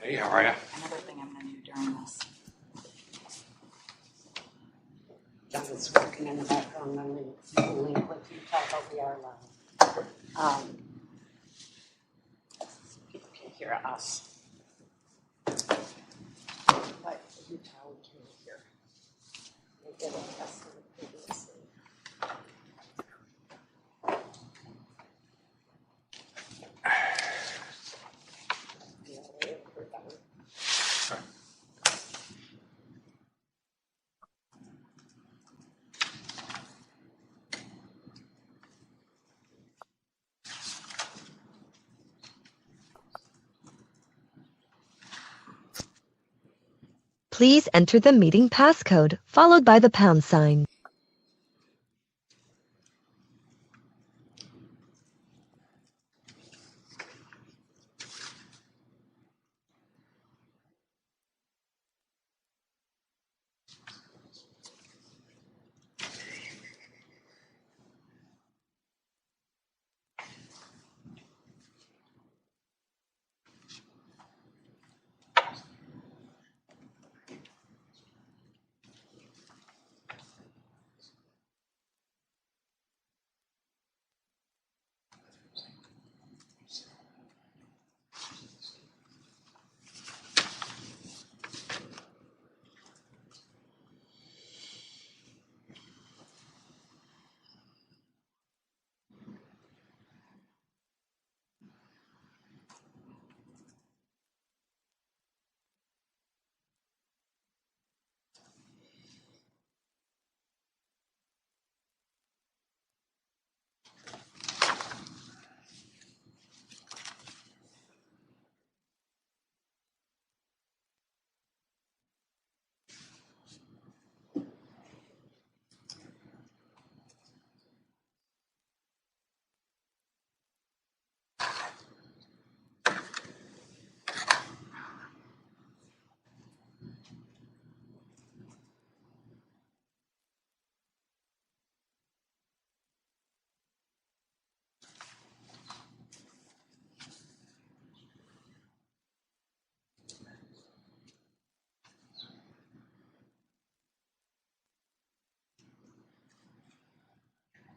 Hey, how are you? Another thing I'm going to do during this. John's working in the background on the link with you talk over the our line. People can hear us. But you tell we can't hear. They did a test of it previously. Please enter the meeting passcode, followed by the pound sign.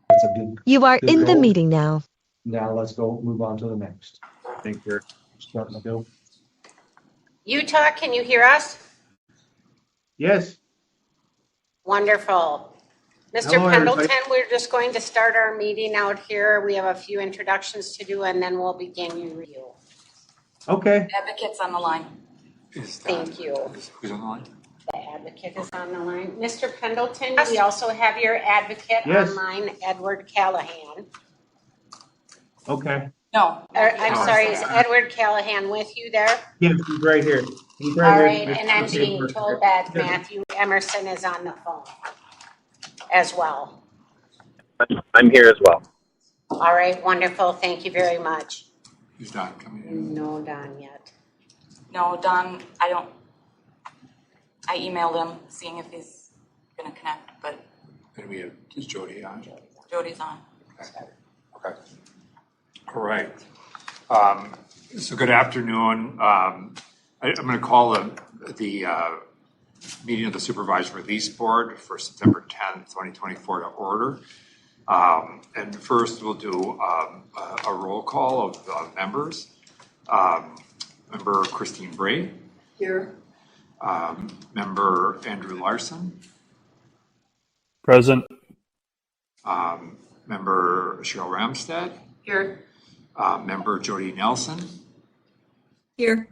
That's a good. You are Good in the goal. meeting now. Now let's go move on to the next. Thank you. Starting to go. Utah, can you hear us? Yes. Wonderful. Mr. Hello, Pendleton, everybody. we're just going to start our meeting out here. We have a few introductions to do, and then we'll begin your review. Okay. Advocate's on the line. Thank you. Who's on the line? The advocate is on the line. Mr. Pendleton, we also have your advocate Yes. online, Edward Callahan. Okay. No. I'm sorry, is Edward Callahan with you there? Yes, he's right here. He's All right right, here. and I'm being told that Matthew Emerson is on the phone as well. I'm here as well. All right, wonderful. Thank you very much. Who's not coming in? No, Don yet. No, Don, I emailed him seeing if he's going to connect, but And we have, is Jody on? Jody's on. Okay. All right. So good afternoon. I'm going to call the meeting of the Supervised Release Board for September 10th, 2024 to order. And first we'll do a roll call of members. Member Christine Bray. Here. Member Andrew Larson. Present. Member Cheryl Ramstad. Here. Member Jody Nelson. Here.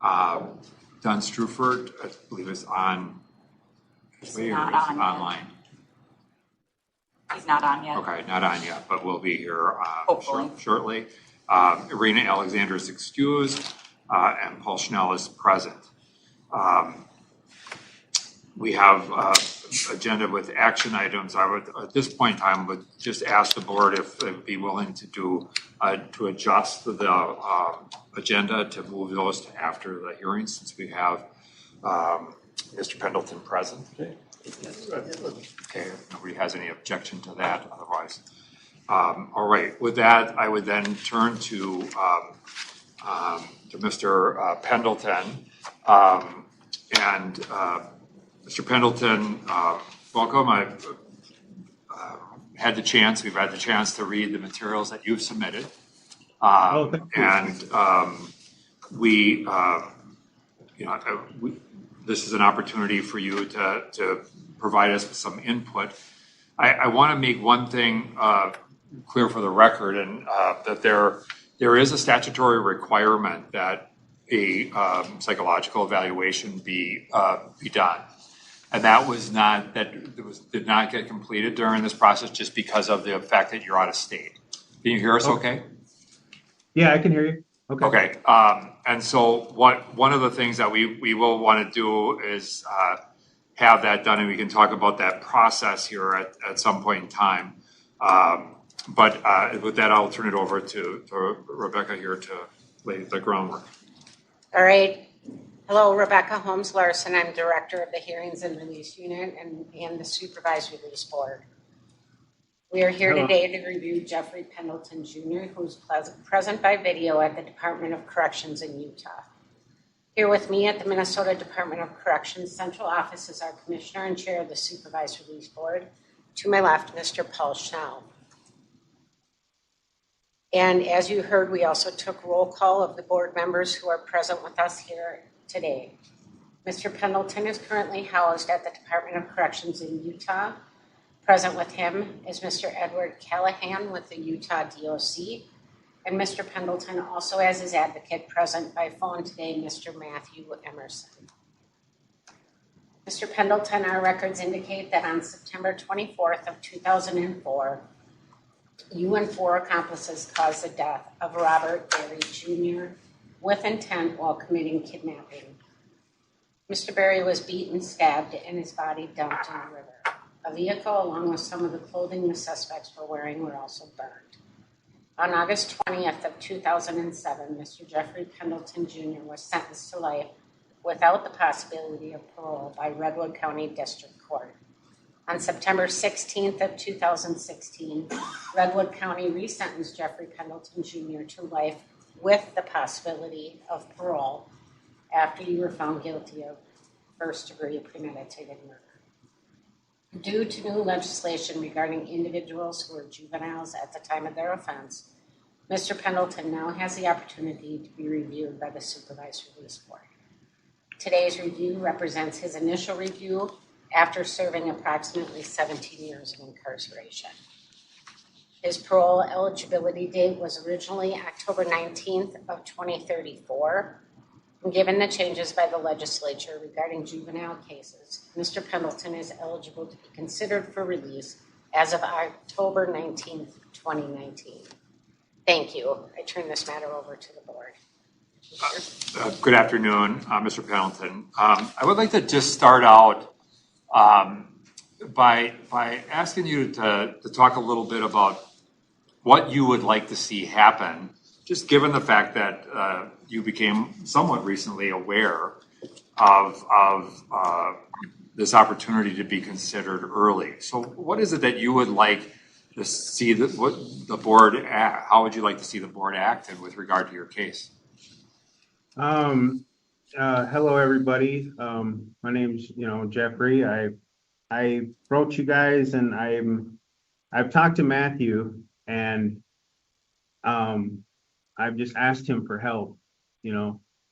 Don Strufert, I believe, is on his way or is online. He's not on yet. Okay, not on yet, but we'll be here Hopefully. shortly. Irina Alexander is excused, and Paul Schnell is present. We have agenda with action items. I would, at this point in time, would just ask the board if they'd be willing to do to adjust the agenda to move those to after the hearing, since we have Mr. Pendleton present. Okay, if nobody has any objection to that. Otherwise, all right. With that, I would then turn to to Mr. Pendleton. And Mr. Pendleton, welcome. We've had the chance to read the materials that you've submitted. This is an opportunity for you to provide us with some input. I want to make one thing clear for the record, and that there is a statutory requirement that a psychological evaluation be done, and did not get completed during this process just because of the fact that you're out of state. Can you hear us? Okay. Yeah, I can hear you. Okay. Okay. And so one of the things that we will want to do is have that done, and we can talk about that process here at some point in time. But with that, I'll turn it over to Rebecca here to lay the groundwork. All right. Hello, Rebecca Holmes Larson. I'm Director of the Hearings and Release Unit and the Supervised Release Board. We are here today to review Jeffrey Pendleton Jr., who's present by video at the Department of Corrections in Utah. Here with me at the Minnesota Department of Corrections Central Office is our Commissioner and Chair of the Supervised Release Board. To my left, Mr. Paul Schnell. And as you heard, we also took roll call of the board members who are present with us here today. Mr. Pendleton is currently housed at the Department of Corrections in Utah. Present with him is Mr. Edward Callahan with the Utah DOC, and Mr. Pendleton also has his advocate present by phone today, Mr. Matthew Emerson. Mr. Pendleton, our records indicate that on September 24th of 2004, you and 4 accomplices caused the death of Robert Berry Jr. with intent while committing kidnapping. Mr. Berry was beaten, stabbed, and his body dumped in the river. A vehicle, along with some of the clothing the suspects were wearing, were also burned. On August 20th of 2007, Mr. Jeffrey Pendleton Jr. was sentenced to life without the possibility of parole by Redwood County District Court. On September 16th of 2016, Redwood County resentenced Jeffrey Pendleton Jr. to life with the possibility of parole after you were found guilty of first-degree premeditated murder. Due to new legislation regarding individuals who were juveniles at the time of their offense, Mr. Pendleton now has the opportunity to be reviewed by the Supervised Release Board. Today's review represents his initial review after serving approximately 17 years of incarceration. His parole eligibility date was originally October 19th of 2034. Given the changes by the legislature regarding juvenile cases, Mr. Pendleton is eligible to be considered for release as of October 19th, 2019. Thank you. I turn this matter over to the board. Good afternoon, Mr. Pendleton. I would like to just start out by asking you to talk a little bit about what you would like to see happen, just given the fact that you became somewhat recently aware of this opportunity to be considered early. So what is it that you would like to see the board act? How would you like to see the board acted with regard to your case? Hello, everybody. My name's Jeffrey. I wrote you guys, and I've talked to Matthew, and I've just asked him for help.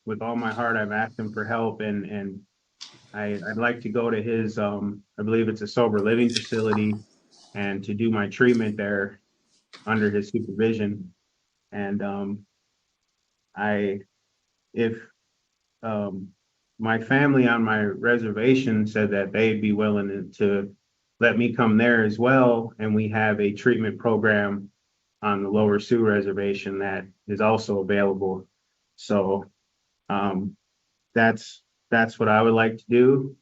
With all my heart, I've asked him for help, and I'd like to go to his, I believe it's a sober living facility, and to do my treatment there under his supervision. And my family on my reservation said that they'd be willing to let me come there as well, and we have a treatment program on the Lower Sioux Reservation that is also available. So that's what I would like to do,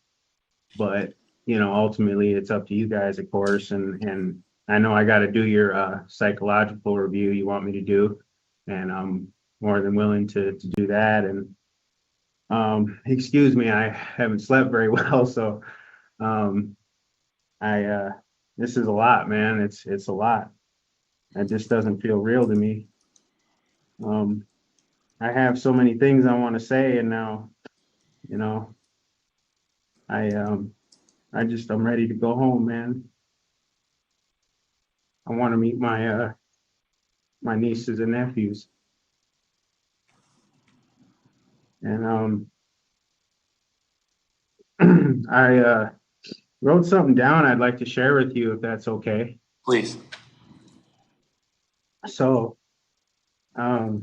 but ultimately it's up to you guys, of course, and I know I got to do your psychological review you want me to do, and I'm more than willing to do that. And excuse me, I haven't slept very well, so this is a lot, man. It's a lot. It just doesn't feel real to me. I have so many things I want to say, and now, you know, I'm ready to go home, man. I want to meet my nieces and nephews. And I wrote something down I'd like to share with you if that's okay. Please. So I've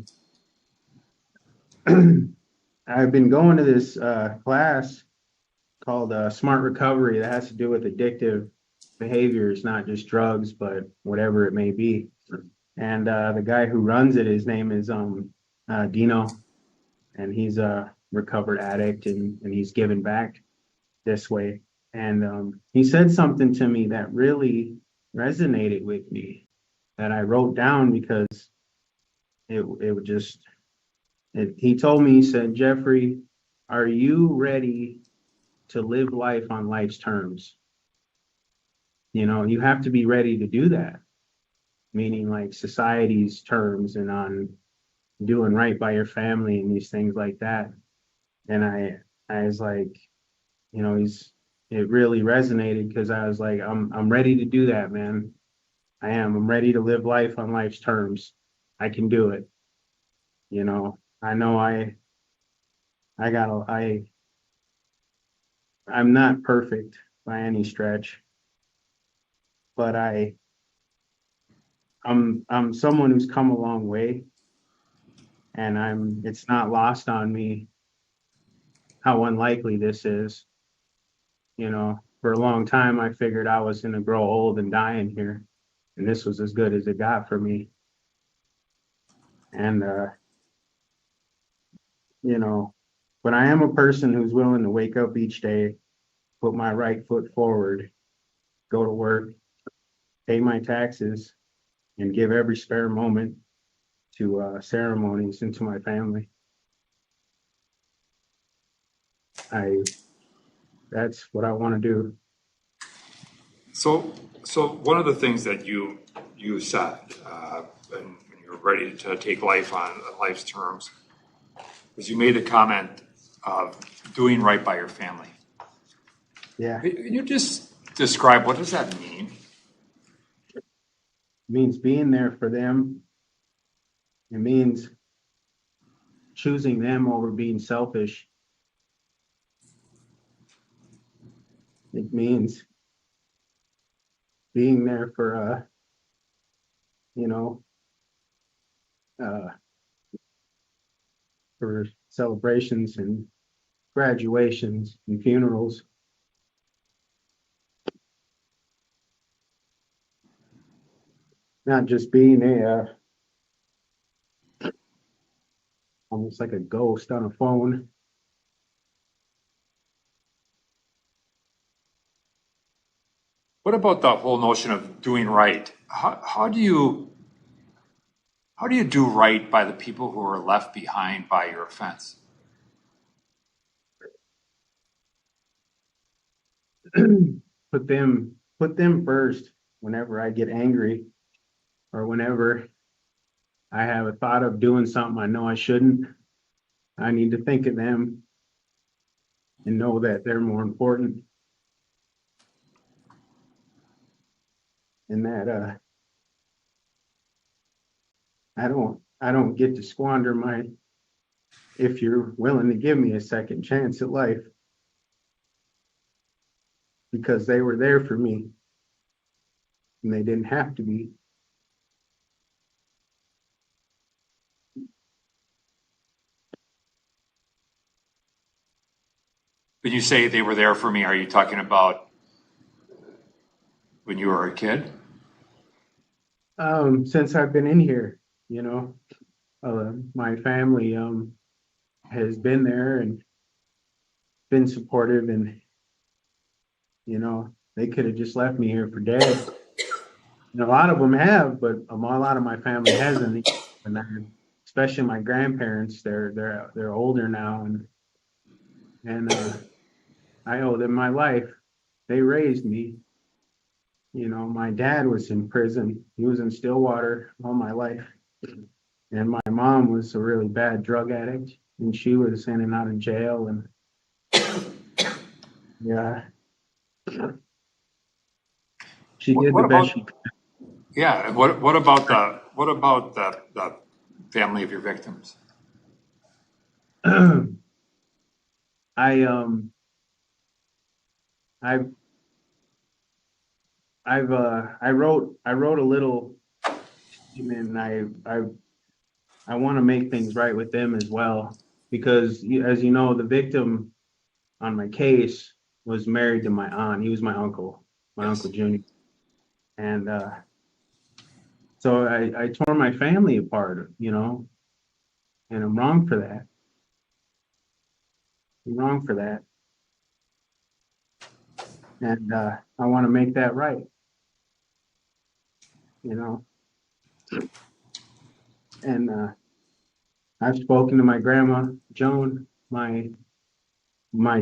been going to this class called Smart Recovery that has to do with addictive behaviors, not just drugs, but whatever it may be. And the guy who runs it, his name is Dino, and he's a recovered addict, and he's given back this way. And he said something to me that really resonated with me that I wrote down because he told me, he said, Jeffrey, are you ready to live life on life's terms? You know, you have to be ready to do that, meaning like society's terms and on doing right by your family and these things like that. And I was like, you know, it really resonated because I was like, I'm ready to do that, man. I'm ready to live life on life's terms. I can do it. You know, I know I'm not perfect by any stretch, but I'm someone who's come a long way, and it's not lost on me how unlikely this is. You know, for a long time I figured I was gonna grow old and die in here, and this was as good as it got for me. And you know, but I am a person who's willing to wake up each day, put my right foot forward, go to work, pay my taxes, and give every spare moment to ceremonies and to my family. That's what I want to do. So one of the things that you said, and you're ready to take life on life's terms, is you made a comment of doing right by your family. Yeah. Can you just describe what does that mean? It means being there for them. It means choosing them over being selfish. It means being there for you know, for celebrations and graduations and funerals. Not just being almost like a ghost on a phone. What about the whole notion of doing right? How do you do right by the people who are left behind by your offense? put them first whenever I get angry or whenever I have a thought of doing something I know I shouldn't. I need to think of them and know that they're more important, and that I don't get to squander if you're willing to give me a second chance at life, because they were there for me and they didn't have to be. When you say they were there for me, are you talking about when you were a kid? Since I've been in here, you know, my family has been there and been supportive, and you know, they could have just left me here for dead. And a lot of them have, but a lot of my family hasn't. And especially my grandparents, they're older now, and I owe them my life. They raised me. You know, my dad was in prison. He was in Stillwater all my life. And my mom was a really bad drug addict, and she was in and out of jail, and yeah, she did the best she Yeah, and what about the family of your victims? could. I I've I wrote a little statement, and I want to make things right with them as well, because as you know, the victim on my case was married to my aunt. He was my uncle, Yes. Uncle Junior, and so I tore my family apart, and I'm wrong for that. I'm wrong for that, and I want to make that right, you know. And I've spoken to my grandma Joan, my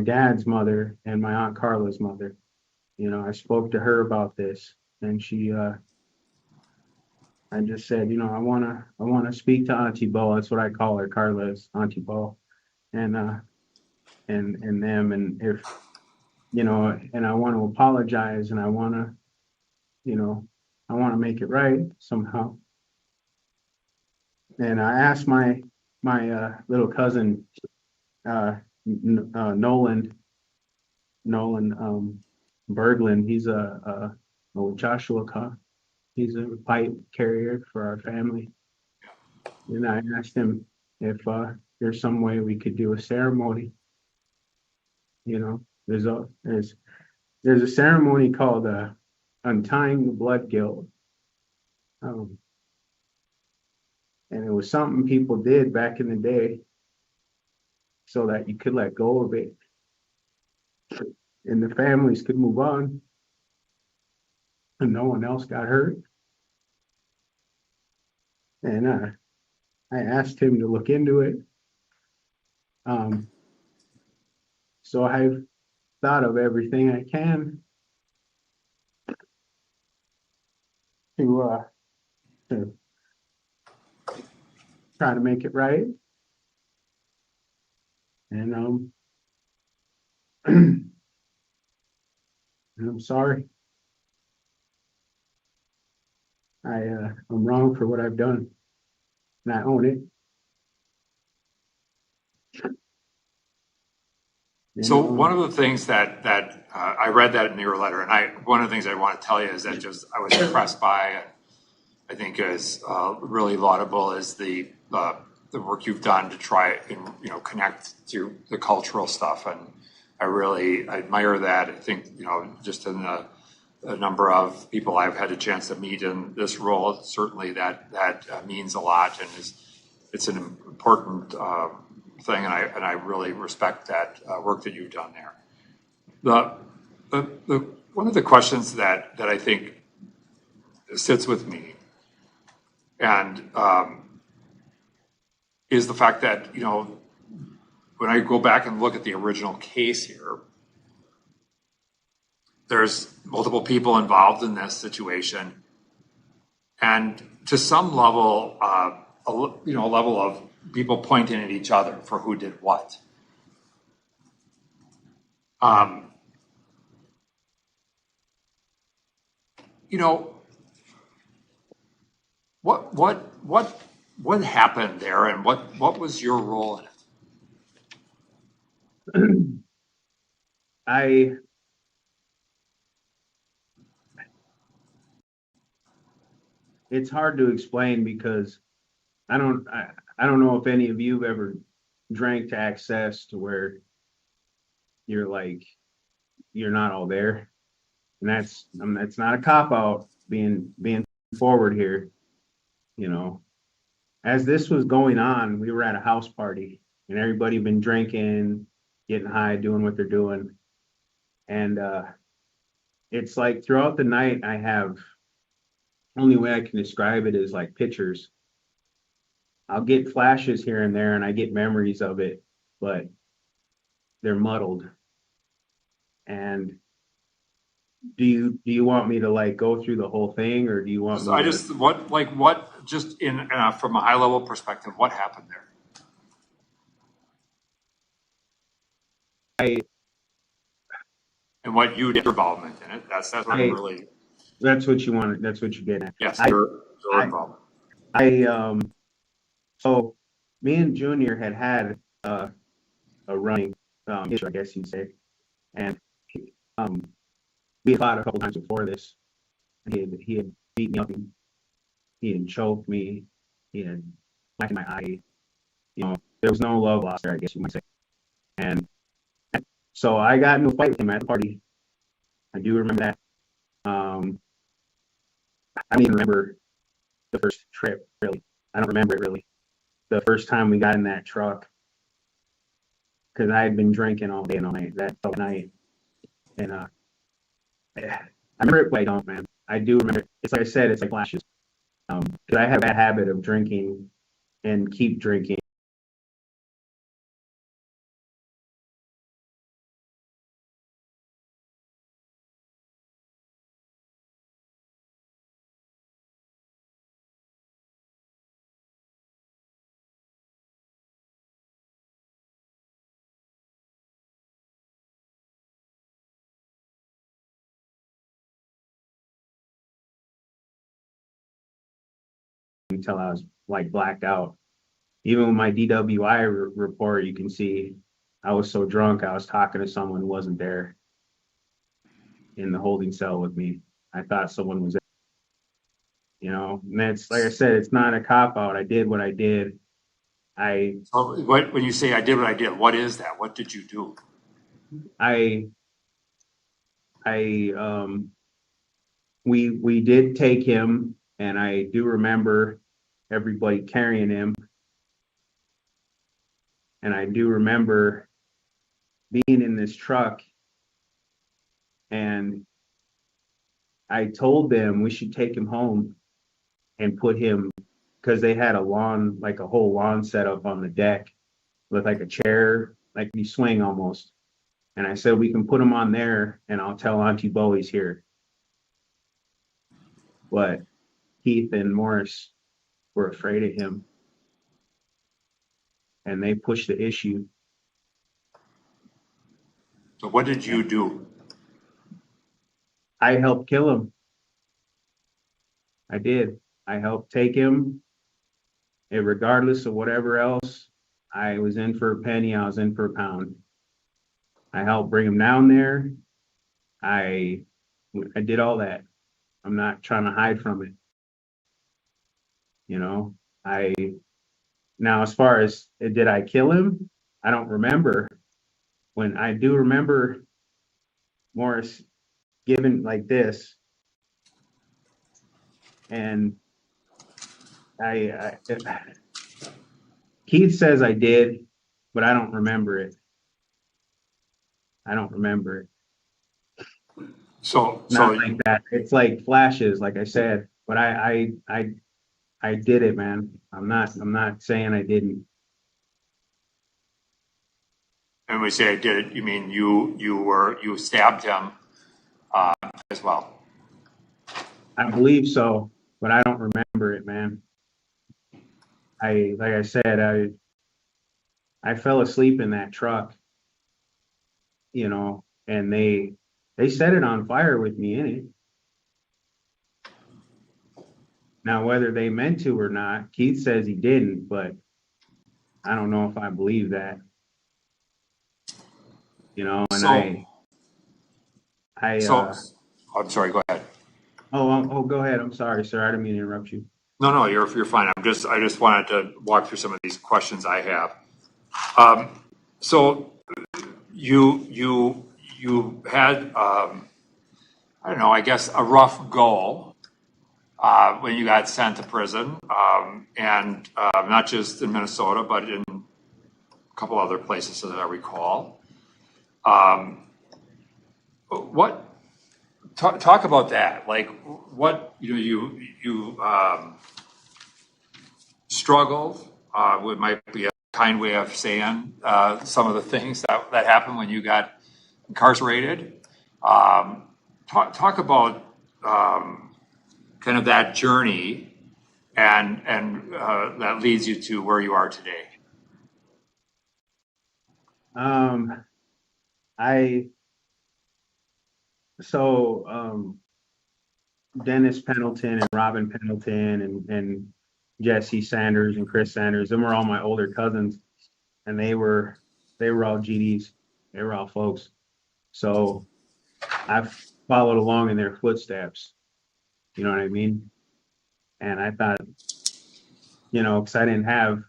dad's mother, and my aunt Carla's mother. I spoke to her about this, and I just said, I wanna speak to Auntie Bo. That's what I call her, Carla's Auntie Bo, and and them, and if and I want to apologize, and you know, I want to make it right somehow. And I asked my little cousin, Nolan Berglund. He's a Joshua Ka. He's a pipe carrier for our family. And I asked him if there's some way we could do a ceremony. There's a ceremony called untying the blood guilt, um, and it was something people did back in the day so that you could let go of it, and the families could move on, and no one else got hurt. And I asked him to look into it. So I've thought of everything I can to to try to make it right. And and I'm sorry. I'm wrong for what I've done, and I own it. So one of the things that I read that in your letter, and one of the things I want to tell you is that just I was impressed by, and I think is really laudable, is the work you've done to try and connect to the cultural stuff, and I admire that. I think just in the number of people I've had a chance to meet in this role, certainly that means a lot, and it's an important thing, and I really respect that work that you've done there. The one of the questions that I think sits with me, and is the fact that when I go back and look at the original case here, there's multiple people involved in this situation, and to some level, a level of people pointing at each other for who did what. What happened there, and what was your role in it? It's hard to explain because I don't know if any of you have ever drank to excess to where you're not all there, and that's not a cop out, being forward here. As this was going on, we were at a house party, and everybody been drinking, getting high, doing what they're doing, and it's like throughout the night I have, only way I can describe it is like pictures. I'll get flashes here and there, and I get memories of it, but they're muddled. And do you want me to go through the whole thing, or do you want me I just what just from a high level perspective, what happened there? And what you did, your involvement in it. That's what I'm really. That's what you wanted. That's what you get at. Yes, your involvement. So me and Junior had a running issue, I guess you'd say, and we fought a couple times before this. He had beat me up. He had choked me. He had blacked my eye. You know, there was no love lost there, I guess you might say. And so I got into a fight with him at the party. I do remember that. I don't even remember the first trip, really. I don't remember it, really. The first time we got in that truck, because I had been drinking all day and all night that night. And I remember it, but I don't, man. I do remember it. It's like I said, it's like flashes. Because I have that habit of drinking and keep drinking. Until I was like blacked out. Even with my DWI report, you can see I was so drunk I was talking to someone who wasn't there in the holding cell with me. I thought someone was there. You know, and that's, like I said, it's not a cop out. I did what I did. When you say I did what I did, what is that? What did you do? We did take him, and I do remember everybody carrying him. And I do remember being in this truck, and I told them we should take him home and put him, because they had a lawn, like a whole lawn set up on the deck with like a chair, like you swing almost. And I said, we can put him on there and I'll tell Auntie Bo he's here. But Keith and Morris were afraid of him. And they pushed the issue. So what did you do? I helped kill him. I did. I helped take him. And regardless of whatever else, I was in for a penny, I was in for a pound. I helped bring him down there. I did all that. I'm not trying to hide from it. You know, now as far as did I kill him? I don't remember. When I do remember Morris given like this, and Keith says I did, but I don't remember it. I don't remember it. So Not like that. It's like flashes, like I said. But I did it, man. I'm not saying I didn't. And when we say I did it, you mean you stabbed him as well? I believe so, but I don't remember it, man. Like I said, I fell asleep in that truck, you know, and they set it on fire with me in it. Now, whether they meant to or not, Keith says he didn't, but I don't know if I believe that. You know, and I'm sorry, go ahead. Oh, go ahead. I'm sorry, sir. I didn't mean to interrupt you. No, you're fine. I just wanted to walk through some of these questions I have. So you had I don't know, I guess a rough go when you got sent to prison, and not just in Minnesota, but in a couple other places that I recall. Talk about that. Like, what you struggled with might be a kind way of saying some of the things that happened when you got incarcerated. Talk about kind of that journey and that leads you to where you are today? Dennis Pendleton and Robin Pendleton and Jesse Sanders and Chris Sanders, them were all my older cousins, and they were all GDs. They were all folks. So I've followed along in their footsteps. You know what I mean? And I thought, because I didn't have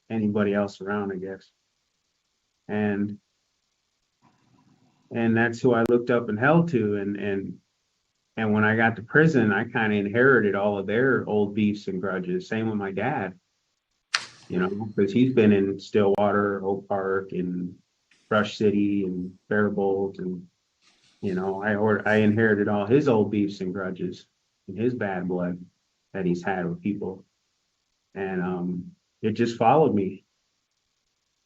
anybody else around, I guess. And that's who I looked up and held to. And when I got to prison, I kind of inherited all of their old beefs and grudges. Same with my dad, because he's been in Stillwater, Oak Park, and Brush City, and Faribault, and I inherited all his old beefs and grudges and his bad blood that he's had with people, and it just followed me.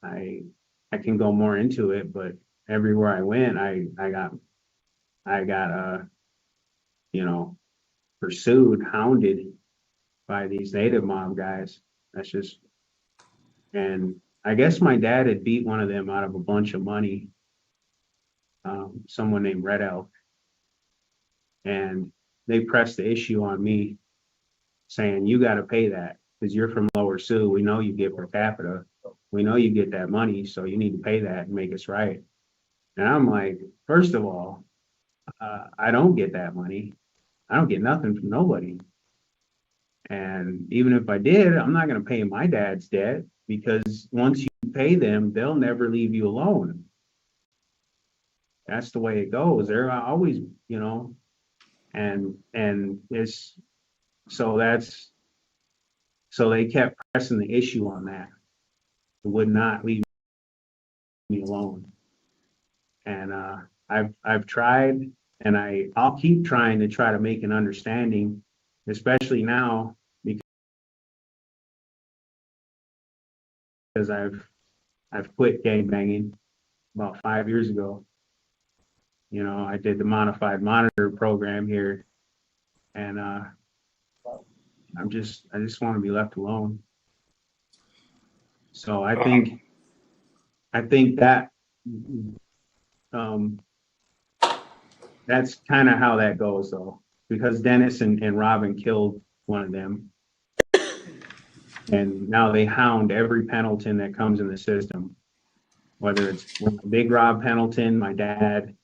I can go more into it, but everywhere I went, I got pursued, hounded by these native mob guys. And I guess my dad had beat one of them out of a bunch of money, someone named Red Elk, and they pressed the issue on me, saying, you got to pay that because you're from Lower Sioux. We know you get per capita. We know you get that money, so you need to pay that and make us right. And I'm like, first of all, I don't get that money. I don't get nothing from nobody. And even if I did, I'm not going to pay my dad's debt, because once you pay them, they'll never leave you alone. That's the way it goes. They're always, and it's so they kept pressing the issue on that. It would not leave me alone. And I've tried, and I'll keep trying to make an understanding, especially now, because I've quit gangbanging about 5 years ago. I did the modified monitor program here, and I just want to be left alone. So I think that that's kind of how that goes, though, because Dennis and Robin killed one of them, and now they hound every Pendleton that comes in the system, whether it's Big Rob Pendleton, my dad,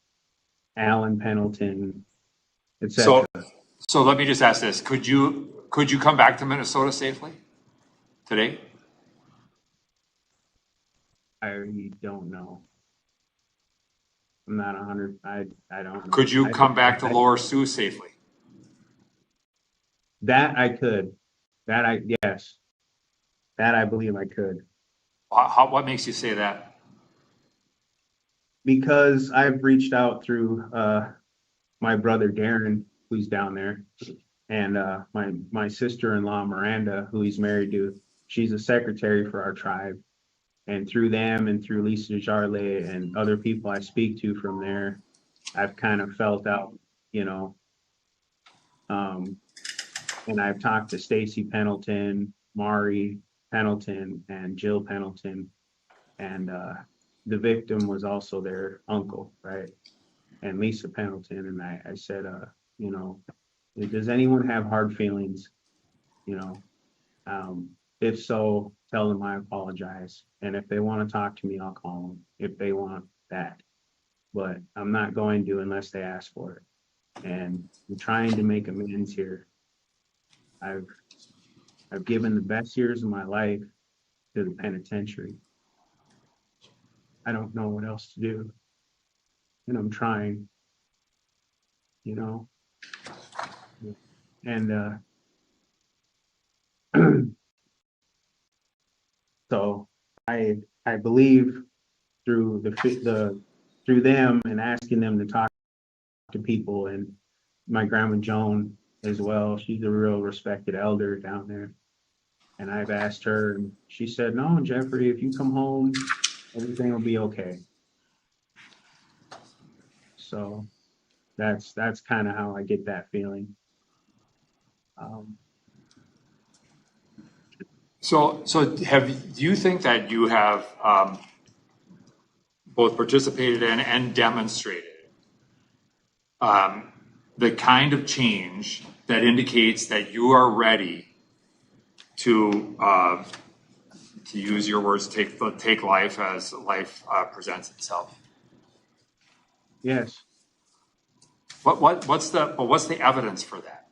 Alan Pendleton, etc. So let me just ask this: Could you come back to Minnesota safely today? I don't know. I'm not 100. I don't know. Could you come back to Lower Sioux safely? That I could. Yes. That I believe I could. What makes you say that? Because I've reached out through my brother Darren, who's down there, and my sister-in-law Miranda, who he's married to. She's a secretary for our tribe, and through them and through Lisa Jarley and other people I speak to from there, I've kind of felt out, and I've talked to Stacy Pendleton, Mari Pendleton, and Jill Pendleton, and the victim was also their uncle, right? And Lisa Pendleton. And I said, does anyone have hard feelings? If so, tell them I apologize. And if they want to talk to me, I'll call them if they want that. But I'm not going to unless they ask for it. And I'm trying to make amends here. I've given the best years of my life to the penitentiary. I don't know what else to do. And I'm trying, and so I believe through through them and asking them to talk to people, and my grandma Joan as well. She's a real respected elder down there. And I've asked her, and she said, no, Jeffrey, if you come home, everything will be okay. So that's kind of how I get that feeling. So do you think that you have both participated in and demonstrated the kind of change that indicates that you are ready to use your words, take life as life presents itself? Yes. What's the evidence for that?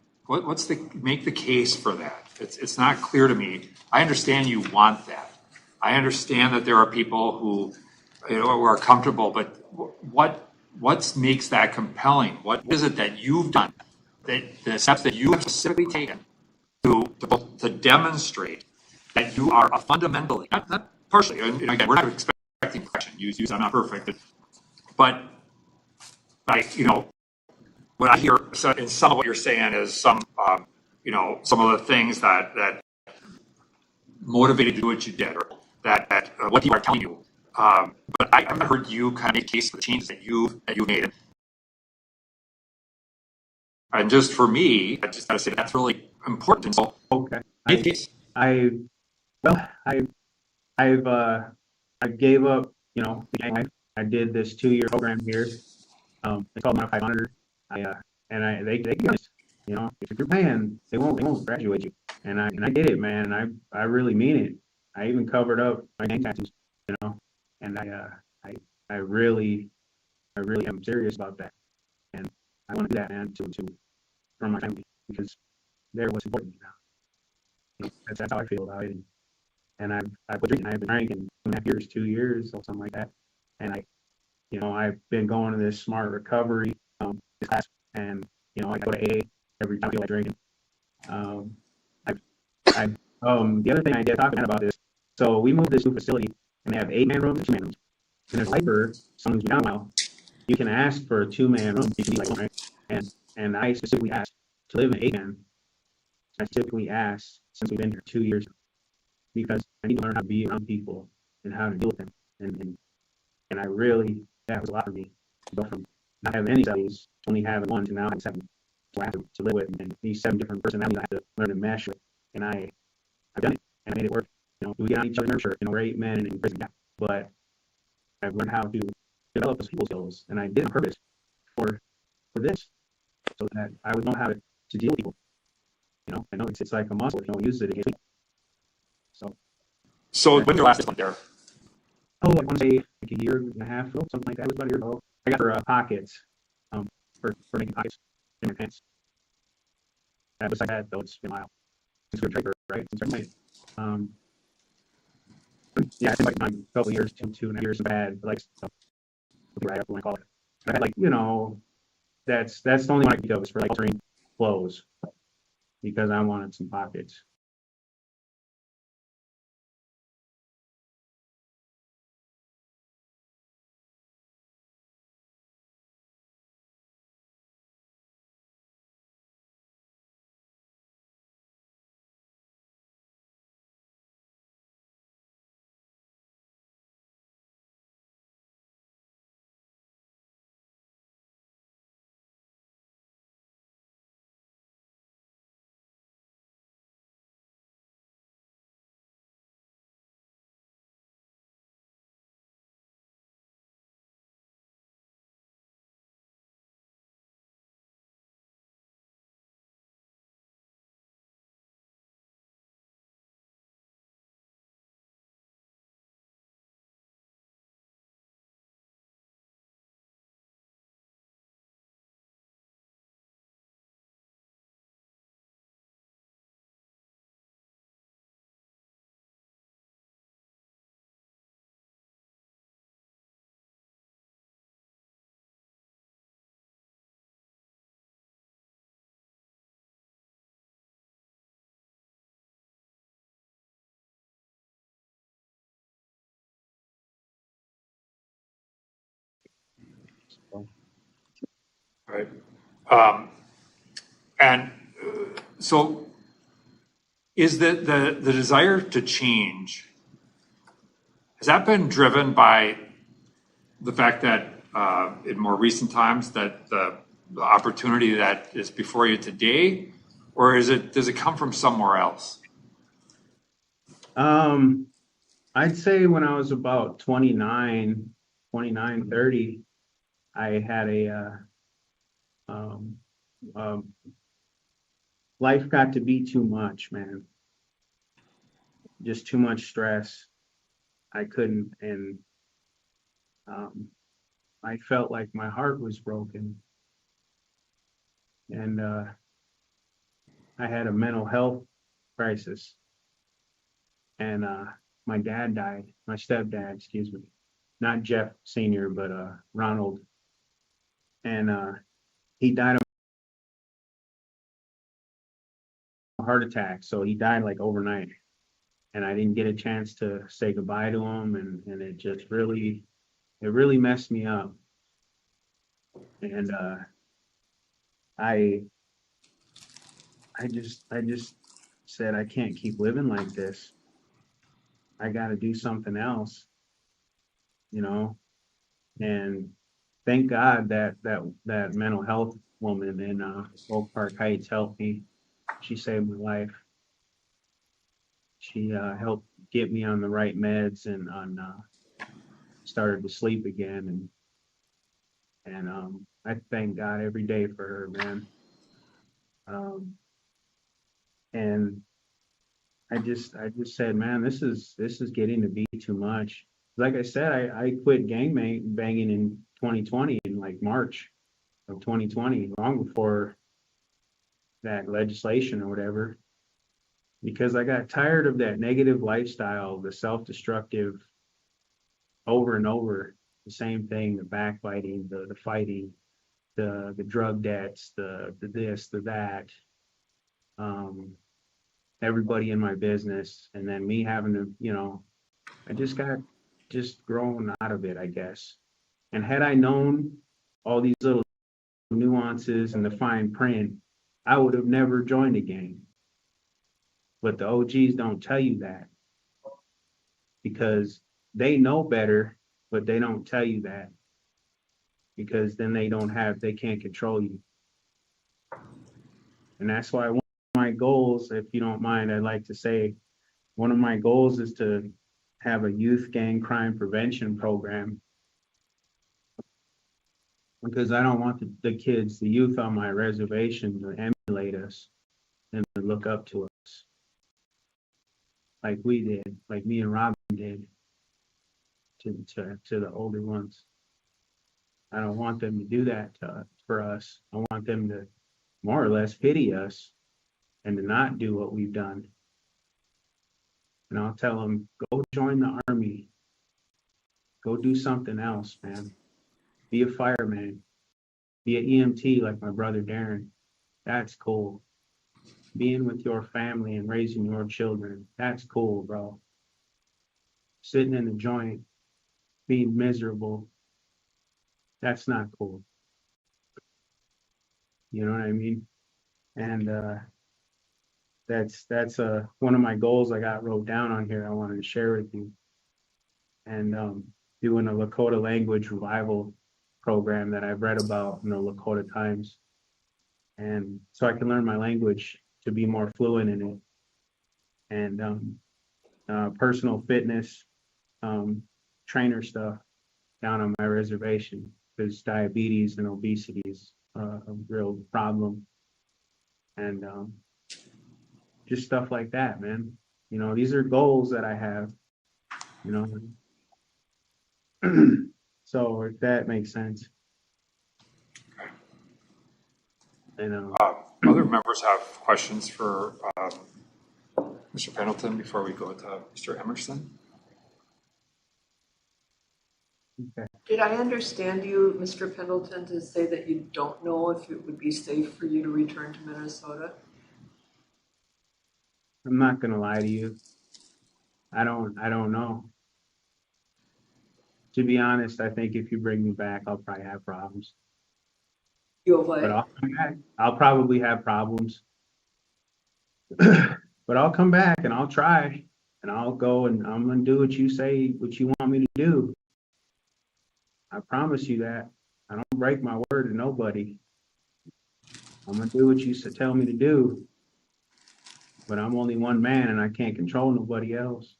Make the case for that? It's not clear to me. I understand you want that. I understand that there are people who, who are comfortable, but what makes that compelling? What is it that you've done, that the steps that you have specifically taken to demonstrate that you are fundamentally, not partially, and again, we're not expecting perfection. I'm not perfect, but what I hear in some of what you're saying is some of the things that motivated you to do what you did, or that what people are telling you. But I haven't heard you kind of make a case for the changes that you made. And just for me, I just got to say that's really important. And so, Okay. I gave up, the gang life. I did this 2-year program here. It's called Modified Monitor. They be honest, if you're paying, they won't graduate you. And I did it, man. And I really mean it. I even covered up my gang tattoos, and I really am serious about that. And I want to do that, man, for my family, because they're what's important now. That's how I feel about it. And I've been drinking. I've been drinking 2.5 years, 2 years, or something like that. And I've been going to this smart recovery class, and I go to AA every time I feel like drinking. The other thing I did talk about this. So we moved this new facility, and they have 8-man rooms and 2-man rooms. And if hyper, someone's been down a while, you can ask for a 2-man room. You can be like, right? And I specifically asked to live in 8-man. I specifically asked since we've been here 2 years, because I need to learn how to be around people and how to deal with them. And I really, that was a lot for me to go from not having any studies to only having 1 to now having 7. So I have to live with, and these 7 different personalities I have to learn to mesh with. And I've done it, and I made it work. We get on each other's nerves, sure, we're 8 men in prison, but I've learned how to develop those people skills, and I did on purpose for this, so that I would know how to deal with people. I know it's like a muscle if you don't use it against me. So when's your last one there? I want to say like a year and a half ago, something like that. It was about a year ago. I got her pockets, for making pockets in my pants. Besides that, though, it's been a while since we were Draper, right? Since I made. Yeah, I think like a couple of years, 2.5 years bad, but right up when I call it. But I had that's the only one I could go is for altering clothes, because I wanted some pockets. Right. And so is the desire to change, has that been driven by the fact that in more recent times that the opportunity that is before you today, Or does it come from somewhere else? I'd say when I was about 29, 30, I had life got to be too much, man. Just too much stress. I couldn't, and I felt like my heart was broken. And I had a mental health crisis. And my dad died, my stepdad, excuse me, not Jeff Sr., but Ronald. And he died of a heart attack. So he died like overnight. And I didn't get a chance to say goodbye to him. And it just really messed me up. And I just said, I can't keep living like this. I got to do something else, you know. And thank God that mental health woman in Oak Park Heights helped me. She saved my life. She helped get me on the right meds and started to sleep again. And I thank God every day for her, man. And I just said, man, this is getting to be too much. Like I said, I quit gang banging in 2020, in like March of 2020, long before that legislation or whatever, because I got tired of that negative lifestyle, the self-destructive, over and over, the same thing, the backbiting, the fighting, the drug debts, the this, the that, everybody in my business, and then me having to, you know, I just got grown out of it, I guess. And had I known all these little nuances and the fine print, I would have never joined a gang. But the OGs don't tell you that, because they know better, but they don't tell you that, because then they can't control you. And that's why one of my goals, if you don't mind, I'd like to say, one of my goals is to have a youth gang crime prevention program, because I don't want the kids, the youth on my reservation, to emulate us and to look up to us like we did, like me and Robin did to the older ones. I don't want them to do that for us. I want them to more or less pity us and to not do what we've done. And I'll tell them, go join the army. Go do something else, man. Be a fireman. Be an EMT like my brother Darren. That's cool. Being with your family and raising your children. That's cool, bro. Sitting in the joint, being miserable. That's not cool. You know what I mean? And that's one of my goals I got wrote down on here. I wanted to share with you. And doing a Lakota language revival program that I've read about in the Lakota Times, and so I can learn my language to be more fluent in it. And personal fitness, trainer stuff down on my reservation, because diabetes and obesity is a real problem. And just stuff like that, man. You know, these are goals that I have, you know. So if that makes sense. And Other members have questions for Mr. Pendleton before we go to Mr. Emerson. okay. Did I understand you, Mr. Pendleton, to say that you don't know if it would be safe for you to return to Minnesota? I'm not gonna lie to you. I don't know. To be honest, I think if you bring me back, I'll probably have problems. You'll But like, I'll come back. I'll probably have problems. But I'll come back and I'll try, and I'll go and I'm gonna do what you say, what you want me to do. I promise you that. I don't break my word to nobody. I'm gonna do what you tell me to do. but I'm only one man and I can't control nobody else.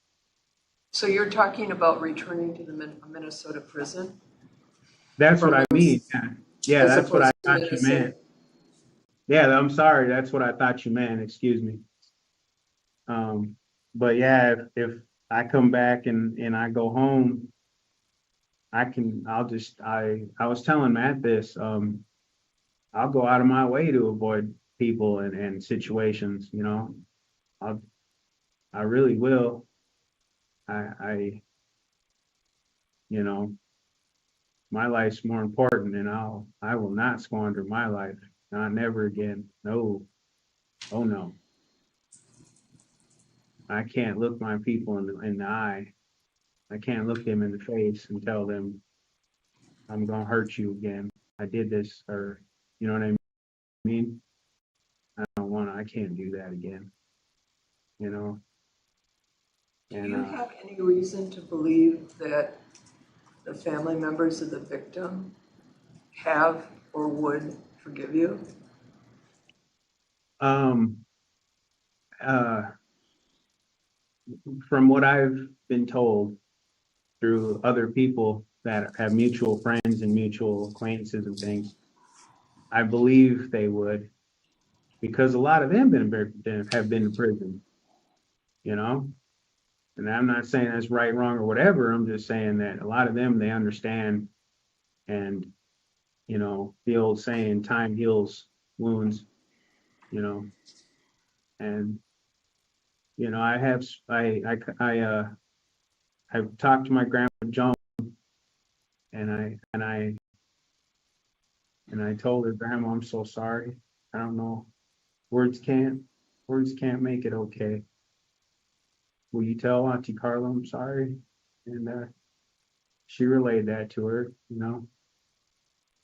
So you're talking about returning to the Minnesota prison? That's what I mean. Yeah, As that's what I opposed to thought you Minnesota. meant. Yeah, I'm sorry. That's what I thought you meant. Excuse me. But yeah, if I come back and I go home, I was telling Matt this, I'll go out of my way to avoid people and situations, you know. I really will. You know, my life's more important, and I will not squander my life. Not never again. No. Oh no. I can't look my people in the eye. I can't look them in the face and tell them I'm gonna hurt you again. I did this, or you know what I mean? I can't do that again. You know. Do And you have any reason to believe that the family members of the victim have or would forgive you? From what I've been told through other people that have mutual friends and mutual acquaintances and things, I believe they would, because a lot of them have been in prison, you know. And I'm not saying that's right, wrong, or whatever. I'm just saying that a lot of them, they understand, and you know, the old saying, time heals wounds, you know. And you know, I've talked to my grandma Joan, and I told her, Grandma, I'm so sorry. I don't know. Words can't make it okay. Will you tell Auntie Carla I'm sorry? And she relayed that to her, you know,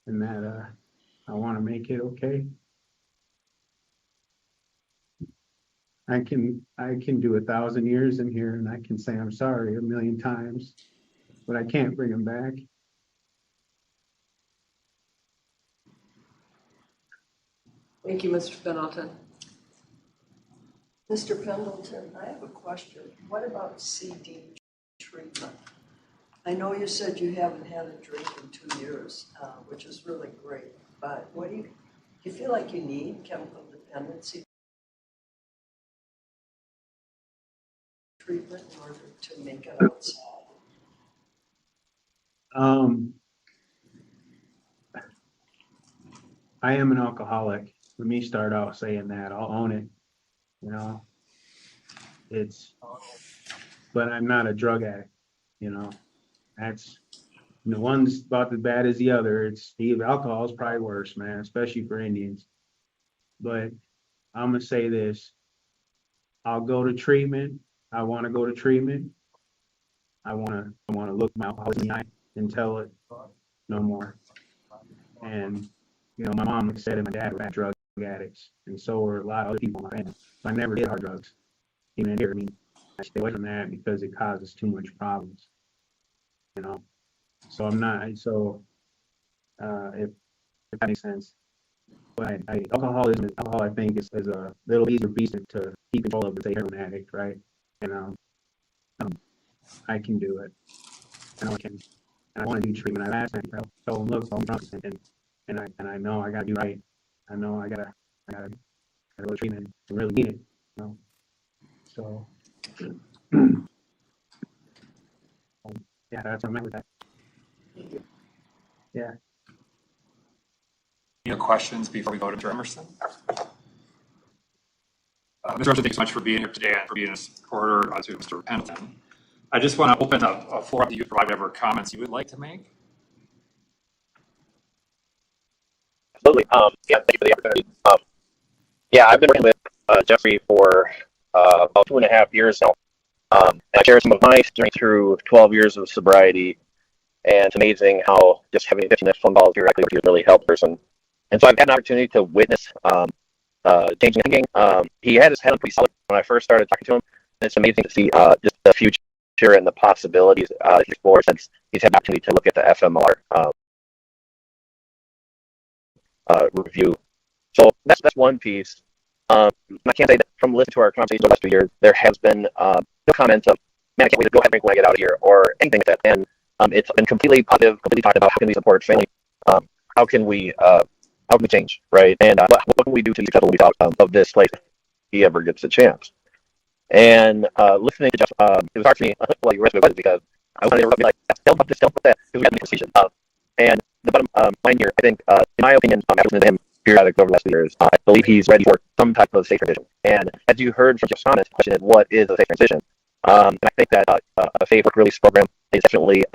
and that I want to make it okay. I can do 1,000 years in here, and I can say I'm sorry 1,000,000 times, but I can't bring them back. Thank you, Mr. Pendleton. Mr. Pendleton, I have a question. What about CD treatment? I know you said you haven't had a drink in 2 years, which is really great, but do you feel like you need chemical dependency treatment in order to make it outside? I am an alcoholic. Let me start out saying that. I'll own it. You know, but I'm not a drug addict. You know, that's one's about as bad as the other. Alcohol is probably worse, man, especially for Indians. But I'm gonna say this: I'll go to treatment. I want to go to treatment. I want to look my alcoholism in the eye and tell it no more. And you know, my mom, like I said, and my dad were bad drug addicts, and so were a lot of other people in my family. So I never did hard drugs, even in here. I mean, I stay away from that because it causes too much problems. You know, so I'm not. So if that makes sense. But alcohol, I think, is a little easier beast to keep control of than say heroin addict, right? And I can do it. I know I can. And I want to do treatment. I've asked him, told him, look, I'm drunk, and I know I gotta do right. I know I gotta go to treatment to really need it. You know, so yeah, that's what I'm at with that. Yeah. Any other questions before we go to Mr. Emerson? Mr. Emerson, thanks so much for being here today and for being a supporter to Mr. Pendleton. I just want to open up a floor up to you to provide whatever comments you would like to make. Absolutely. Yeah, thank you for the opportunity. Yeah, I've been working with Jeffrey for about 2.5 years now. And I share some of my journey through 12 years of sobriety, and it's amazing how just having 15-minute phone calls directly with you really helped a person. And so I've had an opportunity to witness changing thinking. He had his head on pretty solid when I first started talking to him. And it's amazing to see just the future and the possibilities he explores since he's had the opportunity to look at the FMR review. So that's one piece. I can't say that from listening to our conversation the last 2 years, there has been no comments of, man, I can't wait to go ahead and drink when I get out of here, or anything like that. And it's been completely positive, completely talked about how can we support family, how can we change, right? And what can we do to each other when we talk of this place if he ever gets a chance? And listening to Jeff, it was hard for me while you were with it because I wanted to be like, tell about this, tell about that, because we had the conversation. And the bottom line here, I think, in my opinion, after listening to him periodic over the last 2 years, I believe he's ready for some type of safe transition. And as you heard from Jeff's comment, the question is, what is a safe transition? And I think that a safe work release program is definitely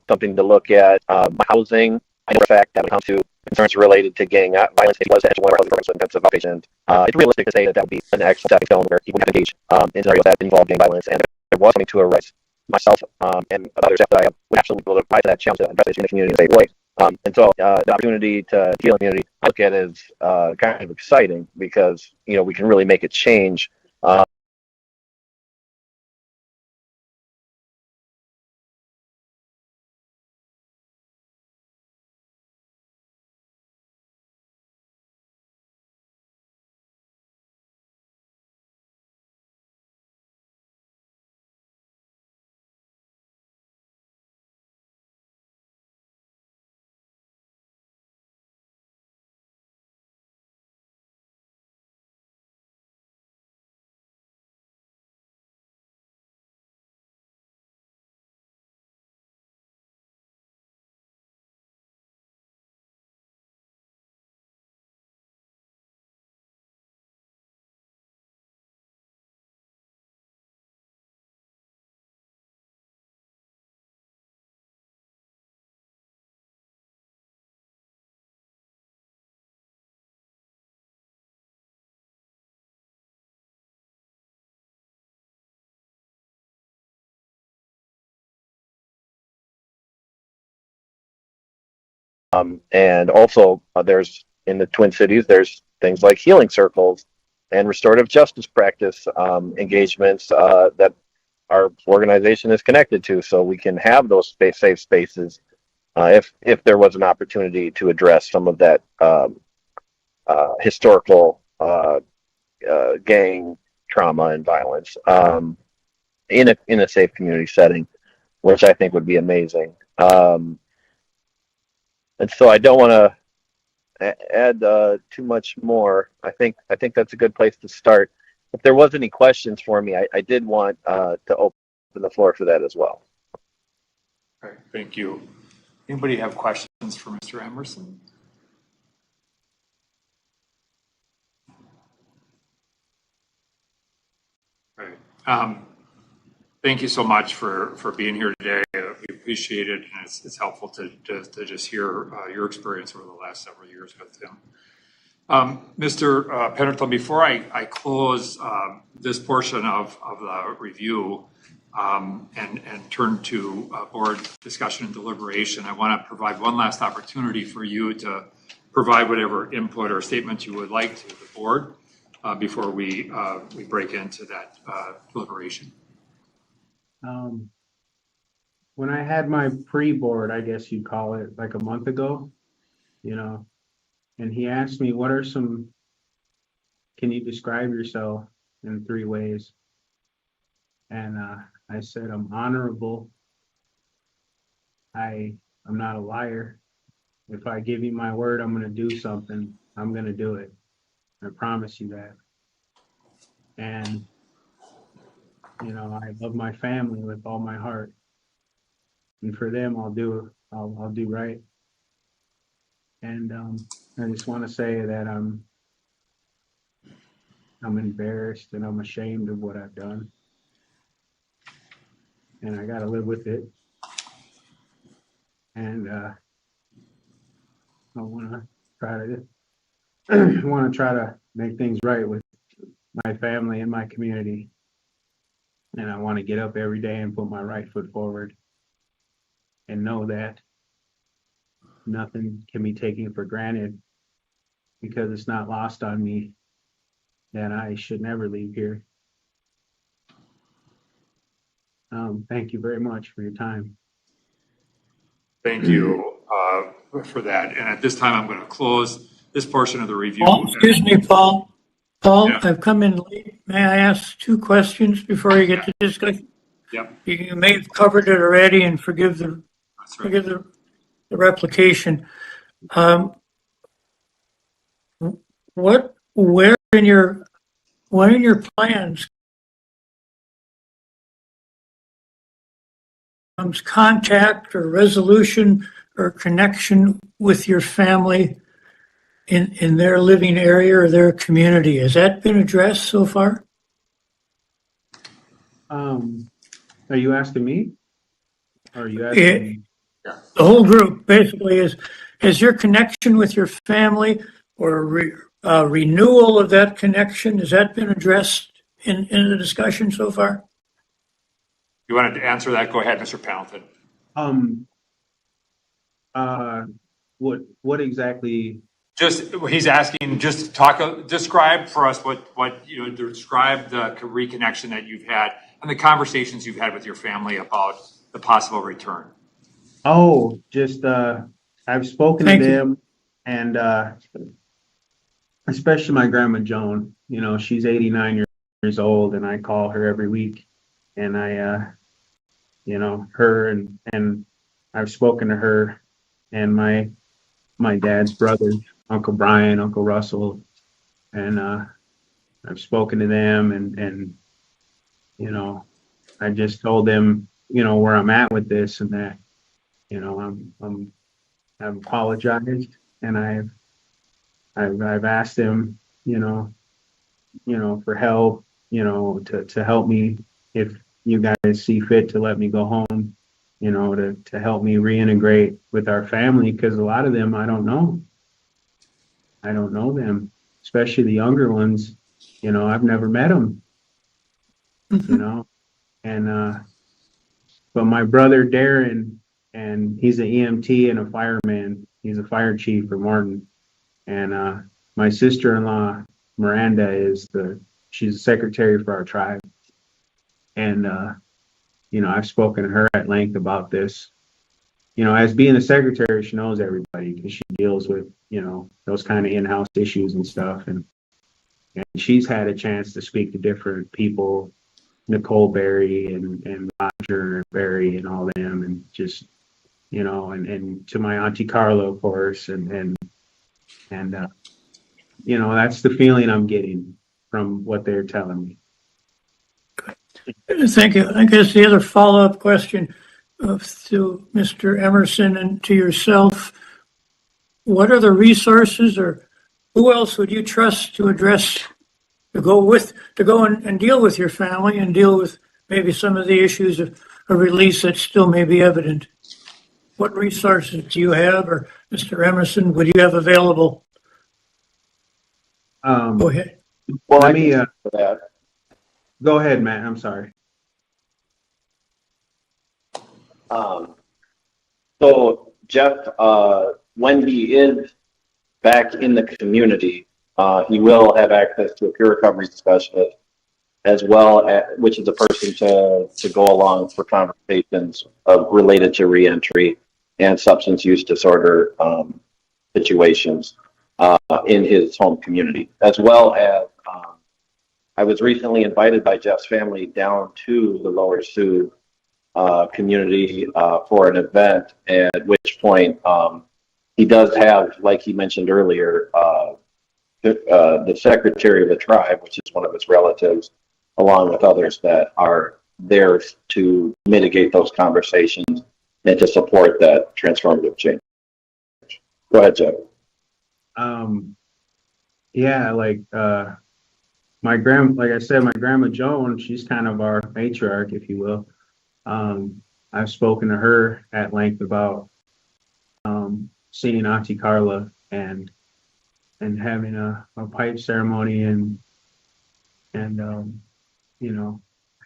something to look at. Housing, I know for a fact that when it comes to concerns related to gang violence, if he was to enter one of our housing programs with intensive outpatient, it's realistic to say that would be an excellent stepping stone where he would have to engage in scenarios that involve gang violence. And if there was something to arise, myself and others that I would absolutely be able to rise to that challenge to address it in the community in a safe way. And so the opportunity to heal the community, I look at it as kind of exciting because, we can really make a change. And also, there's in the Twin Cities, there's things like healing circles and restorative justice practice engagements that our organization is connected to, so we can have those safe spaces if there was an opportunity to address some of that historical gang trauma and violence in a safe community setting, which I think would be amazing. And so I don't want to add too much more. I think that's a good place to start. If there was any questions for me, I did want to open the floor for that as well. Okay, thank you. Anybody have questions for Mr. Emerson? Right. Thank you so much for being here today. We appreciate it, and it's helpful to just hear your experience over the last several years with him. Mr. Pendleton, before I close this portion of the review and turn to board discussion and deliberation, I want to provide one last opportunity for you to provide whatever input or statement you would like to the board before we break into that deliberation. When I had my pre-board, I guess you'd call it, like a month ago, and he asked me, can you describe yourself in 3 ways? And I said, I'm honorable. I'm not a liar. If I give you my word, I'm going to do something. I'm going to do it. I promise you that. And, I love my family with all my heart. And for them, I'll do right. And I just want to say that I'm embarrassed and I'm ashamed of what I've done. And I got to live with it. And I want to try to make things right with my family and my community. And I want to get up every day and put my right foot forward and know that nothing can be taken for granted, because it's not lost on me that I should never leave here. Thank you very much for your time. Thank you for that. And at this time, I'm going to close this portion of the review. Excuse me, Paul. Paul, Yeah. I've come in late. May I ask two questions before you get to discussion? Yep, You may have covered it already, and forgive the that's right. forgive the replication. Um, where in your plans comes contact or resolution or connection with your family in their living area or their community? Has that been addressed so far? Are you asking me? Or are you It, asking? the whole group basically is your connection with your family or renewal of that connection, has that been addressed in the discussion so far? You wanted to answer that? Go ahead, Mr. Pendleton. Um, uh, what exactly? Just, he's asking, just describe for us describe the reconnection that you've had and the conversations you've had with your family about the possible return. Oh, just I've spoken Thank to you. them, and especially my grandma Joan. She's 89 years old, and I call her every week, and her and I've spoken to her and my dad's brothers, Uncle Brian, Uncle Russell, and I've spoken to them, and I just told them where I'm at with this, and that I've apologized, and I've asked them for help, to help me if you guys see fit to let me go home, to help me reintegrate with our family, because a lot of them I don't know. I don't know them, especially the younger ones. I've never met them, and but my brother Darren, and he's an EMT and a fireman. He's a fire chief for Martin, and my sister-in-law Miranda she's the secretary for our tribe, and I've spoken to her at length about this. As being the secretary, she knows everybody because she deals with those kind of in-house issues and stuff, and she's had a chance to speak to different people, Nicole Berry and Roger Berry and all them, and just and to my auntie Carla, of course, and that's the feeling I'm getting from what they're telling me. Thank you. I guess the other follow-up question to Mr. Emerson and to yourself, what are the resources or who else would you trust to go and deal with your family and deal with maybe some of the issues of release that still may be evident? What resources do you have, or Mr. Emerson, would you have available? Go ahead. Well, Let I me can for that. go ahead, Matt. I'm sorry. So Jeff, when he is back in the community, he will have access to a peer recovery specialist, as well as, which is a person to go along for conversations related to reentry and substance use disorder situations in his home community, as well as I was recently invited by Jeff's family down to the Lower Sioux community for an event, at which point he does have, like he mentioned earlier, the secretary of the tribe, which is one of his relatives, along with others that are there to mitigate those conversations and to support that transformative change. Go ahead, Jeff. Yeah, like I said, my grandma Joan, she's kind of our matriarch, if you will. I've spoken to her at length about seeing Auntie Carla and having a pipe ceremony and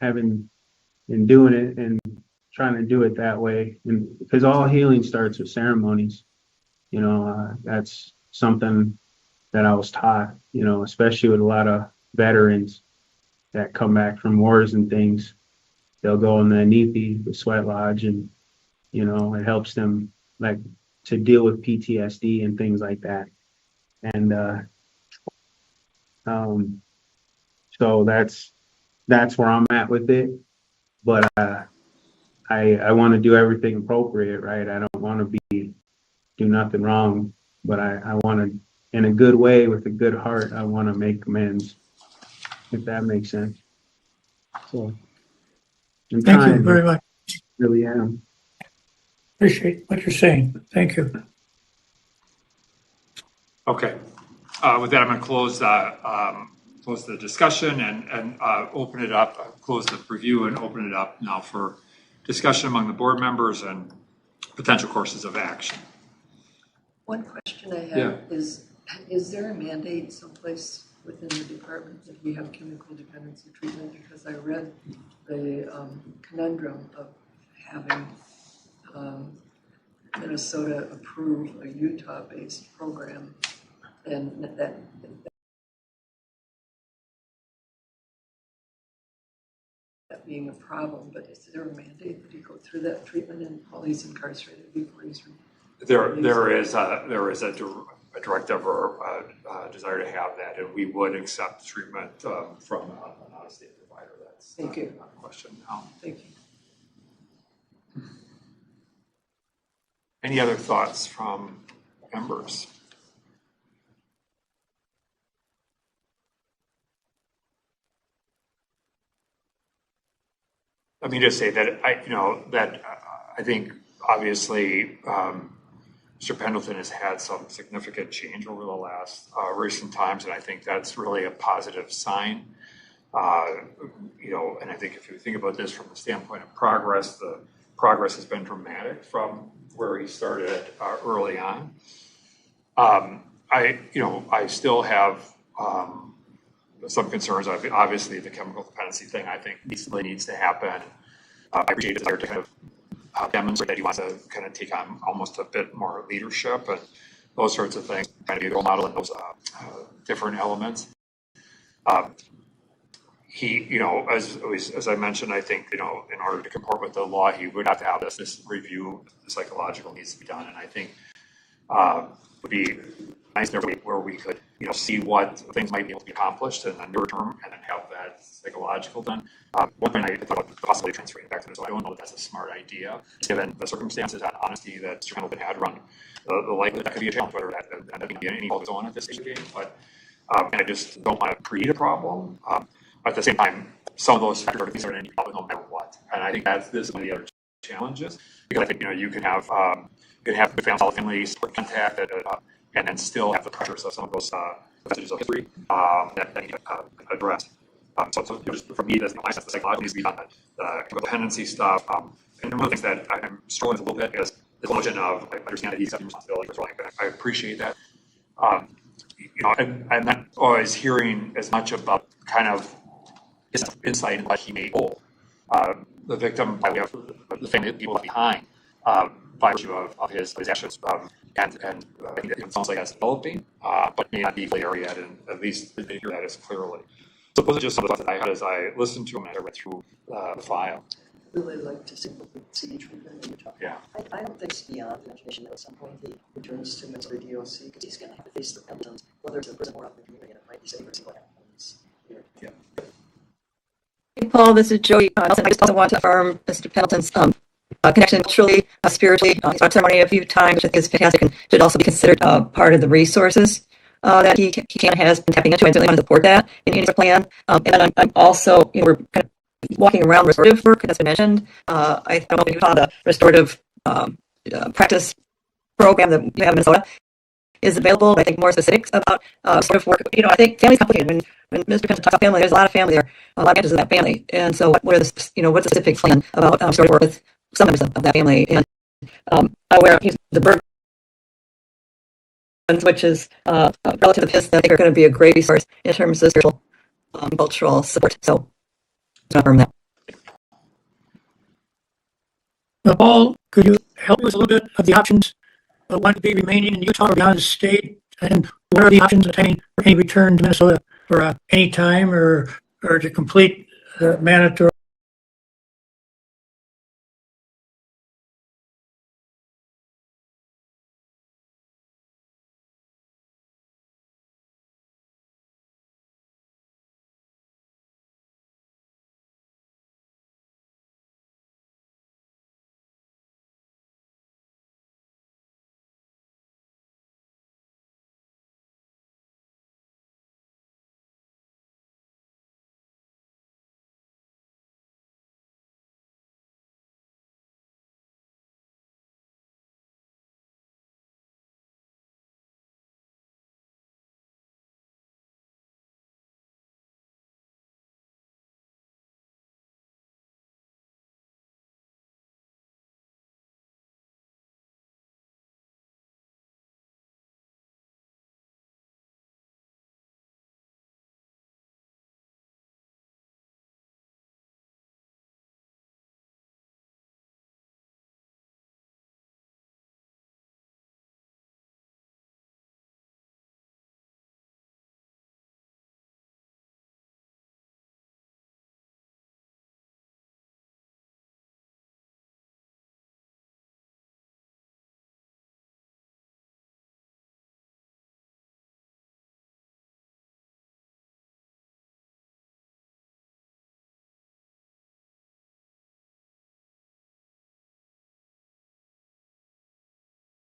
having and doing it and trying to do it that way, and because all healing starts with ceremonies. That's something that I was taught, especially with a lot of veterans that come back from wars and things. They'll go in the Inipi, the sweat lodge, and it helps them like to deal with PTSD and things like that. And So that's where I'm at with it. But I want to do everything appropriate, right? I don't want to do nothing wrong, but I want to, in a good way, with a good heart, I want to make amends, if that makes sense. So I'm Thank you trying, very much. really am. Appreciate what you're saying. Thank you. Okay. With that, I'm going to close the discussion and open it up, close the review and open it up now for discussion among the board members and potential courses of action. One question I have is there a mandate someplace within the department that we have chemical dependency treatment? Because I read the conundrum of having Minnesota approve a Utah-based program, and that being a problem. But is there a mandate that he go through that treatment and while he's incarcerated before he's There is a directive or a desire to have that, and we would accept treatment from an out-of-state provider. That's Thank you. not a question. Thank you. Any other thoughts from members? Let me just say that I think obviously Mr. Pendleton has had some significant change over the last recent times, and I think that's really a positive sign. And I think if you think about this from the standpoint of progress, the progress has been dramatic from where he started early on. I still have some concerns. Obviously, the chemical dependency thing I think really needs to happen. I appreciate his desire to kind of demonstrate that he wants to kind of take on almost a bit more leadership and those sorts of things, kind of be a role model in those different elements. He, as I mentioned, I think, in order to comport with the law, he would have to have this review, the psychological needs to be done. And I think it would be nice where we could, see what things might be able to be accomplished in the near term and then have that psychological done. One thing I thought about possibly transferring back to this, so I don't know that that's a smart idea, given the circumstances and honesty that Mr. Pendleton had around the likelihood that could be a challenge, whether that ended up being any fault of his own at this stage of the game. But and I just don't want to create a problem. At the same time, some of those factors are things that are going to be problem no matter what. And I think this is one of the other challenges, because I think, you can have solid family support contact and then still have the pressures of some of those messages of history that need to address. So just for me, my sense, the psychology needs to be done. The dependency stuff, and one of the things that I'm struggling with a little bit is the notion of I understand that he's accepting responsibility for rolling. I appreciate that. I'm not always hearing as much about kind of his insight into what he may hold. The victim, by way of the family people left behind, by virtue of his actions, and I think it sounds like that's developing, but may not be clear yet, and at least didn't hear that as clearly. So those are just some of the thoughts that I had as I listened to him and I read through the file. Really like to see CD treatment in Utah. Yeah. I don't think it's beyond the imagination that at some point he returns to Minnesota DOC because he's going to have to face the Pendletons, whether it's in prison or out in the community, and it might be safer to see what happens here. Yeah. Hey, Paul, this is Joey Nelson. I just also want to affirm Mr. Pendleton's connection culturally, spiritually. He's taught ceremony a few times, which I think is fantastic and should also be considered part of the resources that he has been tapping into. I certainly want to support that in his plan. And I'm also, we're kind of walking around restorative work, that's been mentioned. I don't know if you saw the restorative practice program that we have in Minnesota is available. I think more specifics about restorative work. I think family's complicated. When Mr. Pendleton talks about family, there's a lot of family there, a lot of branches in that family. And so what are the, what's the specific plan about restorative work with some members of that family? And I'm aware of the Berg, which is relative to his, I think are going to be a great resource in terms of spiritual, cultural support. So confirm that. Paul, could you help us a little bit of the options of one to be remaining in Utah or beyond the state? And what are the options obtaining for any return to Minnesota for any time or to complete the mandatory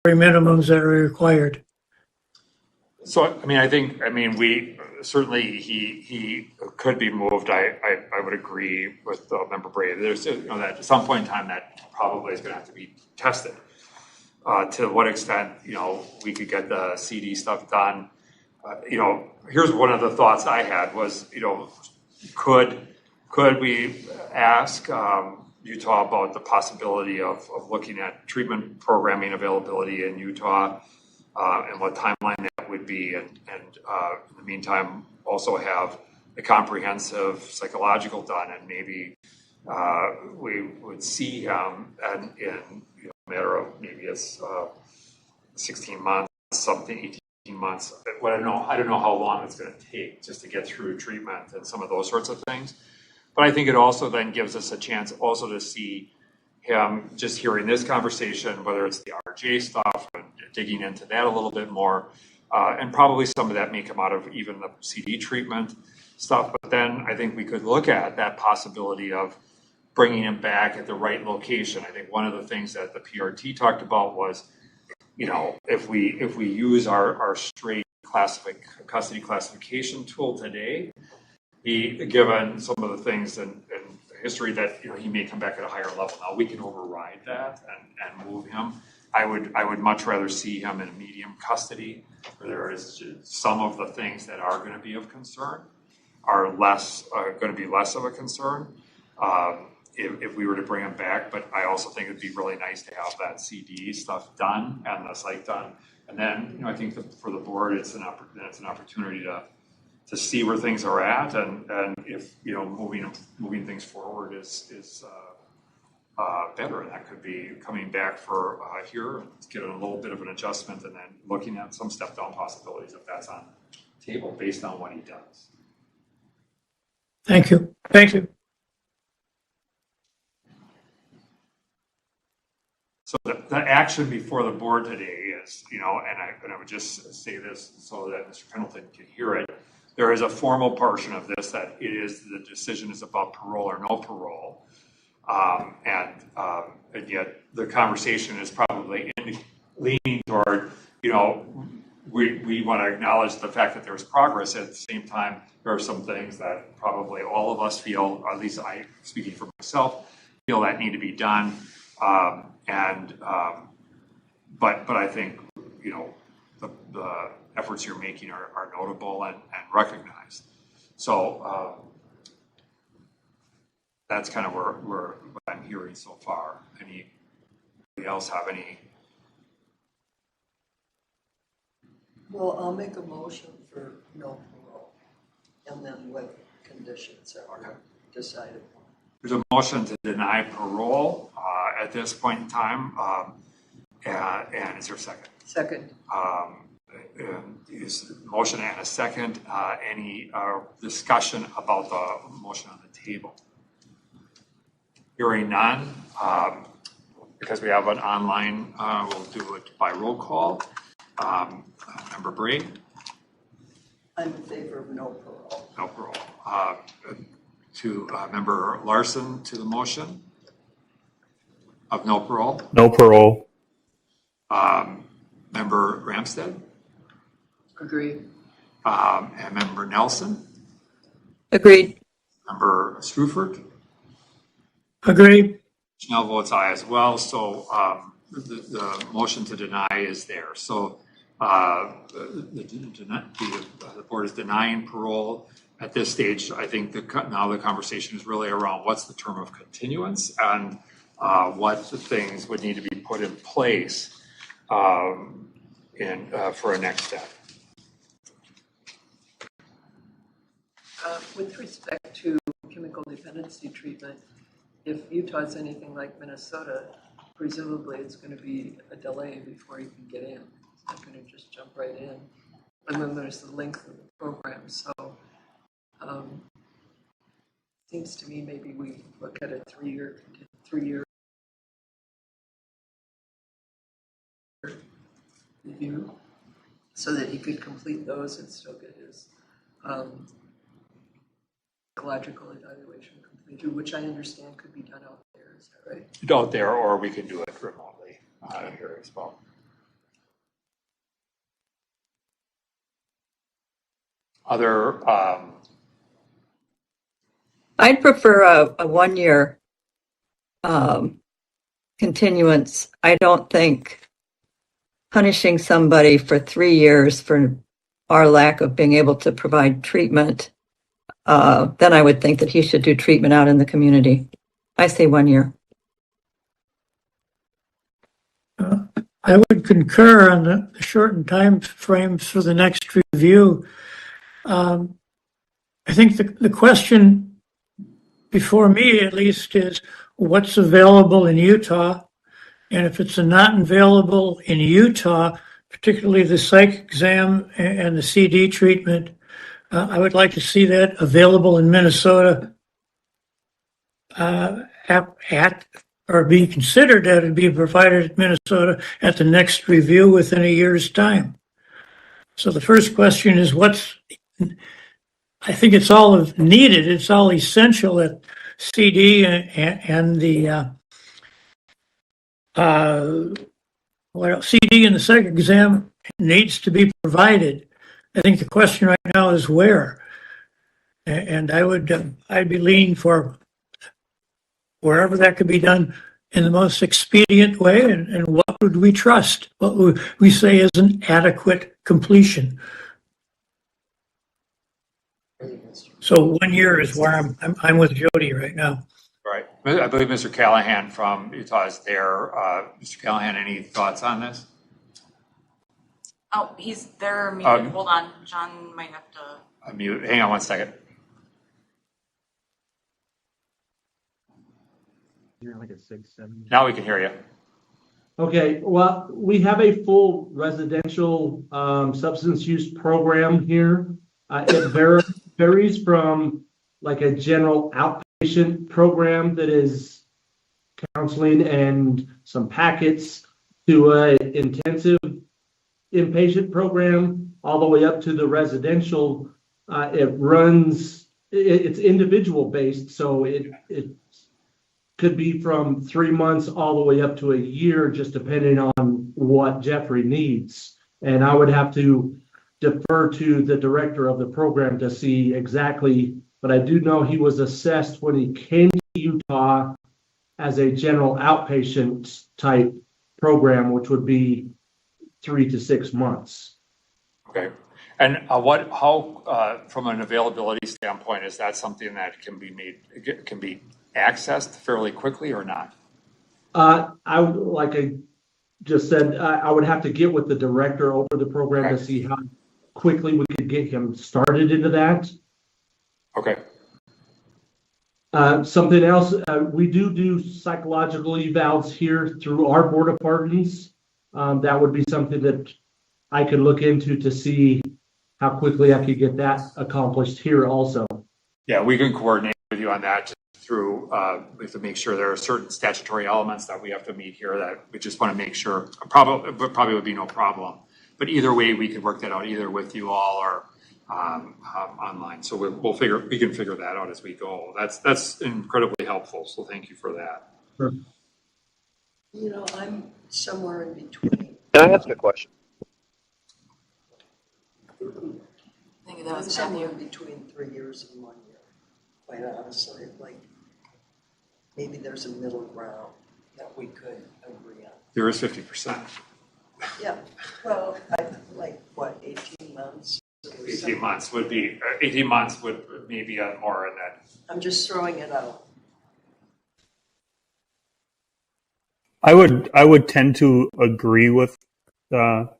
minimums that are required. So, we certainly, he could be moved. I would agree with Member Bray. There's, that at some point in time that probably is going to have to be tested. To what extent, we could get the CD stuff done. Here's one of the thoughts I had was, could we ask Utah about the possibility of looking at treatment programming availability in Utah and what timeline that would be, and in the meantime also have a comprehensive psychological done, and maybe we would see him and in a matter of maybe it's 16 months, something 18 months. But I don't know how long it's going to take just to get through treatment and some of those sorts of things. But I think it also then gives us a chance also to see him just hearing this conversation, whether it's the RJ stuff and digging into that a little bit more. And probably some of that may come out of even the CD treatment stuff. But then I think we could look at that possibility of bringing him back at the right location. I think one of the things that the PRT talked about was, if we use our straight custody classification tool today, given some of the things and history that he may come back at a higher level. Now we can override that and move him. I would much rather see him in a medium custody, where there is some of the things that are going to be of concern are going to be less of a concern if we were to bring him back. But I also think it'd be really nice to have that CD stuff done and the psych done. And then I think for the board, it's an opportunity to see where things are at, and if moving things forward is better, and that could be coming back for here and getting a little bit of an adjustment, and then looking at some step down possibilities if that's on the table based on what he does. Thank you. Thank you. So the action before the board today is, and I would just say this so that Mr. Pendleton can hear it. There is a formal portion of this that the decision is about parole or no parole. And yet the conversation is probably leaning toward, we want to acknowledge the fact that there's progress. At the same time, there are some things that probably all of us feel, or at least I, speaking for myself, feel that need to be done. But I think, the efforts you're making are notable and recognized. So that's kind of what I'm hearing so far. Anybody else have any? Well, I'll make a motion for no parole, and then with conditions that are decided upon. There's a motion to deny parole at this point in time. And is there a second? Second. Is motion and a second. Any discussion about the motion on the table? Hearing none. Because we have an online, we'll do it by roll call. Member Bray? I'm in favor of no parole. No parole. To Member Larson to the motion of no parole. No parole. Member Ramstead? Agree. And Member Nelson? Agreed. Member Strufert? Agreed. Schnell votes aye as well. So the motion to deny is there. So the board is denying parole. At this stage, I think now the conversation is really around what's the term of continuance and what the things would need to be put in place for a next step. With respect to chemical dependency treatment, if Utah is anything like Minnesota, presumably it's going to be a delay before you can get in. It's not going to just jump right in. And then there's the length of the program. So seems to me maybe we look at a three-year review so that he could complete those and still get his psychological evaluation completed, which I understand could be done out there. Is that right? Out there, or we could do it remotely here as well. Other, I'd prefer a 1 year continuance. I don't think punishing somebody for 3 years for our lack of being able to provide treatment, then I would think that he should do treatment out in the community. I say 1 year. I would concur on the shortened time frames for the next review. I think the question before me, at least, is what's available in Utah? And if it's not available in Utah, particularly the psych exam and the CD treatment, I would like to see that available in Minnesota or be considered that it be provided at Minnesota at the next review within a year's time. So the first question is I think it's all needed. It's all essential that CD and the CD and the psych exam needs to be provided. I think the question right now is where, and I'd be leaning for wherever that could be done in the most expedient way, and what would we trust? What would we say is an adequate completion? So 1 year is where I'm with Jody right now. right. I believe Mr. Callahan from Utah is there. Mr. Callahan, any thoughts on this? Oh, he's there. Muted. Hold on. John might have to Unmute. Hang on one second. You're like a 6, 7. Now we can hear you. Okay, well, we have a full residential substance use program here. It varies from like a general outpatient program that is counseling and some packets to an intensive inpatient program all the way up to the residential. It's individual based, so it could be from 3 months all the way up to a year, just depending on what Jeffrey needs. And I would have to defer to the director of the program to see exactly, but I do know he was assessed when he came to Utah as a general outpatient type program, which would be 3 to 6 months. Okay. And how, from an availability standpoint, is that something that can be accessed fairly quickly or not? I would, like I just said, I would have to get with the director over the program to see how quickly we could get him started into that. Okay. Something else, we do psychological evals here through our board of pardons. That would be something that I could look into to see how quickly I could get that accomplished here also. Yeah, we can coordinate with you on that through, we have to make sure there are certain statutory elements that we have to meet here that we just want to make sure, probably would be no problem. But either way, we could work that out either with you all or online. So we can figure that out as we go. That's incredibly helpful. So thank you for that. Sure. You know, I'm somewhere in between. Can I ask a question? I think that I'm was somewhere in between 3 years and 1 year. Quite honestly, like maybe there's a middle ground that we could agree on. There is 50%. Yeah, well, like what, 18 months? 18 months would be, 18 months would maybe more in that. I'm just throwing it out. I would tend to agree with that.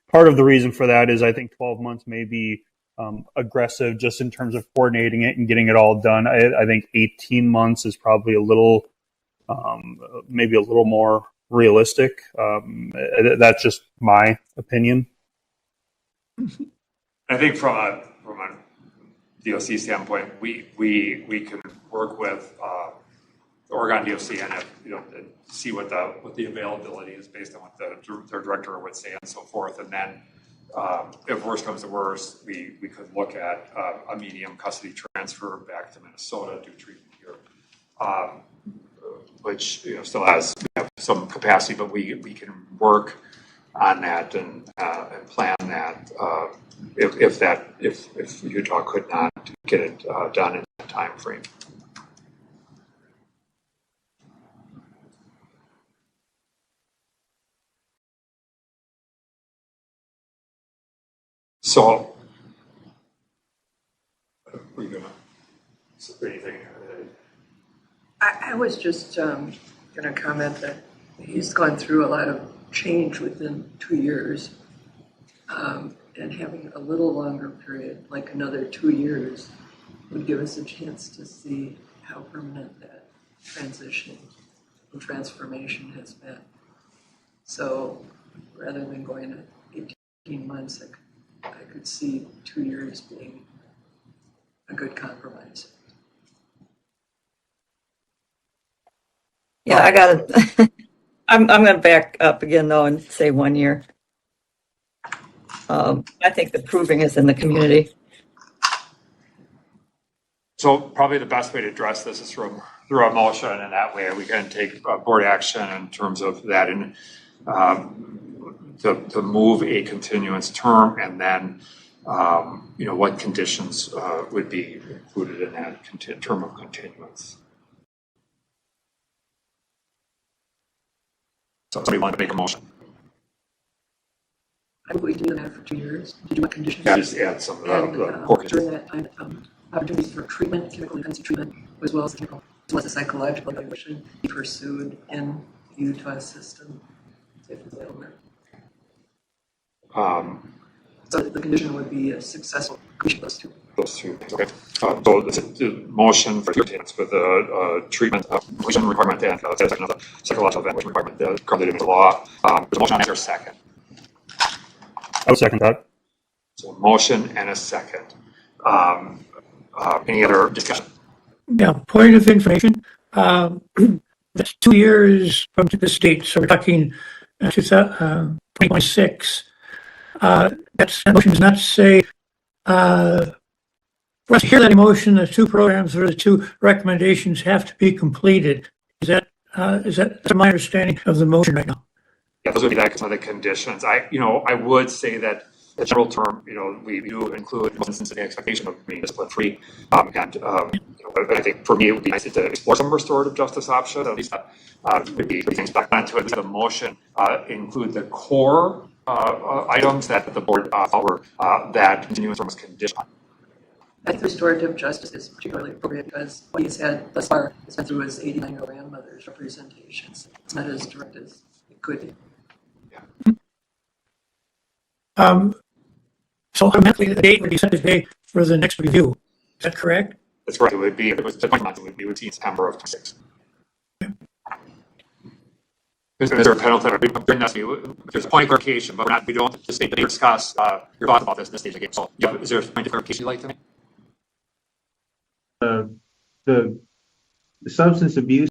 Part of the reason for that is I think 12 months may be aggressive just in terms of coordinating it and getting it all done. I think 18 months is probably a little, maybe a little more realistic. That's just my opinion. I think from a DOC standpoint, we can work with the Oregon DOC and see what the availability is based on what their director would say and so forth. And then if worse comes to worse, we could look at a medium custody transfer back to Minnesota, do treatment here, which still has some capacity, but we can work on that and plan that if Utah could not get it done in that time frame. So, were you gonna say anything? I was just going to comment that he's gone through a lot of change within 2 years, and having a little longer period, like another 2 years, would give us a chance to see how permanent that transition and transformation has been. So rather than going at 18 months, I could see 2 years being a good compromise. Yeah, I got it. I'm going to back up again though and say 1 year. I think the proving is in the community. So probably the best way to address this is through a motion, and that way we can take board action in terms of that, and to move a continuance term, and then what conditions would be included in that term of continuance. So somebody want to make a motion? I believe doing that for 2 years. Did you want conditions? Yeah, just add some of the core conditions. During that time, opportunities for treatment, chemical intensive treatment, as well as the psychological evaluation be pursued in the Utah system. If it's available. So the condition would be a successful completion of those two. Okay. So the motion for continuance with the treatment completion requirement and second of the psychological evaluation requirement currently in the law. There's a motion on there, second. I would second that. So a motion and a second. Any other discussion? Yeah, point of information. That's 2 years from this date, so we're talking 2026. That motion does not say, for us to hear that emotion, the 2 programs or the 2 recommendations have to be completed. Is that that's my understanding of the motion right now? Yeah, those would be some of the conditions. I would say that the general term, we do include in most instances the expectation of being discipline-free, I think for me it would be nice to explore some restorative justice options. At least would be things back onto it. The motion include the core items that the board thought were that continuance was conditional. I think restorative justice is particularly appropriate because what he's had thus far has been through his 89-year-old grandmother's representations. It's not as direct as it could be. So automatically the date would be set today for the next review. Is that correct? That's correct. It would be, if it was the 20 months, it would be September of 26. Is there a penalty? There's a point of clarification, but we don't discuss your thoughts about this at this stage again. So, is there a point of clarification you'd like to make? The substance abuse.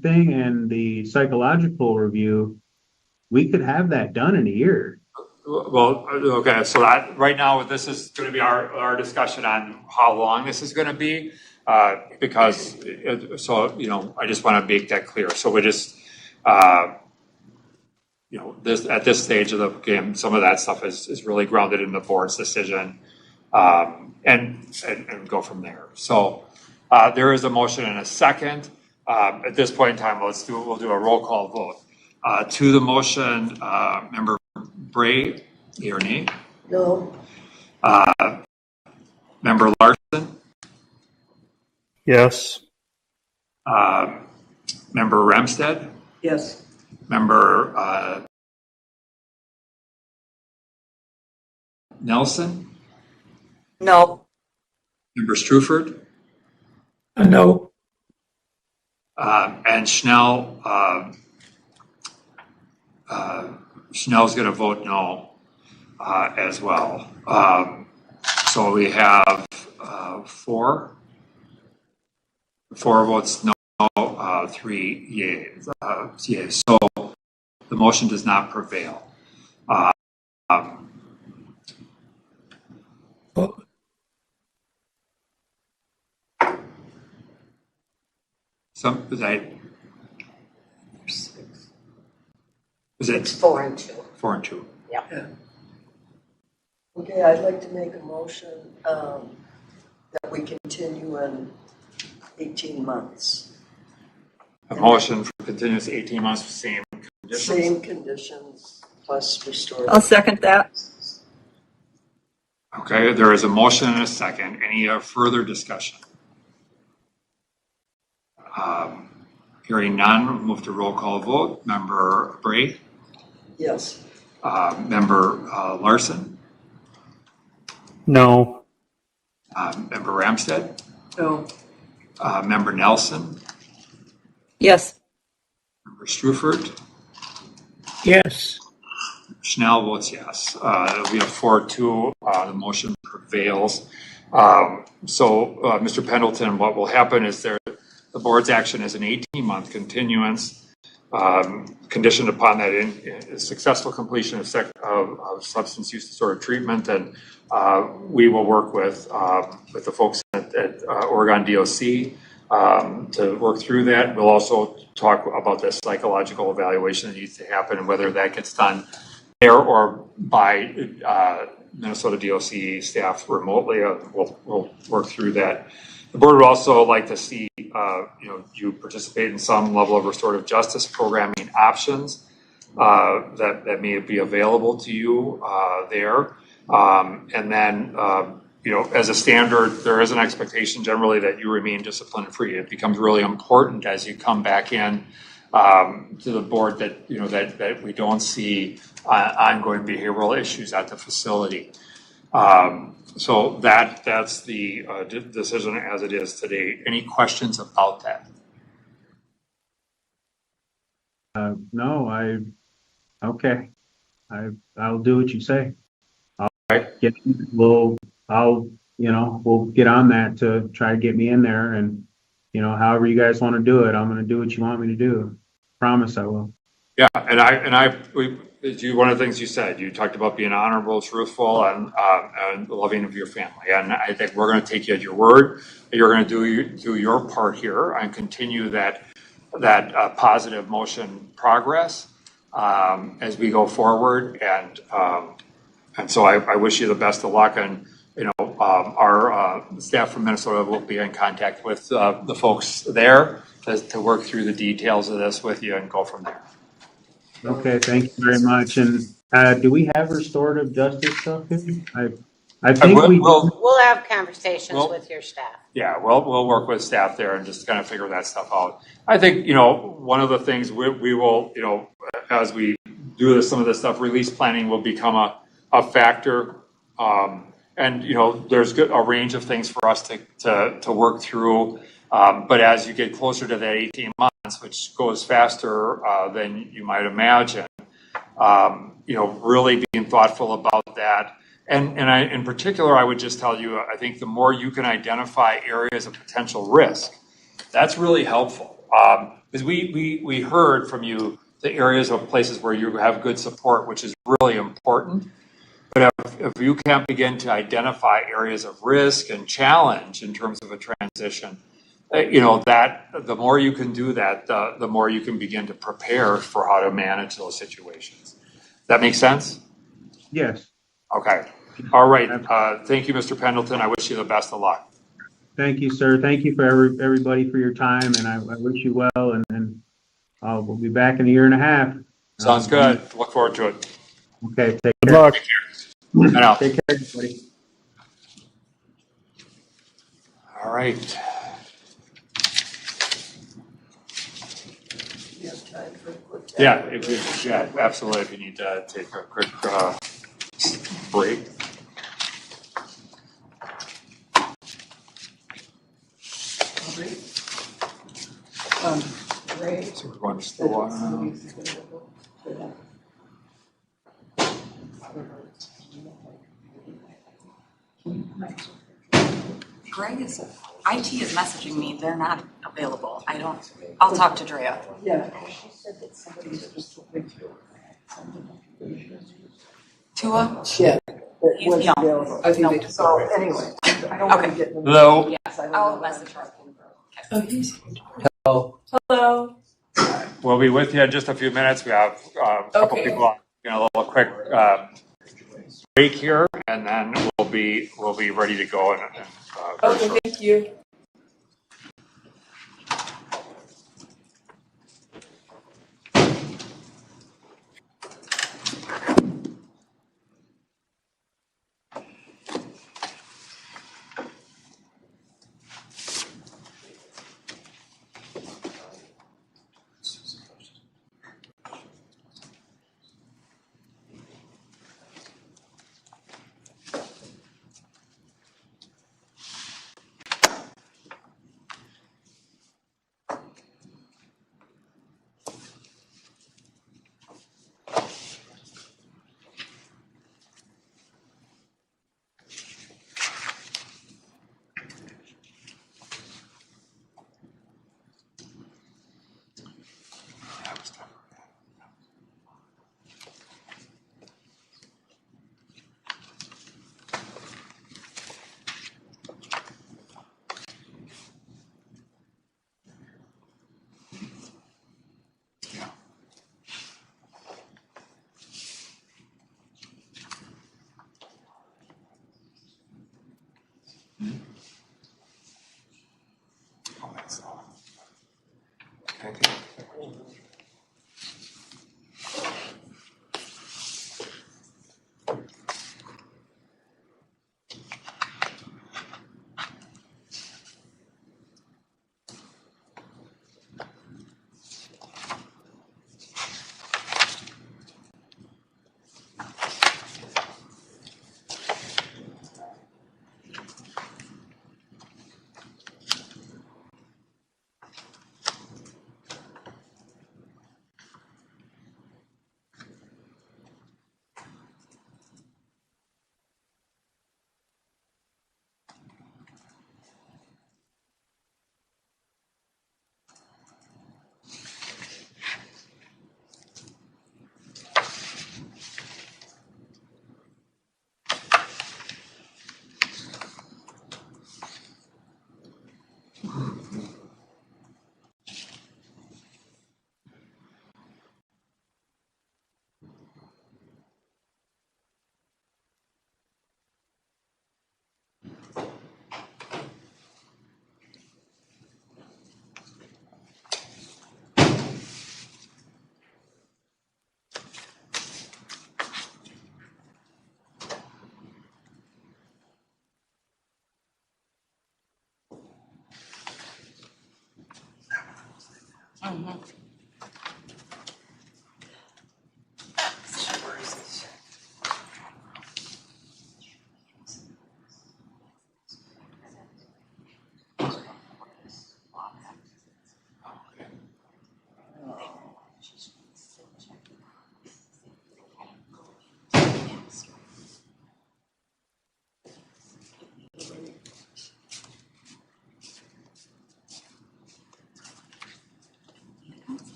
Thing and the psychological review, we could have that done in a year. Well, okay, so that right now this is going to be our discussion on how long this is going to be, because I just want to make that clear. So we just this at this stage of the game, some of that stuff is really grounded in the board's decision, and go from there. So there is a motion and a second. At this point in time, we'll do a roll call vote. To the motion, member Bray, yea or nay? No. Member Larson? Yes. Member Ramstead, Yes. Member Nelson, No. Member Struford, No. and Schnell. Schnell's going to vote no as well. So we have four votes no, 3 yeas. Yeas. So the motion does not prevail. It's 4 and 2. 4 and 2. Yeah. Okay, I'd like to make a motion that we continue in 18 months. A motion for continuous 18 months, same conditions. Same conditions plus restorative. I'll second that. Okay, there is a motion and a second. Any further discussion? Hearing none, we'll move to roll call vote. Member Bray? Yes. Member Larson? No. Member Ramstead? No. Member Nelson? Yes. Member Struford? Yes. Schnell votes yes. We have 4-2. The motion prevails. Mr. Pendleton, what will happen is the board's action is an 18-month continuance, conditioned upon that in successful completion of substance use disorder treatment, and we will work with the folks at Oregon DOC to work through that. We'll also talk about the psychological evaluation that needs to happen and whether that gets done there or by Minnesota DOC staff remotely. We'll work through that. The board would also like to see you participate in some level of restorative justice programming options that may be available to you there. And then, as a standard, there is an expectation generally that you remain discipline free. It becomes really important as you come back in to the board that that we don't see ongoing behavioral issues at the facility. So that's the decision as it is today. Any questions about that? No, okay. I'll do what you say. We'll get on that to try to get me in there, and however you guys want to do it, I'm going to do what you want me to do. Promise I will. Yeah, one of the things you said, you talked about being honorable, truthful, and loving of your family. And I think we're going to take you at your word. You're going to do your part here and continue that positive motion progress as we go forward. And so I wish you the best of luck. And our staff from Minnesota will be in contact with the folks there to work through the details of this with you and go from there. Okay, thank you very much. And do we have restorative justice stuff here? I think we'll have conversations with your staff. Yeah, we'll work with staff there and just kind of figure that stuff out. I think one of the things we will as we do some of this stuff, release planning will become a factor. And there's a range of things for us to work through. But as you get closer to that 18 months, which goes faster than you might imagine, really being thoughtful about that. And in particular, I would just tell you, I think the more you can identify areas of potential risk, that's really helpful. Because we heard from you the areas of places where you have good support, which is really important. But if you can't begin to identify areas of risk and challenge in terms of a transition, that the more you can do that, the more you can begin to prepare for how to manage those situations. That make sense? Yes. Okay. All right. Thank you, Mr. Pendleton. I wish you the best of luck. Thank you, sir. Thank you for everybody for your time, and I wish you well. And we'll be back in a year and a half. Sounds good. Look forward to it. Okay. Take Good care. luck. Take care. Take care, everybody. All right. for a quick chat? Yeah, absolutely. If you need to take a quick break. Ray. So we're going to still water now. Greg is, IT is messaging me. They're not available. I'll talk to Drea. Yeah. She said that somebody's just looking through. Tua? Yeah. He's Was young. available. I think they took So it. anyway, I don't want to Okay. get in the. Hello. Yes, I'll message her. Oh, he's Hello. We'll be with you in just a few minutes. We have a couple Okay. people on a little quick break here, and then we'll be ready to go. okay, thank you. Oh, that's all. Okay.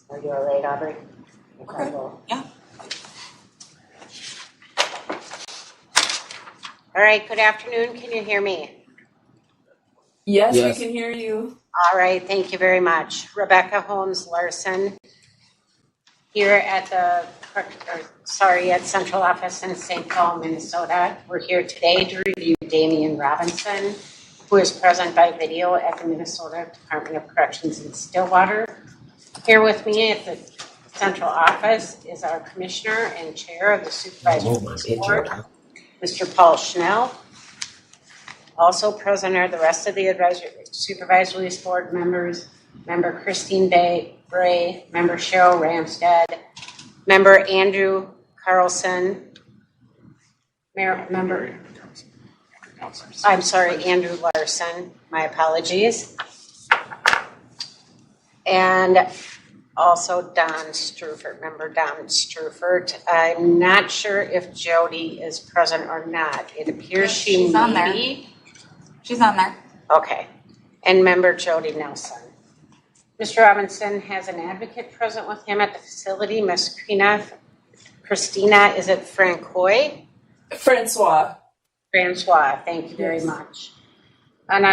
Are you all right, Aubrey? Okay. Yeah. All right, good afternoon. Can you hear me? Yes, we can hear you. All right, thank you very much. Rebecca Holmes Larson here at at Central Office in St. Paul, Minnesota. We're here today to review Damian Robinson, who is present by video at the Minnesota Department of Corrections in Stillwater. Here with me at the central office is our Commissioner and Chair of the Supervisory Board, Mr. Paul Schnell. Also present are the rest of the Supervisory Board members, Member Christine Bray, Member Cheryl Ramstead, Member Andrew Carlson, Member, I'm sorry, Andrew Larson, my apologies. And also Don Strufert, Member Don Strufert. I'm not sure if Jody is present or not. It appears she's on there. She's on there. Okay. And Member Jody Nelson. Mr. Robinson has an advocate present with him at the facility, Miss Christina, is it Francois? Francois, thank you very much. On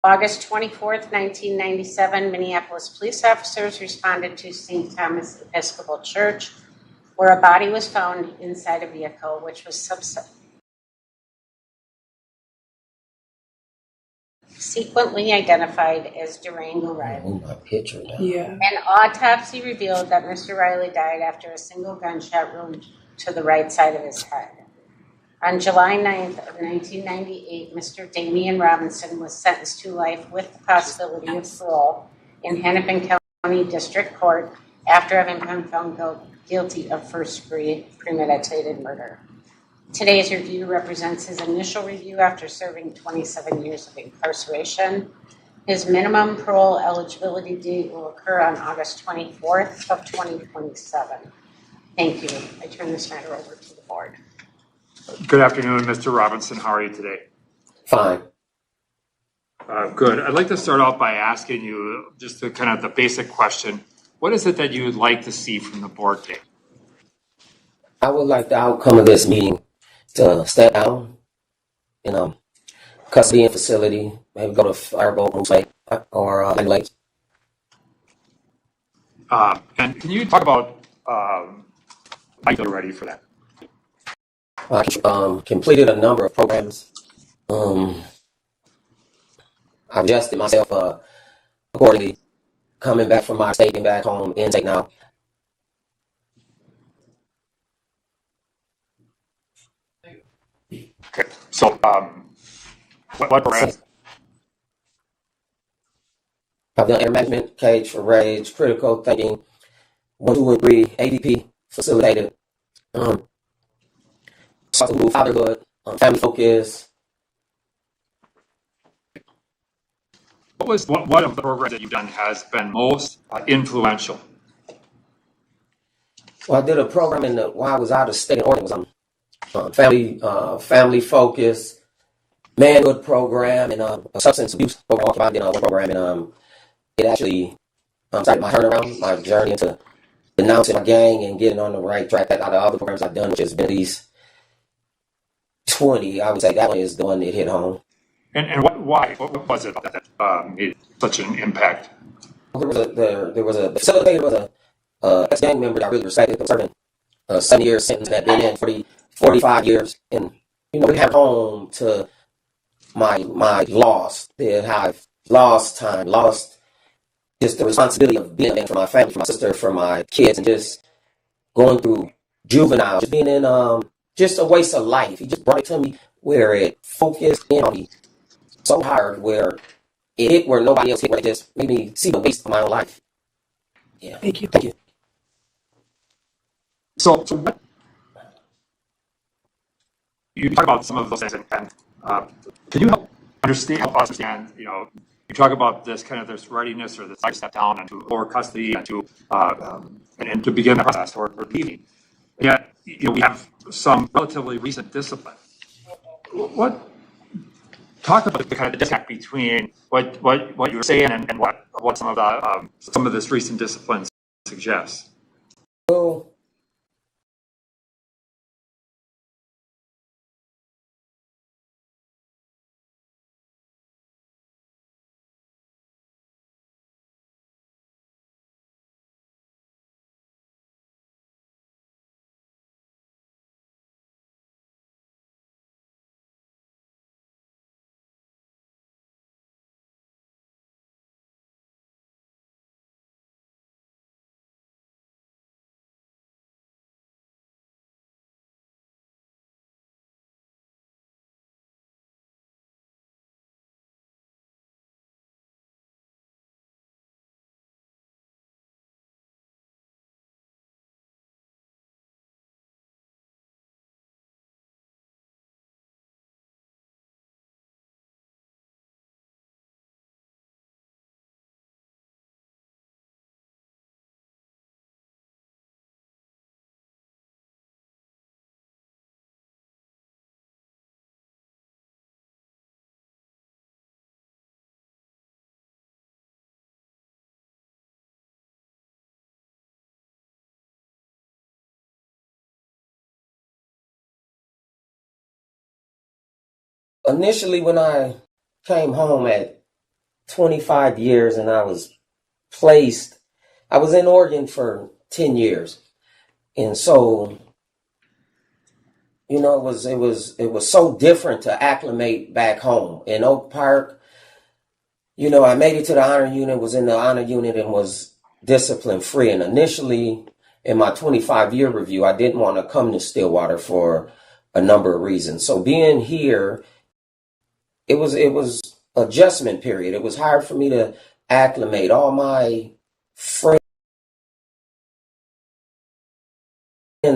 August 24th, 1997, Minneapolis police officers responded to St. Thomas Episcopal Church, where a body was found inside a vehicle, which was subsequently identified as Durango Riley. yeah. An autopsy revealed that Mr. Riley died after a single gunshot wound to the right side of his head. On July 9th of 1998, Mr. Damian Robinson was sentenced to life with the possibility of parole in Hennepin County District Court after having been found guilty of first-degree premeditated murder. Today's review represents his initial review after serving 27 years of incarceration. His minimum parole eligibility date will occur on August 24th of 2027. Thank you. I turn this matter over to the board. Good afternoon, Mr. Robinson. How are you today? Fine. Good. I'd like to start off by asking you just the kind of the basic question. What is it that you would like to see from the board today? I would like the outcome of this meeting to step down in custody and facility, maybe go to Fireboat, Moose Lake, or Land Lakes. And can you talk about how you're ready for that? I completed a number of programs. I've adjusted myself accordingly, coming back from my state and back home intake now. Okay. So, what programs? I've done air management, cage for rage, critical thinking, 1, 2, and 3, ADP, facilitated, fatherhood, family focus. What of the programs that you've done has been most influential? Well, I did a program while I was out of state in Oregon. It was family focus, manhood program, and a substance abuse program. I did one program, and it actually started my turnaround, my journey into denouncing my gang and getting on the right track. Out of all the programs I've done, which has been at least 20, I would say that one is the one that hit home. And why? What was it that made such an impact? There was a facilitator, was a ex-gang member that I really respected, was serving a 7-year sentence that had been in 45 years, and we have home to my loss, how I've lost time, lost just the responsibility of being a man for my family, for my sister, for my kids, and just going through Juveniles, just being in just a waste of life. He just brought it to me where it focused in on me so hard, where it hit where nobody else hit, where it just made me see the waste of my own life. Yeah. Thank you. Thank you. So what, you talk about some of those things, and can you help us understand? You talk about this kind of this readiness or this step down into lower custody and to begin the process or leaving. Yet we have some relatively recent discipline. Talk about the kind of disconnect between what you were saying and what some of this recent discipline suggests. Well, initially when I came home at 25 years and I was in Oregon for 10 years. And so, you know, it was so different to acclimate back home in Oak Park. You know, I made it to the honor unit, was in the honor unit and was discipline free. And initially in my 25-year review, I didn't want to come to Stillwater for a number of reasons. So being here, it was adjustment period. It was hard for me to acclimate. All my friends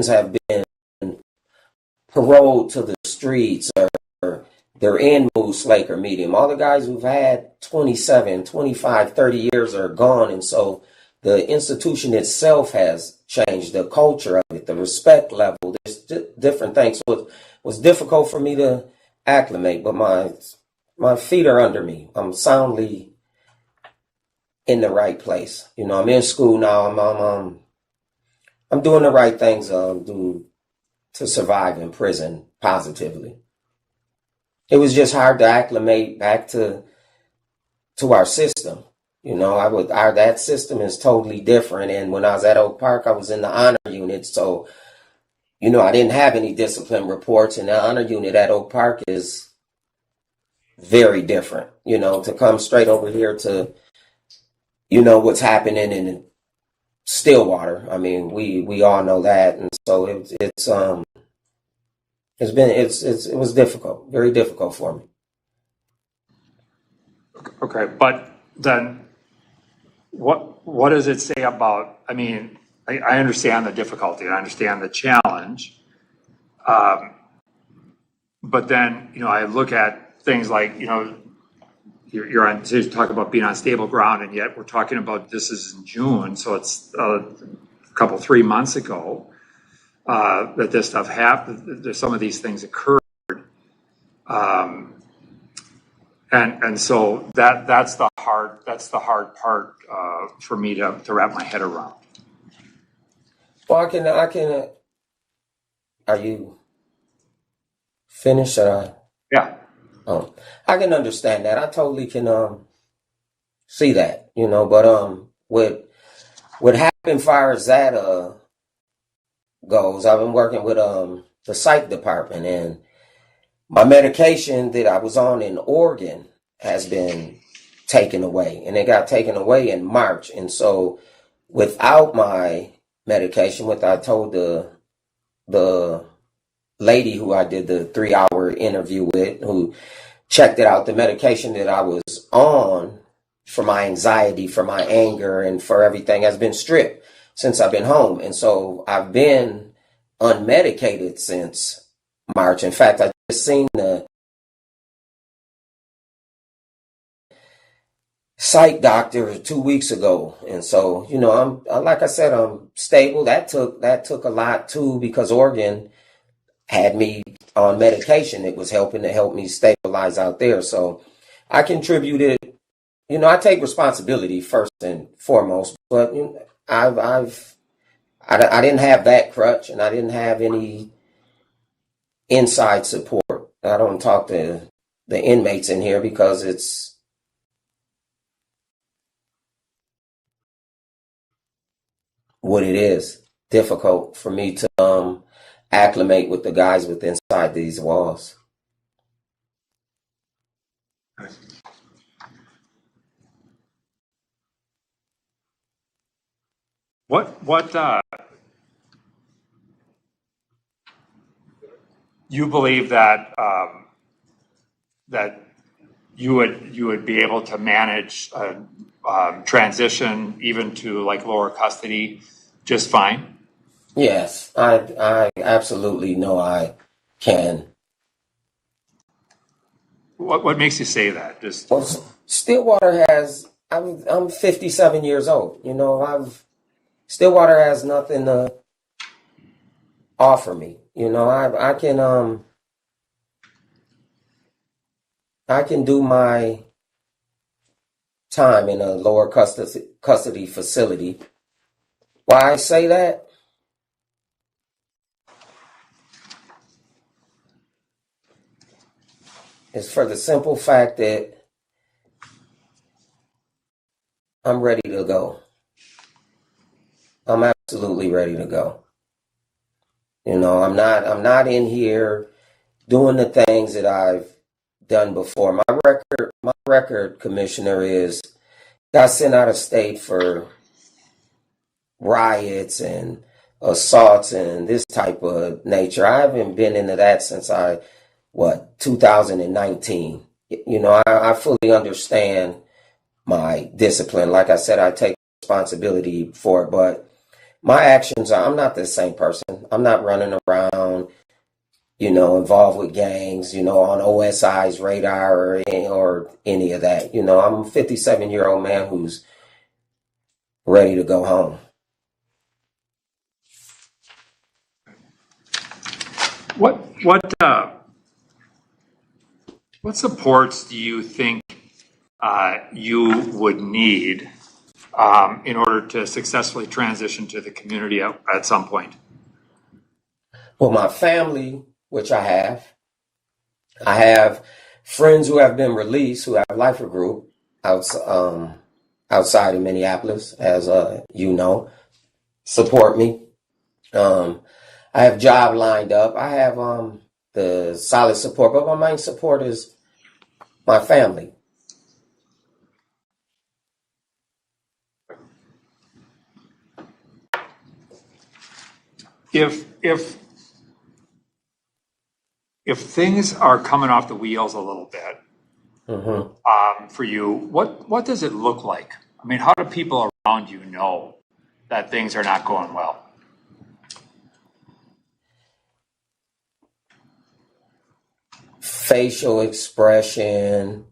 have been paroled to the streets, or they're in Moose Lake or Medium. All the guys who've had 27, 25, 30 years are gone. And so the institution itself has changed, the culture of it, the respect level, there's different things. So it was difficult for me to acclimate, but my feet are under me. I'm soundly in the right place. You know, I'm in school now. I'm doing the right things to survive in prison positively. It was just hard to acclimate back to our system. You know, that system is totally different. And when I was at Oak Park, I was in the honor unit. So, you know, I didn't have any discipline reports, and the honor unit at Oak Park is very different. You know, to come straight over here to, you know, what's happening in Stillwater. I mean, we all know that. And so it was difficult, very difficult for me. Okay, but then what does it say about, I mean, I understand the difficulty, I understand the challenge. But then, you know, I look at things like, you know, you're on, so you talk about being on stable ground, and yet we're talking about this is in June, so it's a couple, 3 months ago that this stuff happened, that some of these things occurred. And so that's the hard part for me to wrap my head around. Well, I can. Are you finished? Yeah. I can understand that. I totally can see that. You know, but what happened far as that goes, I've been working with the psych department, and my medication that I was on in Oregon has been taken away, and it got taken away in March. And so without my medication, I told the lady who I did the 3-hour interview with, who checked it out, the medication that I was on for my anxiety, for my anger, and for everything has been stripped since I've been home. And so I've been unmedicated since March. In fact, I just seen the psych doctor 2 weeks ago. And so, you know, like I said, I'm stable. That took a lot too, because Oregon had me on medication. It was help me stabilize out there. So I contributed, you know, I take responsibility first and foremost, but you know, I didn't have that crutch, and I didn't have any inside support. I don't talk to the inmates in here because it's what it is. Difficult for me to acclimate with the guys within inside these walls. What you believe that that you would be able to manage transition even to like lower custody just fine? Yes, I absolutely know I can. What makes you say that? Just Well, Stillwater has. I'm 57 years old. You know, Stillwater has nothing to offer me. You know, I can do my time in a lower custody facility. Why I say that? is for the simple fact that I'm ready to go. I'm absolutely ready to go. You know, I'm not in here doing the things that I've done before. My record, Commissioner, is got sent out of state for riots and assaults and this type of nature. I haven't been into that since 2019. You know, I fully understand my discipline. Like I said, I take responsibility for it, but my actions are, I'm not the same person. I'm not running around, you know, involved with gangs, you know, on OSI's radar or any of that. You know, I'm a 57-year-old man who's ready to go home. What supports do you think you would need in order to successfully transition to the community at some point? Well, my family, which I have friends who have been released who have Lifer Group outside of Minneapolis, as you know, support me. I have job lined up. I have the solid support, but my main support is my family. If things are coming off the wheels a little bit for you, what does it look like? I mean, how do people around you know that things are not going well? Facial expression,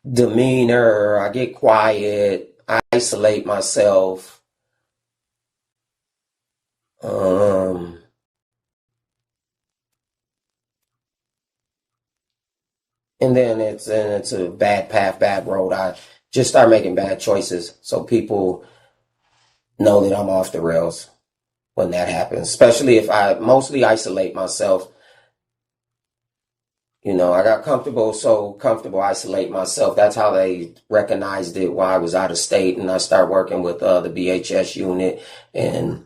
demeanor. I get quiet. I isolate myself. And then it's a bad path, bad road. I just start making bad choices, so people know that I'm off the rails when that happens. Especially if I mostly isolate myself. You know, I got so comfortable isolate myself. That's how they recognized it while I was out of state, and I started working with the BHS unit, and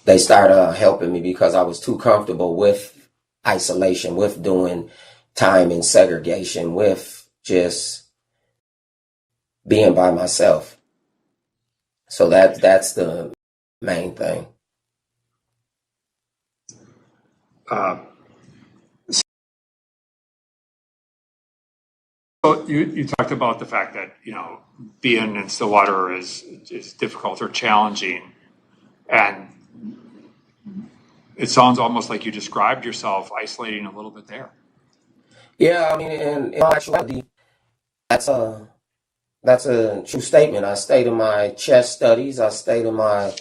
they started helping me because I was too comfortable with isolation, with doing time in segregation, with just being by myself. So that's the main thing. So you talked about the fact that, you know, being in Stillwater is difficult or challenging, and it sounds almost like you described yourself isolating a little bit there. Yeah, I mean, in actuality, that's a true statement. I stayed in my chess studies. I stayed in my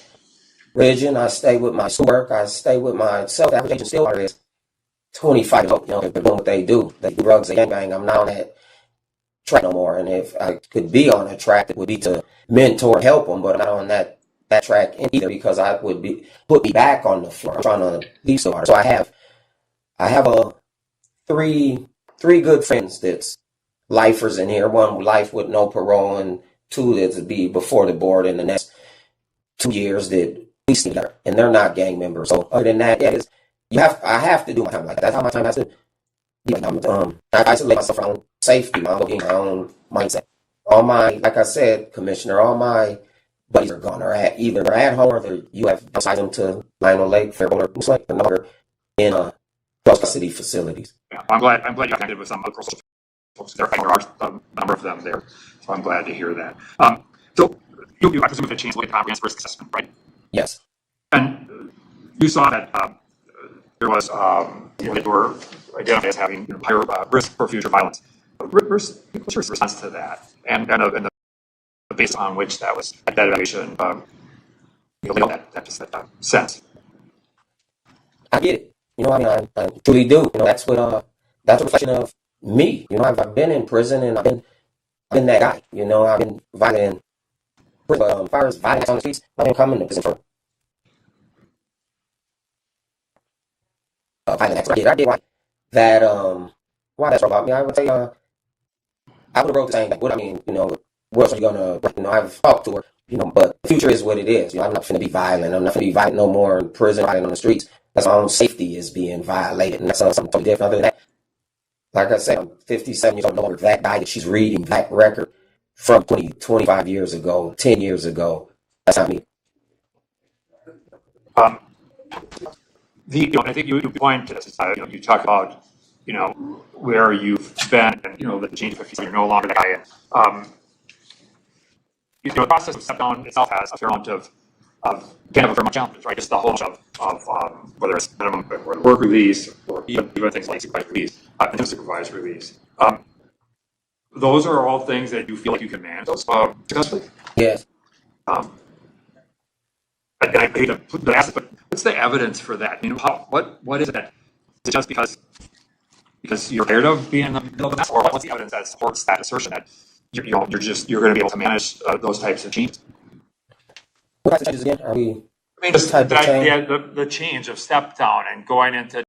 religion. I stayed with my schoolwork. I stayed with myself. The average age in Stillwater is 25. You know, they're doing what they do. They do drugs, they gangbang. I'm not on that track no more. And if I could be on a track, it would be to mentor and help them, but I'm not on that track either, because I would put me back on the floor. I'm trying to leave Stillwater. So I have three good friends that's lifers in here. One life with no parole, and two that's be before the board in the next 2 years that we see there, and they're not gang members. So other than that, I have to do my time like that. That's how my time has to be. I isolate myself from my own safety, my own mindset. Like I said, Commissioner, all my buddies are gone, or either they're at home, or you have outside them to Lionel Lake, Fairbowl, or Moose Lake, or no longer in close custody facilities. Yeah, I'm glad you connected with some local folks there. There are a number of them there, so I'm glad to hear that. So I presume you had a chance to look at the comprehensive risk assessment, right? Yes. And you saw that there was they were identified as having higher risk for future violence. What's your response to that, and the base on which that was that evaluation that sense? I get it. You know, I mean, I truly do. You know, that's a reflection of me. You know, I've been in prison, and I've been that guy. You know, I've been violent. As far as violence on the streets, I've been coming to prison for. violent acts. I did why that why that's wrong about me. I would say I would have wrote the same thing. What I mean, what else are you gonna? I've talked to her, but the future is what it is. I'm not gonna be violent. I'm not gonna be violent no more in prison, violent on the streets. That's my own safety is being violated, and that's something totally different. Other than that, like I said, I'm 57 years old. No longer that guy that she's reading that record from 20, 25 years ago, 10 years ago. That's not me. I think you point to this. You talk about where you've been, and the change of you're no longer the guy. The process of step down itself has a fair amount of kind of a fair amount of challenges, right? Just the whole of whether it's minimum or work release or even things like supervised release, and supervised release. Those are all things that you feel like you can manage successfully. Yes. And I hate to put the ask, but what's the evidence for that? What is it that? Is it just because you're scared of being in the middle of the mess, or what's the evidence that supports that assertion that you're going to be able to manage those types of changes? What types of changes again? I mean, just the change of step down and going into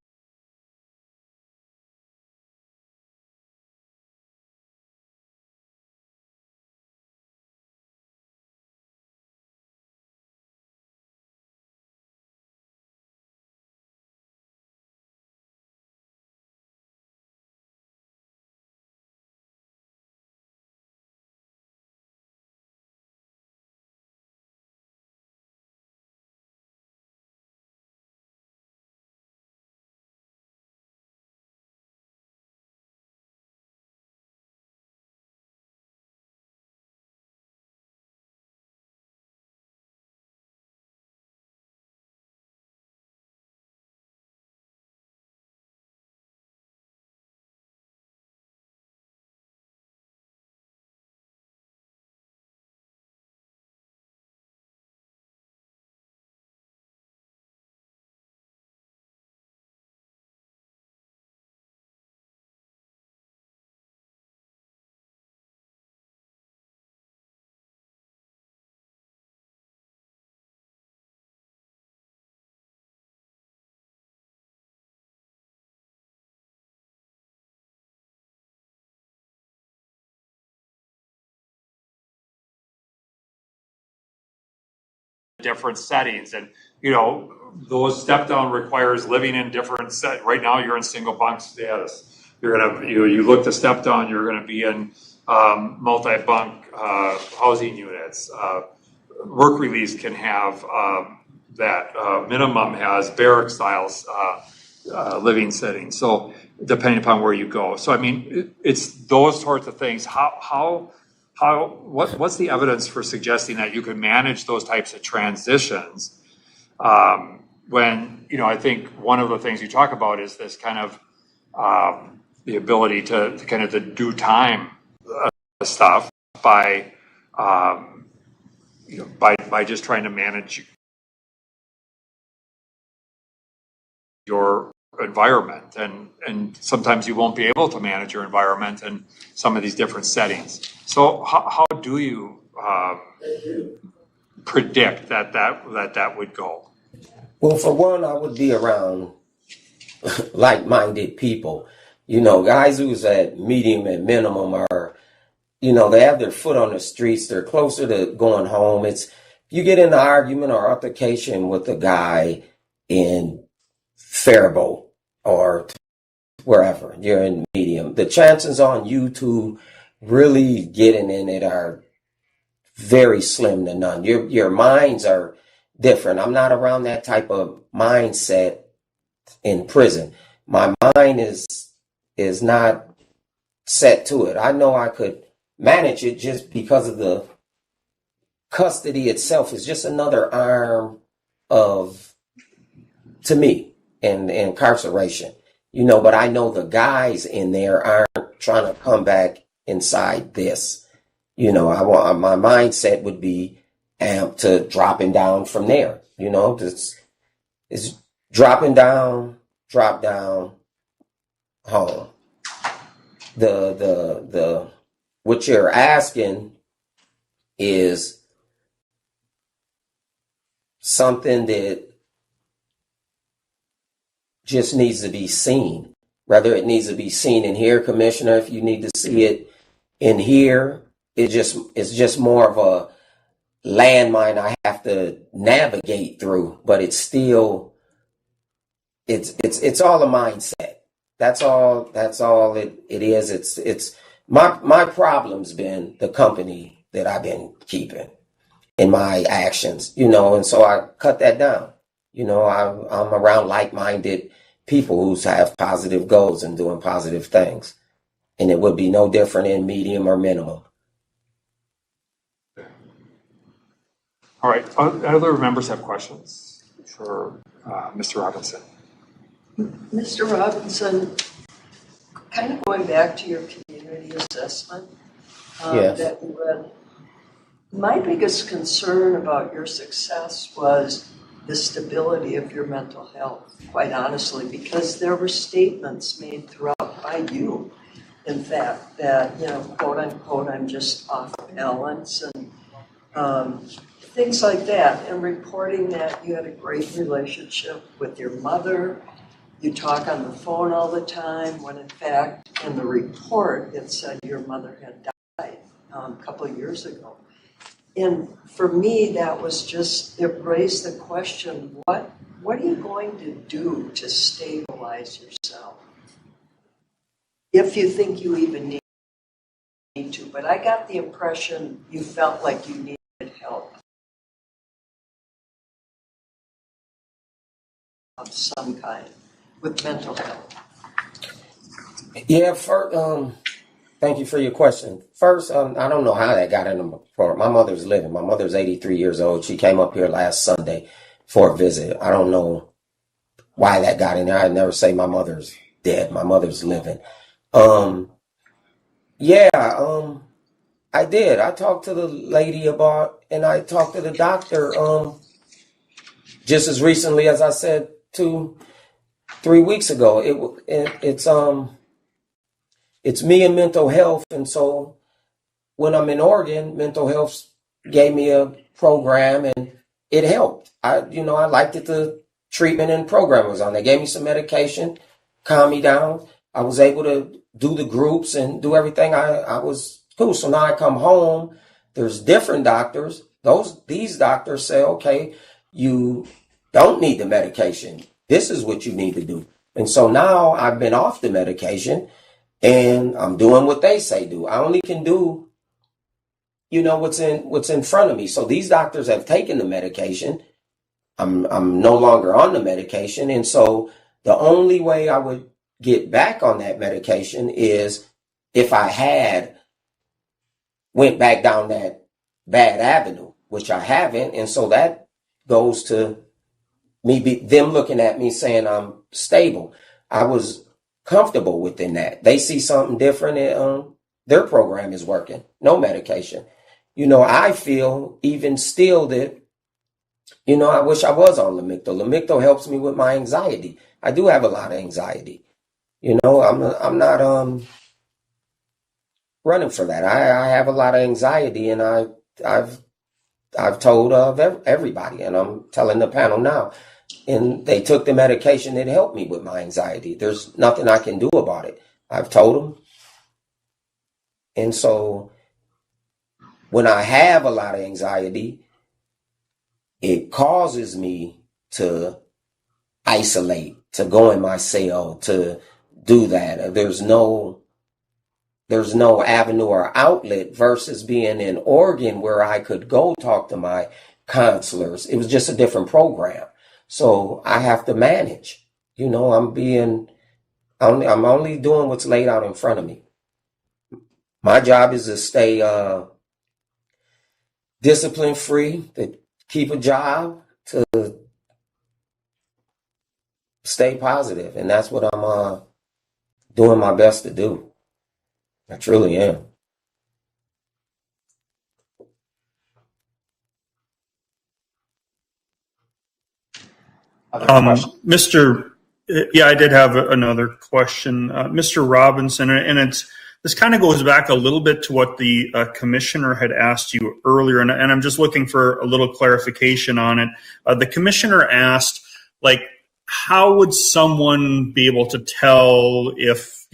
different settings, and those step down requires living in different set. Right now, you're in single bunk status. You look to step down. You're gonna be in multi bunk housing units. Work release can have that. Minimum has barrack styles living settings. So depending upon where you go. So I mean, it's those sorts of things. What's the evidence for suggesting that you could manage those types of transitions? When I think one of the things you talk about is this kind of the ability to kind of to do time stuff by by just trying to manage your environment, and sometimes you won't be able to manage your environment in some of these different settings. So how do you predict that would go? Well, for one, I would be around like-minded people. Guys who's at medium and minimum are, they have their foot on the streets. They're closer to going home. It's you get in an argument or altercation with a guy in Faribault or wherever you're in medium, the chances on you to really getting in it are very slim to none. Your minds are different. I'm not around that type of mindset in prison. My mind is not set to it. I know I could manage it just because of the custody itself is just another arm of, to me, incarceration. But I know the guys in there aren't trying to come back inside this. I want my mindset would be amped to dropping down from there. It's dropping down, drop down, home. The what you're asking is something that just needs to be seen. Whether it needs to be seen in here, Commissioner, if you need to see it in here, it's just more of a landmine I have to navigate through, but it's still, it's all a mindset. That's all it is. It's my problem's been the company that I've been keeping in my actions, and so I cut that down. I'm around like-minded people who have positive goals and doing positive things. And it would be no different in medium or minimum. All right. Other members have questions for Mr. Robinson. Mr. Robinson, kind of going back to your community assessment Yes. that you read, my biggest concern about your success was the stability of your mental health, quite honestly, because there were statements made throughout by you, in fact, that, quote unquote, I'm just off balance and things like that, and reporting that you had a great relationship with your mother. You talk on the phone all the time, when in fact, in the report, it said your mother had died a couple of years ago. And for me, that was just, it raised the question, what are you going to do to stabilize yourself? If you think you even need to. But I got the impression you felt like you needed help of some kind with mental health. Yeah, thank you for your question. First, I don't know how that got in the report. My mother's living. My mother's 83 years old. She came up here last Sunday for a visit. I don't know why that got in there. I'd never say my mother's dead. My mother's living. I did. I talked to the lady and I talked to the doctor just as recently as I said 2-3 weeks ago. It's me and mental health, and so when I'm in Oregon, mental health gave me a program and it helped. I liked it, the treatment and program was on. They gave me some medication, calmed me down. I was able to do the groups and do everything. I was cool. So now I come home. There's different doctors. These doctors say, okay, you don't need the medication. This is what you need to do. And so now I've been off the medication and I'm doing what they say do. I only can do, what's in front of me. So these doctors have taken the medication. I'm no longer on the medication. And so the only way I would get back on that medication is if I had went back down that bad avenue, which I haven't. And so that goes to them looking at me saying I'm stable. I was comfortable within that. They see something different and their program is working. No medication. I feel even still that, I wish I was on Lamictal. Lamictal helps me with my anxiety. I do have a lot of anxiety. I'm not running for that. I have a lot of anxiety, and I've told everybody, and I'm telling the panel now. And they took the medication that helped me with my anxiety. There's nothing I can do about it. I've told them. And so when I have a lot of anxiety, it causes me to isolate, to go in my cell, to do that. There's no avenue or outlet versus being in Oregon where I could go talk to my counselors. It was just a different program. So I have to manage. I'm only doing what's laid out in front of me. My job is to stay discipline free, to keep a job, to stay positive. And that's what I'm doing my best to do. I truly am. I did have another question, Mr. Robinson, and this kind of goes back a little bit to what the commissioner had asked you earlier, and I'm just looking for a little clarification on it. The commissioner asked, how would someone be able to tell if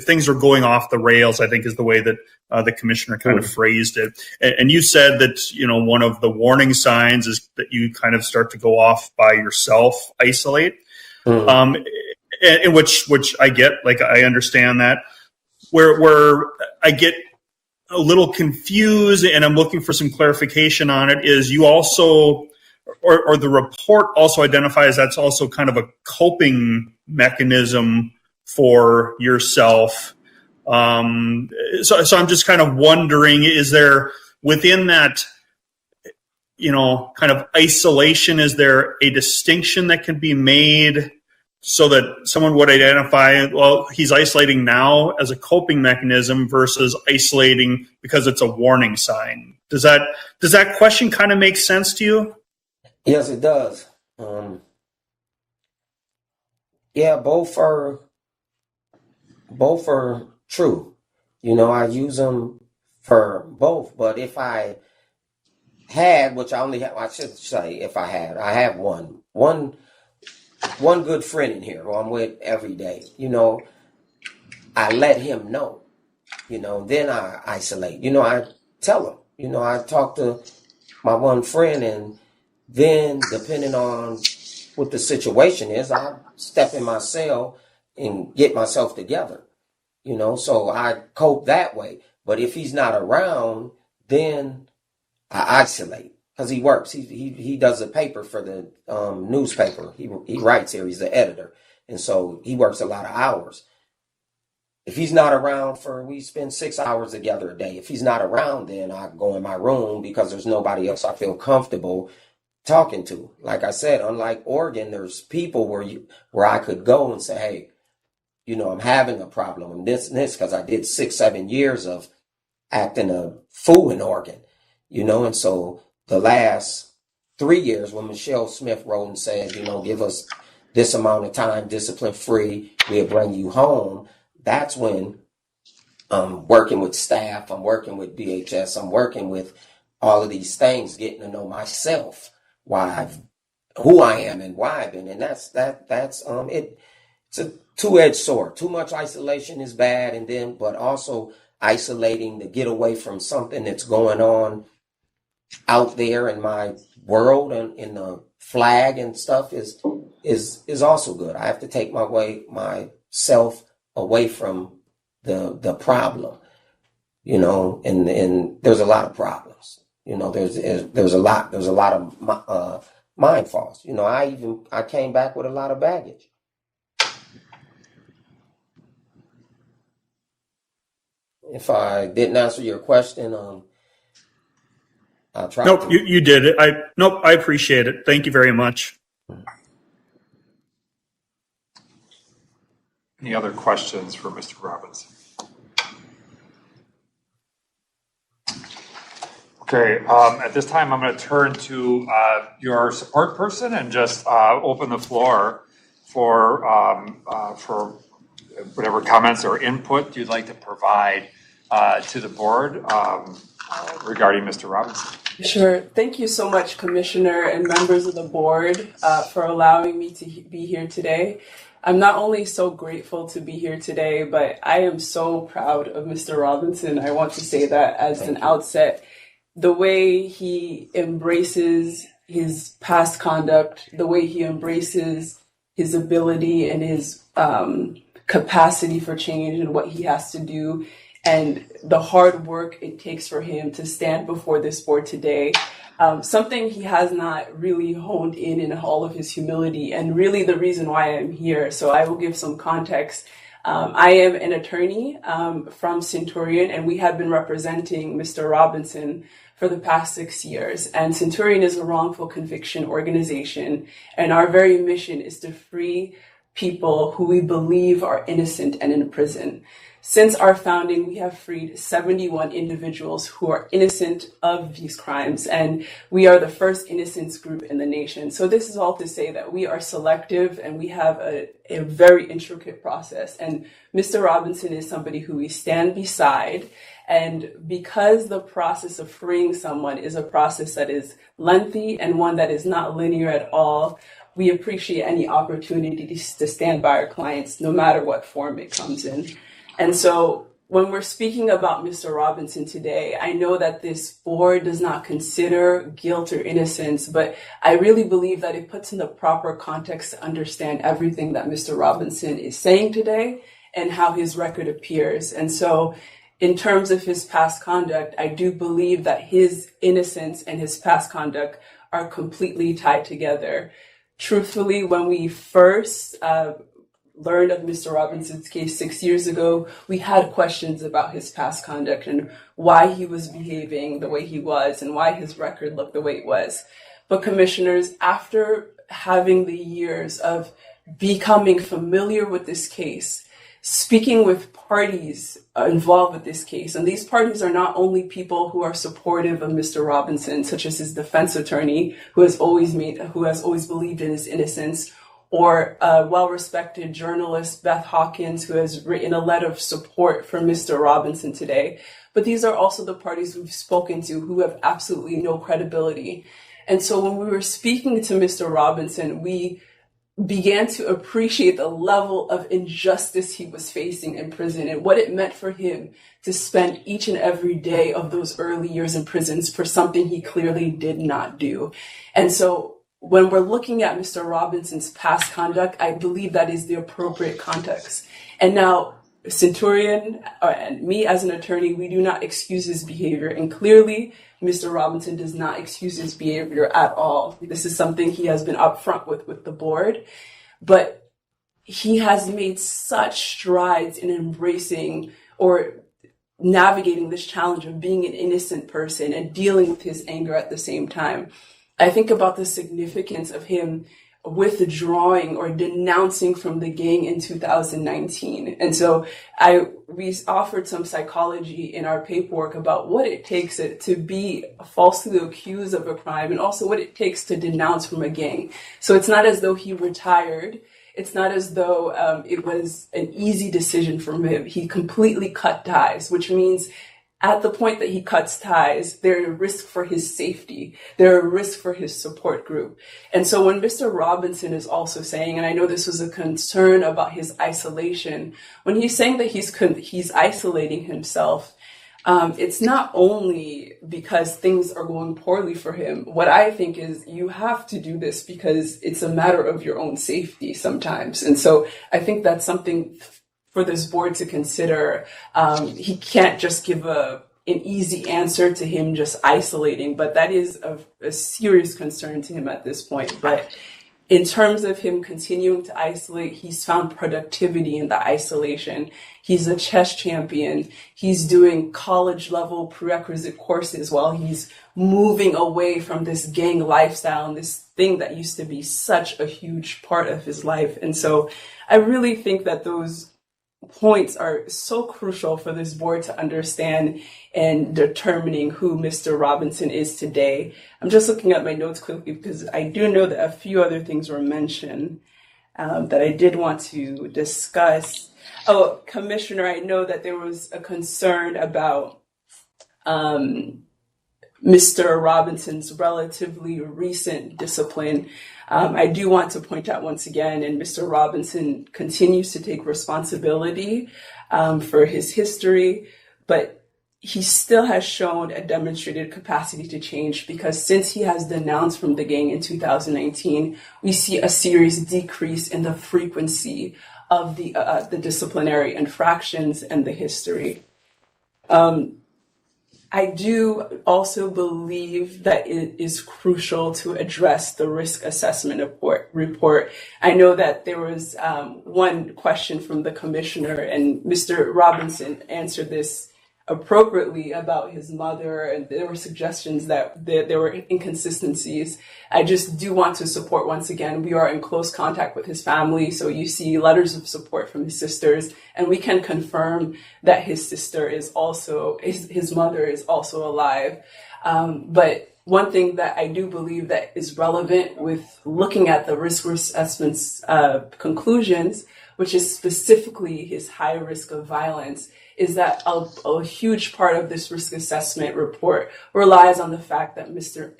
things are going off the rails? I think is the way that the commissioner kind of phrased it. And you said that, one of the warning signs is that you kind of start to go off by yourself, isolate. In which I get, like, I understand that. Where I get a little confused and I'm looking for some clarification on it is you also, or the report also identifies that's also kind of a coping mechanism for yourself. So I'm just kind of wondering, is there within that, kind of isolation, is there a distinction that can be made so that someone would identify, well, he's isolating now as a coping mechanism versus isolating because it's a warning sign? Does that question kind of make sense to you? Yes, it does. Yeah, both are true. I use them for both. But if I had, which I should say, if I have one good friend in here who I'm with every day. I let him know. Then I isolate. I tell him. I talk to my one friend, and then depending on what the situation is, I step in my cell and get myself together. So I cope that way. But if he's not around, then I isolate. Because he works. He does a paper for the newspaper. He writes here. He's the editor. And so he works a lot of hours. If he's not around we spend 6 hours together a day. If he's not around, then I go in my room because there's nobody else I feel comfortable talking to. Like I said, unlike Oregon, there's people where I could go and say, hey, I'm having a problem and this, because I did 6-7 years of acting a fool in Oregon, and so the last 3 years when Michelle Smith wrote and said, give us this amount of time, discipline free, we'll bring you home. That's when I'm working with staff, I'm working with DHS, I'm working with all of these things, getting to know myself, who I am and why I've been. And that's it's a two-edged sword. Too much isolation is bad, but also isolating to get away from something that's going on out there in my world and in the flag and stuff is also good. I have to take myself away from the problem, and there's a lot of problems. There's a lot of mind falls. I came back with a lot of baggage. If I didn't answer your question, I'll try. Nope, you did it. I appreciate it. Thank you very much. Any other questions for Mr. Robinson? Okay, at this time, I'm going to turn to your support person and just open the floor for whatever comments or input you'd like to provide to the board regarding Mr. Robinson. Sure. Thank you so much, Commissioner and members of the board, for allowing me to be here today. I'm not only so grateful to be here today, but I am so proud of Mr. Robinson. I want to say that as an outset. The way he embraces his past conduct, the way he embraces his ability and his capacity for change and what he has to do, and the hard work it takes for him to stand before this board today. Something he has not really honed in all of his humility, and really the reason why I'm here. So I will give some context. I am an attorney from Centurion, and we have been representing Mr. Robinson for the past 6 years. And Centurion is a wrongful conviction organization, and our very mission is to free people who we believe are innocent and in prison. Since our founding, we have freed 71 individuals who are innocent of these crimes, and we are the first innocence group in the nation. So this is all to say that we are selective and we have a very intricate process. And Mr. Robinson is somebody who we stand beside. And because the process of freeing someone is a process that is lengthy and one that is not linear at all, we appreciate any opportunity to stand by our clients, no matter what form it comes in. And so when we're speaking about Mr. Robinson today, I know that this board does not consider guilt or innocence, but I really believe that it puts in the proper context to understand everything that Mr. Robinson is saying today and how his record appears. And so in terms of his past conduct, I do believe that his innocence and his past conduct are completely tied together. Truthfully, when we first learned of Mr. Robinson's case 6 years ago, we had questions about his past conduct and why he was behaving the way he was and why his record looked the way it was. But commissioners, after having the years of becoming familiar with this case, speaking with parties involved with this case, and these parties are not only people who are supportive of Mr. Robinson, such as his defense attorney, who has always believed in his innocence, or a well-respected journalist, Beth Hawkins, who has written a letter of support for Mr. Robinson today. But these are also the parties we've spoken to who have absolutely no credibility. And so when we were speaking to Mr. Robinson, we began to appreciate the level of injustice he was facing in prison and what it meant for him to spend each and every day of those early years in prisons for something he clearly did not do. And so when we're looking at Mr. Robinson's past conduct, I believe that is the appropriate context. And now, Centurion and me as an attorney, we do not excuse his behavior. And clearly, Mr. Robinson does not excuse his behavior at all. This is something he has been upfront with the board. But he has made such strides in embracing or navigating this challenge of being an innocent person and dealing with his anger at the same time. I think about the significance of him withdrawing or denouncing from the gang in 2019. And so we offered some psychology in our paperwork about what it takes to be falsely accused of a crime and also what it takes to denounce from a gang. So it's not as though he retired. It's not as though it was an easy decision for him. He completely cut ties, which means at the point that he cuts ties, they're a risk for his safety. They're a risk for his support group. And so when Mr. Robinson is also saying, and I know this was a concern about his isolation, when he's saying that he's isolating himself, it's not only because things are going poorly for him. What I think is you have to do this because it's a matter of your own safety sometimes. And so I think that's something for this board to consider. He can't just give an easy answer to him just isolating, but that is a serious concern to him at this point. But in terms of him continuing to isolate, he's found productivity in the isolation. He's a chess champion. He's doing college level prerequisite courses while he's moving away from this gang lifestyle and this thing that used to be such a huge part of his life. And so I really think that those points are so crucial for this board to understand in determining who Mr. Robinson is today. I'm just looking at my notes quickly because I do know that a few other things were mentioned that I did want to discuss. Oh, Commissioner, I know that there was a concern about Mr. Robinson's relatively recent discipline. I do want to point out once again, and Mr. Robinson continues to take responsibility for his history, but he still has shown a demonstrated capacity to change because since he has denounced from the gang in 2019, we see a serious decrease in the frequency of the disciplinary infractions and the history. I do also believe that it is crucial to address the risk assessment report. I know that there was one question from the commissioner, and Mr. Robinson answered this appropriately about his mother, and there were suggestions that there were inconsistencies. I just do want to support once again, we are in close contact with his family, so you see letters of support from his sisters, and we can confirm that his sister is also, his mother is also alive. But one thing that I do believe that is relevant with looking at the risk assessment's conclusions, which is specifically his high risk of violence, is that a huge part of this risk assessment report relies on the fact that Mr.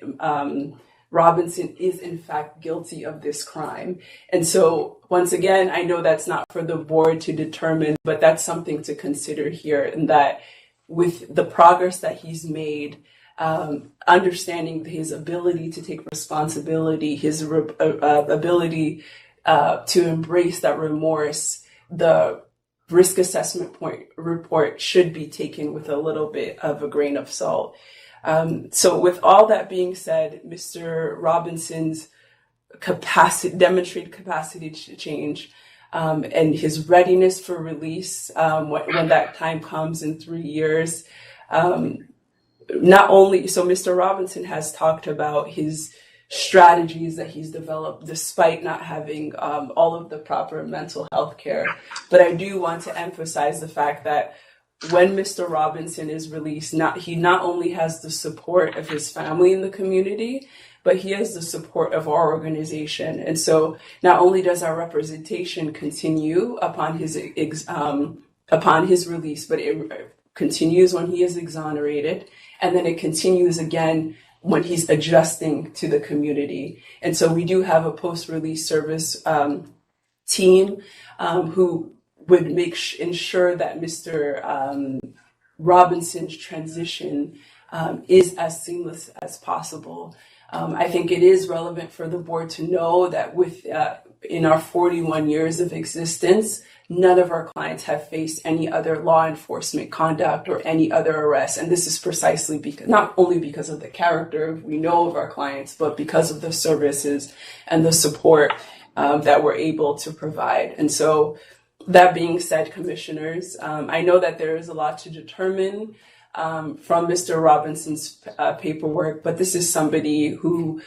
Robinson is in fact guilty of this crime. And so once again, I know that's not for the board to determine, but that's something to consider here, and that with the progress that he's made, understanding his ability to take responsibility, his ability to embrace that remorse, the risk assessment report should be taken with a little bit of a grain of salt. So with all that being said, Mr. Robinson's demonstrated capacity to change, and his readiness for release when that time comes in 3 years. Not only, so Mr. Robinson has talked about his strategies that he's developed despite not having all of the proper mental health care. But I do want to emphasize the fact that when Mr. Robinson is released, he not only has the support of his family in the community, but he has the support of our organization. And so not only does our representation continue upon his release, but it continues when he is exonerated, and then it continues again when he's adjusting to the community. And so we do have a post-release service team who would ensure that Mr. Robinson's transition is as seamless as possible. I think it is relevant for the board to know that in our 41 years of existence, none of our clients have faced any other law enforcement conduct or any other arrests. And this is precisely because, not only because of the character we know of our clients, but because of the services and the support that we're able to provide. And so that being said, commissioners, I know that there is a lot to determine from Mr. Robinson's paperwork, but this is somebody who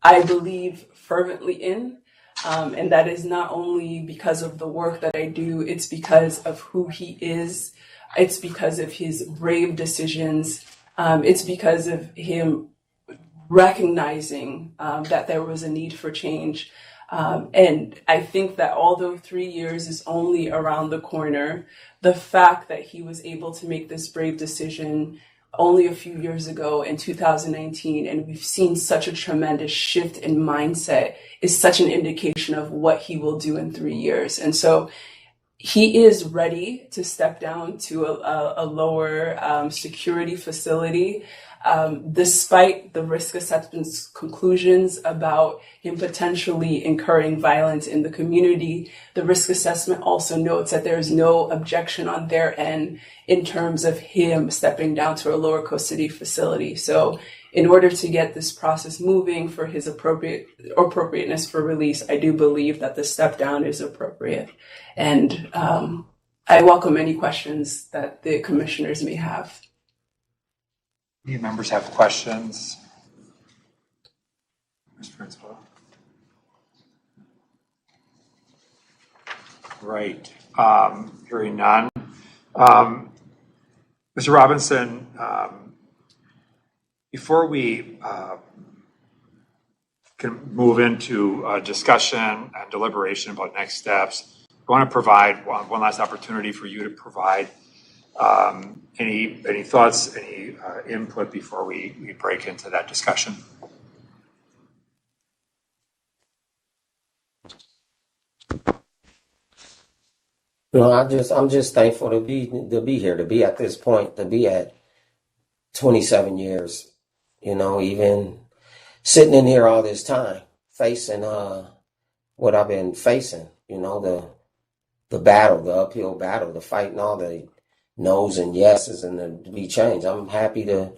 I believe fervently in. And that is not only because of the work that I do, it's because of who he is. It's because of his brave decisions. It's because of him recognizing that there was a need for change. And I think that although 3 years is only around the corner, the fact that he was able to make this brave decision only a few years ago in 2019, and we've seen such a tremendous shift in mindset, is such an indication of what he will do in 3 years. And so he is ready to step down to a lower security facility, despite the risk assessment's conclusions about him potentially incurring violence in the community. The risk assessment also notes that there is no objection on their end in terms of him stepping down to a lower custody facility. So in order to get this process moving for his appropriateness for release, I do believe that the step down is appropriate. And I welcome any questions that the commissioners may have. Any members have questions? Mr. Principal. Right. Hearing none. Mr. Robinson, before we can move into a discussion and deliberation about next steps, I want to provide one last opportunity for you to provide any thoughts, any input before we break into that discussion. No, I'm just thankful to be here, to be at this point, to be at 27 years, even sitting in here all this time, facing what I've been facing, the battle, the uphill battle, the fighting all the no's and yeses and to be changed. I'm happy to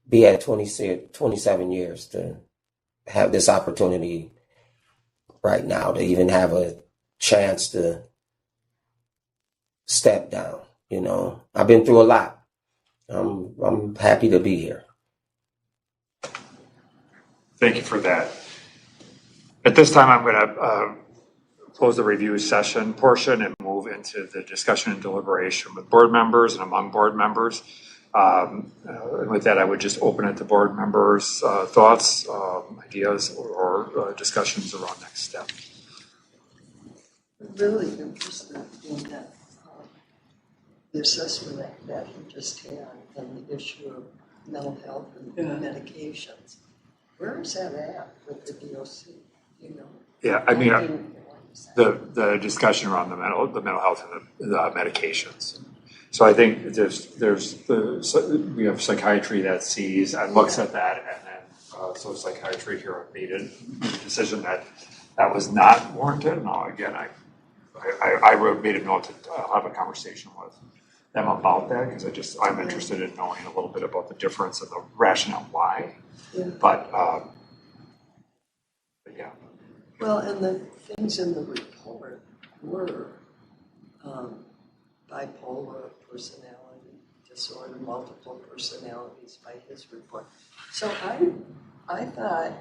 be at 27 years to have this opportunity right now, to even have a chance to step down. I've been through a lot. I'm happy to be here. Thank you for that. At this time, I'm going to close the review session portion and move into the discussion and deliberation with board members and among board members. And with that, I would just open it to board members' thoughts, ideas, or discussions around next steps. I'm really interested in that, the assessment that you just had and the issue of mental health and medications. Where is that at with the DOC? You know? Yeah, I mean, the discussion around the mental health and the medications. So I think we have psychiatry that sees and looks at that, and then so psychiatry here made a decision that was not warranted. Now again, I made a note to have a conversation with them about that because I'm interested in knowing a little bit about the difference and the rationale why. Yeah. But yeah. Well, and the things in the report were bipolar personality disorder, multiple personalities by his report. So I thought,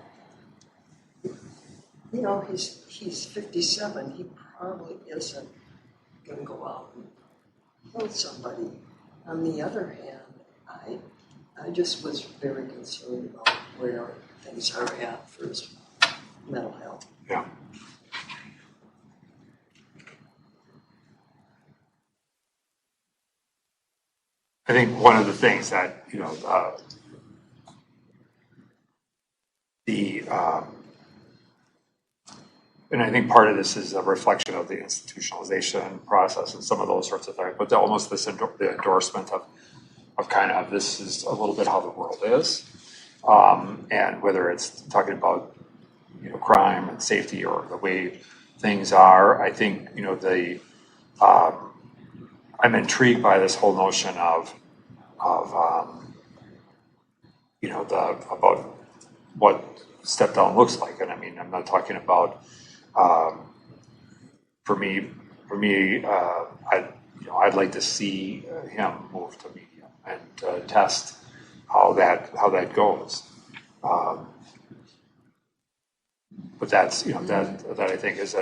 you know, he's 57. He probably isn't going to go out and kill somebody. On the other hand, I just was very concerned about where things are at for his mental health. Yeah. I think one of the things that, you know, and I think part of this is a reflection of the institutionalization process and some of those sorts of things, but almost the endorsement of kind of this is a little bit how the world is, and whether it's talking about, you know, crime and safety or the way things are. I think, you know, I'm intrigued by this whole notion of you know, about what step down looks like. And I mean, I'm not talking about, for me, I'd like to see him move to medium and test how that goes. But that's, you know, that I think is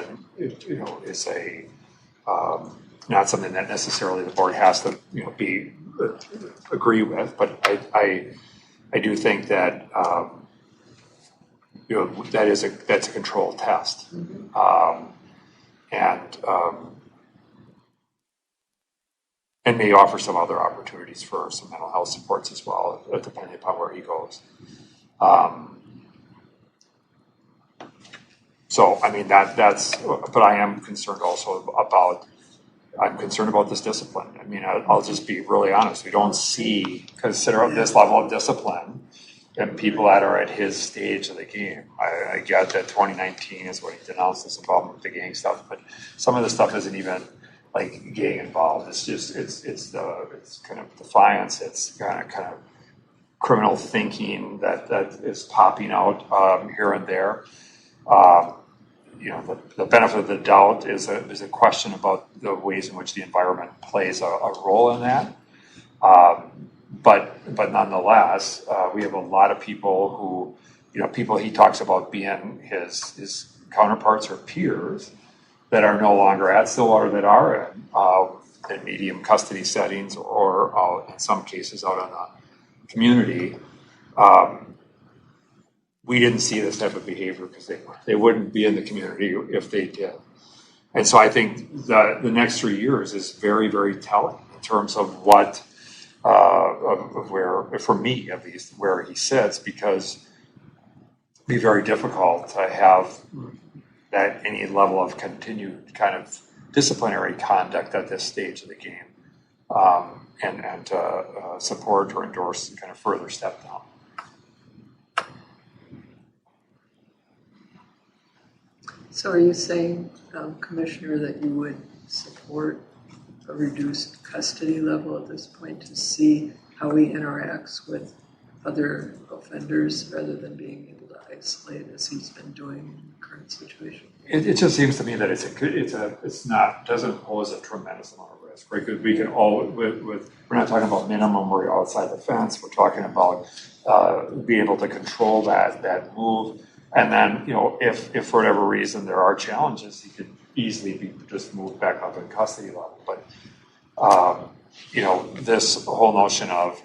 not something that necessarily the board has to, you know, agree with. But I do think that you know, that's a controlled test, and may offer some other opportunities for some mental health supports as well, depending upon where he goes. So I mean that's, but I am concerned also about. I'm concerned about this discipline. I mean, I'll just be really honest. We don't consider this level of discipline in people that are at his stage of the game. I get that 2019 is when he denounced this involvement with the gang stuff, but some of the stuff isn't even like gang involved. It's just it's kind of defiance. It's kind of criminal thinking that is popping out here and there. You know, the benefit of the doubt is a question about the ways in which the environment plays a role in that. But nonetheless, we have a lot of people who, you know, people he talks about being his counterparts or peers that are no longer at Stillwater, that are in medium custody settings or in some cases out in the community. We didn't see this type of behavior because they wouldn't be in the community if they did. And so I think the next 3 years is very, very telling in terms of what, of where, for me at least, where he sits, because it'd be very difficult to have that any level of continued kind of disciplinary conduct at this stage of the game, and to support or endorse kind of further step down. So are you saying, Commissioner, that you would support a reduced custody level at this point to see how he interacts with other offenders rather than being able to isolate as he's been doing in the current situation? It just seems to me that doesn't pose a tremendous amount of risk, right? Because we can we're not talking about minimum or outside the fence. We're talking about being able to control that move. And then, you know, if for whatever reason there are challenges, he could easily be just moved back up in custody level. But, you know, this whole notion of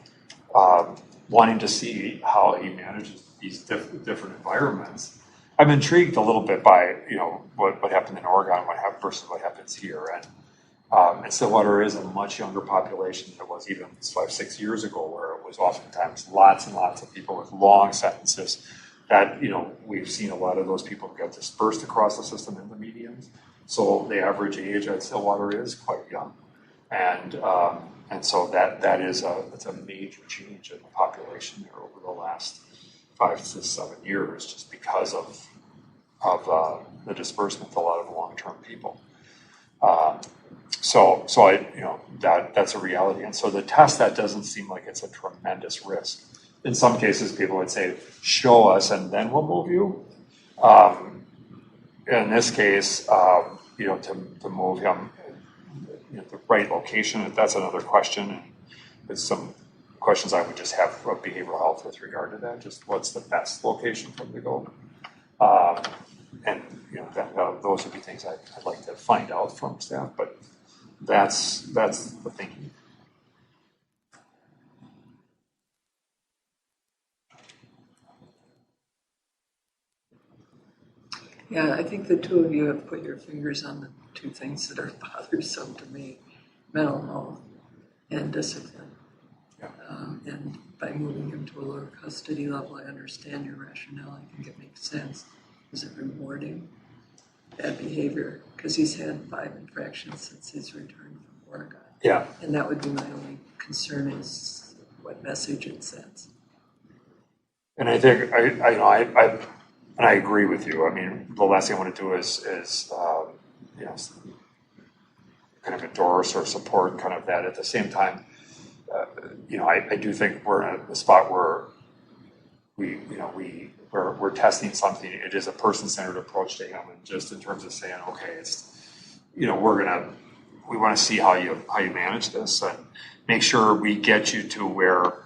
wanting to see how he manages these different environments, I'm intrigued a little bit by, you know, what happened in Oregon, versus what happens here. And Stillwater is a much younger population than it was even 5-6 years ago, where it was oftentimes lots and lots of people with long sentences that, we've seen a lot of those people get dispersed across the system in the medians. So the average age at Stillwater is quite young. And so that is it's a major change in the population there over the last 5 to 7 years, just because of the disbursement of a lot of long-term people. So that's a reality. And so the test, that doesn't seem like it's a tremendous risk. In some cases, people would say, show us and then we'll move you. In this case, to move him the right location, that's another question. And there's some questions I would just have of behavioral health with regard to that. Just what's the best location for him to go? And those would be things I'd like to find out from staff. But that's the thinking. Yeah, I think the two of you have put your fingers on the two things that are bothersome to me: mental health and discipline. Yeah. And by moving him to a lower custody level, I understand your rationale. I think it makes sense. Is it rewarding bad behavior? Because he's had 5 infractions since his return from Oregon. Yeah. And that would be my only concern, is what message it sends. And I think I agree with you. I mean, the last thing I want to do is kind of endorse or support kind of that. At the same time, I do think we're in a spot where we're testing something. It is a person-centered approach to him, and just in terms of saying, okay, it's we want to see how you manage this and make sure we get you to where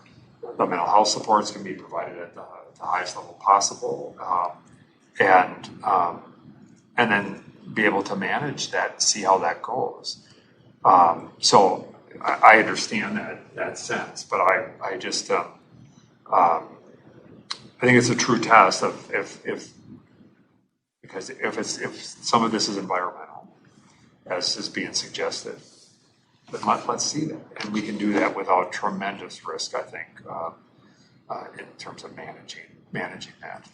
the mental health supports can be provided at the highest level possible, and then be able to manage that, see how that goes. So I understand that sense, but I just I think it's a true test of because if some of this is environmental, as is being suggested, then let's see that, and we can do that without tremendous risk, I think, in terms of managing that,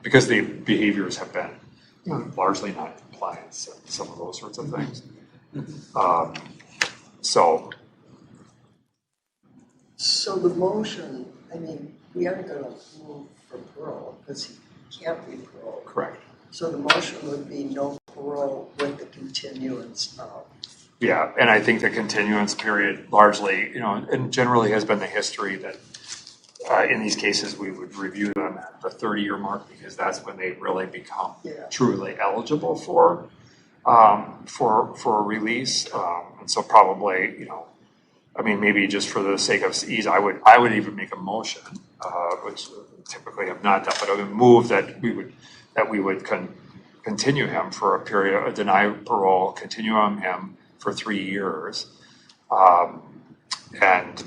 because the behaviors have been largely non-compliance and some of those sorts of things. So the motion, I mean, we aren't going to move for parole because he can't be parole. Correct. So the motion would be no parole with the continuance of. Yeah, and I think the continuance period largely, and generally has been the history that in these cases we would review them at the 30-year mark, because that's when they really become truly eligible for release. And so probably, maybe just for the sake of ease, I would even make a motion, which typically have not done, but I would move that we would continue him for a period, deny parole, continue on him for 3 years, and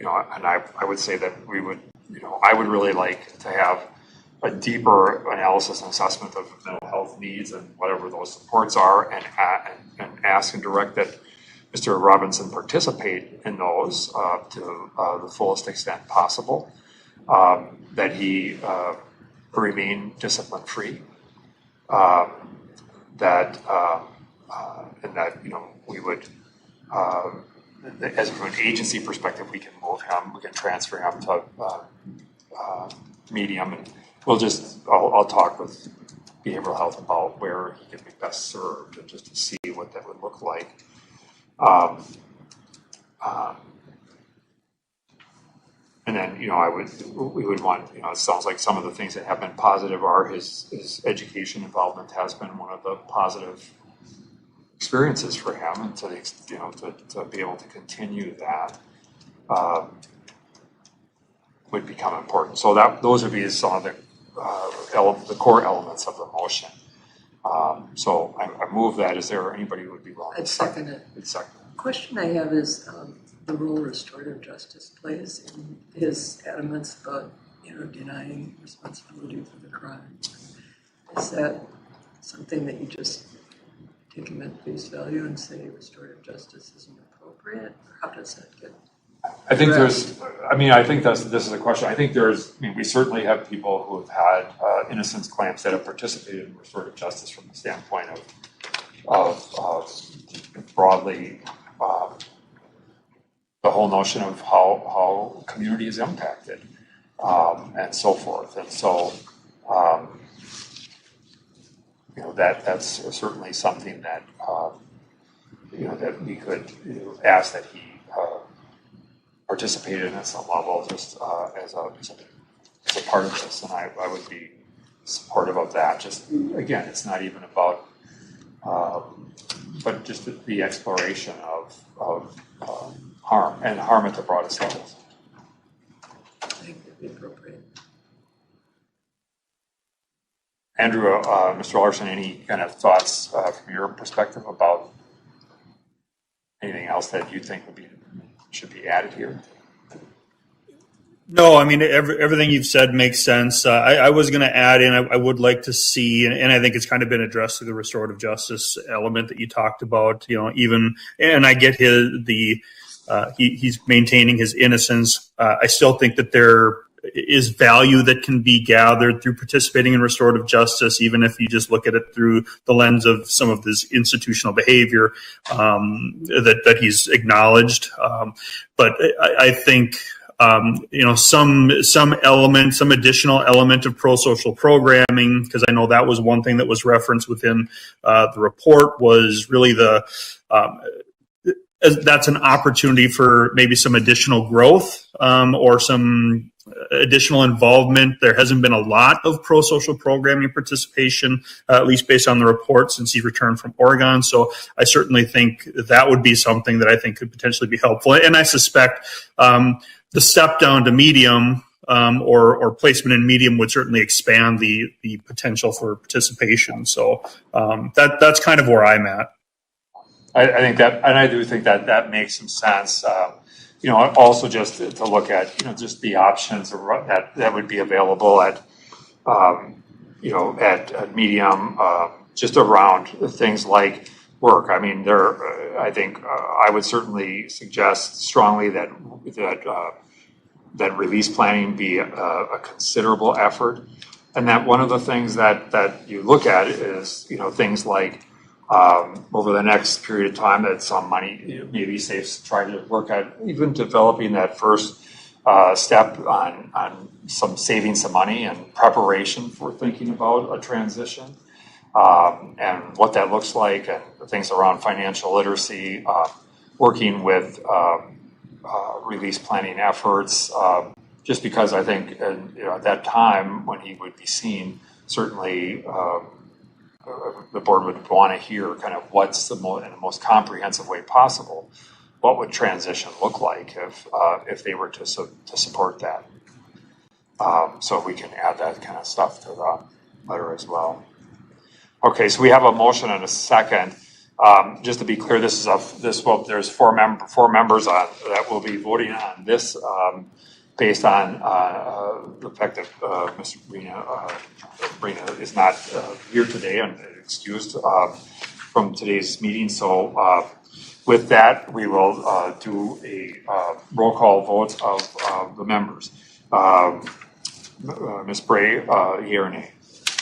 I would say that we would, I would really like to have a deeper analysis and assessment of mental health needs and whatever those supports are, and ask and direct that Mr. Robinson participate in those to the fullest extent possible, that he remain discipline-free, and that we would, as from an agency perspective, we can move him, we can transfer him to medium, and I'll talk with behavioral health about where he can be best served, and just to see what that would look like. And then, we would want, it sounds like some of the things that have been positive are his education involvement has been one of the positive experiences for him, and to be able to continue that would become important. So those would be some of the core elements of the motion. So I move that. Is there anybody who would be willing to second it? The question I have is the role restorative justice plays in his adamance about denying responsibility for the crime. Is that something that you just take him at face value and say restorative justice isn't appropriate, or how does that get I think there's, I think this is a question. I think we certainly have people who have had innocence claims that have participated in restorative justice from the standpoint of broadly the whole notion of how community is impacted and so forth. And so, that's certainly something that, that we could ask that he participated in at some level just as a part of this. And I would be supportive of that. Just, again, it's not even about, but just the exploration of harm and harm at the broadest levels. I think that'd be appropriate. Andrew, Mr. Larson, any kind of thoughts from your perspective about anything else that you think should be added here? No, everything you've said makes sense. I was going to add in, I would like to see, and I think it's kind of been addressed through the restorative justice element that you talked about, and I get he's maintaining his innocence. I still think that there is value that can be gathered through participating in restorative justice, even if you just look at it through the lens of some of this institutional behavior that he's acknowledged. But I think some additional element of pro-social programming, because I know that was one thing that was referenced within the report, was really that's an opportunity for maybe some additional growth or some additional involvement. There hasn't been a lot of pro-social programming participation, at least based on the report, since he returned from Oregon. So I certainly think that would be something that I think could potentially be helpful. And I suspect the step down to medium or placement in medium would certainly expand the potential for participation. So that's kind of where I'm at. I think that, and I do think that makes some sense. Also just to look at, just the options that would be available at medium, just around things like work. I think I would certainly suggest strongly that release planning be a considerable effort, and that one of the things that you look at is, things like over the next period of time that some money maybe safe try to work at even developing that first step on saving some money and preparation for thinking about a transition and what that looks like, and things around financial literacy, working with release planning efforts, just because I think at that time when he would be seen, certainly the board would want to hear kind of what's in the most comprehensive way possible, what would transition look like if they were to support that. So we can add that kind of stuff to the letter as well. Okay, so we have a motion and a second. Just to be clear, there's four members that will be voting on this based on the fact that Ms. Rena is not here today and excused from today's meeting. So with that, we will do a roll call vote of the members. Ms. Bray, yea or nay?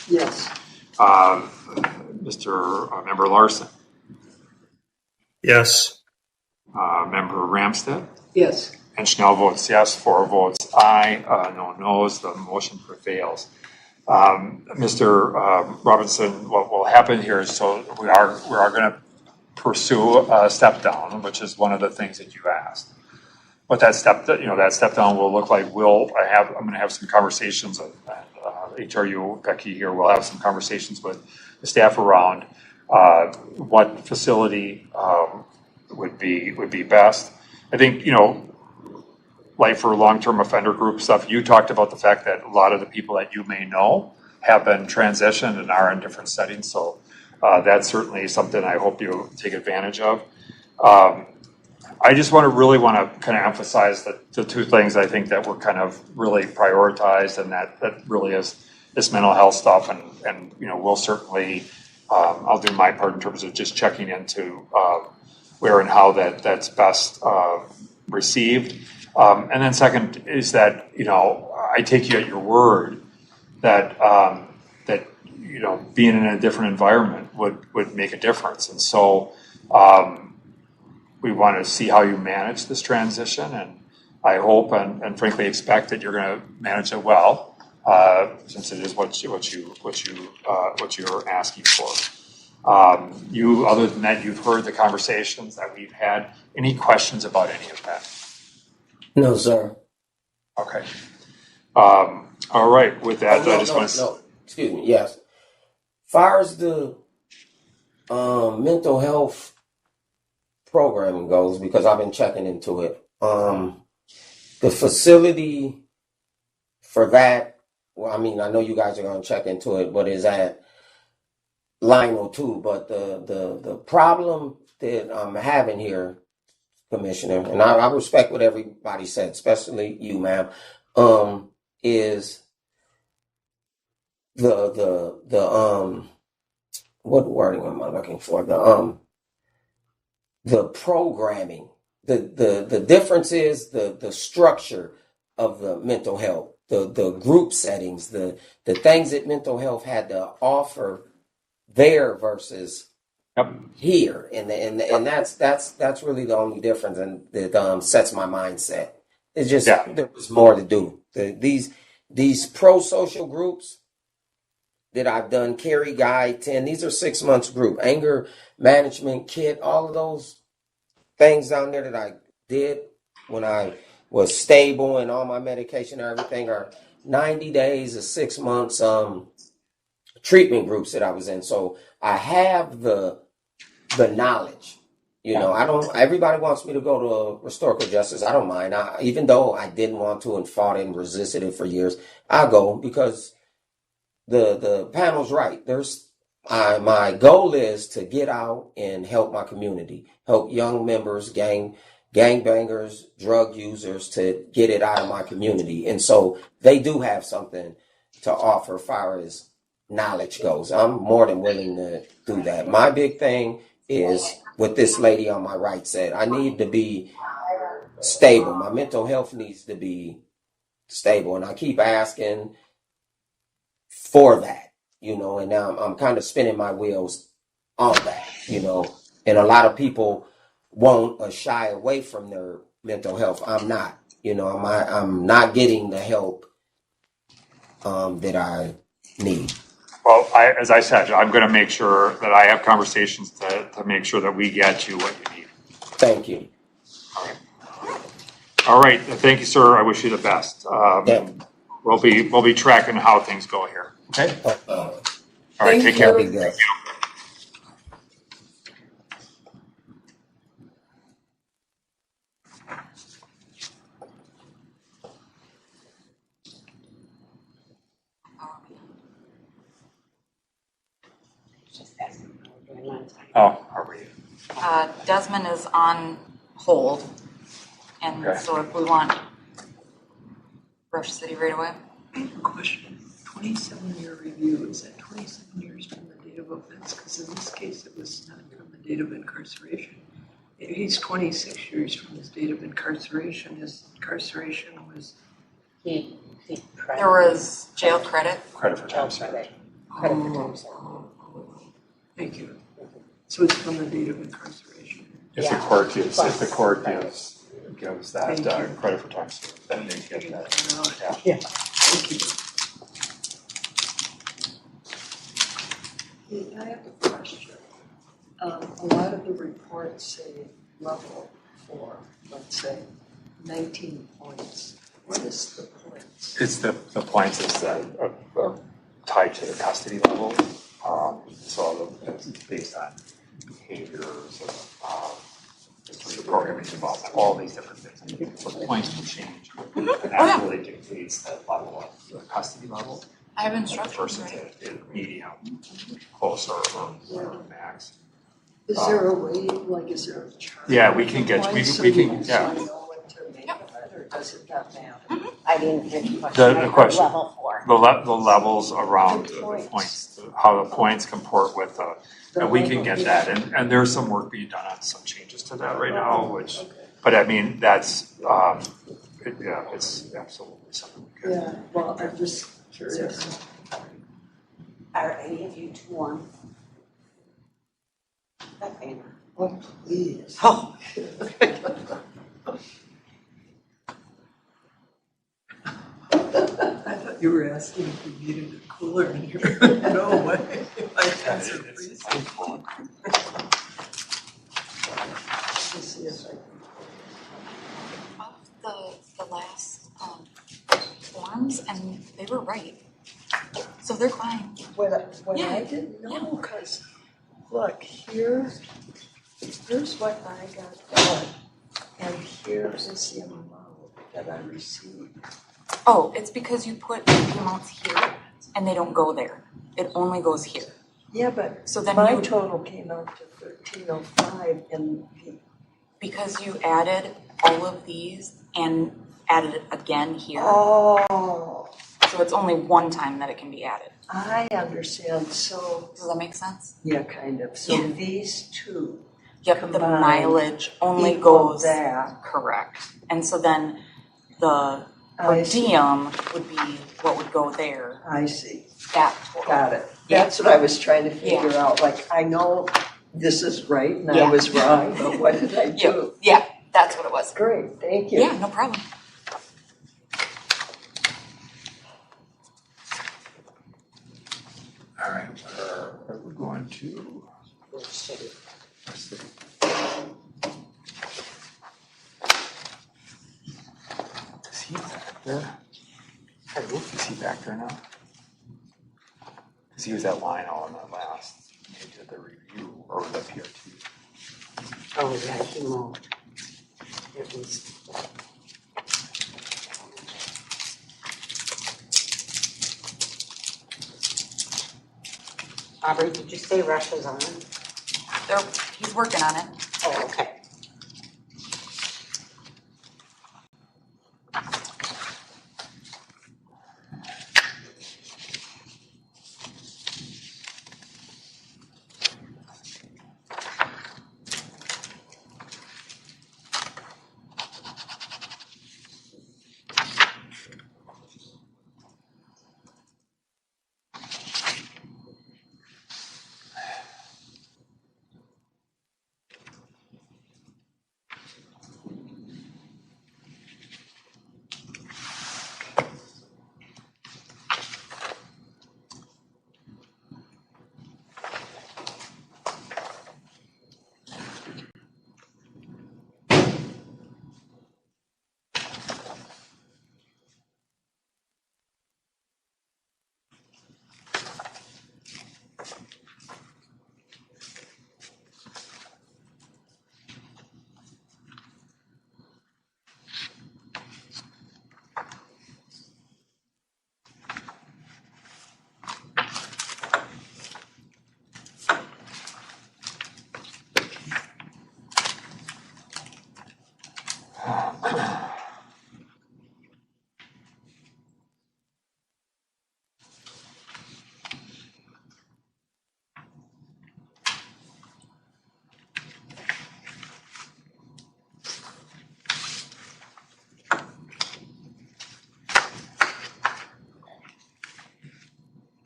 Yes. Mr. Member Larson? Yes. Member Ramstead? Yes. And Schnell votes yes, 4 votes aye, no no's. The motion prevails. Mr. Robinson, what will happen here is, so we are going to pursue a step down, which is one of the things that you asked. What that step down will look like, I'm going to have some conversations, and HRU Becky here will have some conversations with the staff around what facility would be best. I think, like for long-term offender group stuff, you talked about the fact that a lot of the people that you may know have been transitioned and are in different settings. So that's certainly something I hope you take advantage of. I just really want to kind of emphasize the two things I think that were kind of really prioritized, and that really is this mental health stuff. And we'll certainly, I'll do my part in terms of just checking into where and how that's best received. And then second is that, I take you at your word that, being in a different environment would make a difference. And so we want to see how you manage this transition. And I hope and frankly expect that you're going to manage it well, since it is what you're asking for. Other than that, you've heard the conversations that we've had. Any questions about any of that? No, sir. Okay. All right. With that, I just want to. No. Excuse me. Yes. Far as the mental health programming goes, because I've been checking into it, the facility for that. Well, I mean, I know you guys are going to check into it, but is at Lionel too. But the problem that I'm having here, Commissioner, and I respect what everybody said, especially you, ma'am, is the what wording am I looking for? The programming. The difference is the structure of the mental health, the group settings, the things that mental health had to offer there versus here, and that's really the only difference, and that sets my mindset. It's just there's more to do. These pro-social groups that I've done, Carry Guide 10, these are 6 months group, anger management kit, all of those things down there that I did when I was stable and all my medication and everything are 90 days or 6 months treatment groups that I was in. So I have the knowledge. Everybody wants me to go to restorative justice. I don't mind. Even though I didn't want to and fought and resisted it for years, I go because the panel's right. My goal is to get out and help my community, help young members, gangbangers, drug users to get it out of my community. And so they do have something to offer as far as knowledge goes. I'm more than willing to do that. My big thing is what this lady on my right said. I need to be stable. My mental health needs to be stable. And I keep asking for that, and now I'm kind of spinning my wheels on that, and a lot of people won't or shy away from their mental health. I'm not, I'm not getting the help that I need. Well, as I said, I'm going to make sure that I have conversations to make sure that we get you what you need. Thank you. All right. Thank you, sir. I wish you the best. We'll be tracking how things go here. Okay. All right. Take care. Thank you. Oh, are we? Desmond is on hold, and so if we want Rush City right away. I have a question. 27-year review, is that 27 years from the date of offense? Because in this case, it was not from the date of incarceration. He's 26 years from his date of incarceration. His incarceration was... There was jail credit. Credit for time served. Thank you. So it's from the date of incarceration. If the court gives that credit for time served, then they get that. Yeah. Thank you. I have a question. A lot of the reports say level 4, let's say 19 points. What is the points? It's the points is tied to the custody level. So it's based on behaviors, history of programming involvement, all these different things. So the points will change, and that really dictates the level of the custody level. I have instructions. Versus medium, closer, or max. Is there a way, is there a chart? Yeah, we can get, we can, yeah. Or does it not matter? I didn't hear the question. The question, level 4. the levels around the points, how the points comport with and we can get that. And there's some work being done on some changes to that right now, which but I mean, that's, yeah, it's absolutely something we could. Yeah, well, I'm just curious. Are any of you two on that banner? Oh, please. Oh. I thought you were asking if we needed a cooler in here. No way. My hands are freezing. Let's see if I can. The last forms, and they were right. So they're fine. When Yeah. I didn't know, because look, here's what I got done, and here is the amount that I received. Oh, it's because you put the amounts here, and they don't go there. It only goes here. Yeah, but so then my total came out to 1305 in the. Because you added all of these and added it again here. Oh. So it's only one time that it can be added. I understand. So. Does that make sense? Yeah, kind of. So these two. Yep, the mileage only goes there. Correct. And so then the per diem would be what would go there. I see. That total. Got it. That's what I was trying to figure out. Like, I know this is right and I was wrong, but what did I do? Yeah, that's what it was. Great, thank you. Yeah, no problem. All right, where are we going to? Let's see. Is he back there? Hey, Luke, is he back there now? Because he was at line all in the last. He did the review or the PRT. Oh, yeah, he moved. It was. Aubrey, did you say Rush is on? He's working on it. Oh, okay.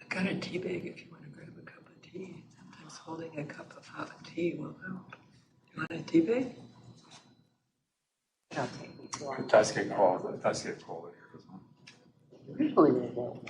Got a tea bag if you want to grab a cup of tea. Sometimes holding a cup of hot tea will help. You want a tea bag? It'll take me too long. It does get cold. It does get cold in here, doesn't it? Usually they get warm.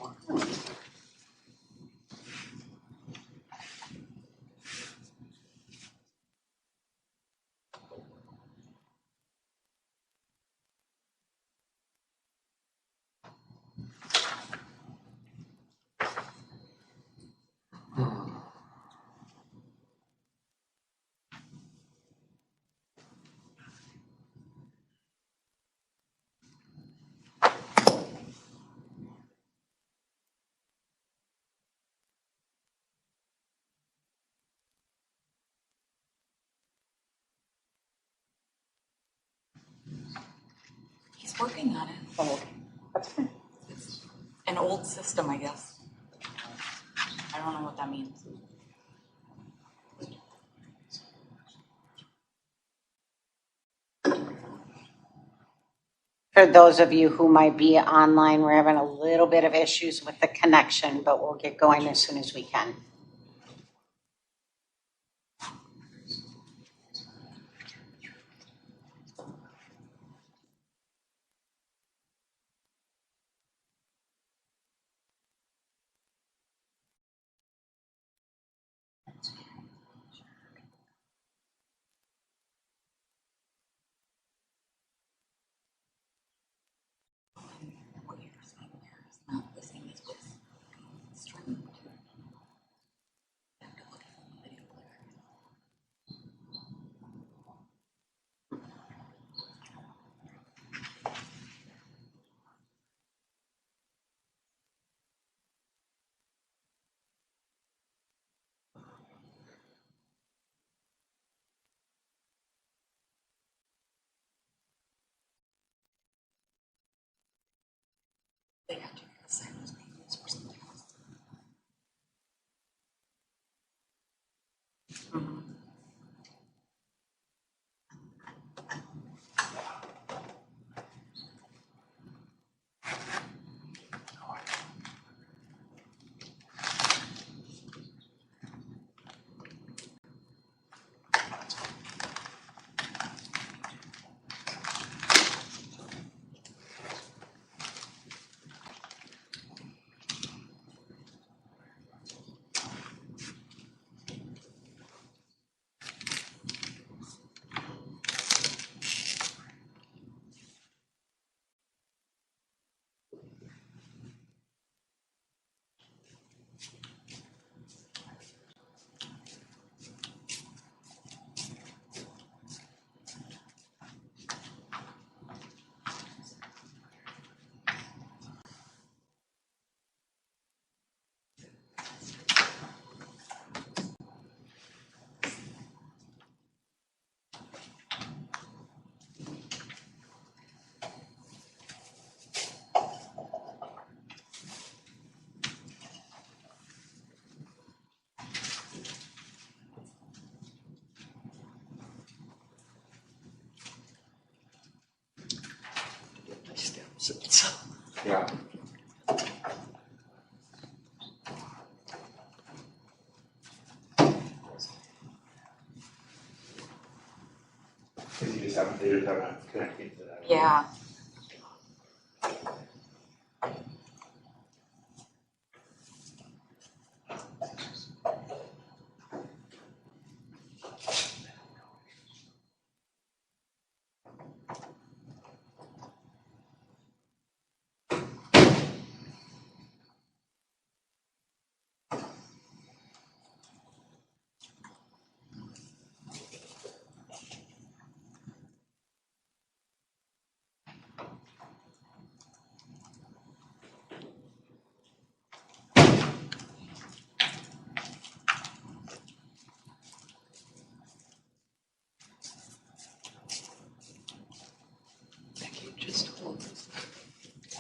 He's working on it. Oh, okay. That's fine. It's an old system, I guess. I don't know what that means. For those of you who might be online, we're having a little bit of issues with the connection, but we'll get going as soon as we can. Yeah. Because you just haven't, they just haven't connected to that. Yeah.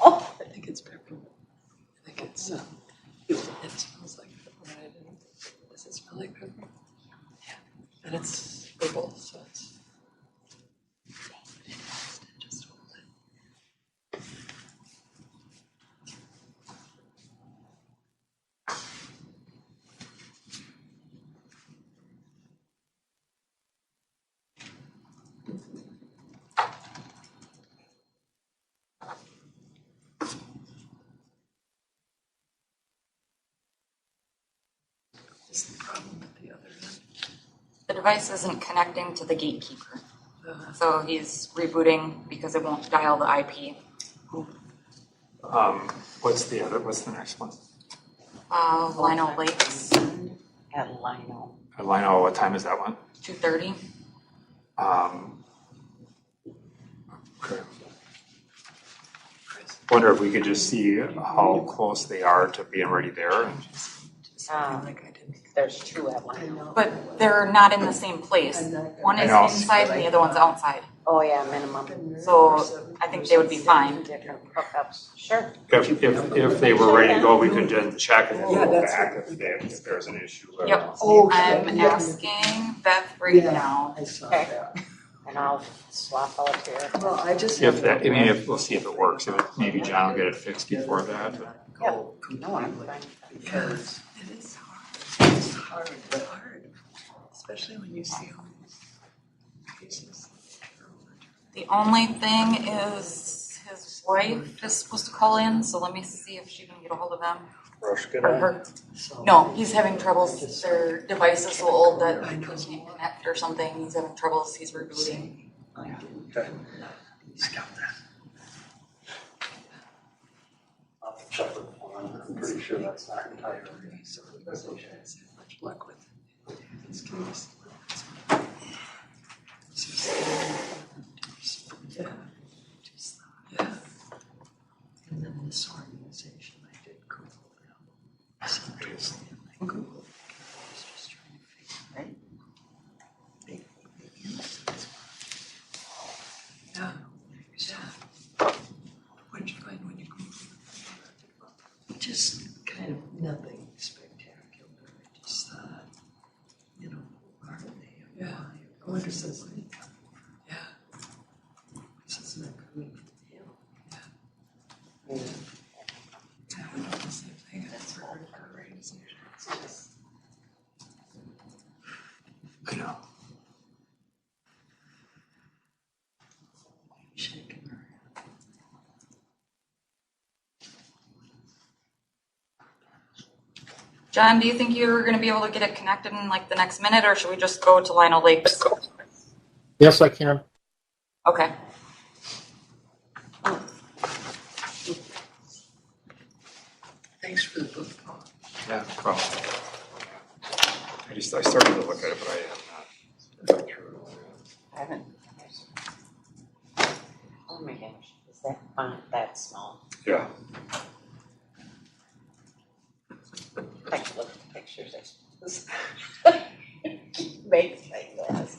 Oh, I think it's peppermint. I think it's it smells like peppermint. Does it smell like peppermint? Yeah, and it's purple, so it's. Just hold it. What's the problem with the other end? The device isn't connecting to the gatekeeper. So he's rebooting because it won't dial the IP. What's the next one? Lino Lakes. At Lino. At Lino, what time is that one? 2:30. Okay. Wonder if we could just see how close they are to being ready there. There's two at Lino. But they're not in the same place. One is inside and the other one's outside. Oh, yeah, minimum. So I think they would be fine. Different hookups. Sure. If they were ready to go, we could then check and then go back if there's an issue. Yep. I'm asking Beth right now. Okay. And I'll swap out here. Well, I just If that, I mean, we'll see if it works. If it, maybe John will get it fixed before that. go No, I'm completely fine. because it is hard. It's hard, but hard, especially when you see all these cases. The only thing is his wife is supposed to call in, so let me see if she can get a hold of them. Or her. No, he's having troubles. Their device is so old that he can't connect or something. He's having troubles. He's rebooting. Okay. Scout that. I'll check with Juan. I'm pretty sure that's not entirely. Much luck with this case. Yeah. Yeah. And then this organization, I did Google them. Seriously, I Googled. I was just trying to figure out. Yeah. Yeah. What did you find when you Googled? Just kind of nothing spectacular. I just thought, you know, are they? Yeah. What does this mean? Yeah. This is not coming from him. Yeah. Yeah, we do the same thing. That's for our organization. It's just. I know. Shaking her. John, do you think you're going to be able to get it connected in like the next minute, or should we just go to Lionel Lakes? Yes, I can. Okay. Thanks for the book, Paul. Yeah, no problem. I started to look at it, but I have not gone through it. I haven't. Oh my gosh, is that font that small? Yeah. I can look at the pictures. Makes like this.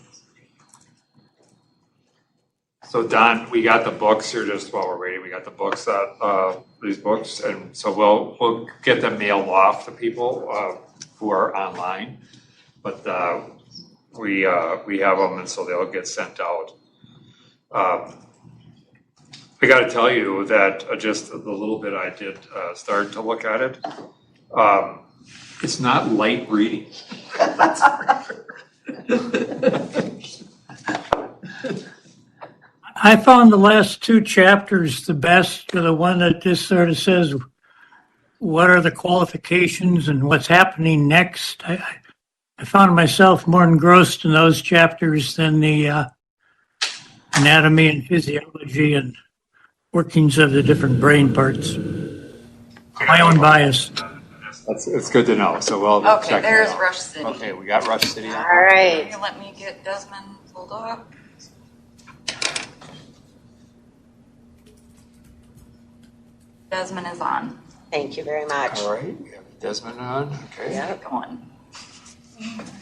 So Don, we got the books here just while we're waiting. We got the books that these books, and so we'll get them mailed off to people who are online. But we have them, and so they'll get sent out. I got to tell you that just the little bit I did start to look at it, it's not light reading. I found the last two chapters the best, the one that just sort of says what are the qualifications and what's happening next. I found myself more engrossed in those chapters than the anatomy and physiology and workings of the different brain parts. My own bias. It's good to know. So we'll Okay, check there's that out. Rush City. Okay, we got Rush City. All right. Okay, let me get Desmond pulled up. Desmond is on. Thank you very much. All right, we have Desmond on. Okay. Yeah. Going.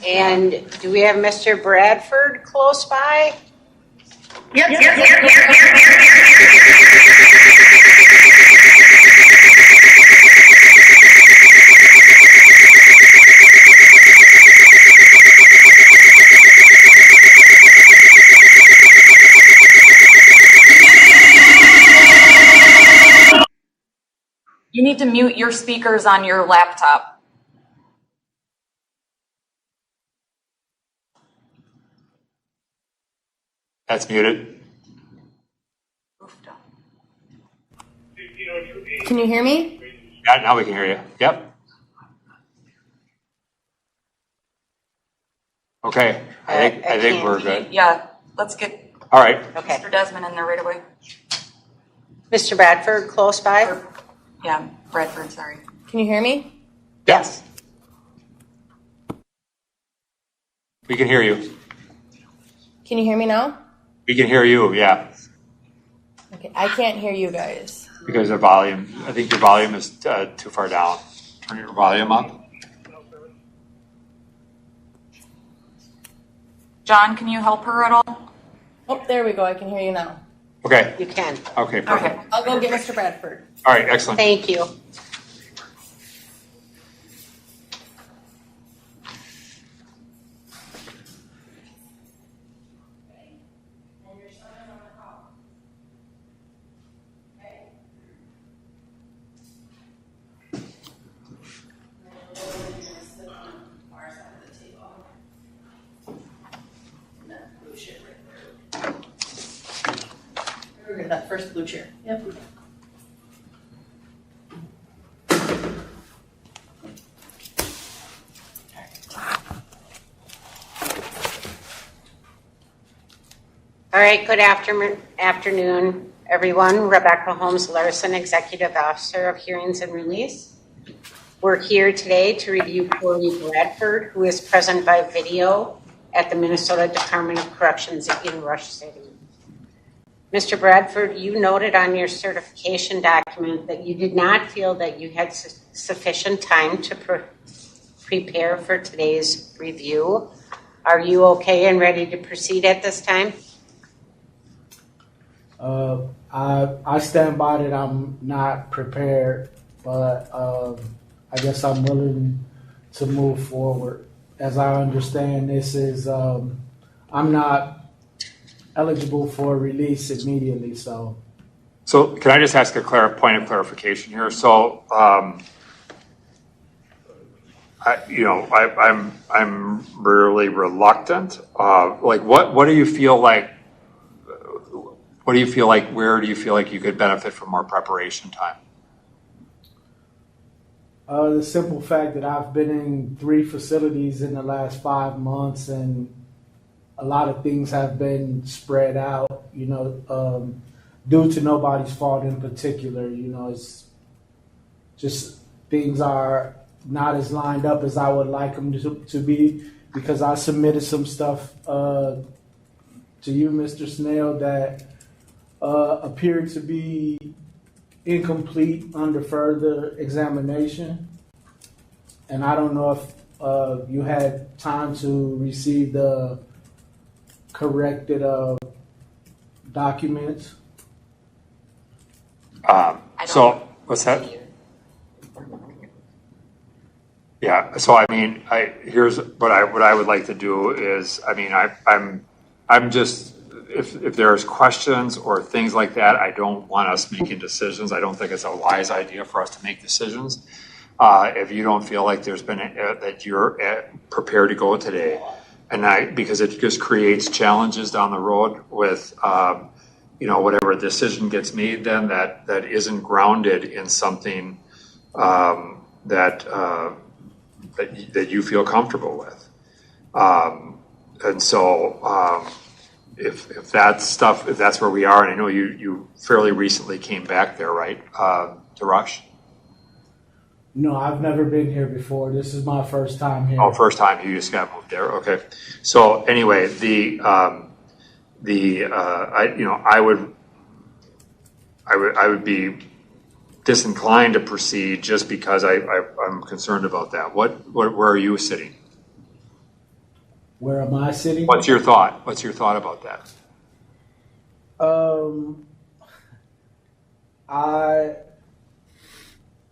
And do we have Mr. Bradford close by? Yep. You need to mute your speakers on your laptop. That's muted. Can you hear me? Yeah, now we can hear you. Yep. Okay, I think we're good. Yeah, let's get All right. Okay. Mr. Desmond in there right away. Mr. Bradford close by? Yeah, Bradford, sorry. Can you hear me? Yes. We can hear you. Can you hear me now? We can hear you, yeah. Okay, I can't hear you guys. Because the volume, I think your volume is too far down. Turn your volume up. John, can you help her at all? Oh, there we go. I can hear you now. Okay. You can. Okay, perfect. Okay, I'll go get Mr. Bradford. All right, excellent. Thank you. first blue chair. Yep. All right, good afternoon, everyone. Rebecca Holmes Larson, Executive Officer of Hearings and Release. We're here today to review Corey Bradford, who is present by video at the Minnesota Department of Corrections in Rush City. Mr. Bradford, you noted on your certification document that you did not feel that you had sufficient time to prepare for today's review. Are you okay and ready to proceed at this time? I stand by that I'm not prepared, but I guess I'm willing to move forward. As I understand, this is I'm not eligible for release immediately. So can I just ask a point of clarification here? So, I'm really reluctant. What do you feel like? What do you feel like? Where do you feel like you could benefit from more preparation time? The simple fact that I've been in 3 facilities in the last 5 months, and a lot of things have been spread out, due to nobody's fault in particular. It's just things are not as lined up as I would like them to be, because I submitted some stuff to you, Mr. Snell, that appeared to be incomplete under further examination. And I don't know if you had time to receive the corrected documents. So what's that? Yeah. So here's what I would like to do is, I'm just, if there's questions or things like that, I don't want us making decisions. I don't think it's a wise idea for us to make decisions. If you don't feel like there's been that you're prepared to go today, because it just creates challenges down the road with, whatever decision gets made, then that isn't grounded in something that you feel comfortable with, and so. If that's where we are, and I know you fairly recently came back there, right, to Rush? No, I've never been here before. This is my first time here. Oh, first time. You just got moved there. Okay. So anyway, I would be disinclined to proceed just because I'm concerned about that. Where are you sitting? Where am I sitting? What's your thought? What's your thought about that?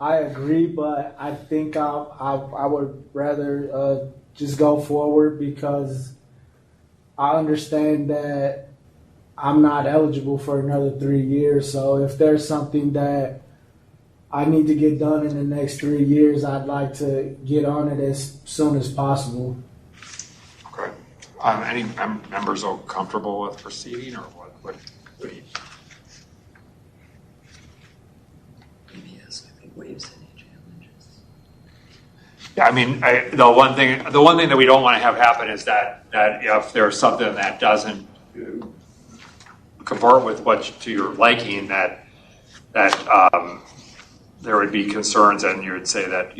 I agree, but I think I would rather just go forward, because I understand that I'm not eligible for another 3 years. So if there's something that I need to get done in the next 3 years, I'd like to get on it as soon as possible. Okay. Any members are comfortable with proceeding, or what do you? Maybe ask if it waives any challenges. Yeah, the one thing that we don't want to have happen is that if there's something that doesn't comport with what to your liking, that there would be concerns, and you would say that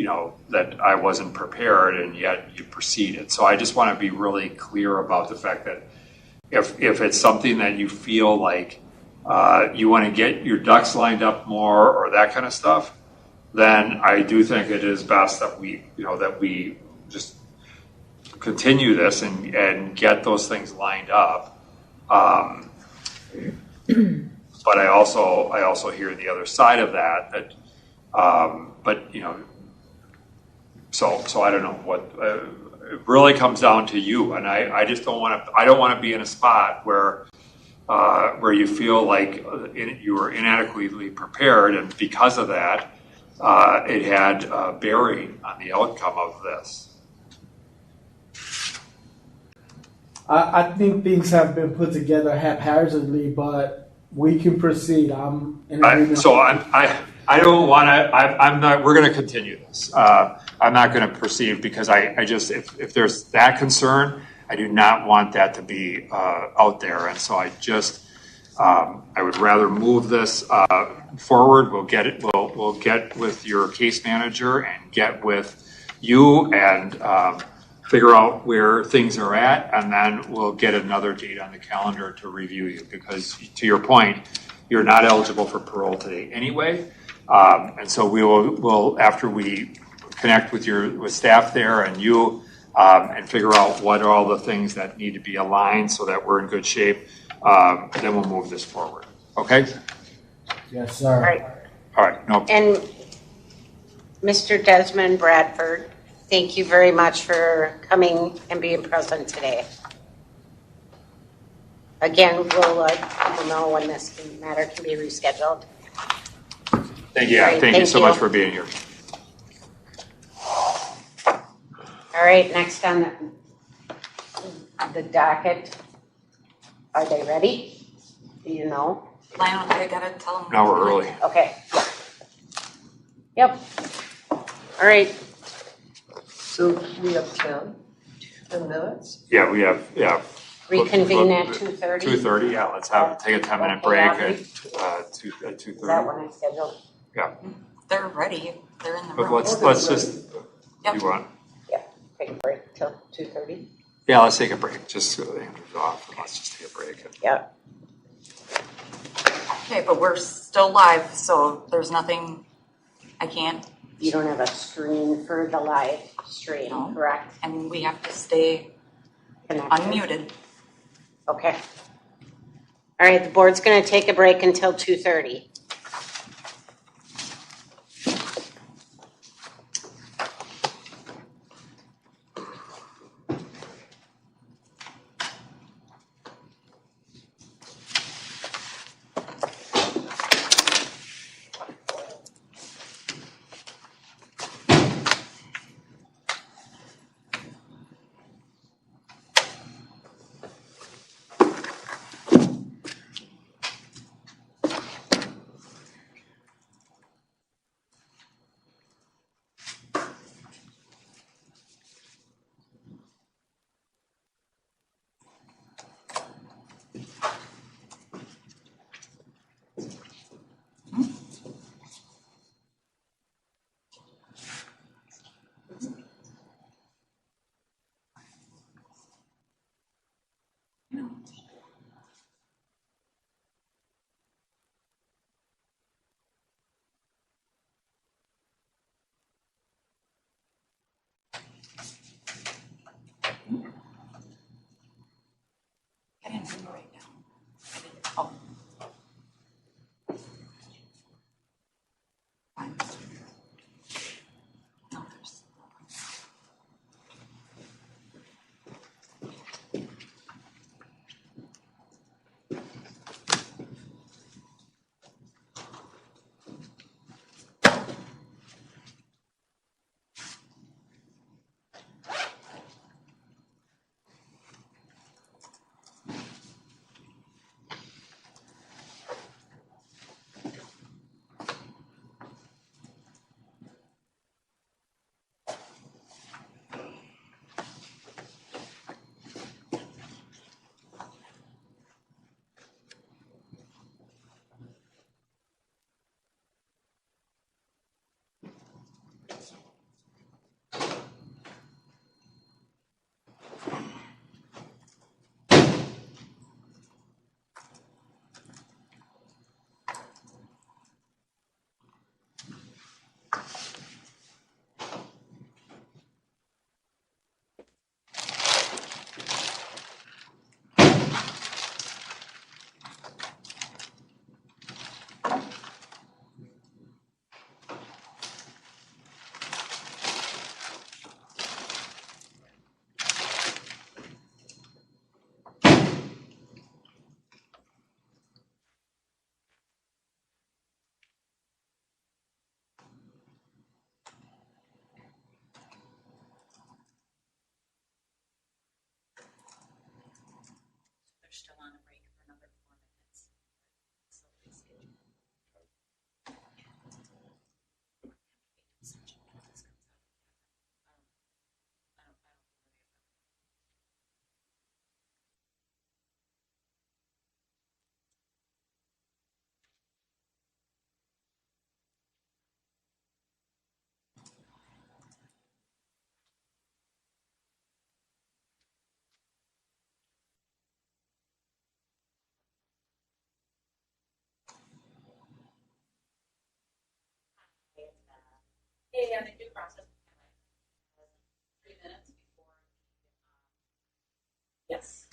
that I wasn't prepared, and yet you proceeded. So I just want to be really clear about the fact that if it's something that you feel like you want to get your ducks lined up more, or that kind of stuff, then I do think it is best that we just continue this and get those things lined up. But I also hear the other side of that. So I don't know what it really comes down to you, and I just don't want to be in a spot where you feel like you were inadequately prepared, and because of that, it had a bearing on the outcome of this. I think things have been put together haphazardly, but We can proceed. I'm in agreement. So I don't want to. I'm not. We're going to continue this. I'm not going to proceed because I just if there's that concern, I do not want that to be out there, and so I just I would rather move this forward. We'll get it. We'll get with your case manager and get with you and figure out where things are at, and then we'll get another date on the calendar to review you, because to your point, you're not eligible for parole today anyway. And so we'll after we connect with staff there and you and figure out what are all the things that need to be aligned so that we're in good shape, then we'll move this forward. Okay? Yes, sir. All right. No. And Mr. Desmond Bradford, thank you very much for coming and being present today. Again, we'll know when this matter can be rescheduled. Thank you. Great. Thank you so much for being here. All right, next on the docket. Are they ready? Do you know? I gotta tell them. Now we're early. Okay. Yep. All right. So we have 10 minutes? Yeah, we have, Reconvene at 2:30? 2:30, yeah, let's take a 10-minute break at 2:30. Is that when I scheduled? Yeah. They're ready. They're in the But room. let's just, you want? Yeah, take a break till 2:30. Yeah, let's take a break, just so the Andrew's off, and let's just take a break. Yeah. Okay, but we're still live, so there's nothing I can't. You don't have a screen for the live stream, correct? And we have to stay unmuted. Okay. All right, the board's going to take a break until 2:30. I didn't see right now. Oh. They're still on a break for another 4 minutes. on the due process. 3 minutes before. Yes.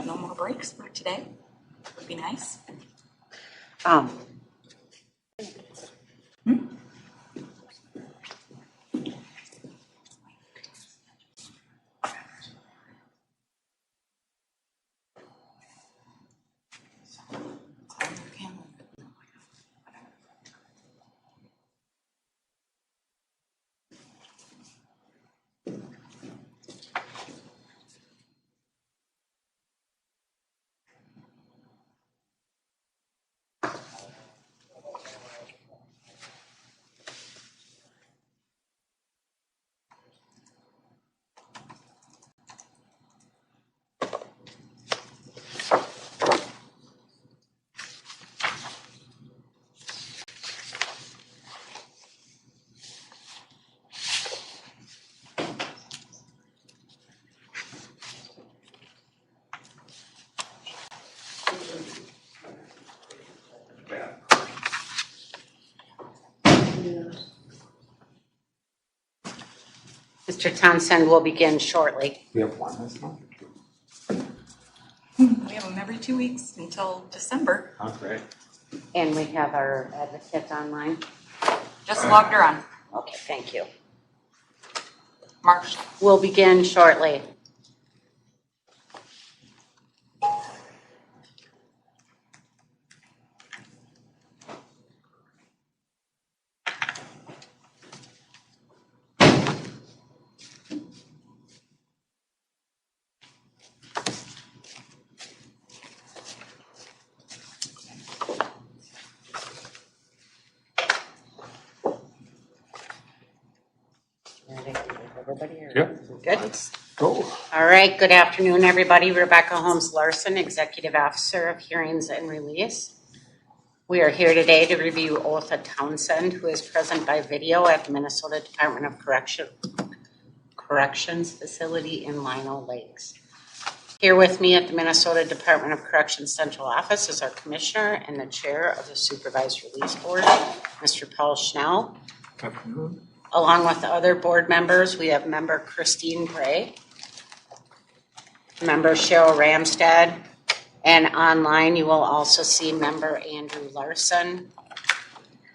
No more breaks for today. Would be nice. Mr. Townsend will begin shortly. We have one this month. We have them every 2 weeks until December. Oh, great. And we have our advocate online. Just logged her on. Okay, thank you. March. We'll begin shortly. Everybody here? Yep. Good. Let's go. All right. Good afternoon, everybody. Rebecca Holmes Larson, Executive Officer of Hearings and Release. We are here today to review Otha Townsend, who is present by video at the Minnesota Department of Corrections Facility in Lino Lakes. Here with me at the Minnesota Department of Corrections Central Office is our Commissioner and the Chair of the Supervised Release Board, Mr. Paul Schnell. Good afternoon. Along with the other board members, we have member Christine Bray, member Cheryl Ramstad, and online you will also see member Andrew Larson,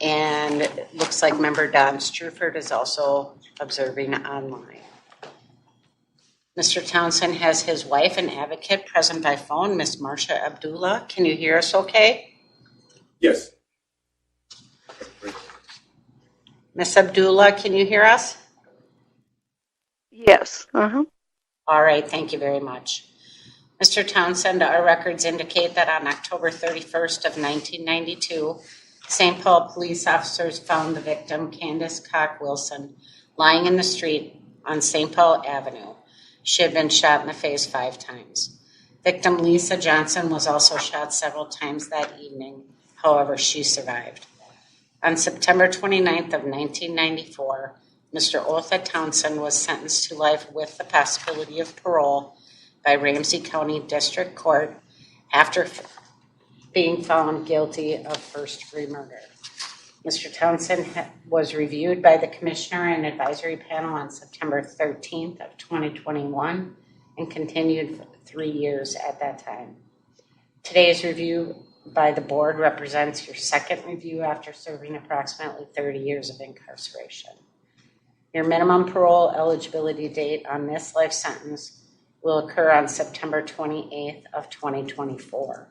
and it looks like member Don Struford is also observing online. Mr. Townsend has his wife and advocate present by phone, Miss Marsha Abdullah. Can you hear us okay? Yes. Miss Abdullah, can you hear us? Yes. All right, thank you very much. Mr. Townsend, our records indicate that on October 31st of 1992, St. Paul police officers found the victim, Candace Cock Wilson, lying in the street on St. Paul Avenue. She had been shot in the face 5 times. Victim Lisa Johnson was also shot several times that evening. However, she survived. On September 29th of 1994, Mr. Otha Townsend was sentenced to life with the possibility of parole by Ramsey County District Court after being found guilty of first-degree murder. Mr. Townsend was reviewed by the Commissioner and Advisory Panel on September 13th of 2021 and continued for 3 years at that time. Today's review by the board represents your second review after serving approximately 30 years of incarceration. Your minimum parole eligibility date on this life sentence will occur on September 28th of 2024.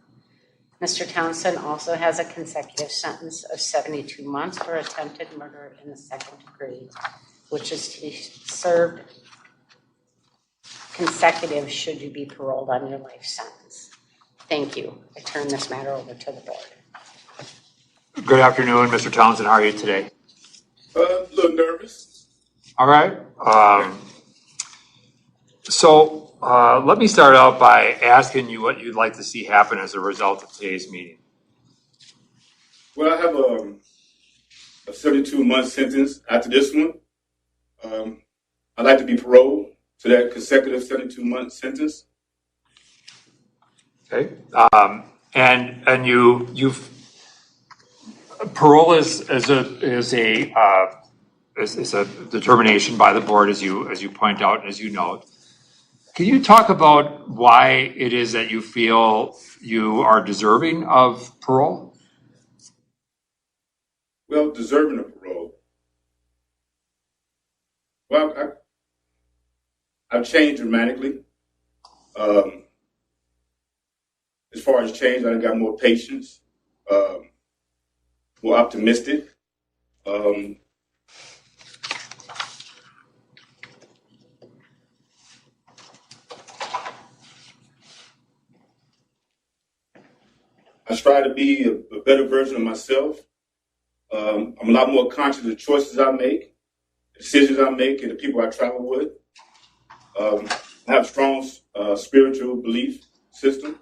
Mr. Townsend also has a consecutive sentence of 72 months for attempted murder in the second degree, which is to be served consecutive should you be paroled on your life sentence. Thank you. I turn this matter over to the board. Good afternoon, Mr. Townsend. How are you today? A little nervous. All right. Let me start out by asking you what you'd like to see happen as a result of today's meeting. Well, I have a 72-month sentence after this one. I'd like to be paroled to that consecutive 72-month sentence. Okay. And you've parole is a determination by the board, as you point out and as you note. Can you talk about why it is that you feel you are deserving of parole? Well, deserving of parole. Well, I've changed dramatically. As far as change, I got more patience, more optimistic. I strive to be a better version of myself. I'm a lot more conscious of the choices I make, the decisions I make, and the people I travel with. I have a strong spiritual belief system.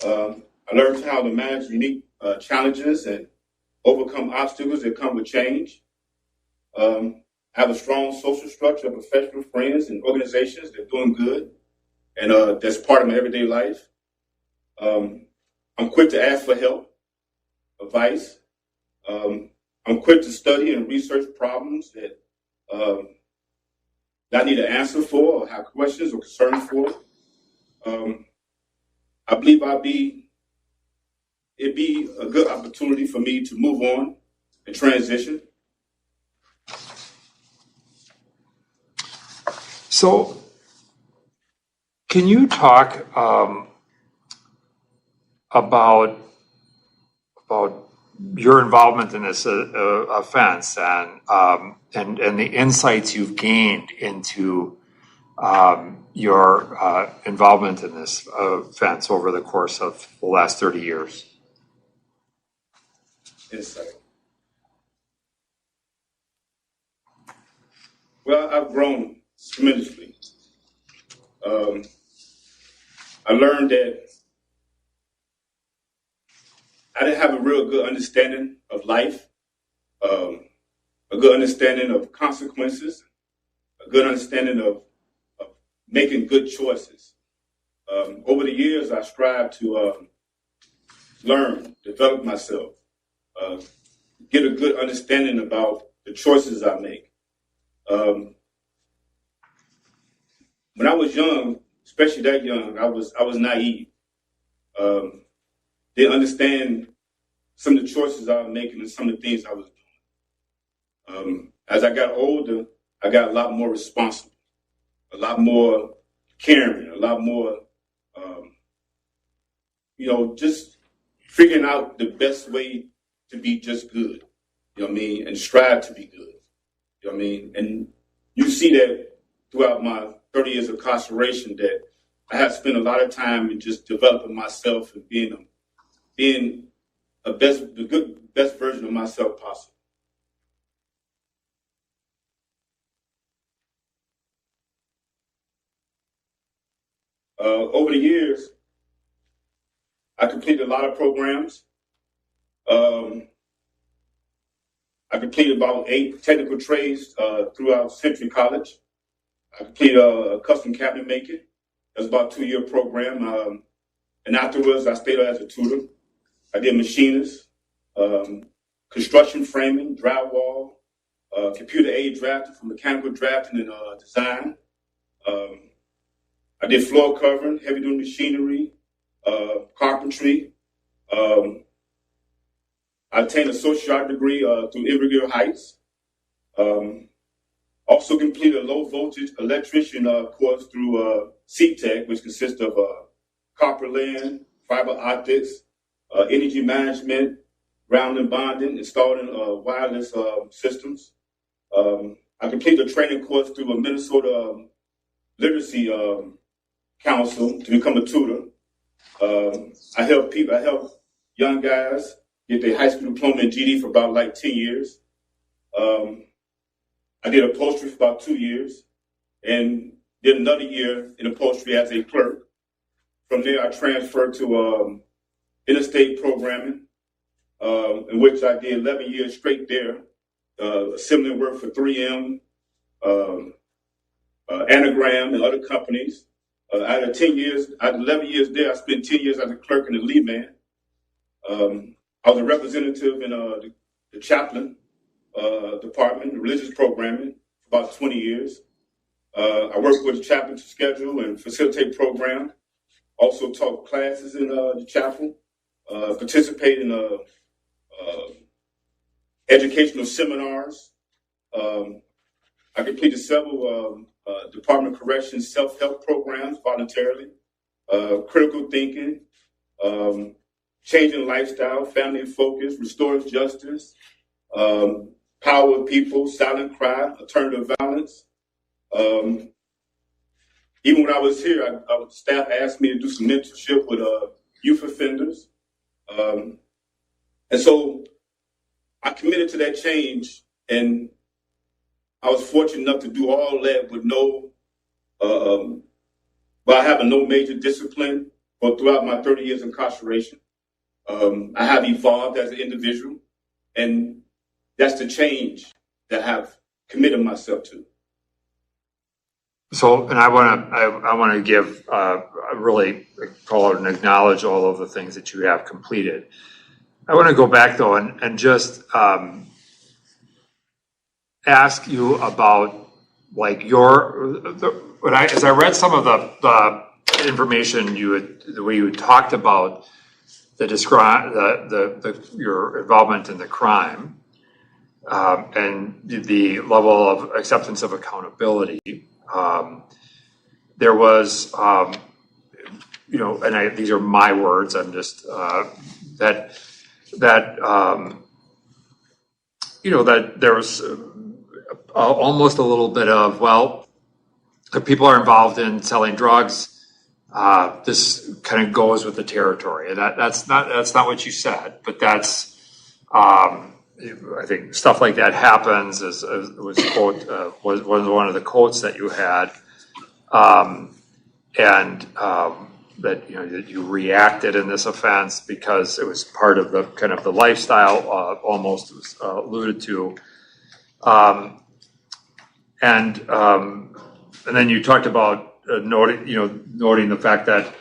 I learned how to manage unique challenges and overcome obstacles that come with change. I have a strong social structure of professional friends and organizations that are doing good, and that's part of my everyday life. I'm quick to ask for help, advice. I'm quick to study and research problems that I need an answer for or have questions or concerns for. I believe it'd be a good opportunity for me to move on and transition. So, can you talk about your involvement in this offense and the insights you've gained into your involvement in this offense over the course of the last 30 years? Insight. Well, I've grown tremendously. I learned that I didn't have a real good understanding of life, a good understanding of consequences, a good understanding of making good choices. Over the years, I strived to learn, develop myself, get a good understanding about the choices I make. When I was young, especially that young, I was naive. Didn't understand some of the choices I was making and some of the things I was doing. As I got older, I got a lot more responsible, a lot more caring, a lot more, just figuring out the best way to be just good, you know what I mean, and strive to be good, you know what I mean, and you see that throughout my 30 years of incarceration that I have spent a lot of time in just developing myself and being the best version of myself possible. Over the years, I completed a lot of programs. I completed about 8 technical trades throughout Century College. I completed a custom cabinet making. That was about a 2-year program. And afterwards, I stayed as a tutor. I did machinist, construction framing, drywall, computer aid drafting for mechanical drafting and design. I did floor covering, heavy duty machinery, carpentry. I attained a social art degree through Embry Heights. Also completed a low voltage electrician course through CTEC, which consists of copper laying, fiber optics, energy management, ground and bonding, installing wireless systems. I completed a training course through a Minnesota Literacy Council to become a tutor. I help young guys get their high school diploma in GD for about 10 years. I did upholstery for about 2 years and did another year in upholstery as a clerk. From there, I transferred to interstate programming, in which I did 11 years straight there, assembling work for 3M, Anagram, and other companies. Out of 11 years there, I spent 10 years as a clerk and a lead man. I was a representative in the chaplain department, religious programming, for about 20 years. I worked with the chaplain to schedule and facilitate programs. Also taught classes in the chapel, participate in educational seminars. I completed several Department of Corrections self-help programs voluntarily, critical thinking, changing lifestyle, family in focus, restores justice, power of people, silent crime, alternative violence. Even when I was here, staff asked me to do some mentorship with youth offenders. And so I committed to that change, and I was fortunate enough to do all that with having no major discipline throughout my 30 years of incarceration. I have evolved as an individual, and that's the change that I've committed myself to. So, and I want to give really call out and acknowledge all of the things that you have completed. I want to go back though and just ask you about like as I read some of the information the way you talked about your involvement in the crime and the level of acceptance of accountability. There was, these are my words. I'm just that there was almost a little bit of, well, if people are involved in selling drugs, this kind of goes with the territory, and that's not what you said, but that's. I think stuff like that happens. Was one of the quotes that you had, that that you reacted in this offense because it was part of the kind of the lifestyle, almost was alluded to, and then you talked about noting the fact that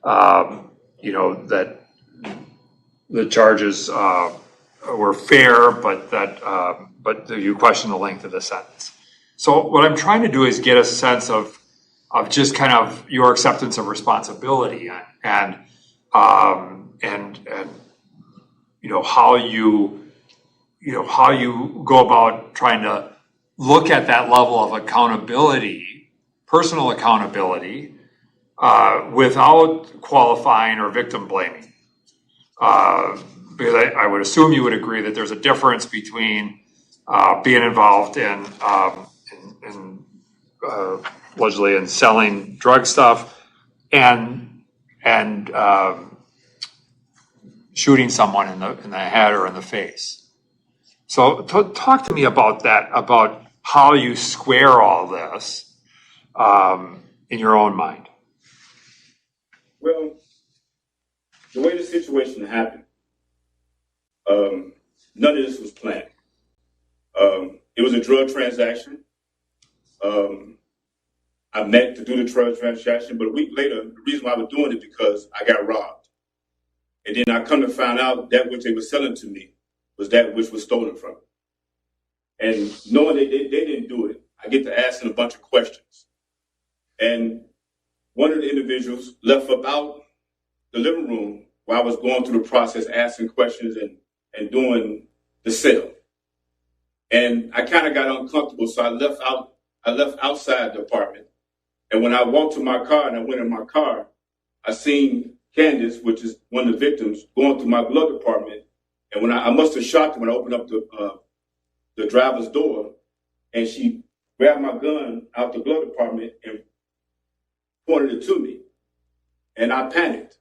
that the charges were fair, but you question the length of the sentence. So what I'm trying to do is get a sense of just kind of your acceptance of responsibility and how you go about trying to look at that level of accountability, personal accountability, without qualifying or victim blaming. Because I would assume you would agree that there's a difference between being involved in allegedly in selling drug stuff and shooting someone in the head or in the face. So talk to me about that, about how you square all this in your own mind. Well, the way the situation happened, none of this was planned. It was a drug transaction. I met to do the drug transaction, but a week later, the reason why I was doing it because I got robbed. And then I come to find out that which they were selling to me was that which was stolen from me. And knowing they didn't do it, I get to asking a bunch of questions. And one of the individuals left about the living room while I was going through the process, asking questions and doing the sale. And I kind of got uncomfortable, so I left outside the apartment. And when I walked to my car and I went in my car, I seen Candace, which is one of the victims, going through my glove compartment. And when I must have shocked her when I opened up the driver's door, and she grabbed my gun out the glove compartment and pointed it to me. And I panicked.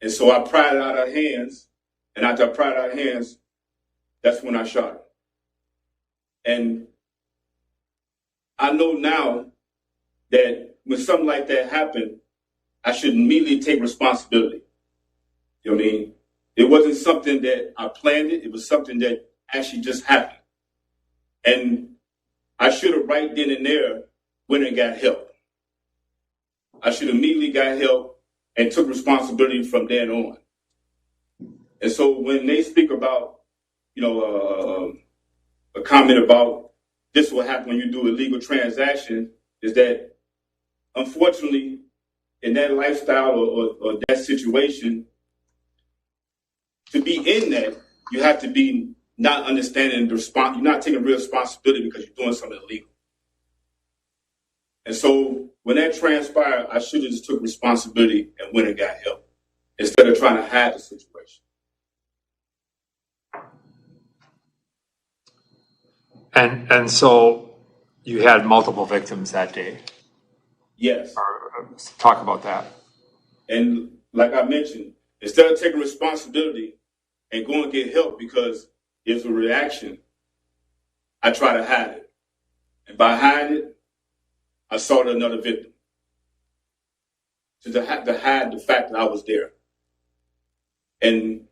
And so I pried it out of her hands. And after I pried it out of her hands, that's when I shot her. And I know now that when something like that happened, I should immediately take responsibility. You know what I mean? It wasn't something that I planned it. It was something that actually just happened. And I should have right then and there went and got help. I should have immediately got help and took responsibility from then on. And so when they speak about, a comment about this will happen when you do a legal transaction, is that unfortunately in that lifestyle or that situation, to be in that, you have to be not understanding the response. You're not taking real responsibility because you're doing something illegal. And so when that transpired, I should have just took responsibility and went and got help instead of trying to hide the situation. And so you had multiple victims that day. Yes. Talk about that. And like I mentioned, instead of taking responsibility and going to get help because it's a reaction, I try to hide it. And by hiding it, I sought another victim to hide the fact that I was there. And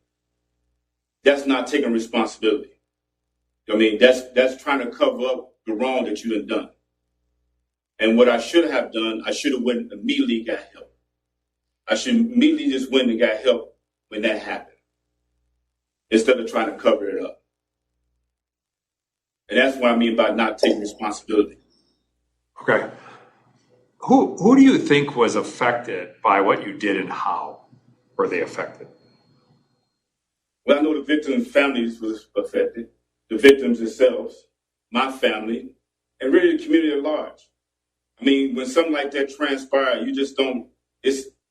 that's not taking responsibility. I mean, that's trying to cover up the wrong that you done. And what I should have done, I should have went and immediately got help. I should immediately just went and got help when that happened, instead of trying to cover it up. And that's what I mean by not taking responsibility. Okay. Who do you think was affected by what you did, and how were they affected? Well, I know the victims' families was affected, the victims themselves, my family, and really the community at large. I mean, when something like that transpires, you just don't.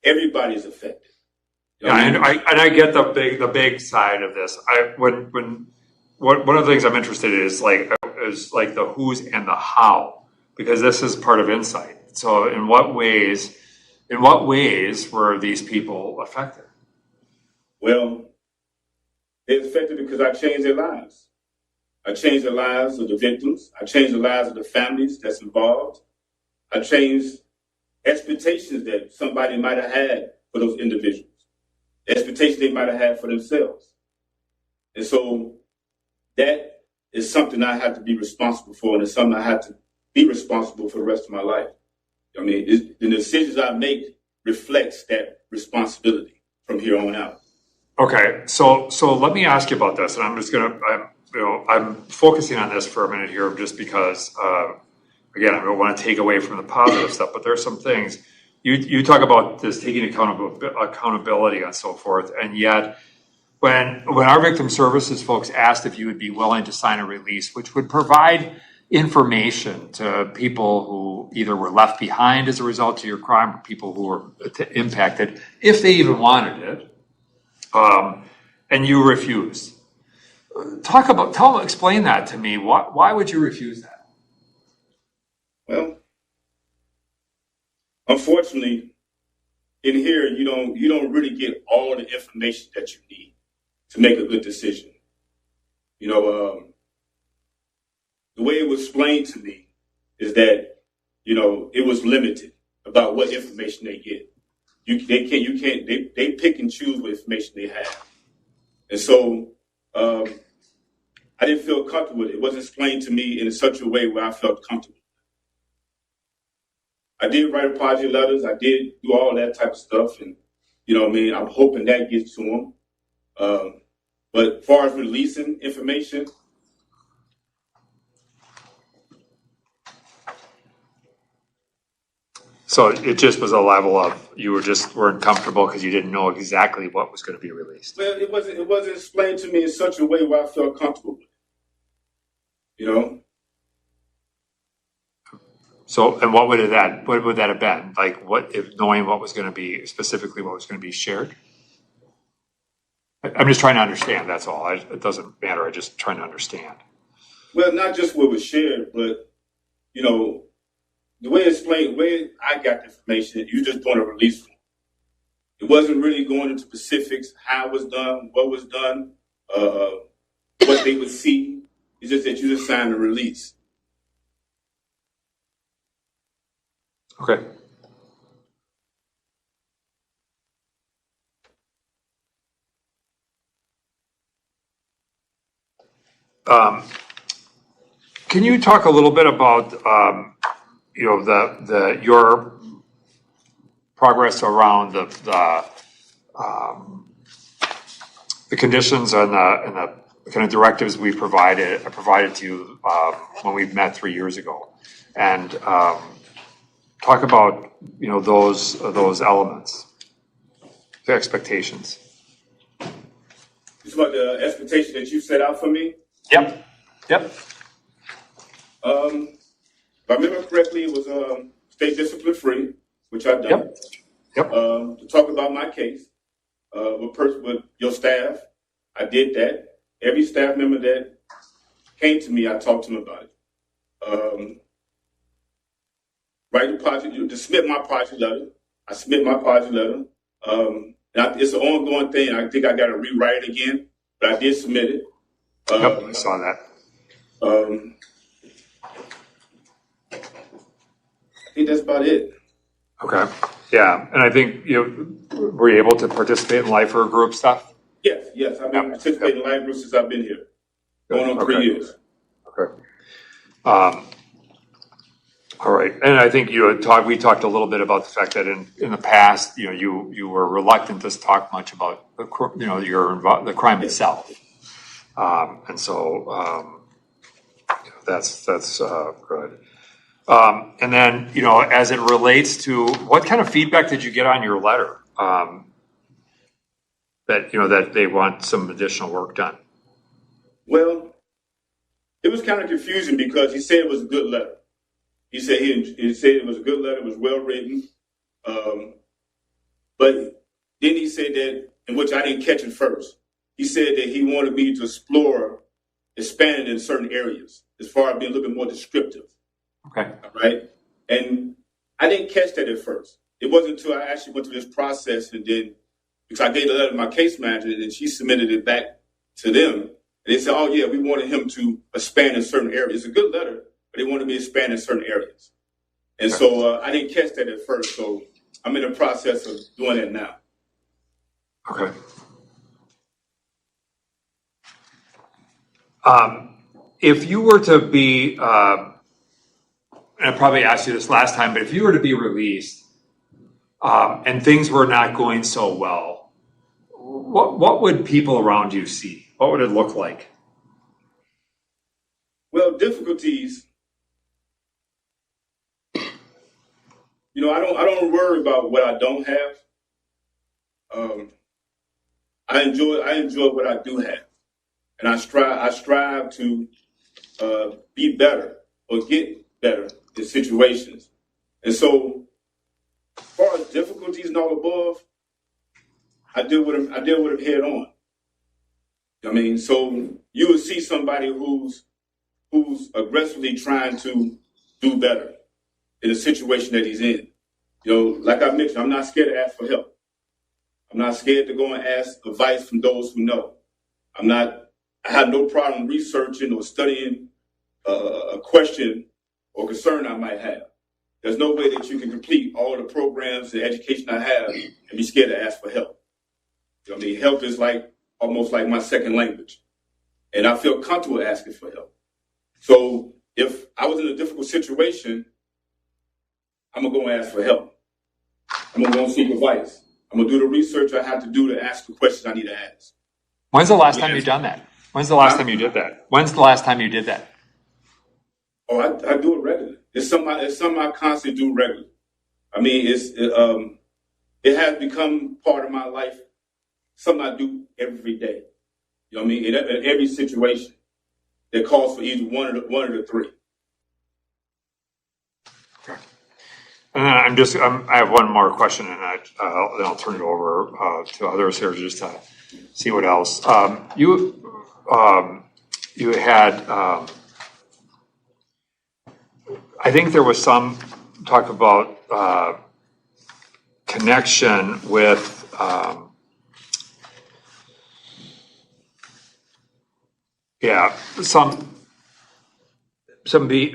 Everybody's affected. You know I get the big side of this. One of the things I'm interested in is like the who's and the how, because this is part of insight. So in what ways were these people affected? Well, they're affected because I changed their lives. I changed the lives of the victims. I changed the lives of the families that's involved. I changed expectations that somebody might have had for those individuals, expectations they might have had for themselves. And so that is something I have to be responsible for, and it's something I have to be responsible for the rest of my life. I mean, the decisions I make reflects that responsibility from here on out. Okay, so let me ask you about this, and I'm focusing on this for a minute here, just because, again, I don't want to take away from the positive stuff, but there's some things you talk about this taking accountability and so forth, and yet when our victim services folks asked if you would be willing to sign a release, which would provide information to people who either were left behind as a result of your crime or people who were impacted, if they even wanted it, and you refused. Explain that to me. Why would you refuse that? Well, unfortunately, in here, you don't really get all the information that you need to make a good decision. The way it was explained to me is that, it was limited about what information they get. They pick and choose what information they have. And so, I didn't feel comfortable with it. It wasn't explained to me in such a way where I felt comfortable. I did write apology letters. I did do all that type of stuff. And, I'm hoping that gets to them. But as far as releasing information, so it just was a level of you weren't comfortable because you didn't know exactly what was going to be released. well, it wasn't explained to me in such a way where I felt comfortable with it. So, and what would that have been? Like, knowing what was going to be specifically what was going to be shared? I'm just trying to understand. That's all. It doesn't matter. I'm just trying to understand. Well, not just what was shared, but the way it's explained, the way I got the information, you just doing a release form. It wasn't really going into specifics, how it was done, what was done, what they would see. It's just that you just signed a release. Okay. Can you talk a little bit about your progress around the conditions and the kind of directives we provided to you when we met 3 years ago, and talk about those elements, the expectations. It's about the expectation that you set out for me? Yep. If I remember correctly, it was stay discipline free, which I've done. Yep. To talk about my case with your staff, I did that. Every staff member that came to me, I talked to them about it. Write the project, to submit my project letter. I submit my project letter. It's an ongoing thing. I think I got to rewrite it again, but I did submit it. Yep, I saw that. I think that's about it. Okay. Yeah, and I think were you able to participate in lifer group stuff? Yes. I've been participating in life groups since I've been here, going on 3 years. Okay. All right, and I think we talked a little bit about the fact that in the past, you were reluctant to talk much about the crime itself, and so that's good. And then as it relates to what kind of feedback did you get on your letter that they want some additional work done? Well, it was kind of confusing because he said it was a good letter. He said it was a good letter, it was well written. But then he said that, in which I didn't catch it first, he said that he wanted me to expand in certain areas as far as being a little bit more descriptive. Okay. All right. And I didn't catch that at first. It wasn't until I actually went through this process and then, because I gave the letter to my case manager and she submitted it back to them. And they said, oh, yeah, we wanted him to expand in certain areas. It's a good letter, but they wanted me to expand in certain areas. And so I didn't catch that at first. So I'm in the process of doing that now. Okay. If you were to be, and I probably asked you this last time, but if you were to be released and things were not going so well, what would people around you see? What would it look like? Well, difficulties. I don't worry about what I don't have. I enjoy what I do have, and I strive to be better or get better in situations. And so, as far as difficulties and all above, I deal with them head on. I mean, so you would see somebody who's aggressively trying to do better in a situation that he's in. You know, like I mentioned, I'm not scared to ask for help. I'm not scared to go and ask advice from those who know. I have no problem researching or studying a question or concern I might have. There's no way that you can complete all the programs and education I have and be scared to ask for help. You know what I mean? Help is almost like my second language. And I feel comfortable asking for help. So if I was in a difficult situation, I'm going to go and ask for help. I'm going to go and seek advice. I'm going to do the research I have to do to ask the questions I need to ask. When's the last time you've done that? When's the last time you did that? When's the last time you did that? Oh, I do it regularly. It's something I constantly do regularly. I mean, it has become part of my life, something I do every day. You know what I mean? In every situation that calls for either one of the three. Okay. And then I have one more question, and then I'll turn it over to others here just to see what else. You had, I think there was some talk about connection with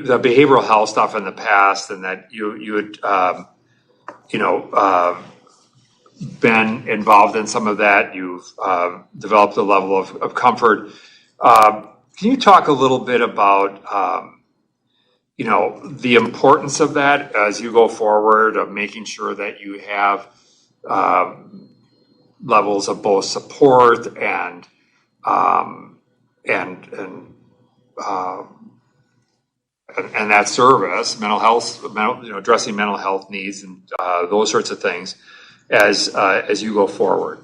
the behavioral health stuff in the past, and that you had been involved in some of that. You've developed a level of comfort. Can you talk a little bit about the importance of that as you go forward, of making sure that you have levels of both support and that service, mental health, addressing mental health needs and those sorts of things as you go forward?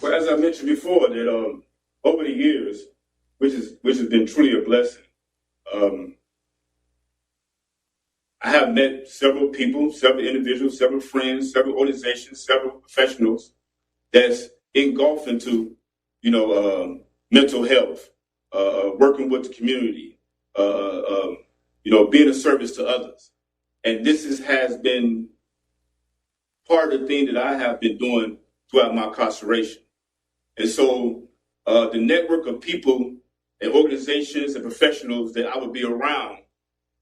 Well, as I mentioned before, that over the years, which has been truly a blessing, I have met several people, several individuals, several friends, several organizations, several professionals that's engulfed into, mental health, working with the community, being a service to others. And this has been part of the thing that I have been doing throughout my incarceration. And so the network of people and organizations and professionals that I would be around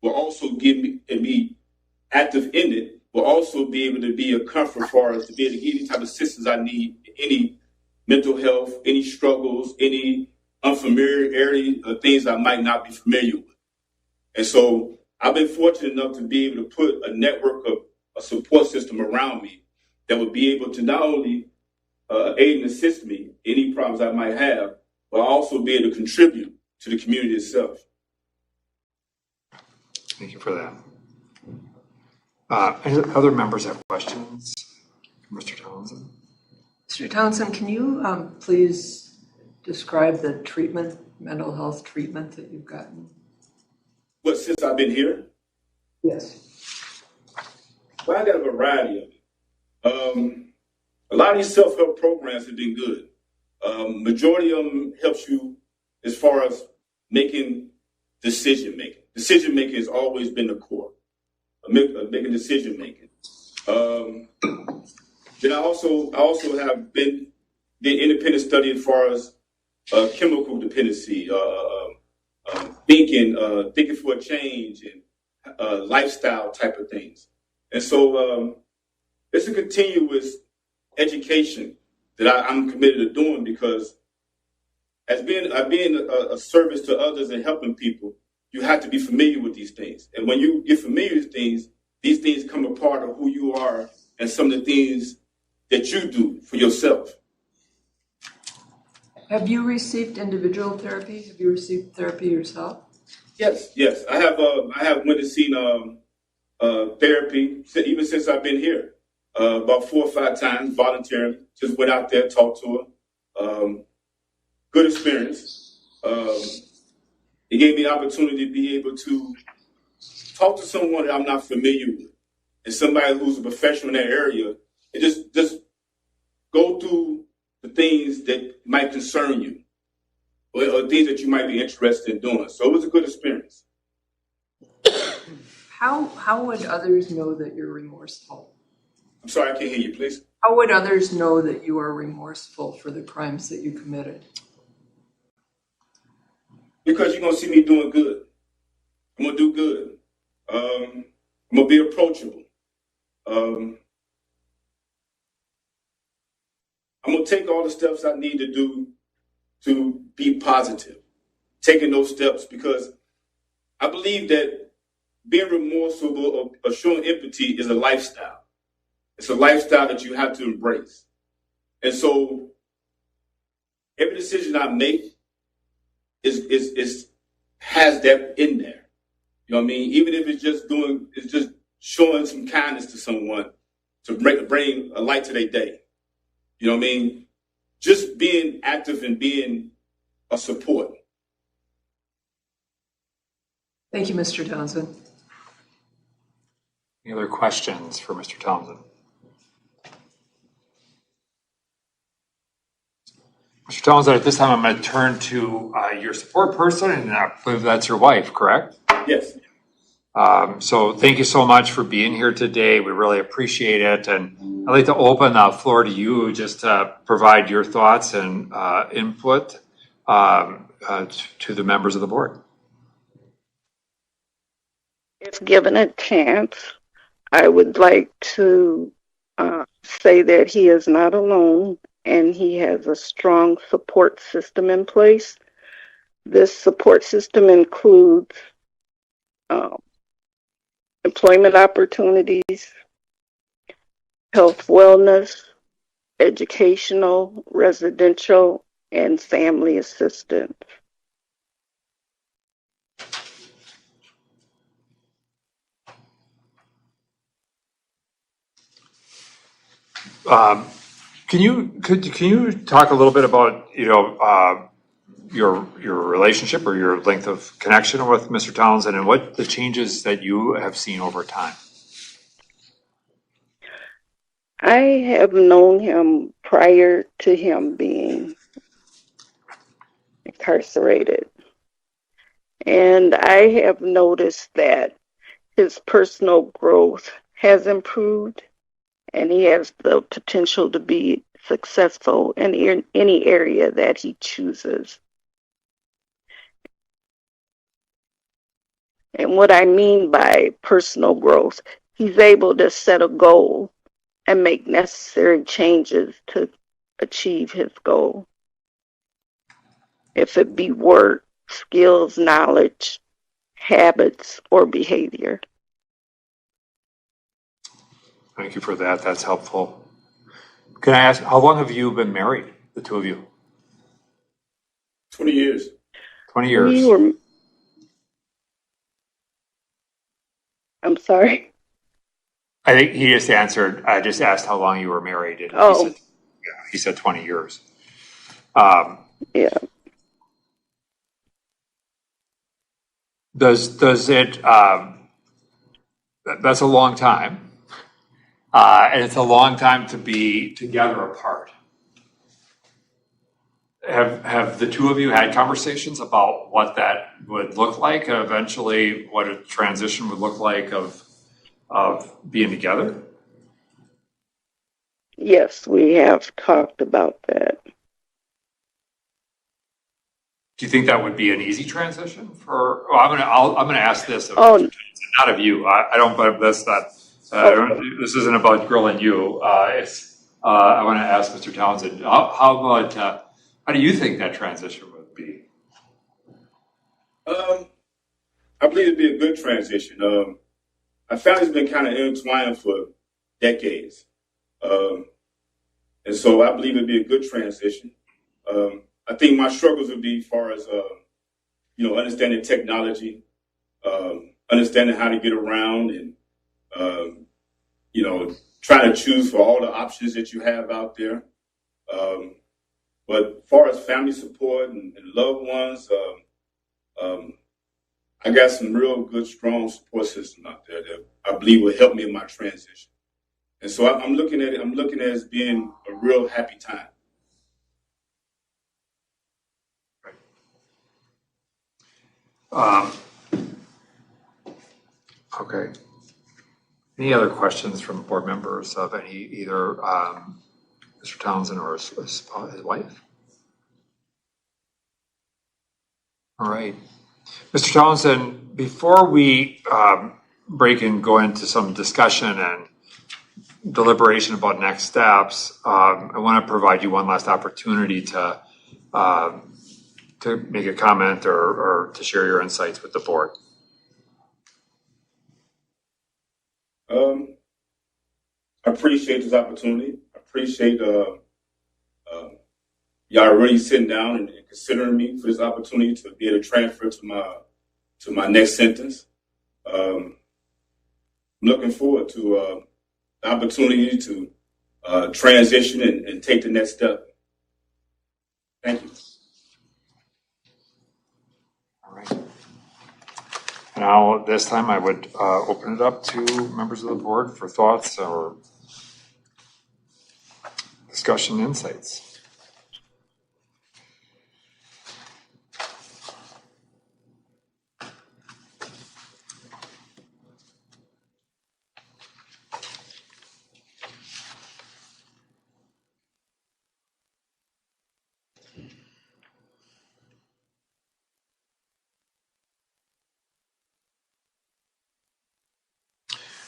will also give me, and be active in it, will also be able to be a comfort for us to be able to get any type of assistance I need, any mental health, any struggles, any unfamiliarity, things I might not be familiar with. And so I've been fortunate enough to be able to put a network of a support system around me that would be able to not only aid and assist me any problems I might have, but also be able to contribute to the community itself. Thank you for that. Any other members have questions? Mr. Townsend? Mr. Townsend, can you please describe the treatment, mental health treatment that you've gotten? What, since I've been here? Yes. Well, I got a variety of it. A lot of these self-help programs have been good. Majority of them helps you as far as making decision-making. Decision-making has always been the core of making decision-making. Then I also have been independent study as far as chemical dependency, thinking for a change, and lifestyle type of things. And so it's a continuous education that I'm committed to doing, because as being a service to others and helping people, you have to be familiar with these things. And when you get familiar with things, these things become a part of who you are and some of the things that you do for yourself. Have you received individual therapy? Have you received therapy yourself? Yes. I have went to see therapy even since I've been here. About 4 or 5 times voluntarily. Just went out there, talked to her. Good experience. It gave me the opportunity to be able to talk to someone that I'm not familiar with, and somebody who's a professional in that area, and just go through the things that might concern you, or things that you might be interested in doing. So it was a good experience. How would others know that you're remorseful? I'm sorry, I can't hear you, please. How would others know that you are remorseful for the crimes that you committed? Because you're going to see me doing good. I'm going to do good. I'm going to be approachable. I'm going to take all the steps I need to do to be positive. Taking those steps, because I believe that being remorseful or showing empathy is a lifestyle. It's a lifestyle that you have to embrace. And so every decision I make has that in there. You know what I mean? Even if it's just showing some kindness to someone to bring a light to their day. You know what I mean? Just being active and being a support. Thank you, Mr. Townsend. Any other questions for Mr. Townsend? Mr. Townsend, at this time, I'm going to turn to your support person, and I believe that's your wife, correct? Yes. So thank you so much for being here today. We really appreciate it. And I'd like to open the floor to you just to provide your thoughts and input to the members of the board. If given a chance, I would like to say that he is not alone and he has a strong support system in place. This support system includes employment opportunities, health, wellness, educational, residential, and family assistance. Can you talk a little bit about your relationship or your length of connection with Mr. Townsend and what the changes that you have seen over time? I have known him prior to him being incarcerated, and I have noticed that his personal growth has improved and he has the potential to be successful in any area that he chooses. And what I mean by personal growth, he's able to set a goal and make necessary changes to achieve his goal. If it be work, skills, knowledge, habits, or behavior. Thank you for that. That's helpful. Can I ask, how long have you been married, the two of you? 20 years. 20 years. I'm sorry. I think he just answered. I just asked how long you were married. And he said 20 years. Yeah. Does it? That's a long time. And it's a long time to be together apart. Have the two of you had conversations about what that would look like eventually, what a transition would look like of being together? Yes, we have talked about that. Do you think that would be an easy transition for? Well, I'm gonna ask this of Mr. Townsend, not of you. I don't. But that's not. This isn't about grilling you. I want to ask Mr. Townsend. How do you think that transition would be? I believe it'd be a good transition. Our family's been kind of intertwined for decades, and so I believe it'd be a good transition. I think my struggles would be as far as understanding technology, understanding how to get around, and trying to choose for all the options that you have out there. But as far as family support and loved ones, I got some real good, strong support system out there that I believe will help me in my transition. And so I'm looking at it as being a real happy time. Okay. Any other questions from board members of either Mr. Townsend or his wife? All right. Mr. Townsend, before we break and go into some discussion and deliberation about next steps, I want to provide you one last opportunity to make a comment or to share your insights with the board. I appreciate this opportunity. I appreciate y'all really sitting down and considering me for this opportunity to be able to transfer to my next sentence. I'm looking forward to the opportunity to transition and take the next step. Thank you. All right. Now, this time I would open it up to members of the board for thoughts or discussion insights.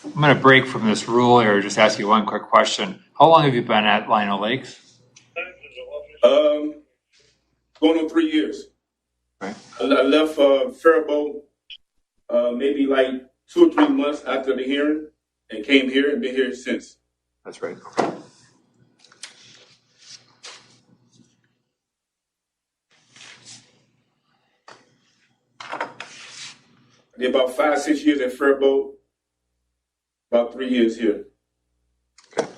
I'm going to break from this rule here, just ask you one quick question. How long have you been at Lino Lakes? Going on 3 years. Right. I left Faribault maybe like 2 or 3 months after the hearing and came here and been here since. That's right. I did about 5, 6 years at Faribault, about 3 years here. Okay.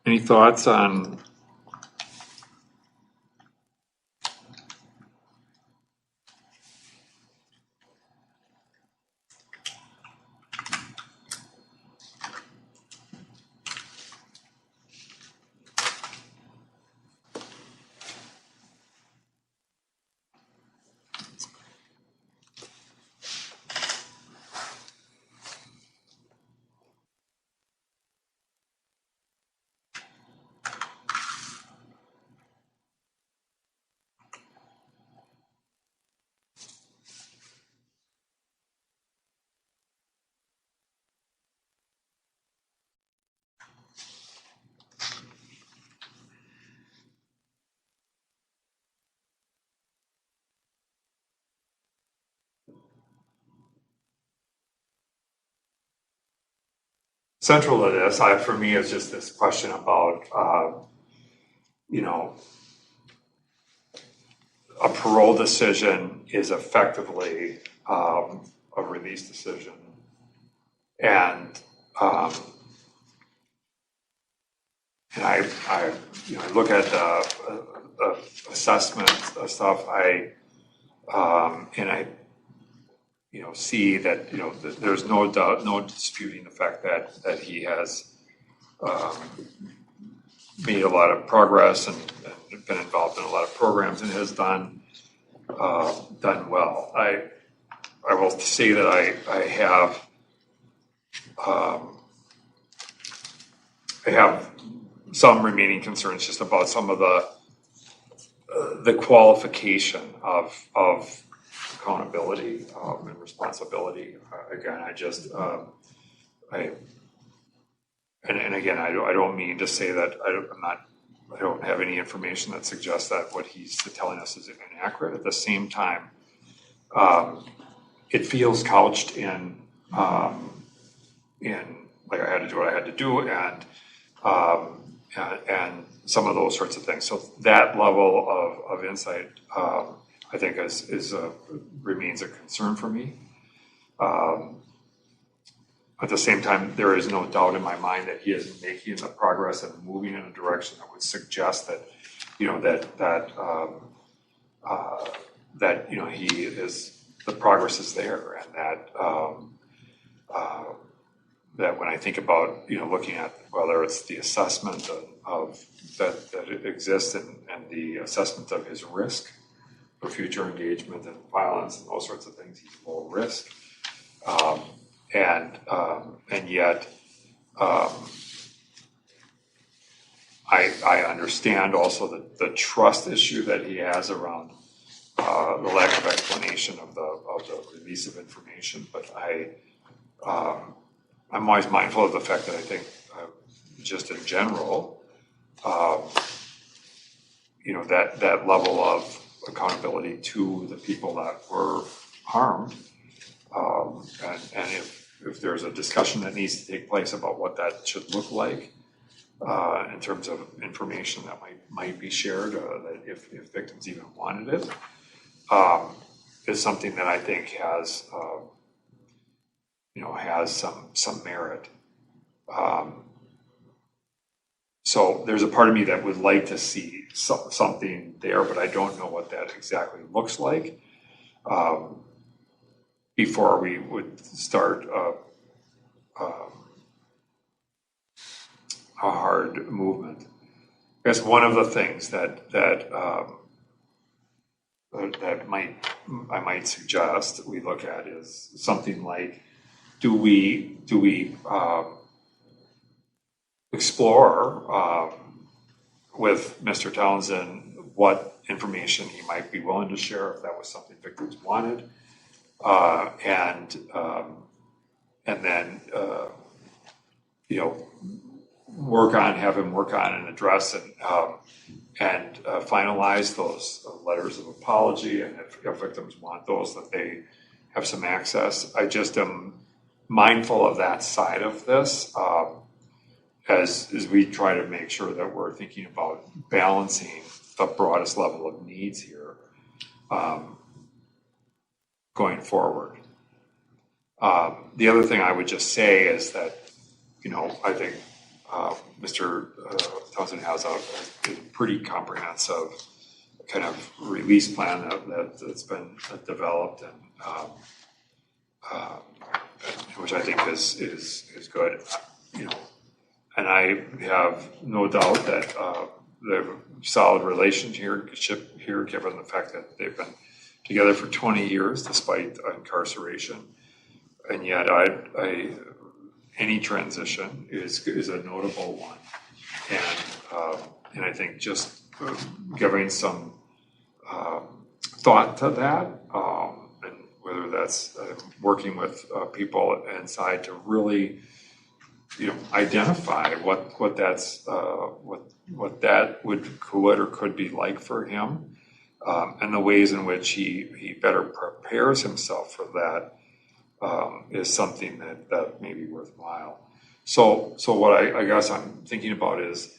Any thoughts on central to this, for me, is just this question about, a parole decision is effectively a release decision. And I look at the assessment stuff, and I see that, there's no doubt, no disputing the fact that he has made a lot of progress and been involved in a lot of programs and has done well. I will say that I have some remaining concerns just about some of the qualification of accountability and responsibility. Again, I don't mean to say that I don't have any information that suggests that what he's telling us is inaccurate. At the same time, it feels couched in like I had to do what I had to do, and some of those sorts of things. So that level of insight, I think remains a concern for me. At the same time, there is no doubt in my mind that he is making the progress and moving in a direction that would suggest that, he is, the progress is there, and that when I think about, looking at whether it's the assessment of that it exists and the assessment of his risk for future engagement and violence and those sorts of things, he's low risk. And yet, I understand also the trust issue that he has around the lack of explanation of the release of information. But I'm always mindful of the fact that I think, just in general, that level of accountability to the people that were harmed, and if there's a discussion that needs to take place about what that should look like, in terms of information that might be shared, that if victims even wanted it, is something that I think has some merit. So there's a part of me that would like to see something there, but I don't know what that exactly looks like before we would start a hard movement. I guess one of the things that I might suggest we look at is something like, do we explore with Mr. Townsend what information he might be willing to share if that was something victims wanted, and then have him work on and address and finalize those letters of apology, and if victims want those, that they have some access. I just am mindful of that side of this, as we try to make sure that we're thinking about balancing the broadest level of needs here, going forward. The other thing I would just say is that, I think Mr. Townsend has a pretty comprehensive kind of release plan that's been developed, and which I think is good. And I have no doubt that the solid relationship here, given the fact that they've been together for 20 years despite incarceration, and yet any transition is a notable one, and I think just giving some thought to that, and whether that's working with people inside to really identify what that would or could be like for him, and the ways in which he better prepares himself for that, is something that may be worthwhile. So what I guess I'm thinking about is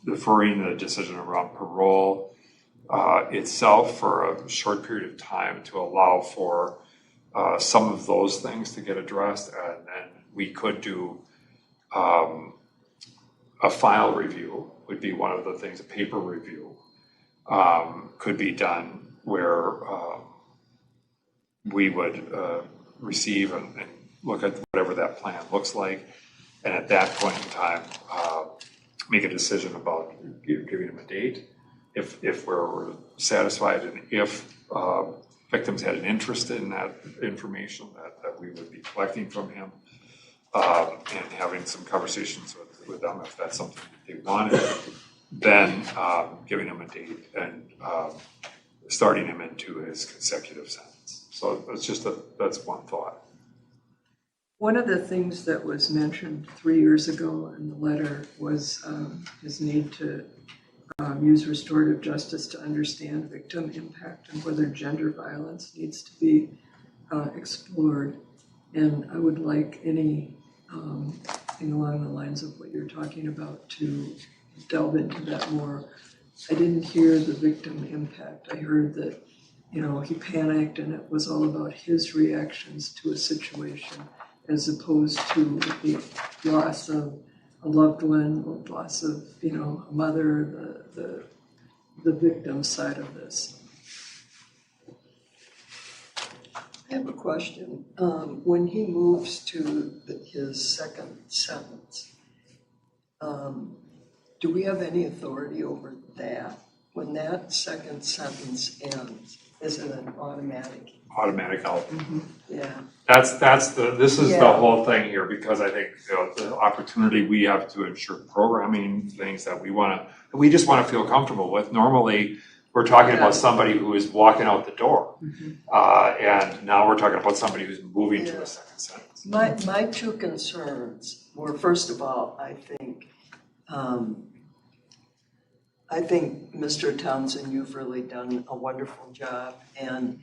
deferring the decision around parole itself for a short period of time to allow for some of those things to get addressed, and then we could do a file review would be one of the things. A paper review could be done where we would receive and look at whatever that plan looks like, and at that point in time make a decision about giving him a date if we're satisfied, and if victims had an interest in that information that we would be collecting from him, and having some conversations with them if that's something that they wanted, then giving him a date and starting him into his consecutive sentence. So that's one thought. One of the things that was mentioned 3 years ago in the letter was his need to use restorative justice to understand victim impact and whether gender violence needs to be explored. And I would like anything along the lines of what you're talking about to delve into that more. I didn't hear the victim impact. I heard that, you know, he panicked and it was all about his reactions to a situation as opposed to the loss of a loved one, loss of, you know, a mother, the victim side of this. I have a question. When he moves to his second sentence, do we have any authority over that? When that second sentence ends, is it an automatic? Automatic out. Mm-hmm. Yeah. This is the whole thing here, because I think, you know, the opportunity we have to ensure programming things that we just want to feel comfortable with. Normally, we're talking about somebody who is walking out the door, and now we're talking about somebody who's moving to a second sentence. My two concerns were, first of all, I think Mr. Townsend, you've really done a wonderful job, and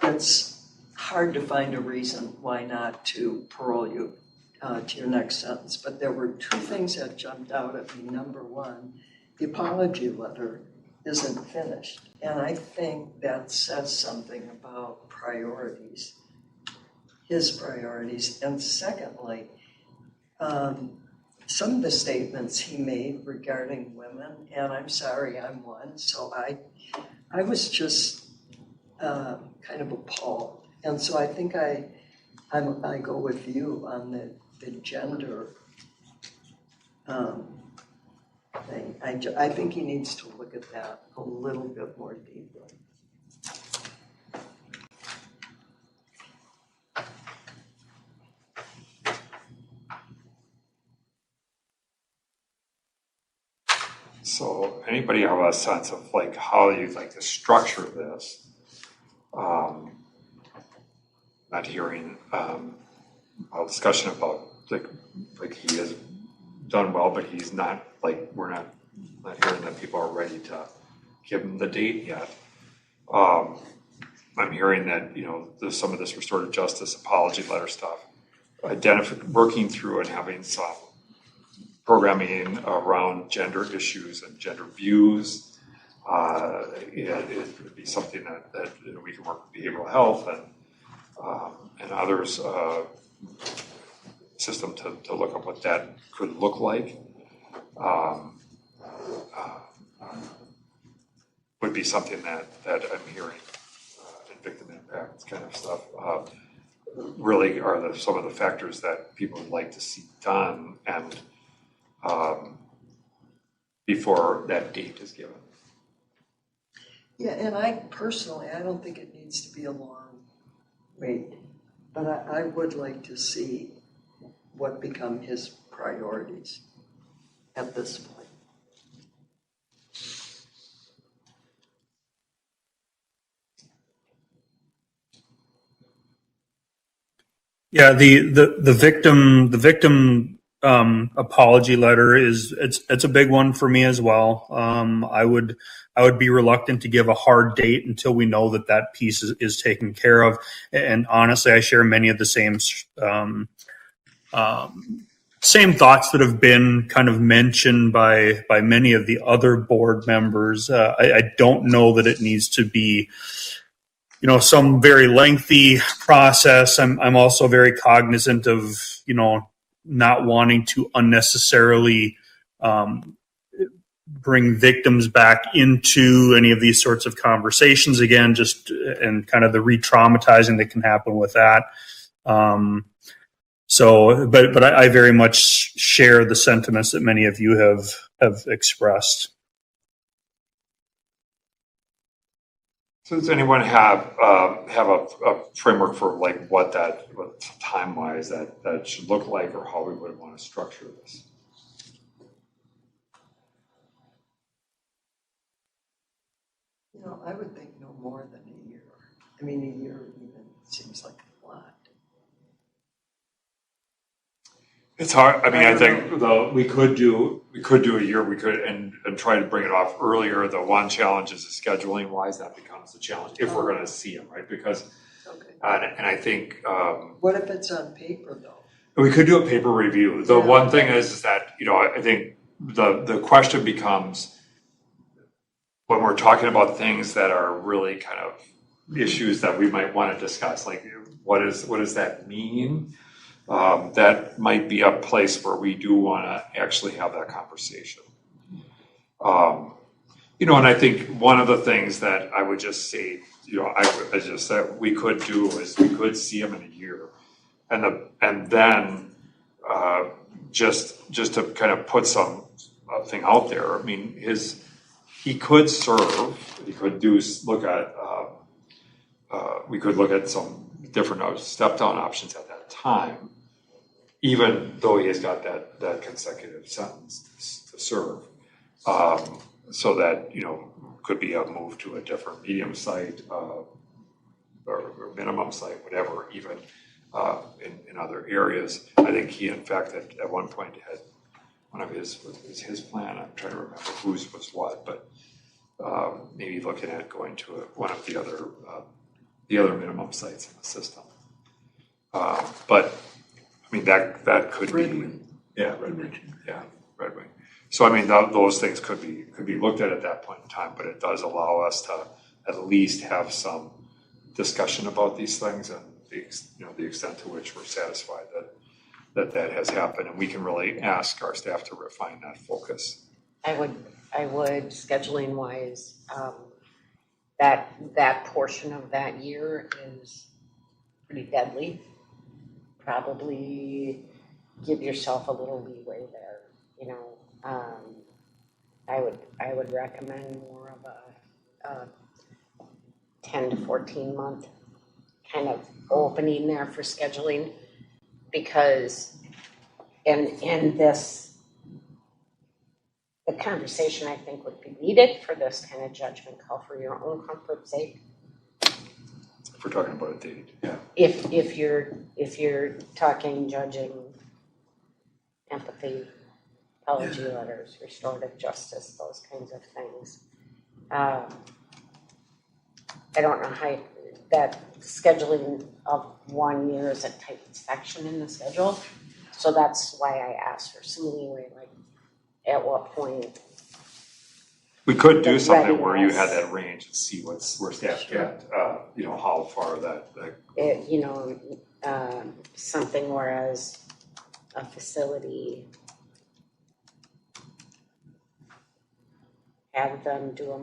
it's hard to find a reason why not to parole you to your next sentence. But there were two things that jumped out at me. Number one, the apology letter isn't finished, and I think that says something about priorities, his priorities. And secondly, some of the statements he made regarding women, and I'm sorry, I'm one, so I was just kind of appalled. And so I think I go with you on the gender thing. I think he needs to look at that a little bit more deeply. So anybody have a sense of like how you'd like to structure this? Not hearing a discussion about like he has done well, but he's not, like, we're not hearing that people are ready to give him the date yet. I'm hearing that, you know, there's some of this restorative justice apology letter stuff, working through and having some programming around gender issues and gender views. It would be something that you know, we can work with behavioral health and others system to look up what that could look like. Would be something that I'm hearing in victim impact kind of stuff. Really are some of the factors that people would like to see done, and before that date is given. Yeah, and I don't think it needs to be a long wait, but I would like to see what become his priorities at this point. Yeah, the victim apology letter it's a big one for me as well. I would be reluctant to give a hard date until we know that piece is taken care of. And honestly, I share many of the same thoughts that have been kind of mentioned by many of the other board members. I don't know that it needs to be, you know, some very lengthy process. I'm also very cognizant of, you know, not wanting to unnecessarily bring victims back into any of these sorts of conversations again, and kind of the re-traumatizing that can happen with that. But I very much share the sentiments that many of you have expressed. So does anyone have a framework for like what time-wise that should look like, or how we would want to structure this? You know, I would think no more than a year. I mean, a year even seems like a lot. It's hard. I mean, I think we could do a year. We could and try to bring it off earlier. The one challenge is the scheduling wise. That becomes the challenge if we're going to see them, right? Because, and I think. What if it's on paper though? We could do a paper review. The one thing is that, you know, I think the question becomes, when we're talking about things that are really kind of issues that we might want to discuss, like what does that mean? That might be a place where we do want to actually have that conversation. You know, and I think one of the things that I would just say, you know, I just said we could do is we could see him in a year, and then just to kind of put some thing out there. I mean, he could serve. He could look at. We could look at some different step down options at that time, even though he has got that consecutive sentence to serve. So that, you know, could be a move to a different medium site or minimum site, whatever, even in other areas. I think he, in fact, at one point had one of his plan. I'm trying to remember whose was what, but maybe looking at going to one of the other minimum sites in the system. But I mean that could Red be Wing. Red Wing. Yeah, Red Wing. So I mean those things could be looked at that point in time, but it does allow us to at least have some discussion about these things and the extent to which we're satisfied that has happened, and we can really ask our staff to refine that focus. I would scheduling wise, that portion of that year is pretty deadly. Probably give yourself a little leeway there, you know. I would recommend more of a 10 to 14 month kind of opening there for scheduling, because in this, the conversation I think would be needed for this kind of judgment call for your own comfort's sake. If we're talking about a date, yeah. If you're talking judging, empathy, apology letters, restorative justice, those kinds of things. I don't know how that scheduling of 1 year is a tight section in the schedule, so that's why I asked for some leeway. Like, at what point? We could do something where you had that range and see where staff get, you know, how far that you know, something whereas a facility, have them do a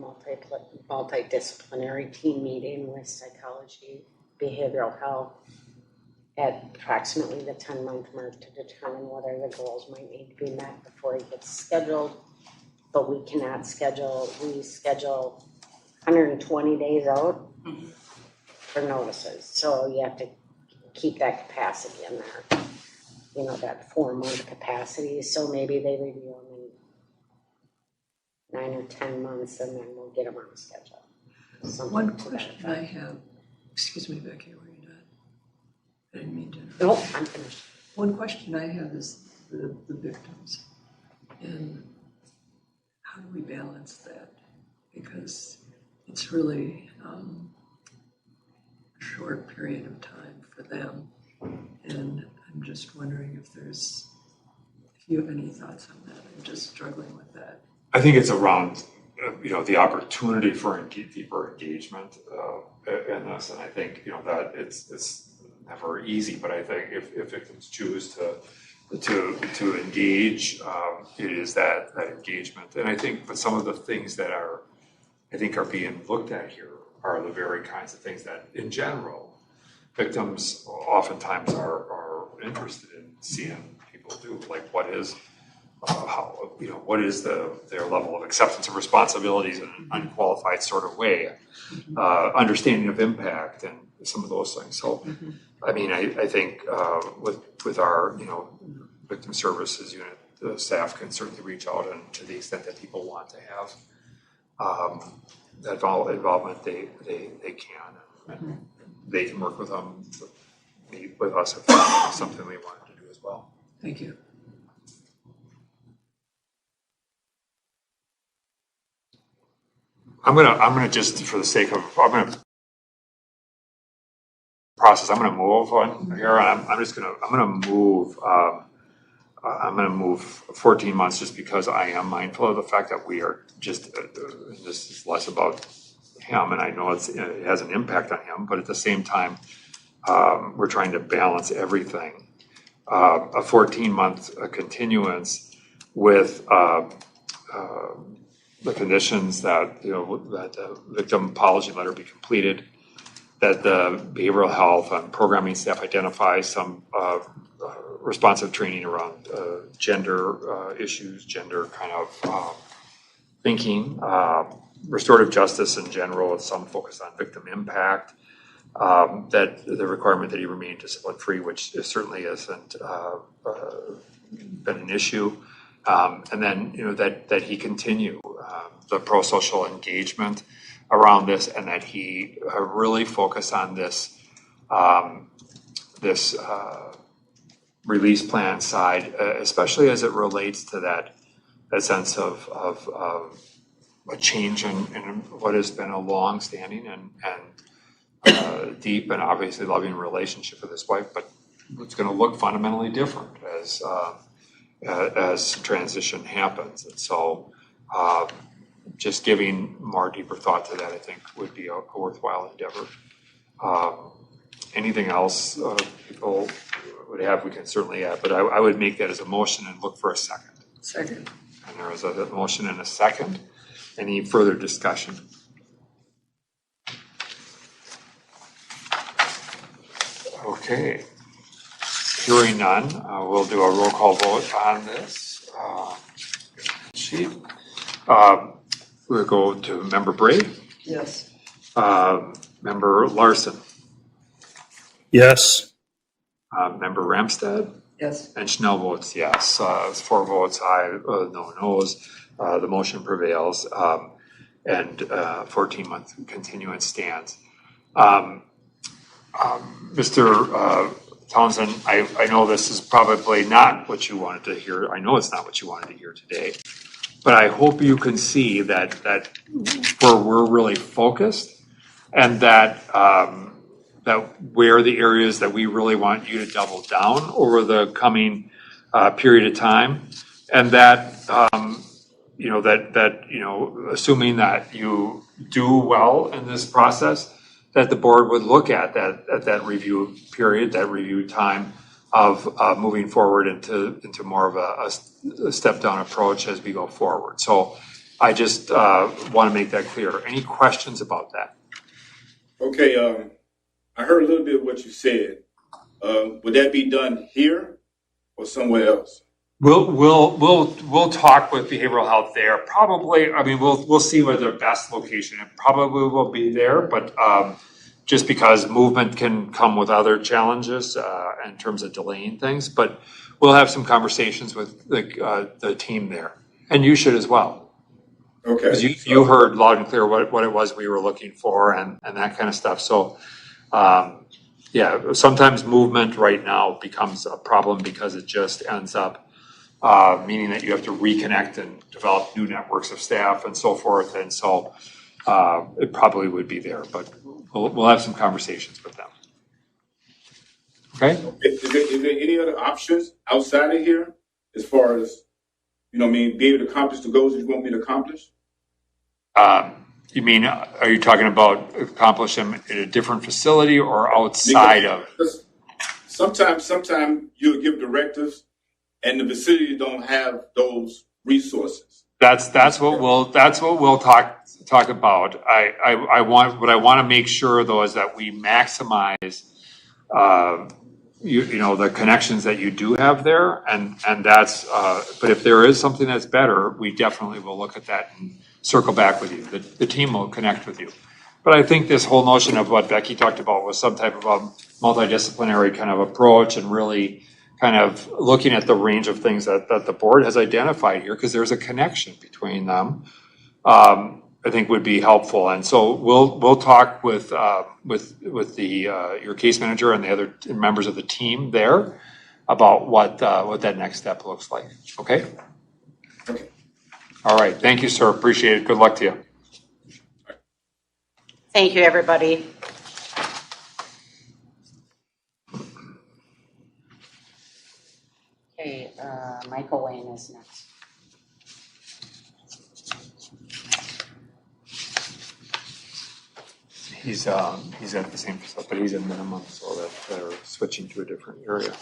multidisciplinary team meeting with psychology, behavioral health at approximately the 10-month mark to determine whether the goals might need to be met before he gets scheduled. But we cannot we schedule 120 days out for notices. So you have to keep that capacity in there, you know, that 4-month capacity. So maybe they review them in 9 or 10 months, and then we'll get them on the schedule. One question I have, excuse me, Becky, were you done? I didn't mean to interrupt. Nope, I'm finished. One question I have is the victims, and how do we balance that? Because it's really a short period of time for them, and I'm just wondering if you have any thoughts on that. I'm just struggling with that. I think it's around, you know, the opportunity for deeper engagement in this, and I think, you know, that it's never easy, but I think if victims choose to engage, it is that engagement. And I think, but some of the things that are being looked at here are the very kinds of things that, in general, victims oftentimes are interested in seeing people do. Like, what is what is their level of acceptance of responsibilities in an unqualified sort of way, understanding of impact, and some of those things. So, I mean, I think with our, you know, victim services unit, the staff can certainly reach out, and to the extent that people want to have that involvement, they can, and they can work with them, meet with us if that's something we wanted to do as well. Thank you. I'm gonna just, for the sake of, process, I'm gonna move on here. I'm gonna move I'm going to move 14 months just because I am mindful of the fact that we are just, this is less about him, and I know it has an impact on him, but at the same time, we're trying to balance everything. A 14-month continuance with the conditions that, that the victim apology letter be completed, that the behavioral health and programming staff identify some responsive training around gender issues, gender kind of thinking, restorative justice in general with some focus on victim impact, that the requirement that he remain discipline-free, which certainly hasn't been an issue, and then that he continue the pro-social engagement around this, and that he really focus on this release plan side, especially as it relates to that sense of a change in what has been a long-standing and deep and obviously loving relationship with his wife, but it's going to look fundamentally different as transition happens. And so just giving more deeper thought to that, I think, would be a worthwhile endeavor. Anything else people would have, we can certainly add, but I would make that as a motion and look for a second. Second. And there is a motion and a second. Any further discussion? Okay. Hearing none, we'll do a roll call vote on this sheet. We'll go to Member Bray. Yes. Member Larson. Yes. Member Ramstad. Yes. And Schnell votes yes. 4 votes aye, no no's. The motion prevails, and 14-month continuance stands. Mr. Townsend, I know this is probably not what you wanted to hear. I know it's not what you wanted to hear today, but I hope you can see that where we're really focused, and that where the areas that we really want you to double down over the coming period of time, and that assuming that you do well in this process, that the board would look at that review period, that review time of moving forward into more of a step down approach as we go forward. So I just want to make that clear. Any questions about that? Okay, I heard a little bit of what you said. Would that be done here or somewhere else? We'll talk with behavioral health there. Probably, I mean, we'll see where the best location. It probably will be there, but just because movement can come with other challenges in terms of delaying things. But we'll have some conversations with the team there, and you should as well. Okay. Because you heard loud and clear what it was we were looking for and that kind of stuff. So, yeah, sometimes movement right now becomes a problem because it just ends up meaning that you have to reconnect and develop new networks of staff and so forth. And so it probably would be there, but we'll have some conversations with them. Okay? Is there any other options outside of here as far as, be able to accomplish the goals that you want me to accomplish? You mean, are you talking about accomplish them in a different facility or outside of? Sometimes you'll give directives and the facility don't have those resources. That's what we'll talk about. What I want to make sure though is that we maximize the connections that you do have there, and that's but if there is something that's better, we definitely will look at that and circle back with you. The team will connect with you. But I think this whole notion of what Becky talked about was some type of a multidisciplinary kind of approach, and really kind of looking at the range of things that the board has identified here, because there's a connection between them, I think would be helpful. And so we'll talk with your case manager and the other members of the team there about what that next step looks like. Okay? Okay. All right. Thank you, sir. Appreciate it. Good luck to you. Thank you, everybody. Okay, Michael Wayne is next. He's at the same facility, but he's at minimum, so that they're switching to a different area.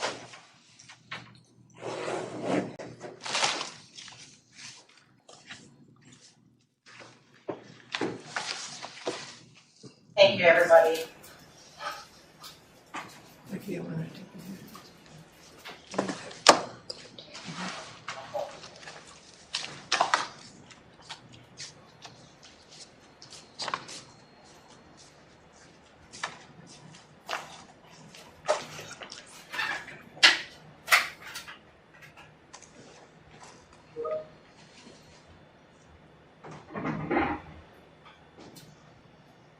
Thank you, everybody. Okay, I'm gonna take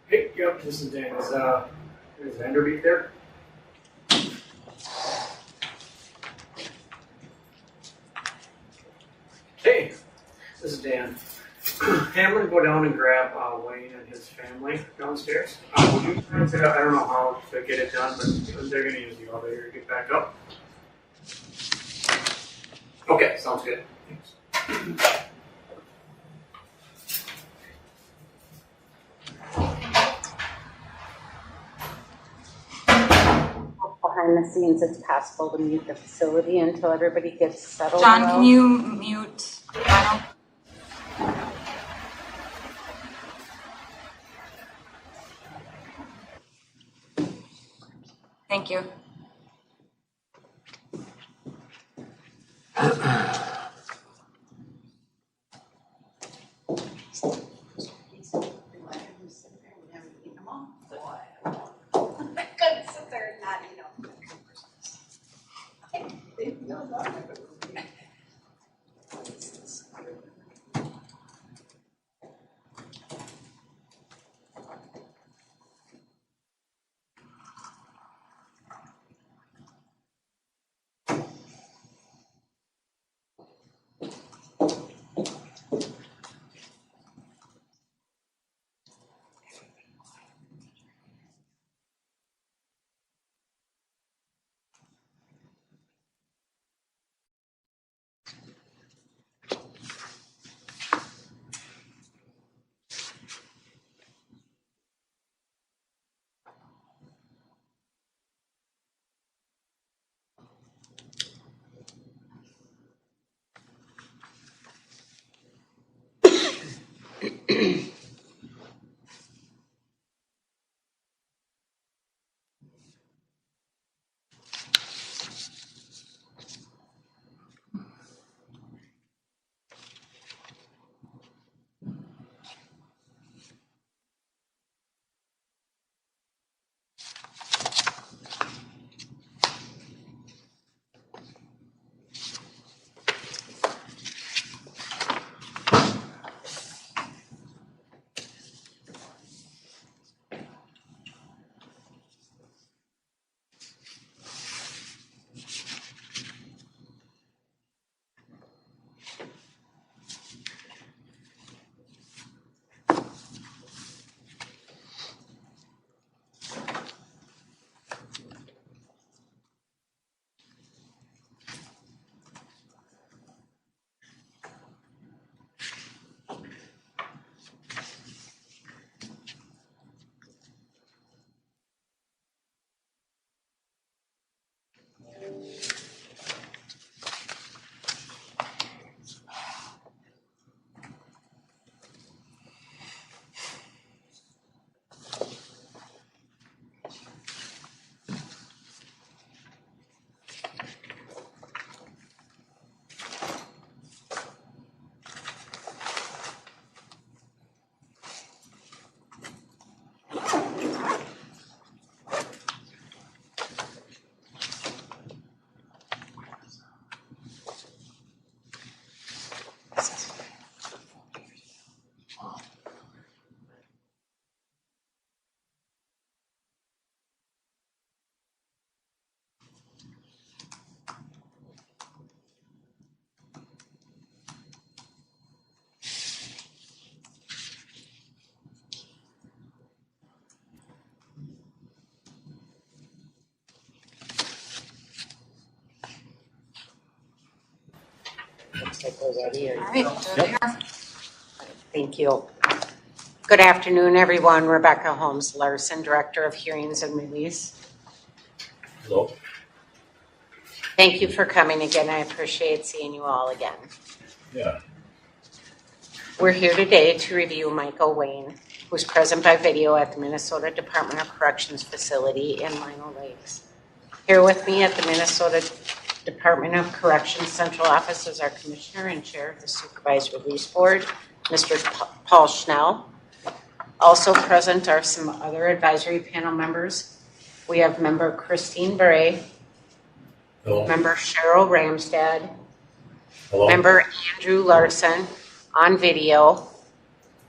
Hey, yep, this is Dan. Is Vanderbeek there? Hey, this is Dan. Hey, I'm going to go down and grab Wayne and his family downstairs. Would you mind, I don't know how to get it done, but they're going to use the elevator to get back up. Okay, sounds good. Thanks. Behind the scenes, it's possible to mute the facility until everybody gets settled. John, can you mute Moreno? Thank you. looks like we're ready. All right, Thank you. Good afternoon, everyone. Rebecca Holmes Larson, Director of Hearings and Release. Hello. Thank you for coming again. I appreciate seeing you all again. Yeah. We're here today to review Michael Wayne, who's present by video at the Minnesota Department of Corrections facility in Lino Lakes. Here with me at the Minnesota Department of Corrections Central Office is our Commissioner and Chair of the Supervised Release Board, Mr. Paul Schnell. Also present are some other advisory panel members. We have member Christine Bray, Hello. member Cheryl Ramstad, Hello. member Andrew Larson on video,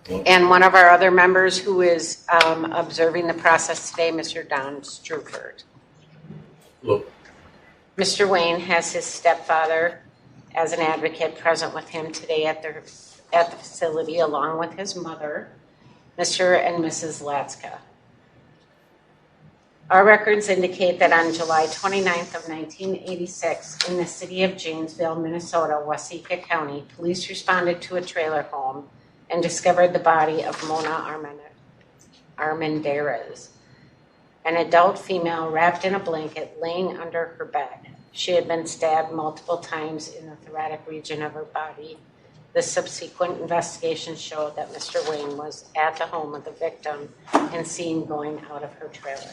Hello. and one of our other members who is observing the process today, Mr. Don Struford. Hello. Mr. Wayne has his stepfather as an advocate present with him today at the facility, along with his mother, Mr. and Mrs. Latska. Our records indicate that on July 29th of 1986, in the city of Janesville, Minnesota, Waseca County, police responded to a trailer home and discovered the body of Mona Armendariz, an adult female wrapped in a blanket laying under her bed. She had been stabbed multiple times in the thoracic region of her body. The subsequent investigation showed that Mr. Wayne was at the home of the victim and seen going out of her trailer.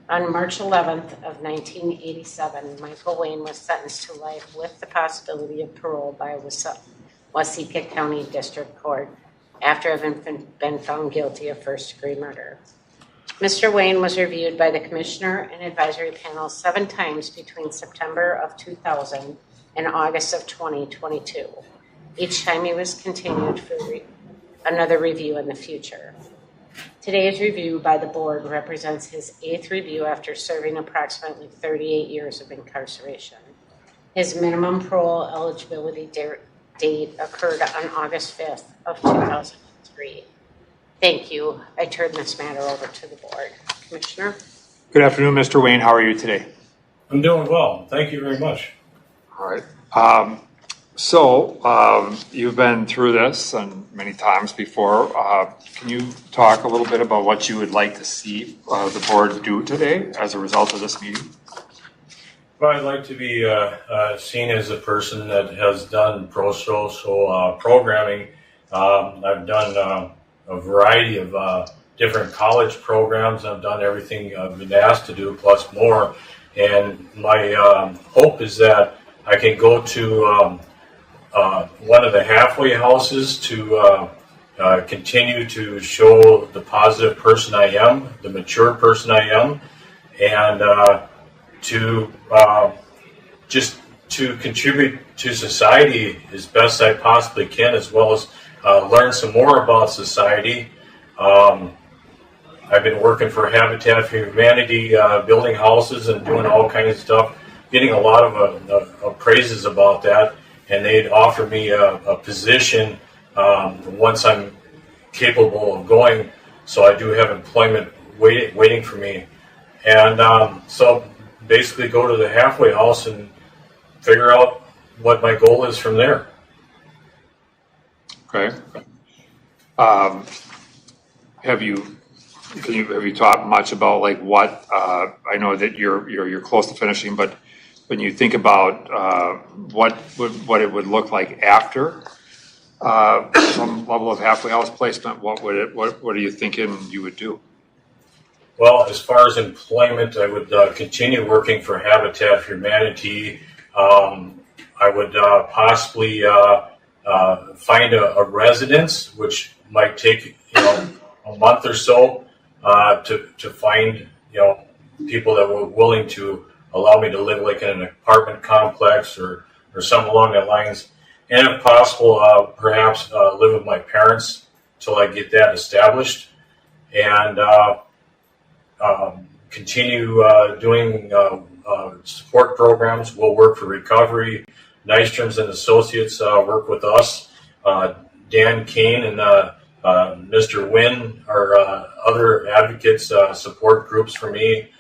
On March 11th of 1987, Michael Wayne was sentenced to life with the possibility of parole by Waseca County District Court after having been found guilty of first-degree murder. Mr. Wayne was reviewed by the Commissioner and Advisory Panel 7 times between September of 2000 and August of 2022. Each time he was continued for another review in the future. Today's review by the board represents his 8th review after serving approximately 38 years of incarceration. His minimum parole eligibility date occurred on August 5th of 2003. Thank you. I turn this matter over to the board. Commissioner? Good afternoon, Mr. Wayne. How are you today? I'm doing well. Thank you very much. All right. You've been through this and many times before. Can you talk a little bit about what you would like to see the board do today as a result of this meeting? Well, I'd like to be seen as a person that has done pro-social programming. I've done a variety of different college programs. I've done everything I've been asked to do, plus more. And my hope is that I can go to one of the halfway houses to continue to show the positive person I am, the mature person I am, and just to contribute to society as best I possibly can, as well as learn some more about society. I've been working for Habitat for Humanity, building houses and doing all kinds of stuff, getting a lot of praises about that, and they'd offer me a position once I'm capable of going, so I do have employment waiting for me. And so basically go to the halfway house and figure out what my goal is from there. Okay. Have you thought much about like what I know that you're close to finishing, but when you think about what it would look like after some level of halfway house placement, what are you thinking you would do? Well, as far as employment, I would continue working for Habitat for Humanity. I would possibly find a residence, which might take a month or so to find people that were willing to allow me to live like in an apartment complex or something along that lines, and if possible, perhaps live with my parents till I get that established, and continue doing support programs. We'll work for recovery. Nystrom's and Associates work with us. Dan Kane and Mr. Wynn are other advocates, support groups for me.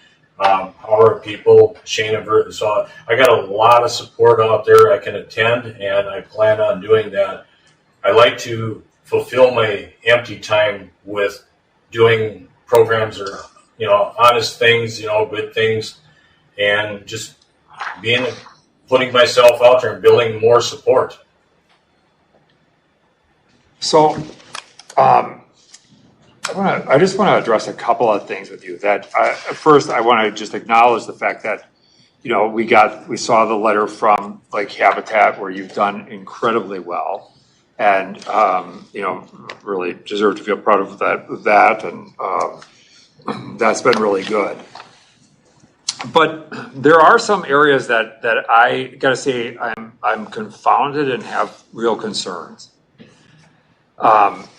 Power of People, Shane and Vert. So I got a lot of support out there. I can attend, and I plan on doing that. I like to fulfill my empty time with doing programs or, honest things, good things, and just putting myself out there and building more support. So, I just want to address a couple of things with you. First, I want to just acknowledge the fact that, we saw the letter from Habitat where you've done incredibly well, and really deserve to feel proud of that, and that's been really good. But there are some areas that I got to say I'm confounded and have real concerns. And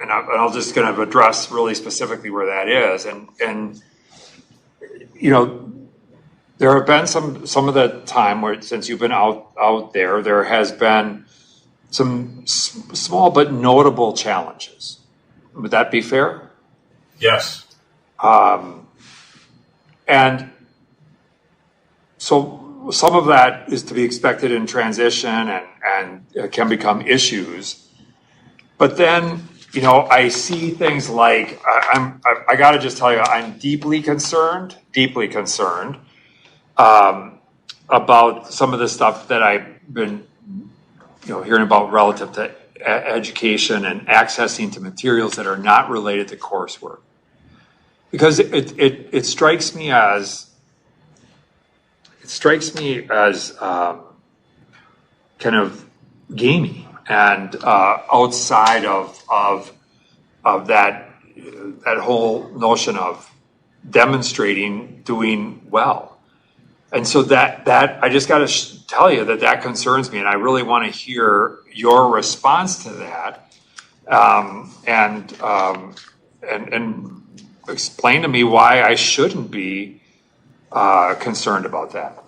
I'll just kind of address really specifically where that is. And there have been some of the time where since you've been out there has been some small but notable challenges. Would that be fair? Yes. And so some of that is to be expected in transition and can become issues. But then, I see things like, I got to just tell you, I'm deeply concerned about some of the stuff that I've been, hearing about relative to education and accessing to materials that are not related to coursework. Because it strikes me as kind of gamey and outside of that whole notion of demonstrating doing well. And so that I just got to tell you that concerns me, and I really want to hear your response to that, and explain to me why I shouldn't be concerned about that.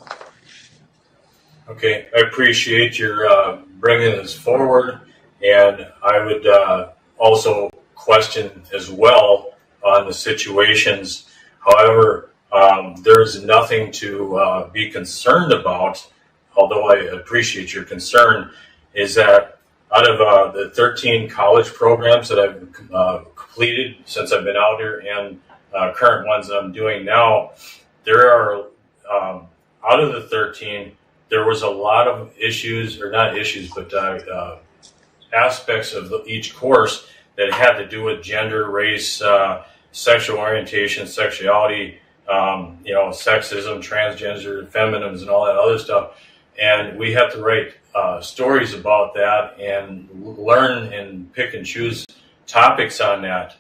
Okay, I appreciate your bringing this forward, and I would also question as well on the situations. However, there's nothing to be concerned about, although I appreciate your concern, is that out of the 13 college programs that I've completed since I've been out here and current ones that I'm doing now, there are, out of the 13, there was a lot of issues, or not issues, but aspects of each course that had to do with gender, race, sexual orientation, sexuality, sexism, transgender, feminines, and all that other stuff. And we have to write stories about that and learn and pick and choose topics on that.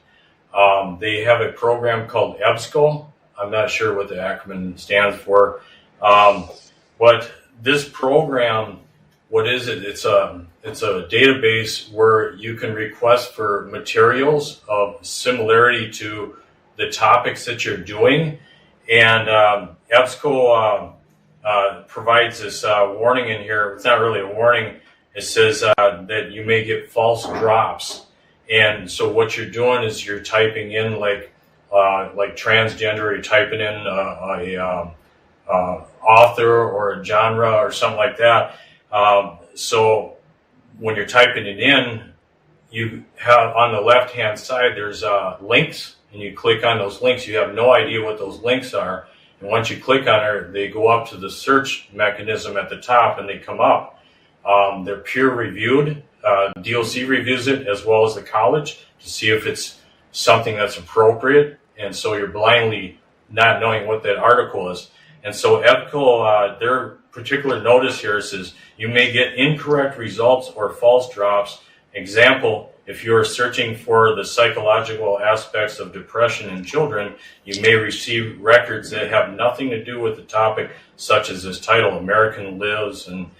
They have a program called EBSCO. I'm not sure what the acronym stands for. But this program, what is it? It's a database where you can request for materials of similarity to the topics that you're doing. And EBSCO provides this warning in here. It's not really a warning. It says that you may get false drops. And so what you're doing is you're typing in like transgender, you're typing in a author or a genre or something like that. So when you're typing it in, you have on the left-hand side, there's links, and you click on those links. You have no idea what those links are. And once you click on it, they go up to the search mechanism at the top, and they come up. They're peer-reviewed. DOC reviews it as well as the college to see if it's something that's appropriate. And so you're blindly not knowing what that article is. And so EBSCO, their particular notice here says you may get incorrect results or false drops. Example, if you're searching for the psychological aspects of depression in children, you may receive records that have nothing to do with the topic, such as this title, American Lives, and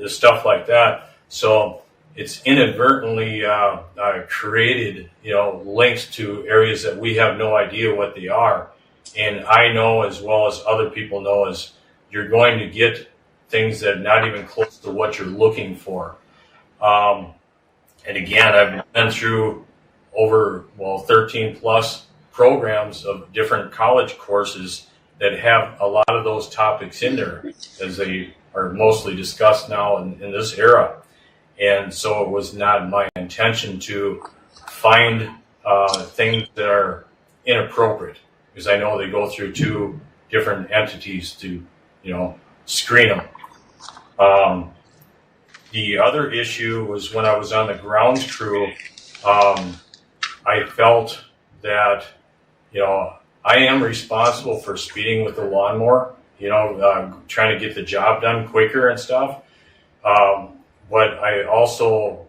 stuff like that. So it's inadvertently created, links to areas that we have no idea what they are. And I know, as well as other people know, is you're going to get things that are not even close to what you're looking for. And again, I've been through over 13 plus programs of different college courses that have a lot of those topics in there, as they are mostly discussed now in this era. And so it was not my intention to find things that are inappropriate, because I know they go through two different entities to, screen them. The other issue was when I was on the grounds crew, I felt that, I am responsible for speeding with the lawnmower, trying to get the job done quicker and stuff. But I also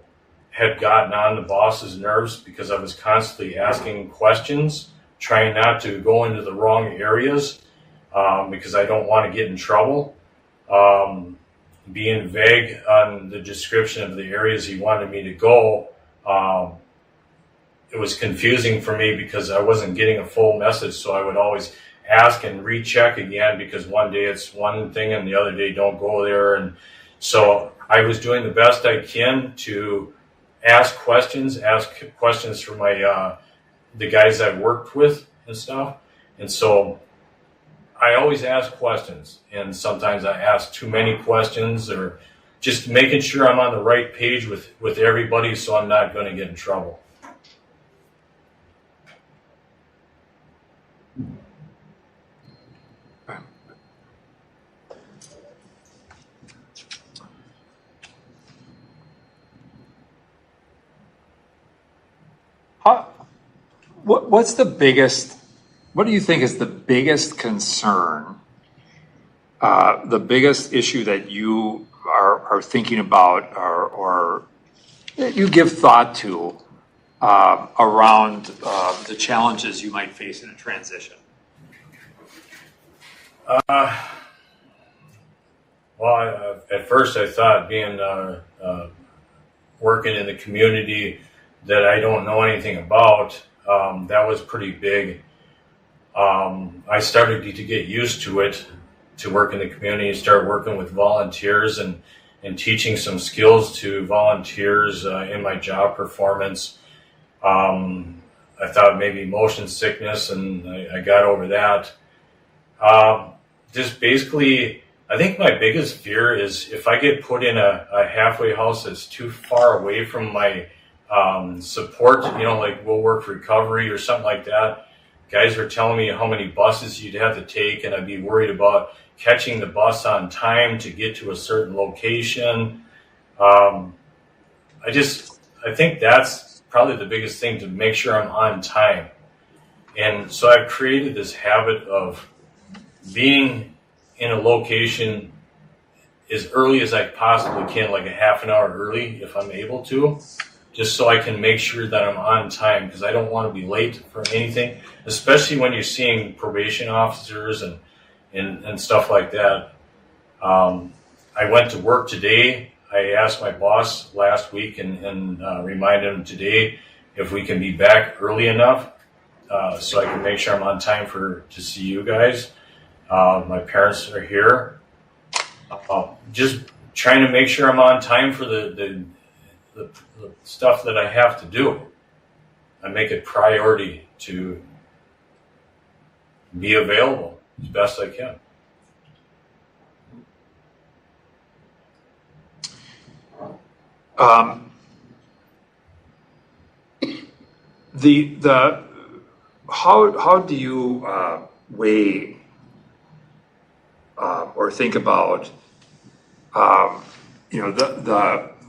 had gotten on the boss's nerves because I was constantly asking questions, trying not to go into the wrong areas, because I don't want to get in trouble. Being vague on the description of the areas he wanted me to go, it was confusing for me because I wasn't getting a full message. So I would always ask and recheck again, because one day it's one thing and the other day don't go there. And so I was doing the best I can to ask questions for my the guys I worked with and stuff. And so I always ask questions, and sometimes I ask too many questions, or just making sure I'm on the right page with everybody so I'm not going to get in trouble. What do you think is the biggest concern, the biggest issue that you are thinking about or that you give thought to around the challenges you might face in a transition? Well, at first I thought being working in the community that I don't know anything about, that was pretty big. I started to get used to it, to work in the community, start working with volunteers and teaching some skills to volunteers in my job performance. I thought maybe motion sickness, and I got over that. Just basically, I think my biggest fear is if I get put in a halfway house that's too far away from my support, like We'll Work Recovery or something like that. Guys were telling me how many buses you'd have to take, and I'd be worried about catching the bus on time to get to a certain location. I think that's probably the biggest thing, to make sure I'm on time. And so I've created this habit of being in a location as early as I possibly can, like a half an hour early if I'm able to, just so I can make sure that I'm on time, because I don't want to be late for anything, especially when you're seeing probation officers and stuff like that. I went to work today. I asked my boss last week and reminded him today if we can be back early enough so I can make sure I'm on time to see you guys. My parents are here. Just trying to make sure I'm on time for the stuff that I have to do. I make it priority to be available as best I can. How do you weigh or think about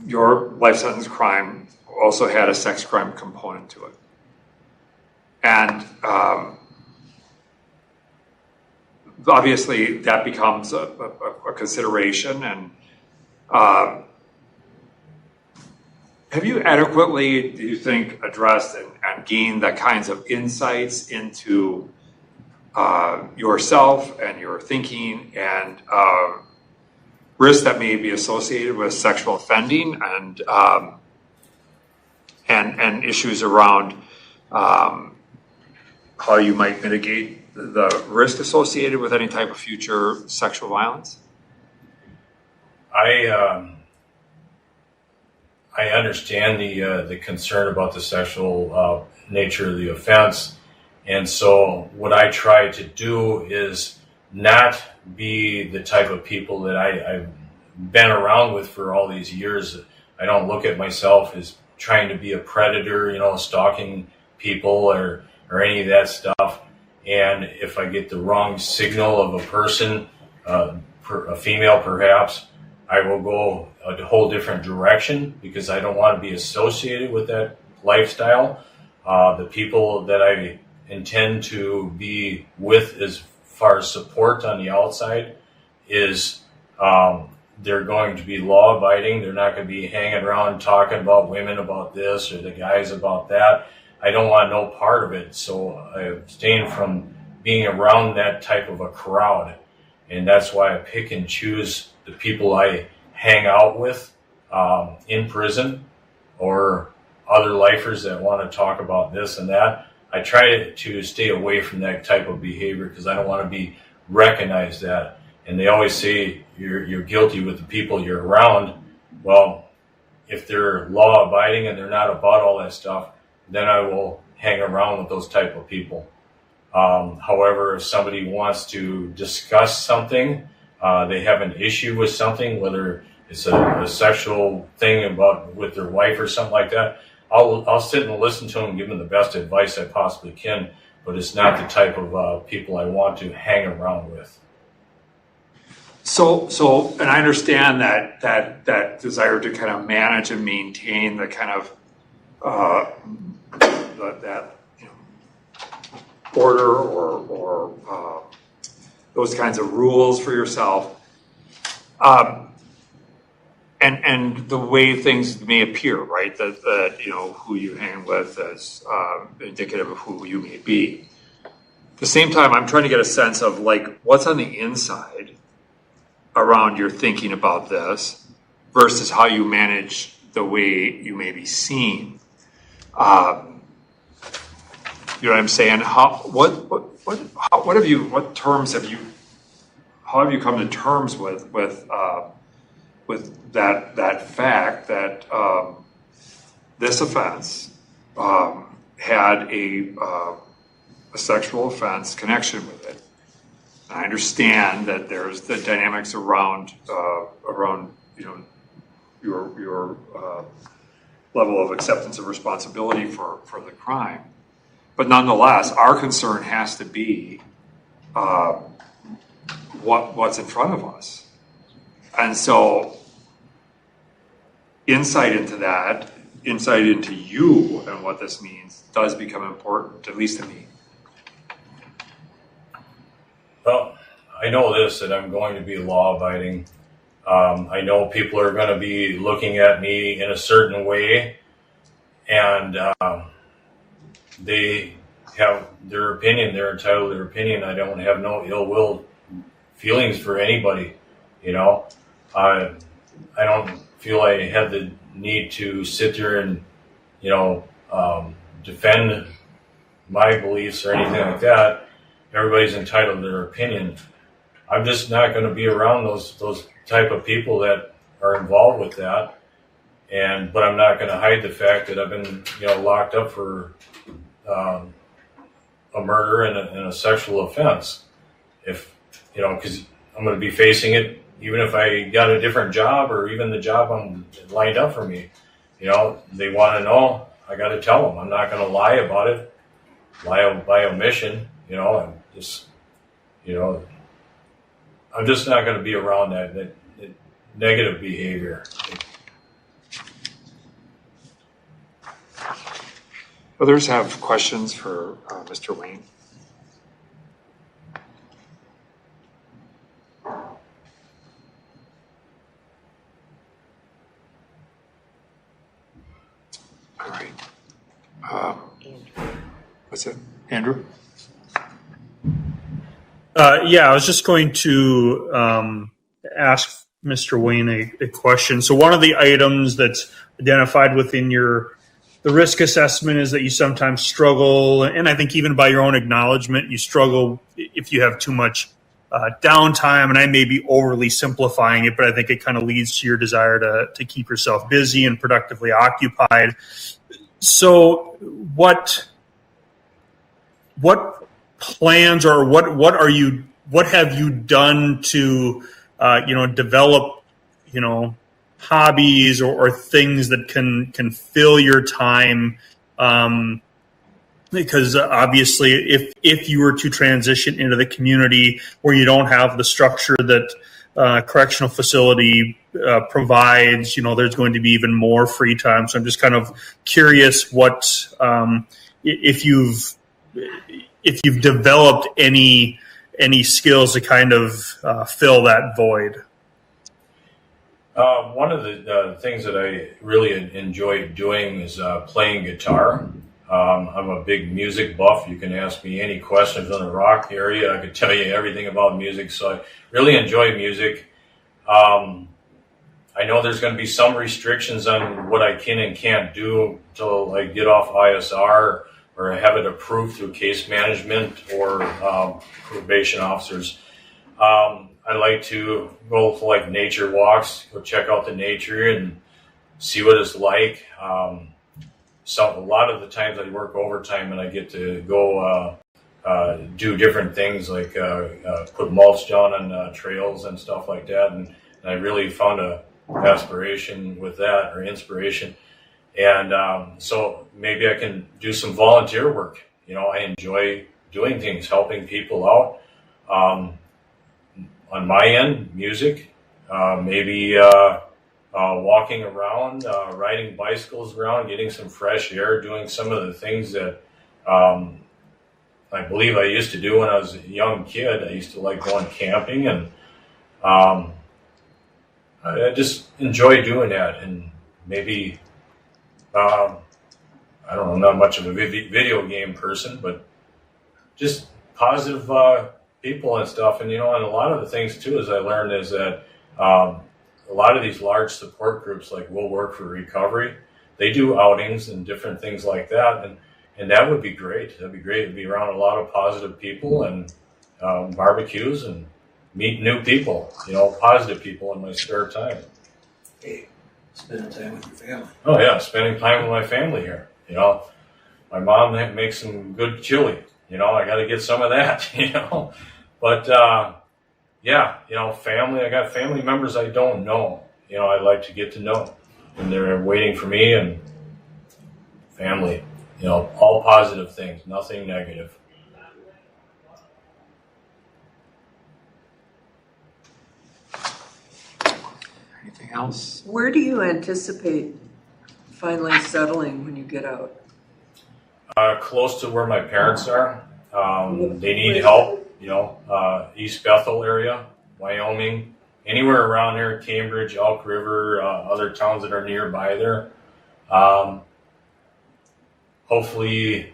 your life sentence crime also had a sex crime component to it, and obviously that becomes a consideration. And have you adequately, do you think, addressed and gained the kinds of insights into yourself and your thinking and risks that may be associated with sexual offending and issues around how you might mitigate the risk associated with any type of future sexual violence? I understand the concern about the sexual nature of the offense, And so what I try to do is not be the type of people that I've been around with for all these years. I don't look at myself as trying to be a predator, stalking people or any of that stuff. And if I get the wrong signal of a person, a female perhaps, I will go a whole different direction because I don't want to be associated with that lifestyle. The people that I intend to be with as far as support on the outside is they're going to be law abiding. They're not going to be hanging around talking about women about this or the guys about that. I don't want no part of it. So I abstain from being around that type of a crowd. And that's why I pick and choose the people I hang out with in prison or other lifers that want to talk about this and that. I try to stay away from that type of behavior because I don't want to be recognized that. And they always say you're guilty with the people you're around. Well, if they're law abiding and they're not about all that stuff, then I will hang around with those type of people. However, if somebody wants to discuss something, they have an issue with something, whether it's a sexual thing with their wife or something like that, I'll sit and listen to them and give them the best advice I possibly can, but it's not the type of people I want to hang around with. So, and I understand that desire to kind of manage and maintain the kind of that order or those kinds of rules for yourself, and the way things may appear, right? That who you hang with is indicative of who you may be. At the same time, I'm trying to get a sense of like what's on the inside around your thinking about this versus how you manage the way you may be seen. You know what I'm saying? How have you come to terms with that fact that this offense had a sexual offense connection with it? I understand that there's the dynamics around your level of acceptance of responsibility for the crime, but nonetheless, our concern has to be what's in front of us, and so insight into you and what this means does become important, at least to me. Well, I know this, that I'm going to be law-abiding. I know people are going to be looking at me in a certain way, and they have their opinion. They're entitled to their opinion. I don't have no ill will feelings for anybody. I don't feel I have the need to sit there and, defend my beliefs or anything like that. Everybody's entitled to their opinion. I'm just not going to be around those type of people that are involved with that. But I'm not going to hide the fact that I've been, locked up for a murder and a sexual offense. Because I'm going to be facing it, even if I got a different job or even the job lined up for me. They want to know. I got to tell them. I'm not going to lie about it, lie by omission. I'm just not going to be around that negative behavior. Others have questions for Mr. Wayne? All right. What's it? Andrew? Yeah, I was just going to ask Mr. Wayne a question. So one of the items that's identified within the risk assessment is that you sometimes struggle, and I think even by your own acknowledgement, you struggle if you have too much downtime, and I may be overly simplifying it, but I think it kind of leads to your desire to keep yourself busy and productively occupied. So what what plans or what have you done to develop hobbies or things that can fill your time, because obviously if you were to transition into the community where you don't have the structure that correctional facility provides, there's going to be even more free time. So I'm just kind of curious what if you've developed any skills to kind of fill that void. One of the things that I really enjoy doing is playing guitar. I'm a big music buff. You can ask me any questions on the rock area. I could tell you everything about music. So I really enjoy music. I know there's going to be some restrictions on what I can and can't do until I get off ISR or have it approved through case management or probation officers. I like to go for nature walks, go check out the nature and see what it's like. A lot of the times I work overtime and I get to go do different things like put mulch down on trails and stuff like that. And I really found a aspiration with that, or inspiration. And so maybe I can do some volunteer work. I enjoy doing things, helping people out. On my end, music, maybe walking around, riding bicycles around, getting some fresh air, doing some of the things that I believe I used to do when I was a young kid. I used to like going camping, and I just enjoy doing that. And maybe, I don't know, not much of a video game person, but just positive people and stuff. And, and a lot of the things too, as I learned, is that a lot of these large support groups like We'll Work for Recovery, they do outings and different things like that. And that would be great. That'd be great to be around a lot of positive people and barbecues and meet new people, positive people in my spare time. Hey, spending time with your family. Oh yeah, spending time with my family here. My mom makes some good chili. I got to get some of that, But, family, I got family members I don't know. I'd like to get to know. And they're waiting for me, and family, all positive things, nothing negative. Anything else? Where do you anticipate finally settling when you get out? Close to where my parents are. They need help, East Bethel area, Wyoming, anywhere around there, Cambridge, Elk River, other towns that are nearby there. Hopefully,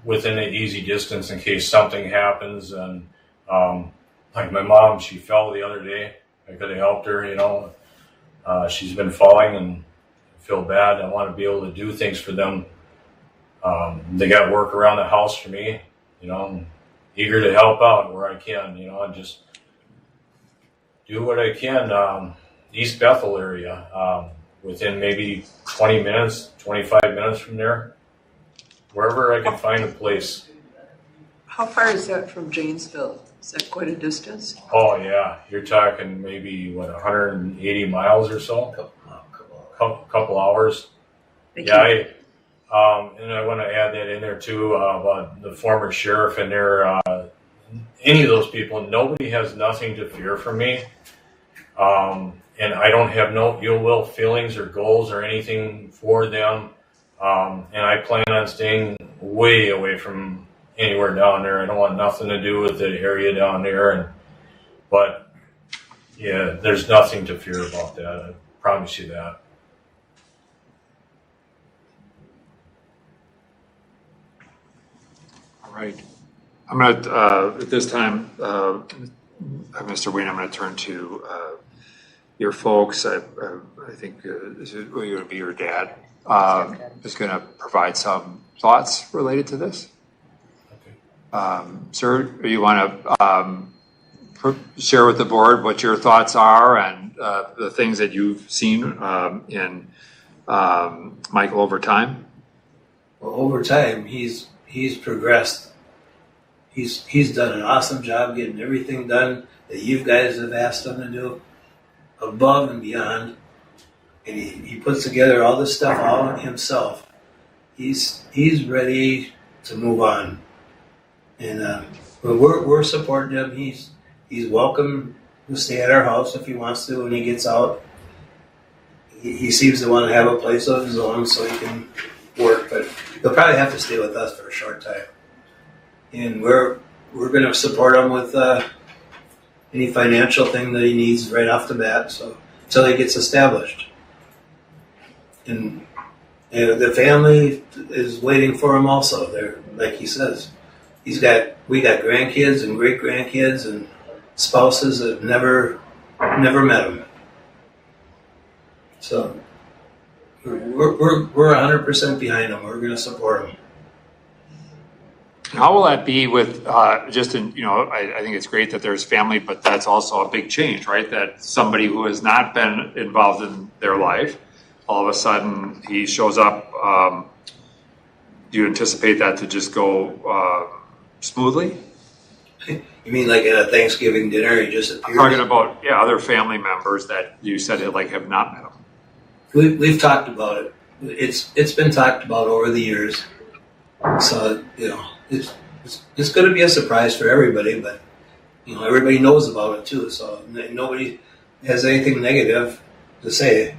within an easy distance in case something happens. And like my mom, she fell the other day. I could have helped her, she's been falling and I feel bad. I want to be able to do things for them. They got work around the house for me, I'm eager to help out where I can, and just do what I can. East Bethel area, within maybe 20 minutes, 25 minutes from there, wherever I can find a place. How far is that from Janesville? Is that quite a distance? Oh yeah, you're talking maybe 180 miles or so. Couple hours. Yeah, and I want to add that in there too about the former sheriff and their any of those people. Nobody has nothing to fear from me, and I don't have no ill will feelings or goals or anything for them. And I plan on staying way away from anywhere down there. I don't want nothing to do with the area down there. But yeah, there's nothing to fear about that. I promise you that. All right. I'm going to, at this time, Mr. Wayne, I'm going to turn to your folks. I think this is going to be your dad. Is going to provide some thoughts related to this. Okay. Sir, you want to share with the board what your thoughts are and the things that you've seen in Michael over time? Well, over time, he's progressed he's done an awesome job getting everything done that you guys have asked him to do, above and beyond. And he puts together all this stuff all himself. He's ready to move on, and we're supporting him. He's welcome to stay at our house if he wants to when he gets out. He seems to want to have a place of his own so he can work, but he'll probably have to stay with us for a short time. And we're going to support him with any financial thing that he needs right off the bat, so until he gets established. And the family is waiting for him also. They're, like he says, we got grandkids and great grandkids and spouses that never met him. So we're 100% behind him. We're going to support him. How will that be with I think it's great that there's family, but that's also a big change, right? That somebody who has not been involved in their life, all of a sudden he shows up. Do you anticipate that to just go smoothly? You mean like at a Thanksgiving dinner, he just appears? I'm talking about other family members that you said have not met him. We've talked about it. It's been talked about over the years. So it's going to be a surprise for everybody, but everybody knows about it too. So nobody has anything negative to say.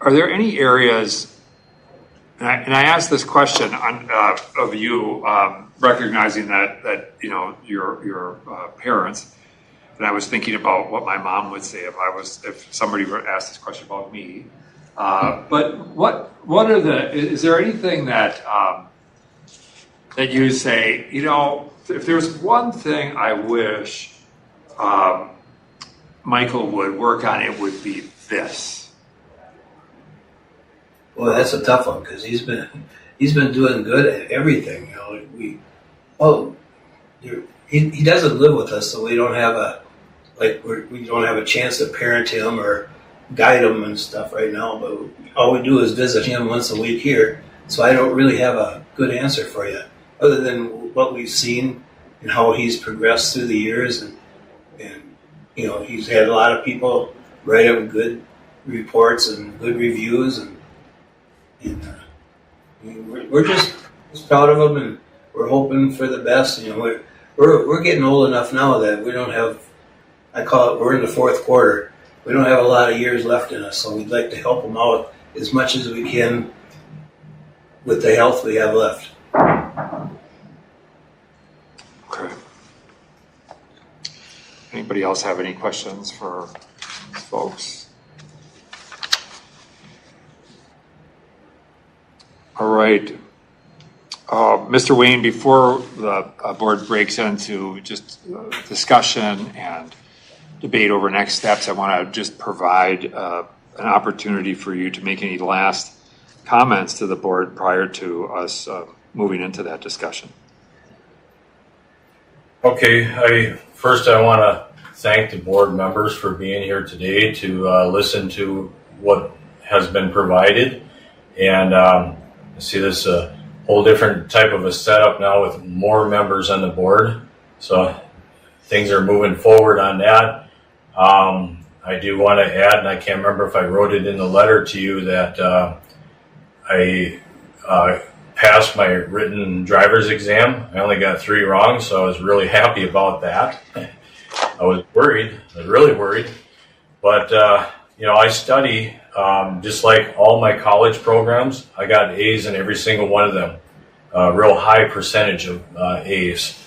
Are there any areas, and I asked this question of you, recognizing that your parents, and I was thinking about what my mom would say if somebody were asked this question about me. But is there anything that you say, if there's one thing I wish Michael would work on, it would be this? Well, that's a tough one because he's been doing good at everything. He doesn't live with us, so we don't have we don't have a chance to parent him or guide him and stuff right now. But all we do is visit him once a week here, so I don't really have a good answer for you, other than what we've seen and how he's progressed through the years, and he's had a lot of people write him good reports and good reviews, and we're just proud of him, and we're hoping for the best. We're getting old enough now that we don't have, I call it, we're in the fourth quarter. We don't have a lot of years left in us, so we'd like to help him out as much as we can with the health we have left. Okay. Anybody else have any questions for folks? All right. Mr. Wayne, before the board breaks into just discussion and debate over next steps, I want to just provide an opportunity for you to make any last comments to the board prior to us moving into that discussion. Okay. First, I want to thank the board members for being here today to listen to what has been provided. And I see this whole different type of a setup now with more members on the board. So things are moving forward on that. I do want to add, and I can't remember if I wrote it in the letter to you, that I passed my written driver's exam. I only got 3 wrong, so I was really happy about that. I was really worried. But, I study just like all my college programs. I got A's in every single one of them, a real high percentage of A's.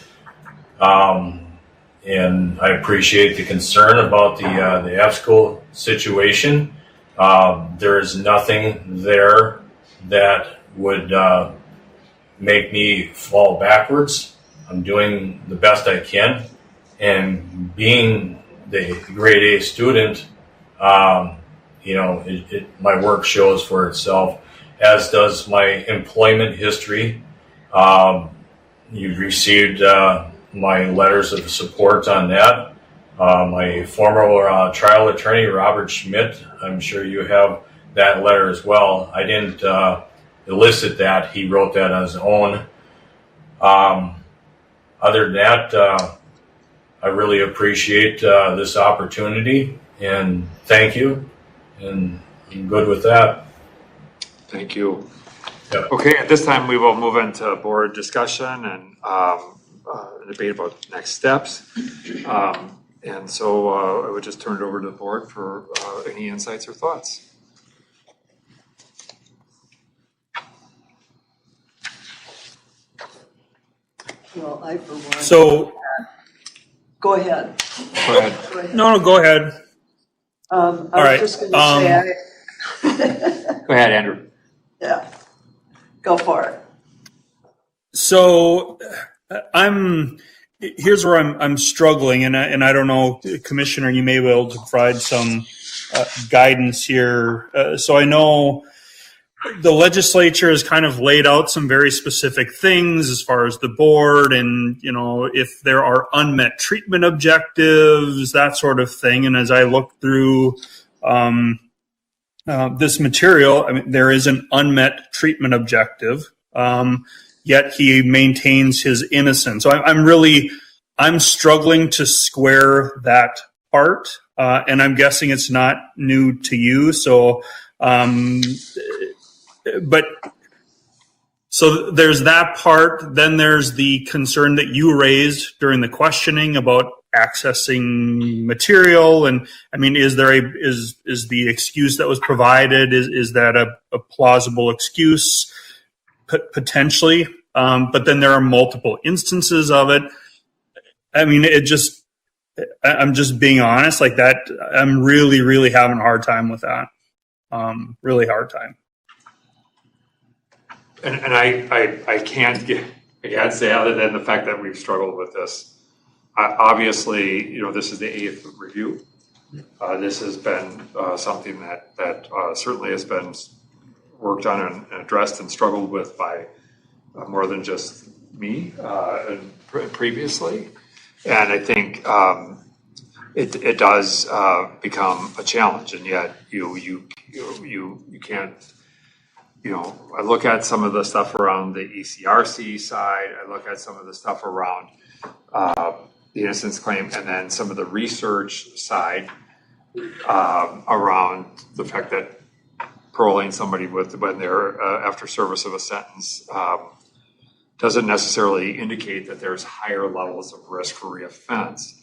And I appreciate the concern about the F-School situation. There is nothing there that would make me fall backwards. I'm doing the best I can. And being the grade A student, my work shows for itself, as does my employment history. You've received my letters of support on that. My former trial attorney, Robert Schmidt, I'm sure you have that letter as well. I didn't elicit that. He wrote that on his own. Other than that, I really appreciate this opportunity, and thank you, and I'm good with that. Thank you. Yep. Okay, at this time we will move into board discussion and debate about next steps. And so I would just turn it over to the board for any insights or thoughts. Well, I for one. So, go ahead. Go ahead. Go ahead. no, go ahead. I was just going to say. Go ahead, Andrew. Yeah, go for it. So, here's where I'm struggling, and I don't know, Commissioner, you may be able to provide some guidance here. So I know the legislature has kind of laid out some very specific things as far as the board and, you know, if there are unmet treatment objectives, that sort of thing. And as I look through this material, I mean, there is an unmet treatment objective, yet he maintains his innocence. So I'm struggling to square that part, and I'm guessing it's not new to you. So, but so there's that part. Then there's the concern that you raised during the questioning about accessing material. And I mean, is the excuse that was provided, is that a plausible excuse? Potentially. But then there are multiple instances of it. I mean, I'm just being honest, like that. I'm really, really having a hard time with that. Really hard time. And I can't say other than the fact that we've struggled with this. Obviously, you know, this is the 8th review. This has been something that certainly has been worked on and addressed and struggled with by more than just me previously. And I think it does become a challenge, and yet you can't. You know, I look at some of the stuff around the ECRC side. I look at some of the stuff around the innocence claim, and then some of the research side around the fact that paroling somebody when they're after service of a sentence doesn't necessarily indicate that there's higher levels of risk for reoffense.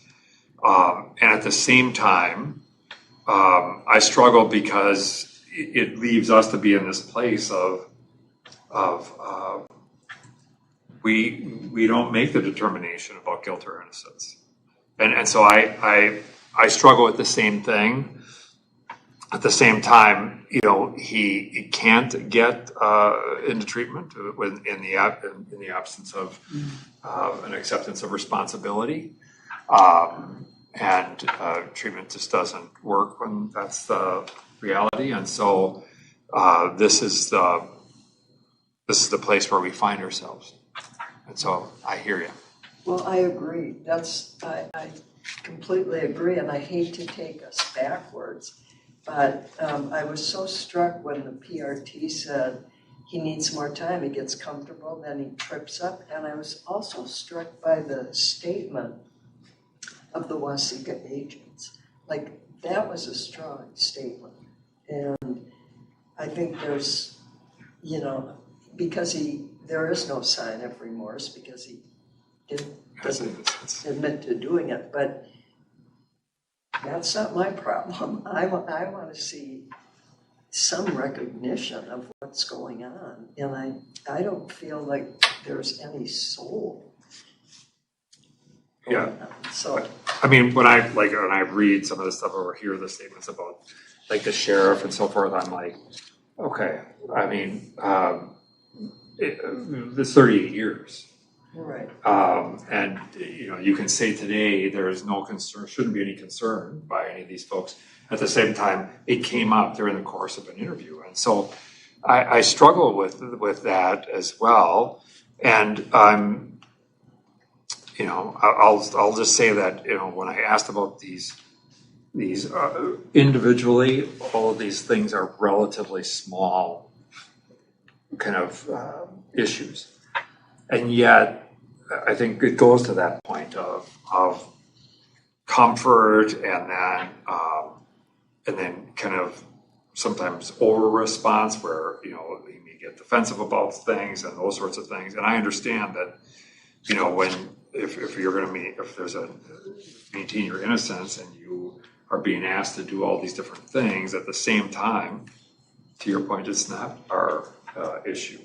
And at the same time, I struggle because it leaves us to be in this place of we don't make the determination about guilt or innocence, and so I struggle with the same thing. At the same time, you know, he can't get into treatment in the absence of an acceptance of responsibility, and treatment just doesn't work when that's the reality. And so this is the place where we find ourselves. And so I hear you. Well, I agree. I completely agree, and I hate to take us backwards. But I was so struck when the PRT said he needs more time, he gets comfortable, then he trips up. And I was also struck by the statement of the Waseca agents. Like, that was a strong statement. And I think there's, you know, because there is no sign of remorse because he doesn't admit to doing it. But that's not my problem. I want to see some recognition of what's going on, and I don't feel like there's any soul. Yeah. So I mean, when I read some of the stuff or hear the statements about like the sheriff and so forth, I'm like, okay. I mean, this 38 years. Right. And you know, you can say today there is no concern, shouldn't be any concern by any of these folks. At the same time, it came up during the course of an interview, and so I struggle with that as well. And I'll just say that, when I asked about these individually, all of these things are relatively small kind of issues. And yet, I think it goes to that point of comfort and then kind of sometimes over response where, you may get defensive about things and those sorts of things. And I understand that, if you're going to if there's maintain your innocence and you are being asked to do all these different things at the same time, to your point, it's not our issue.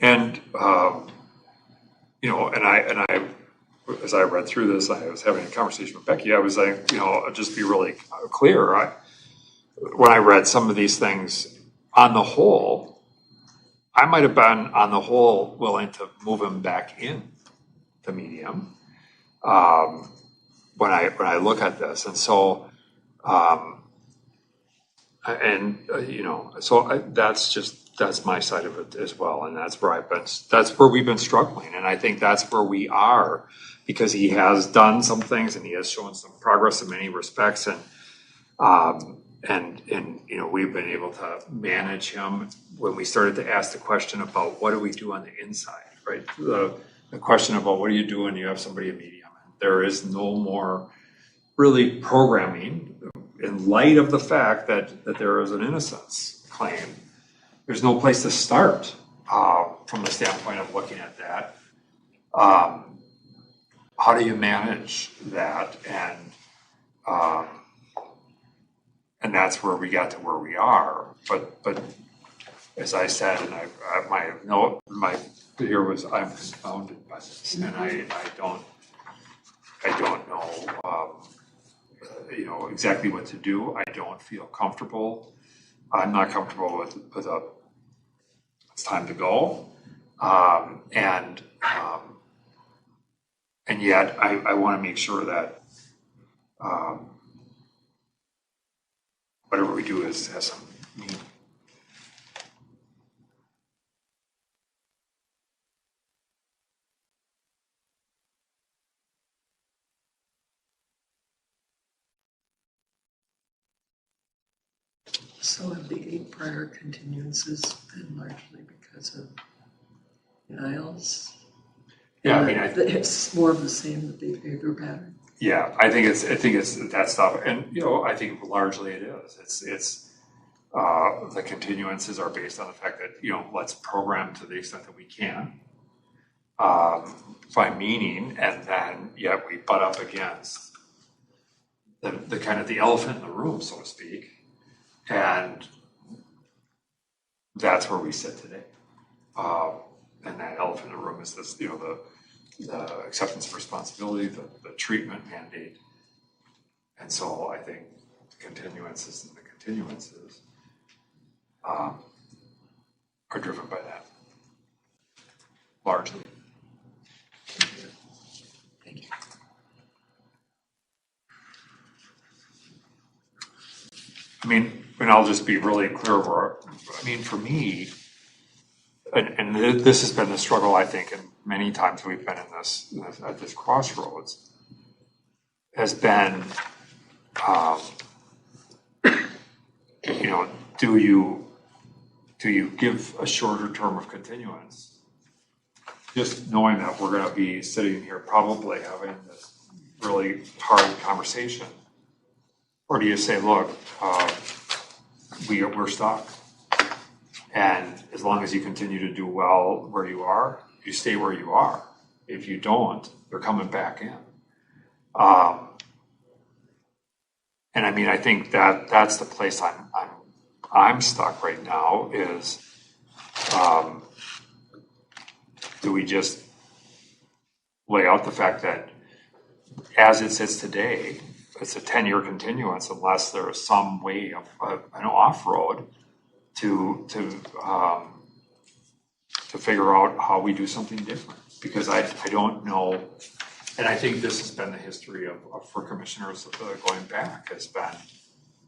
And I, as I read through this, I was having a conversation with Becky. I was like, just be really clear. When I read some of these things, on the whole, I might have been on the whole willing to move him back in the medium when I look at this, and so that's my side of it as well, and that's where we've been struggling, and I think that's where we are, because he has done some things and he has shown some progress in many respects, and we've been able to manage him. When we started to ask the question about what do we do on the inside, right? The question about what do you do when you have somebody in medium? There is no more really programming in light of the fact that there is an innocence claim. There's no place to start from the standpoint of looking at that. How do you manage that? And that's where we got to where we are. But as I said, and my here was, I'm confounded by this, and I don't know, exactly what to do. I don't feel comfortable. I'm not comfortable with it's time to go, and yet I want to make sure that whatever we do has some meaning. So have the 8 prior continuances been largely because of denials? Yeah, It's more of the same, the behavior pattern. Yeah, I think it's that stuff, and I think largely it is. It's the continuances are based on the fact that let's program to the extent that we can, find meaning, and then yet we butt up against the kind of the elephant in the room, so to speak, and that's where we sit today. And that elephant in the room is this, the acceptance of responsibility, the treatment mandate. And so I think the continuances are driven by that, largely. Thank you. And I'll just be really clear for me, and this has been the struggle, I think, and many times we've been at this crossroads, has been, do you give a shorter term of continuance, just knowing that we're going to be sitting here probably having this really hard conversation, or do you say, look, we're stuck, and as long as you continue to do well where you are, you stay where you are. If you don't, they're coming back in. And I think that's the place I'm stuck right now is, do we just lay out the fact that as it sits today, it's a 10-year continuance unless there is some way of an off-road to figure out how we do something different, because I don't know, and I think this has been the history for commissioners going back, has been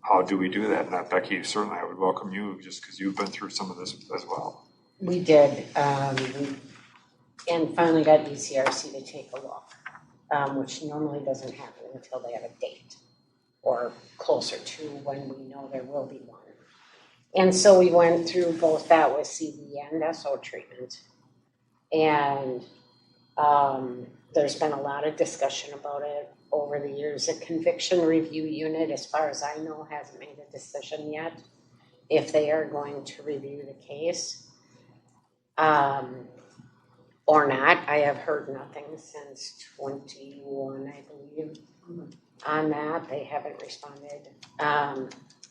how do we do that? And Becky, certainly I would welcome you just because you've been through some of this as well. We did. and finally got ECRC to take a look, which normally doesn't happen until they have a date or closer to when we know there will be one. And so we went through both that with CD and SO treatment. And there's been a lot of discussion about it over the years. The conviction review unit, as far as I know, hasn't made a decision yet if they are going to review the case or not. I have heard nothing since 21, I believe, on that. They haven't responded.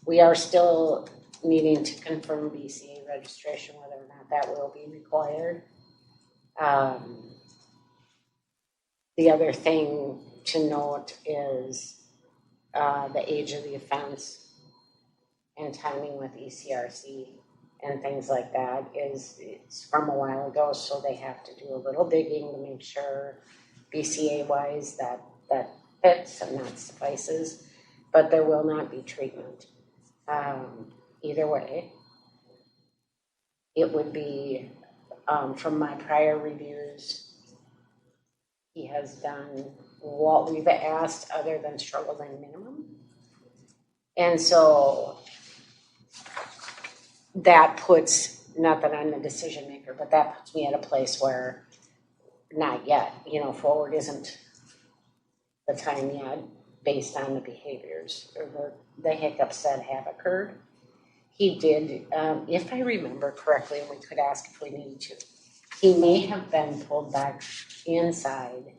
We are still needing to confirm BCA registration, whether or not that will be required. The other thing to note is the age of the offense and timing with ECRC and things like that it's from a while ago, so they have to do a little digging to make sure BCA-wise that fits and that suffices, but there will not be treatment. Either way, it would be, from my prior reviews, he has done what we've asked other than struggled in minimum. And so that puts, not that I'm the decision maker, but that puts me at a place where not yet, forward isn't the time yet based on the behaviors or the hiccups that have occurred. He did, if I remember correctly, and we could ask if we needed to, he may have been pulled back inside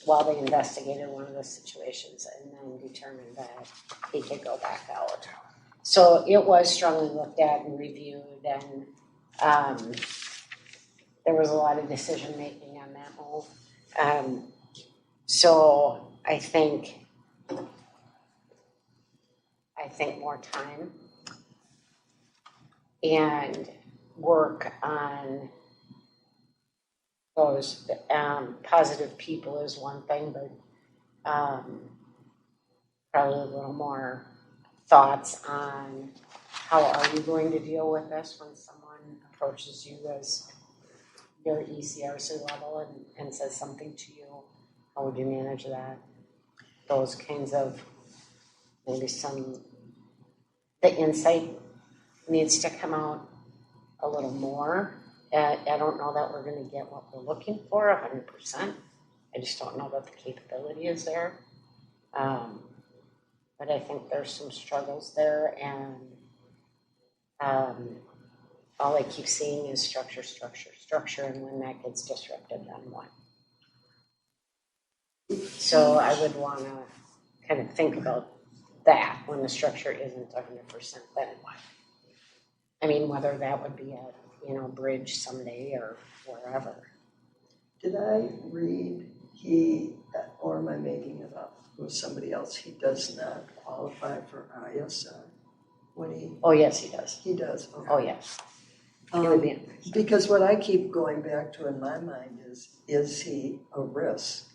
while they investigated one of the situations and then determined that he could go back out. So it was strongly looked at and reviewed, and there was a lot of decision making on that move. So I think more time and work on those positive people is one thing, but probably a little more thoughts on how are you going to deal with this when someone approaches you as your ECRC level and says something to you. How would you manage that? Those kinds of, maybe the insight needs to come out a little more. I don't know that we're going to get what we're looking for 100%. I just don't know that the capability is there. But I think there's some struggles there, and all I keep seeing is structure, and when that gets disrupted, then what? So I would want to kind of think about that when the structure isn't 100%, then what? I mean, whether that would be a bridge someday or wherever. Did I read or am I making it up? It was somebody else. He does not qualify for ISI when he. Oh yes, he does. He does. Okay. Oh yes. Because what I keep going back to in my mind is he a risk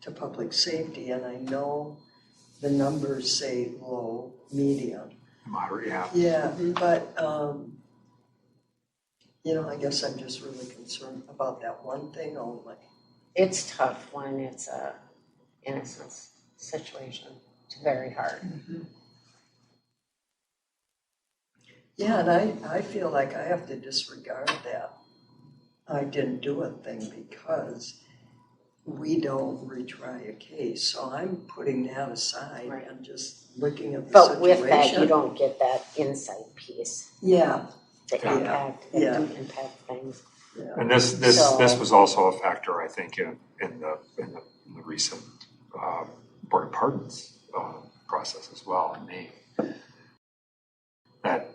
to public safety? And I know the numbers say low, medium, moderate, yeah. Yeah, but I guess I'm just really concerned about that one thing only. It's tough when it's a innocence situation. It's very hard. Mm-hmm. Yeah, and I feel like I have to disregard that I didn't do a thing because we don't retry a case. So I'm putting that aside and just looking at the situation. But with that, you don't get that insight piece. Yeah. The impact, impact things. Yeah. And this was also a factor, I think, in the recent board of pardons process as well in May. That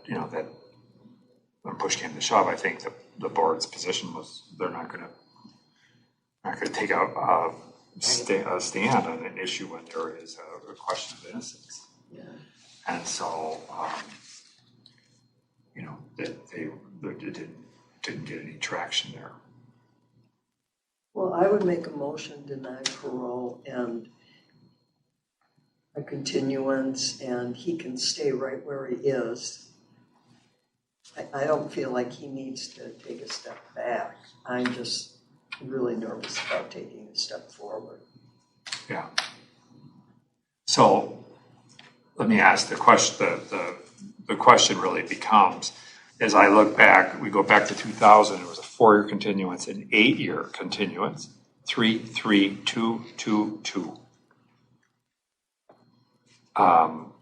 when push came to shove, I think the board's position was they're not going to take a stand on an issue when there is a question of innocence. Yeah. And so they didn't get any traction there. Well, I would make a motion deny parole and a continuance, and he can stay right where he is. I don't feel like he needs to take a step back. I'm just really nervous about taking a step forward. Yeah. So let me ask the question. The question really becomes, as I look back, we go back to 2000. It was a 4-year continuance, an 8-year continuance, 3, 3, 2, 2, 2. And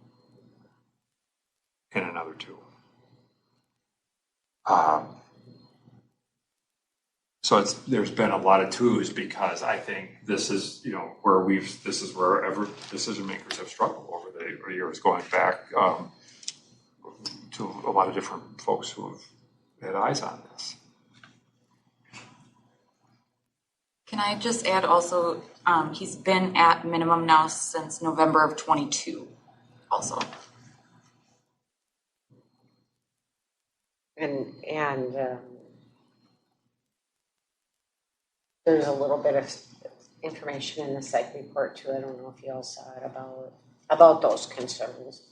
another 2. So there's been a lot of 2s because I think this is, this is where every decision makers have struggled over the years, going back to a lot of different folks who have had eyes on this. Can I just add also, he's been at minimum now since November of 22 also. And there's a little bit of information in the psych report too. I don't know if you all saw it about those concerns.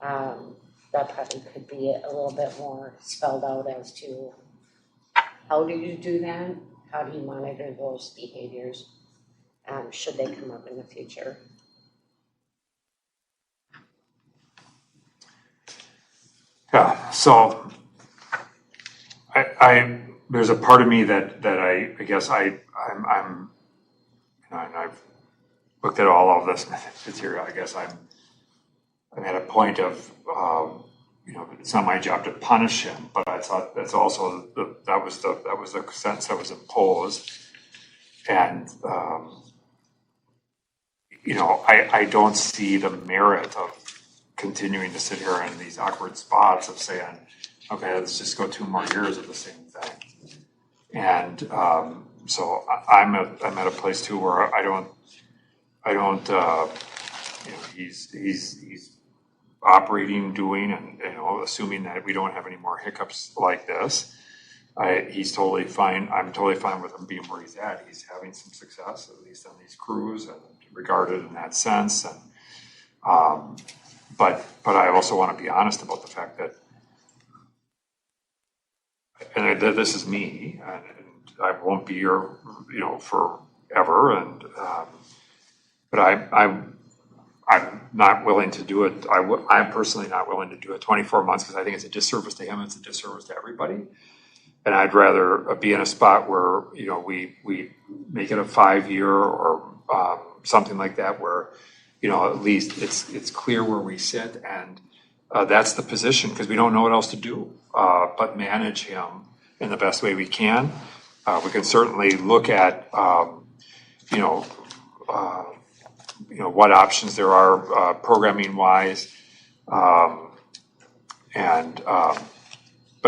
That probably could be a little bit more spelled out as to how do you do that? How do you monitor those behaviors? Should they come up in the future? Yeah. So there's a part of me that I guess I'm and I've looked at all of this material. I guess I'm at a point of it's not my job to punish him, but I thought that's also that was the sentence that was imposed, and I don't see the merit of continuing to sit here in these awkward spots of saying, okay, let's just go 2 more years of the same thing. And so I'm at a place too where I don't he's operating, doing, and assuming that we don't have any more hiccups like this. He's totally fine. I'm totally fine with him being where he's at. He's having some success, at least on these crews, and regarded in that sense. And but I also want to be honest about the fact that, and this is me, and I won't be here, forever. And but I'm not willing to do it. I'm personally not willing to do it 24 months because I think it's a disservice to him. It's a disservice to everybody. And I'd rather be in a spot where we make it a 5-year or something like that, where at least it's clear where we sit, and that's the position, because we don't know what else to do but manage him in the best way we can. We can certainly look at what options there are programming wise, but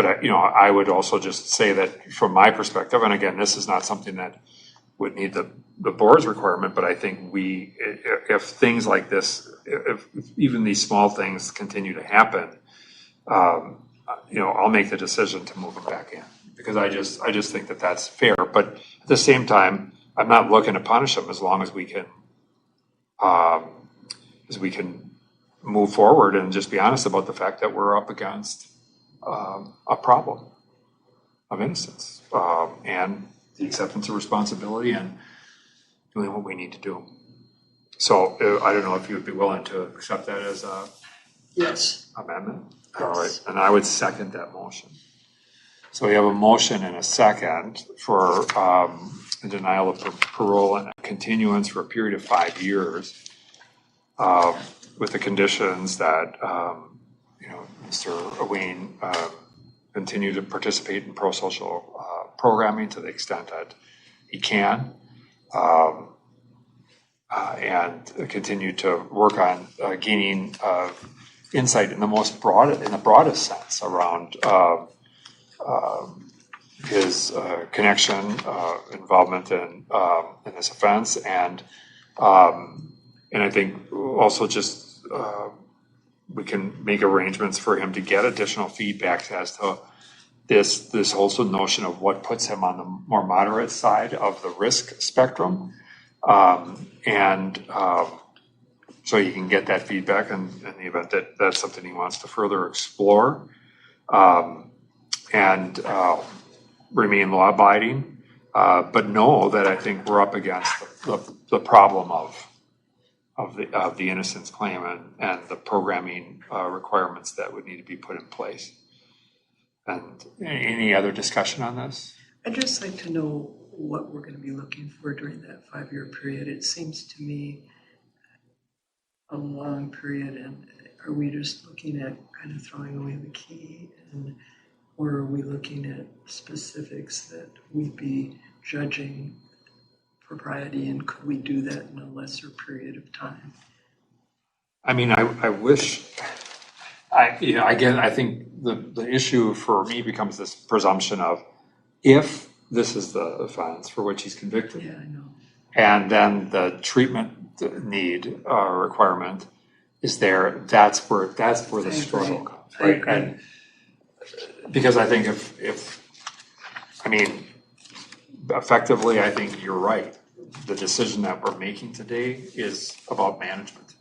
I would also just say that from my perspective, and again, this is not something that would need the board's requirement, but I think if things like this, if even these small things continue to happen, I'll make the decision to move him back in, because I just think that that's fair. But at the same time, I'm not looking to punish him as long as we can move forward and just be honest about the fact that we're up against a problem of innocence and the acceptance of responsibility and doing what we need to do. So I don't know if you would be willing to accept that as a amendment. Yes. All right, and I would second that motion. So we have a motion and a second for a denial of parole and a continuance for a period of 5 years, with the conditions that Mr. Wayne continue to participate in pro-social programming to the extent that he can, and continue to work on gaining insight in the broadest sense around his connection, involvement in this offense, and I think also just we can make arrangements for him to get additional feedback as to this whole notion of what puts him on the more moderate side of the risk spectrum, so he can get that feedback in the event that that's something he wants to further explore, and remain law-abiding, but know that I think we're up against the problem of the innocence claim and the programming requirements that would need to be put in place. And any other discussion on this? I'd just like to know what we're going to be looking for during that 5-year period. It seems to me a long period, and are we just looking at kind of throwing away the key, or are we looking at specifics that we'd be judging propriety, and could we do that in a lesser period of time? I mean, I wish, again, I think the issue for me becomes this presumption of if this is the offense for which he's convicted, yeah, I know. And then the treatment need requirement is there, that's where the struggle comes, right? And because I think if I mean, effectively, I think you're right. The decision that we're making today is about management.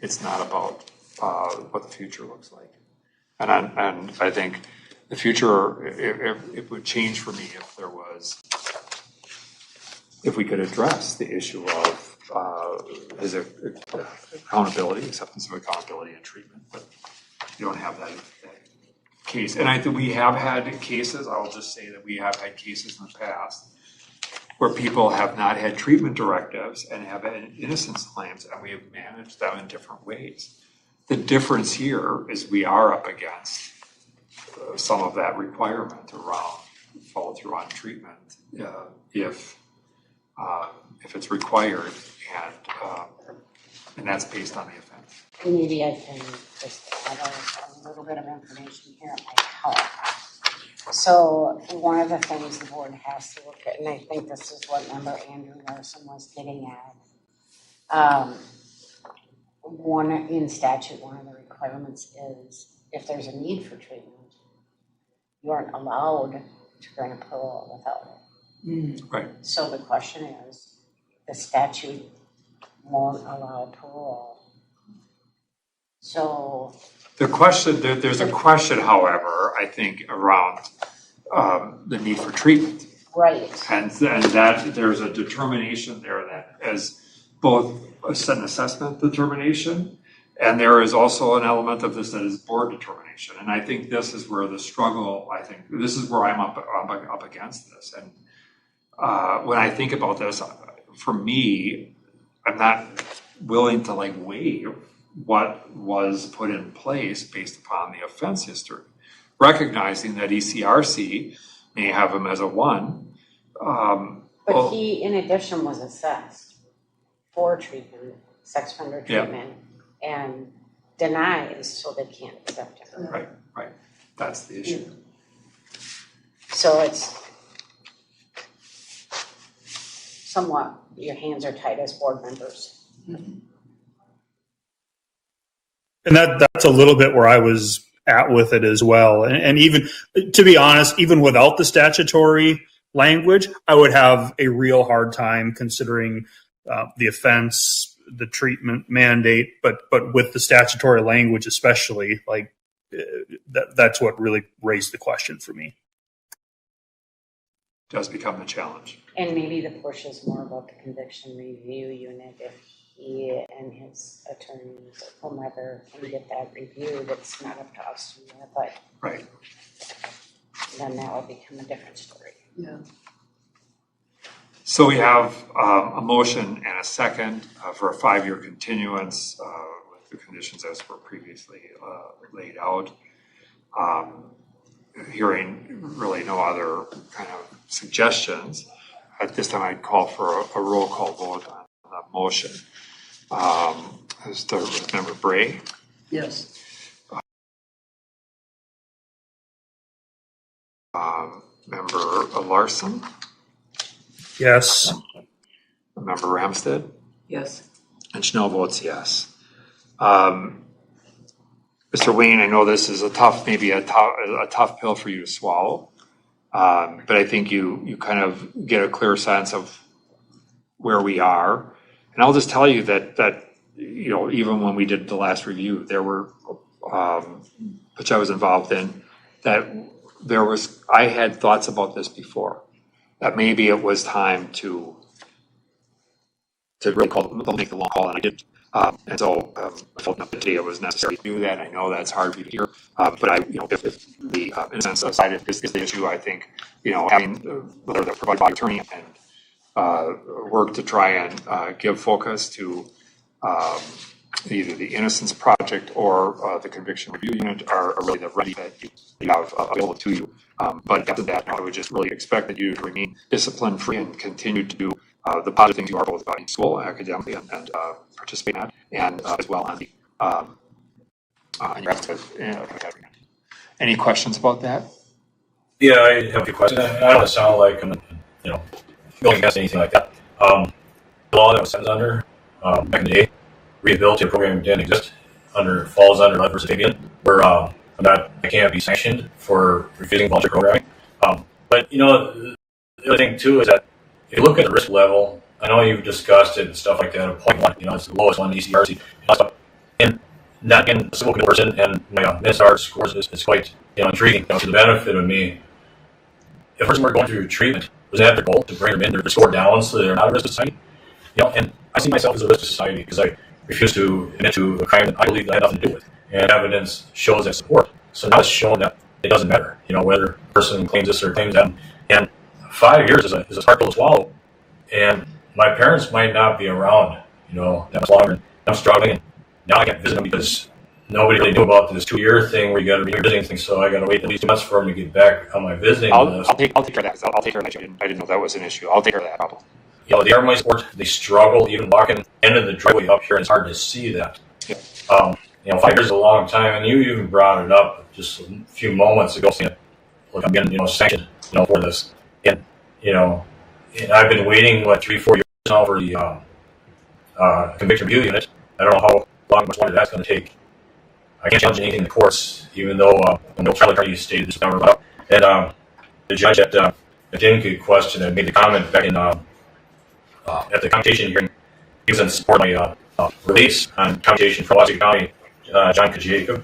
It's not about what the future looks like. And I think the future, it would change for me if we could address the issue of his accountability, acceptance of accountability and treatment. But you don't have that case. And I think we have had cases, I'll just say that we have had cases in the past where people have not had treatment directives and have innocence claims, and we have managed them in different ways. The difference here is we are up against some of that requirement around follow through on treatment if it's required, and that's based on the offense. Maybe I can just add a little bit of information here. It might help. So one of the things the board has to look at, and I think this is what member Andrew Larson was getting at, in statute, one of the requirements is if there's a need for treatment, you aren't allowed to grant a parole without it. Right. So the question is, the statute won't allow parole. So there's a question, however, I think, around the need for treatment. Right. And that there's a determination there that as both an assessment determination, and there is also an element of this that is board determination. And I think this is where the struggle, this is where I'm up against this. And when I think about this, for me, I'm not willing to waive what was put in place based upon the offense history, recognizing that ECRC may have him as a 1. But he, in addition, was assessed for treatment, sex offender treatment, and denies, so they can't accept him. Right. That's the issue. So it's somewhat, your hands are tied as board members. And that's a little bit where I was at with it as well. And even, to be honest, even without the statutory language, I would have a real hard time considering the offense, the treatment mandate, but with the statutory language especially, that's what really raised the question for me. Does become the challenge. And maybe the push is more about the conviction review unit. If he and his attorneys or whomever can get that reviewed, it's not up to us to do it, but right. Then that will become a different story. Yeah. So we have a motion and a second for a 5-year continuance with the conditions as were previously laid out. Hearing really no other kind of suggestions, at this time I'd call for a roll call vote on the motion. Let's start with member Bray. Yes. Member Larson. Yes. Member Ramstead. Yes. And Schnell votes yes. Mr. Wayne, I know this is a tough pill for you to swallow, but I think you kind of get a clear sense of where we are. And I'll just tell you that even when we did the last review, there were, which I was involved in, that I had thoughts about this before. that maybe it was time to really make the long call, and I did. And so I felt that today it was necessary to do that. I know that's hard for you to hear, but if the innocence side is the issue, I think, having whether the provided by attorney and work to try and give focus to either the Innocence Project or the Conviction Review Unit are really the remedy that you have available to you. But after that, I would just really expect that you to remain discipline-free and continue to do the positive things you are both about in school, academically, and participate in that, and as well on the on your efforts. Any questions about that? Yeah, I have a few questions. I don't want to sound like I'm, going against anything like that. The law that was sent under back in the day, rehabilitative program didn't exist. Falls under Lev versus Fabian, where I can't be sanctioned for refusing voluntary programming. But the other thing too is that if you look at the risk level, I know you've discussed it and stuff like that. 0.1, it's the lowest one in ECRC, and not being a civil person and my MSR scores is quite intriguing. To the benefit of me, if a person were going through treatment, was that their goal to bring them in, their score down so they're not a risk to society? And I see myself as a risk to society because I refuse to admit to a crime that I believe that I had nothing to do with, and evidence shows that support. So now it's shown that it doesn't matter, whether a person claims this or claims that. And 5 years is a hard pill to swallow, and my parents might not be around, that much longer. And I'm struggling, and now I can't visit them because nobody really knew about this 2-year thing where you got to be visiting things. So I got to wait at least 2 months for them to get back on my visiting list. I'll take care of that. I'll take care of that. I didn't know that was an issue. I'll take care of that problem. The Army sport, they struggle even walking into the driveway up here, and it's hard to see that. Yeah. 5 years is a long time, and you even brought it up just a few moments ago, saying, look, I'm getting, sanctioned, for this. And, and I've been waiting, 3-4 years now for the conviction review unit. I don't know how much longer that's going to take. I can't challenge anything in the courts, even though no trial attorney stated this number about. And the judge at the Dinky question and made the comment back in at the commutation hearing, he was in support of my release on commutation from Washington County, John Kajacob.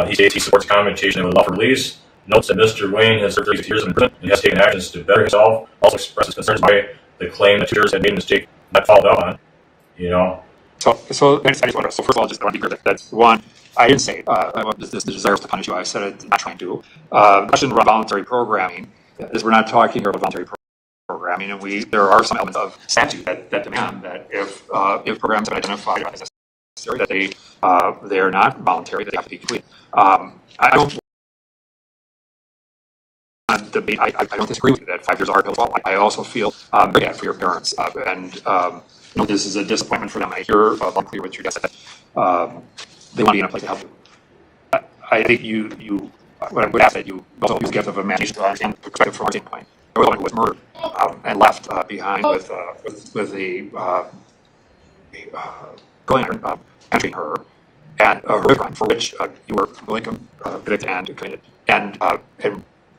He states he supports commutation of a lawful release, notes that Mr. Wayne has served 36 years in prison and has taken actions to better himself, also expresses concerns by the claim that tutors had made a mistake not followed up on, So first of all, just I want to be clear that's one, I didn't say this desires to punish you. I said it, not trying to. The question around voluntary programming is we're not talking about voluntary programming, and there are some elements of statute that demand that if programs have identified as necessary, that they are not voluntary, that they have to be completed. I don't debate. I don't disagree with you that 5 years are a pill to swallow. I also feel very bad for your parents, and this is a disappointment for them. I hear clear what you guys said. They want to be in a place to help you. I think what I would ask that you also use the gift of imagination to understand the perspective from our standpoint. There was someone who was murdered and left behind with a curling iron penetrating her, and a horrific crime for which you were completely convicted and committed. And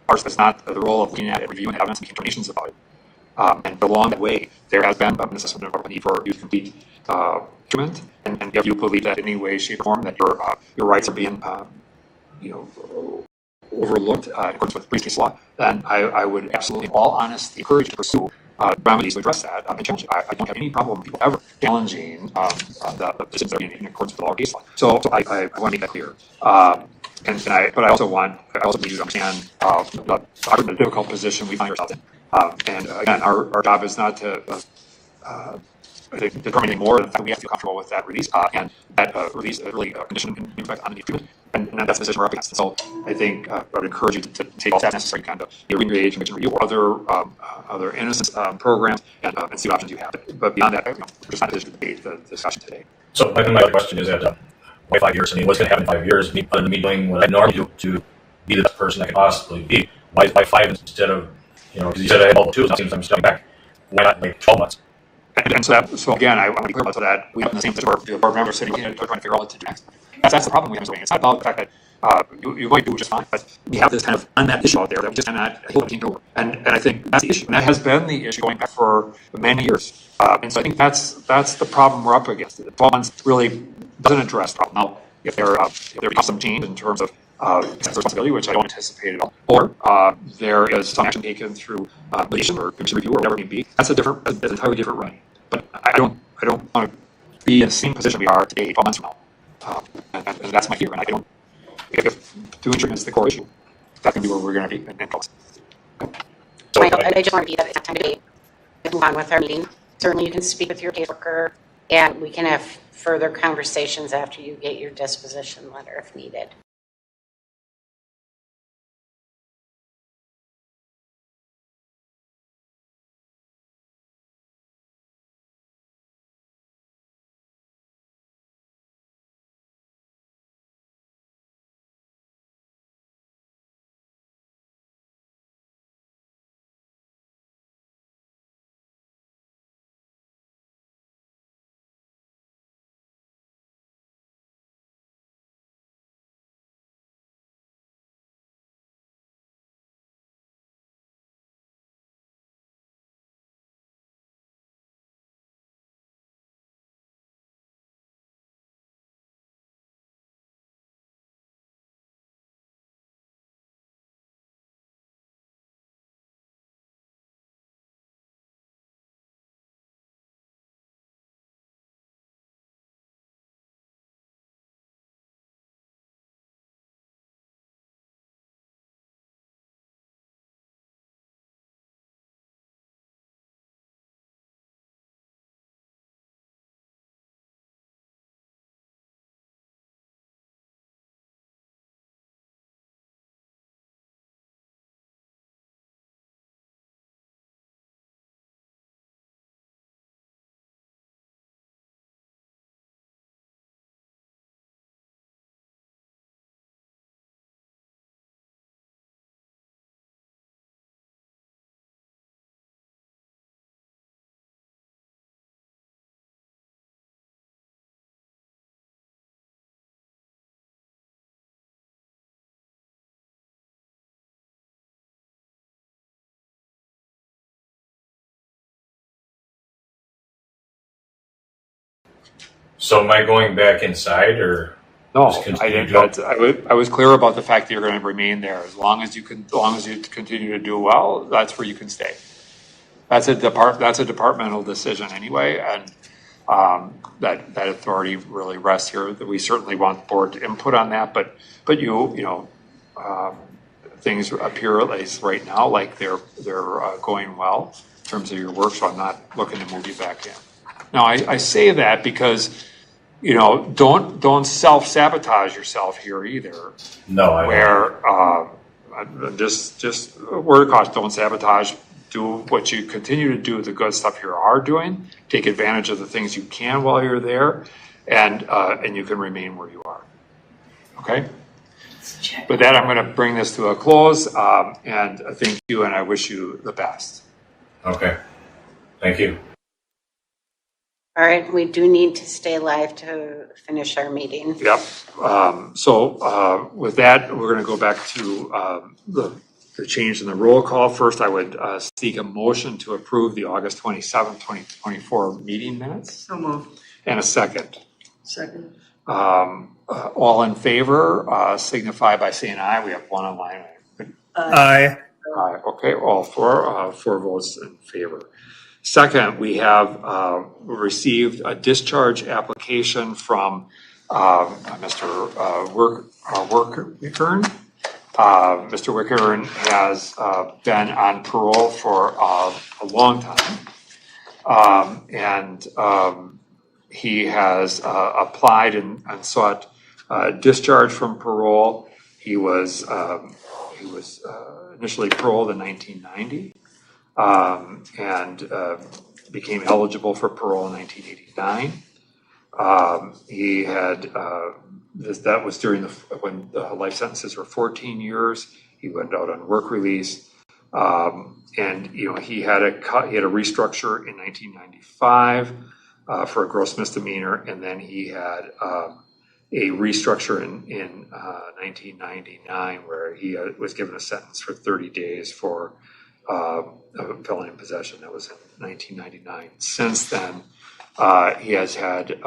ours is not the role of looking at it, reviewing evidence, and making determinations about it. And along that way, there has been an assessment of a need for you to complete treatment, and if you believe that in any way, shape, or form that your rights are being overlooked in accordance with brief case law, then I would absolutely, in all honesty, encourage you to pursue remedies to address that. I don't have any problem with people ever challenging the decisions that are being made in accordance with the law or case law. So I want to make that clear. But I also need you to understand the difficult position we find ourselves in. And again, our job is not to determine any more than the fact that we have to feel comfortable with that release, and that release is really a condition in effect on the treatment, and that's the position we're up against. So I think I would encourage you to take all steps necessary to kind of re-engage, conviction review, or other innocence programs, and see what options you have. But beyond that, we're just not in a position to debate the discussion today. So my other question is that why 5 years? I mean, what's going to happen in 5 years? Other than me doing what I normally do to be the best person I can possibly be. Why 5 instead of, because you said I had all the tools, now it seems I'm stepping back. Why not 12 months? And so again, I want to be clear about that we have in the same position where the board members sitting here trying to figure out what to do next. That's the problem we have. It's not about the fact that you're going to do just fine, but we have this kind of unmet issue out there that we just cannot hold a over. And I think that's the issue. And that has been the issue going back for many years. And so I think that's the problem we're up against. The 12 months really doesn't address the problem. Now, if there becomes some change in terms of responsibility, which I don't anticipate at all, or there is some action taken through litigation or commission review or whatever it may be. That's an entirely different run. But I don't want to be in the same position we are today 12 months from now. And that's my fear. And I don't, if doing treatment is the core issue, that's going to be where we're going to be in close. I just want to be at that time today to move on with our meeting. Certainly you can speak with your caseworker and we can have further conversations after you get your disposition letter if needed. So am I going back inside, or no? just I continue didn't. I was clear about the fact that you're going to remain there as long as you continue to do well. That's where you can stay. That's a departmental decision anyway, and that authority really rests here. That we certainly want board input on that, but things appear at least right now like they're going well in terms of your work. So I'm not looking to move you back in. Now I say that because don't self-sabotage yourself here either. No, I where just word of caution, don't sabotage. Do what you continue to do, the good stuff you are doing. Take advantage of the things you can while you're there, and you can remain where you are. Okay. With that, I'm going to bring this to a close, and thank you, and I wish you the best. Okay. Thank you. All right, we do need to stay live to finish our meeting. Yep. So with that, we're going to go back to the change in the roll call. First, I would seek a motion to approve the August 27th, 2024 meeting minutes. So moved. And a second. Second. All in favor, signify by saying aye. We have one online. Aye. Aye. Okay, all four votes in favor. Second, we have received a discharge application from Mr. Wickern. Mr. Wickern has been on parole for a long time, and he has applied and sought discharge from parole. He was initially paroled in 1990. And became eligible for parole in 1989. He had that was during when life sentences were 14 years. He went out on work release, and he had a restructure in 1995 for a gross misdemeanor, and then he had a restructure in 1999 where he was given a sentence for 30 days for felony in possession. That was in 1999. Since then, he has had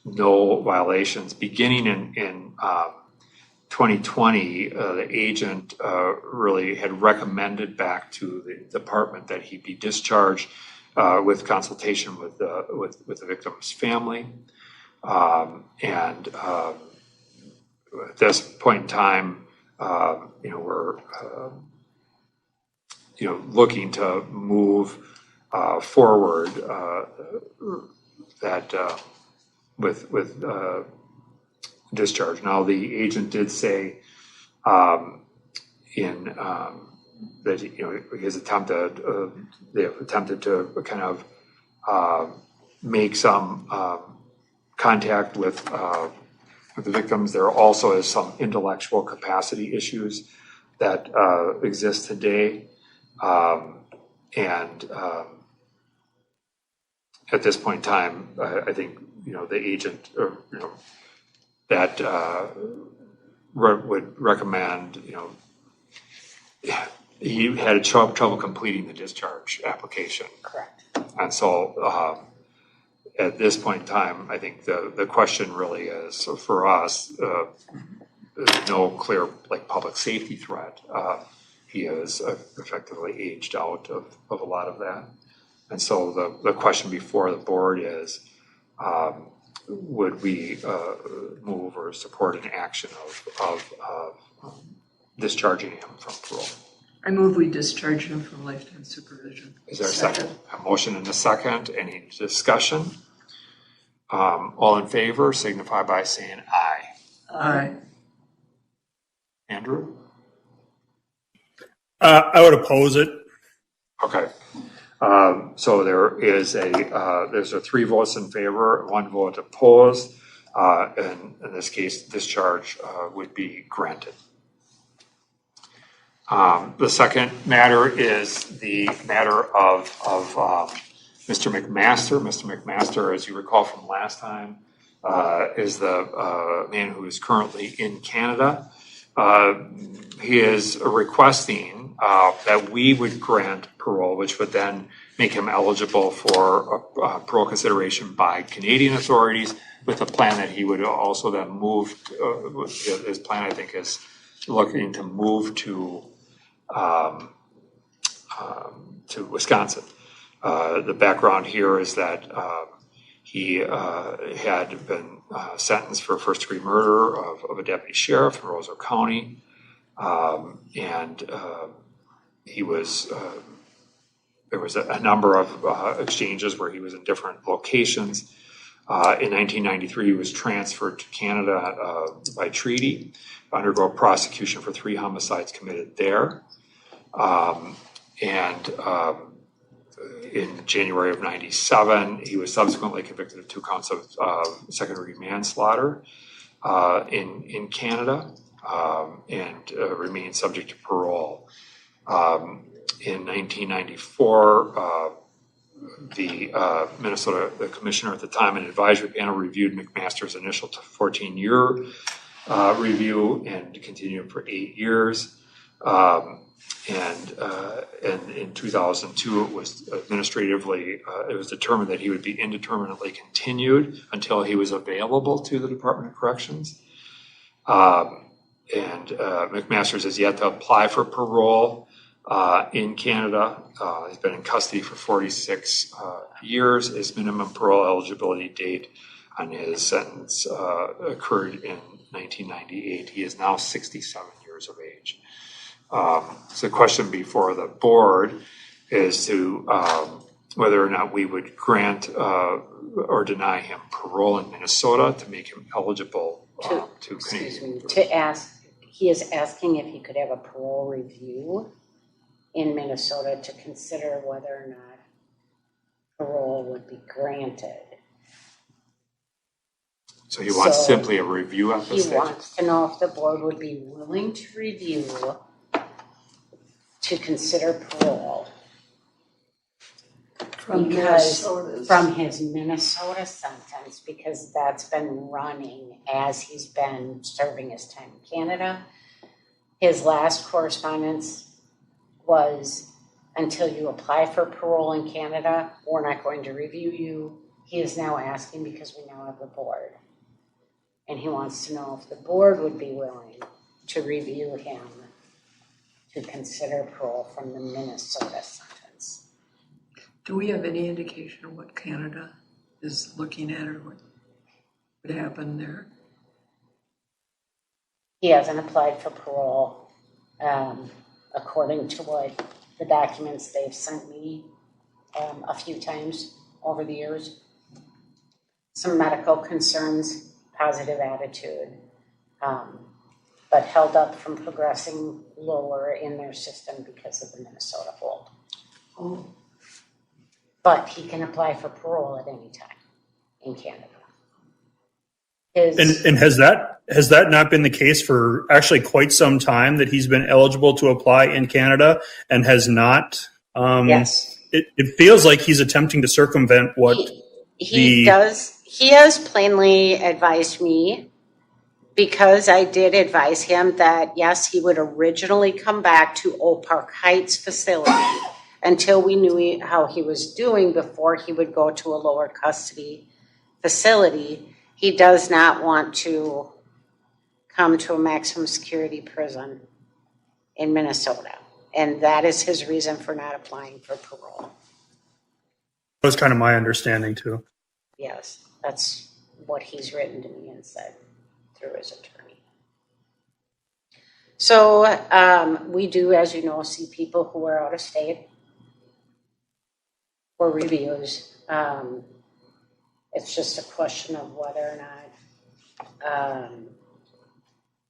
no violations. Beginning in 2020, the agent really had recommended back to the department that he be discharged with consultation with the victim's family. At this point in time, we're looking to move forward with discharge. Now, the agent did say that they have attempted to kind of make some contact with the victims. There also is some intellectual capacity issues that exist today, at this point in time, I think the agent that would recommend he had trouble completing the discharge application. Correct. And so at this point in time, I think the question really is for us, there's no clear public safety threat. He is effectively aged out of a lot of that. And so the question before the board is, would we move or support an action of discharging him from parole? I move we discharge him from lifetime supervision. Is there a second? A motion and a second. Any discussion? All in favor signify by saying aye. Aye. Andrew? I would oppose it. Okay. So there's a 3 votes in favor, 1 vote opposed, and in this case, discharge would be granted. The second matter is the matter of Mr. McMaster. Mr. McMaster, as you recall from last time, is the man who is currently in Canada. He is requesting that we would grant parole, which would then make him eligible for parole consideration by Canadian authorities, with a plan that he would also then move. His plan, I think, is looking to move to Wisconsin. The background here is that he had been sentenced for first-degree murder of a deputy sheriff in Roseau County, and he was. There was a number of exchanges where he was in different locations. In 1993, he was transferred to Canada by treaty to undergo prosecution for 3 homicides committed there. In January of 97, he was subsequently convicted of 2 counts of second-degree manslaughter in Canada and remained subject to parole. In 1994, the commissioner at the time, an advisory panel, reviewed McMaster's initial 14-year review and continued for 8 years. And in 2002, it was it was determined that he would be indeterminately continued until he was available to the Department of Corrections. McMaster's has yet to apply for parole in Canada. He's been in custody for 46 years. His minimum parole eligibility date on his sentence occurred in 1998. He is now 67 years of age. So the question before the board is to whether or not we would grant or deny him parole in Minnesota to make him eligible to Canadian. He is asking if he could have a parole review in Minnesota to consider whether or not parole would be granted. So he wants simply a review at this stage? He wants to know if the board would be willing to review to consider parole. From his Minnesota sentence, because that's been running as he's been serving his time in Canada. His last correspondence was, until you apply for parole in Canada, we're not going to review you. He is now asking because we now have the board. And he wants to know if the board would be willing to review him to consider parole from the Minnesota sentence. Do we have any indication of what Canada is looking at or what would happen there? He hasn't applied for parole, according to what the documents they've sent me a few times over the years. Some medical concerns, positive attitude, but held up from progressing lower in their system because of the Minnesota hold. Oh. But he can apply for parole at any time in Canada. And has that not been the case for actually quite some time, that he's been eligible to apply in Canada and has not? Yes. It feels like he's attempting to circumvent what he does. He has plainly advised me, because I did advise him that, yes, he would originally come back to Oak Park Heights facility until we knew how he was doing before he would go to a lower custody facility. He does not want to come to a maximum security prison in Minnesota. And that is his reason for not applying for parole. That was kind of my understanding too. Yes, that's what he's written to me and said through his attorney. So we do, as you know, see people who are out of state for reviews. It's just a question of whether or not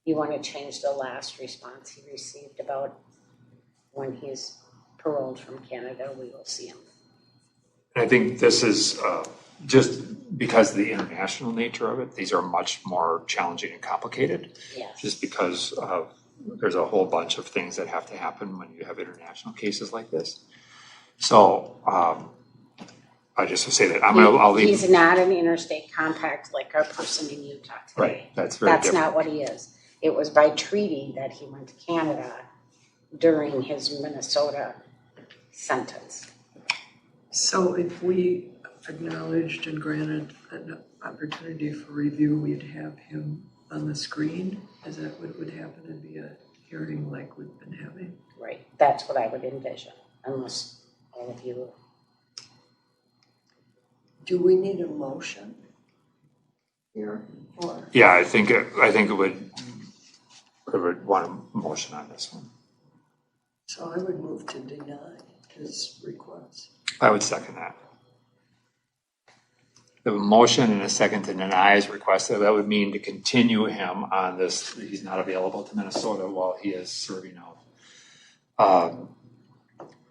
you want to change the last response he received about when he's paroled from Canada. We will see him. I think this is just because of the international nature of it. These are much more challenging and complicated. Yes. Just because there's a whole bunch of things that have to happen when you have international cases like this. So I just will say that I'll leave. He's not an interstate compact like our person in Utah today. Right, that's very different. Not what he is. It was by treaty that he went to Canada during his Minnesota sentence. So if we acknowledged and granted an opportunity for review, we'd have him on the screen? Is that what would happen? It'd be a hearing like we've been having? Right, that's what I would envision, unless all of you. Do we need a motion here? Or? Yeah, I think it would want a motion on this one. So I would move to deny his request. I would second that. The motion and a second to deny is requested. That would mean to continue him on this. He's not available to Minnesota while he is serving out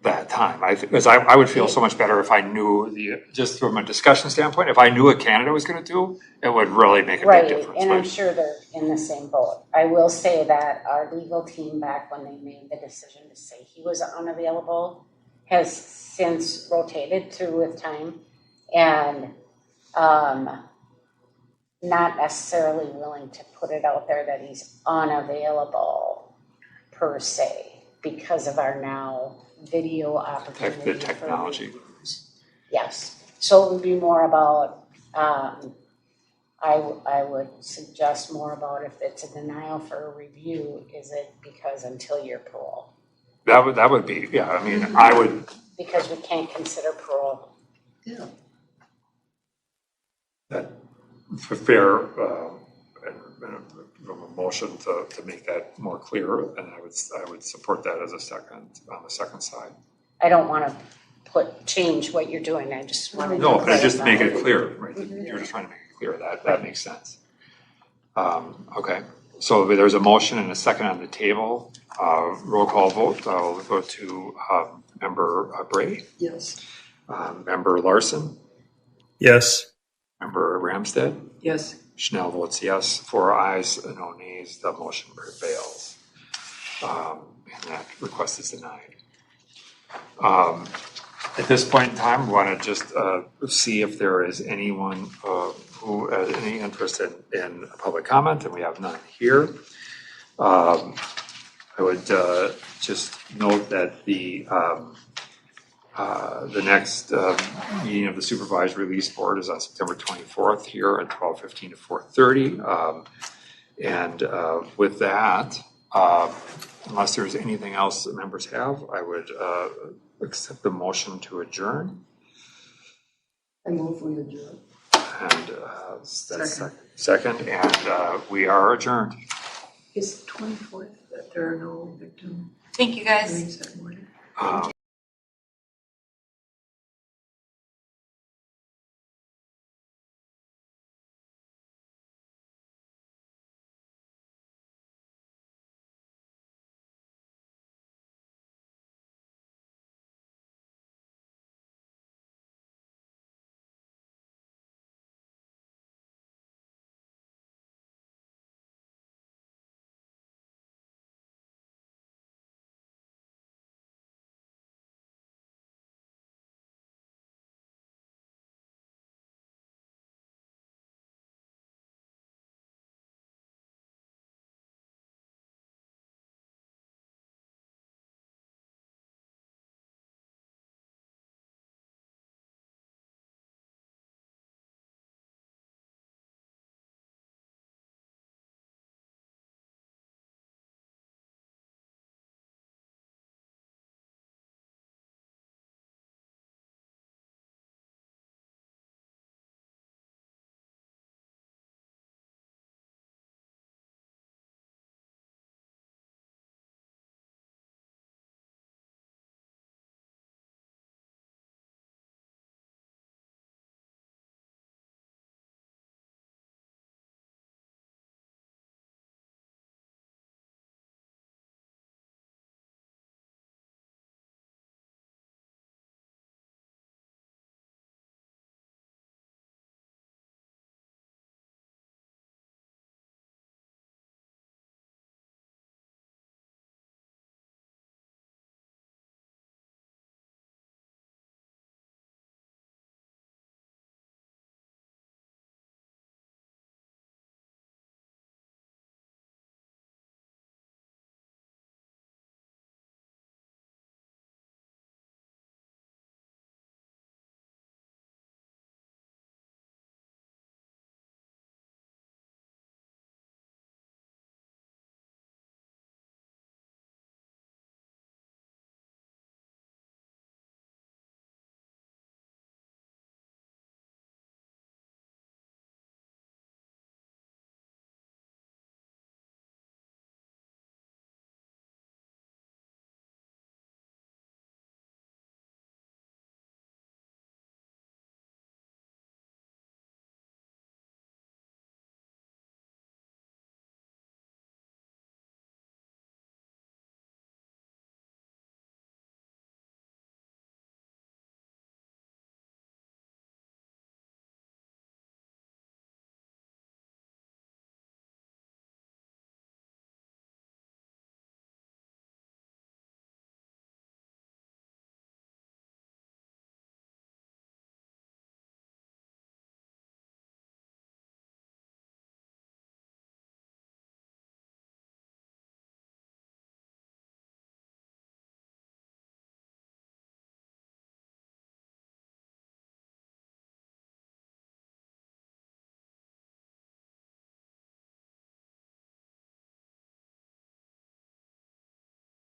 that time. I would feel so much better if I knew just from a discussion standpoint, if I knew what Canada was going to do, it would really make a big difference. And I'm sure they're in the same boat. I will say that our legal team, back when they made the decision to say he was unavailable, has since rotated through with time and not necessarily willing to put it out there that he's unavailable per se because of our now video opportunity. The technology. Yes. So it would be more about, I would suggest more about if it's a denial for a review, is it because until your parole? That would be, yeah, I mean, I would. Because we can't consider parole. Yeah. That fair motion to make that more clear, and I would support that as a second on the second side. I don't want to change what you're doing. I just want to but just to make it clear, right? Mm-hmm. You're just trying to make it clear that makes sense. Okay, so there's a motion and a second on the table. Roll call vote. I'll go to Member Bray. Yes. Member Larson. Yes. Member Ramstead. Yes. Schnell votes yes. 4 ayes, no nays. The motion prevails. And that request is denied. At this point in time, we want to just see if there is anyone who has any interest in public comment, and we have none here. I would just note that the The next meeting of the Supervised Release Board is on September 24th here at 12:15 to 4:30. With that, unless there's anything else that members have, I would accept the motion to adjourn. I move we adjourn. And that's second, and we are adjourned. Is the 24th that there are no victim Thank you, guys. hearings that morning?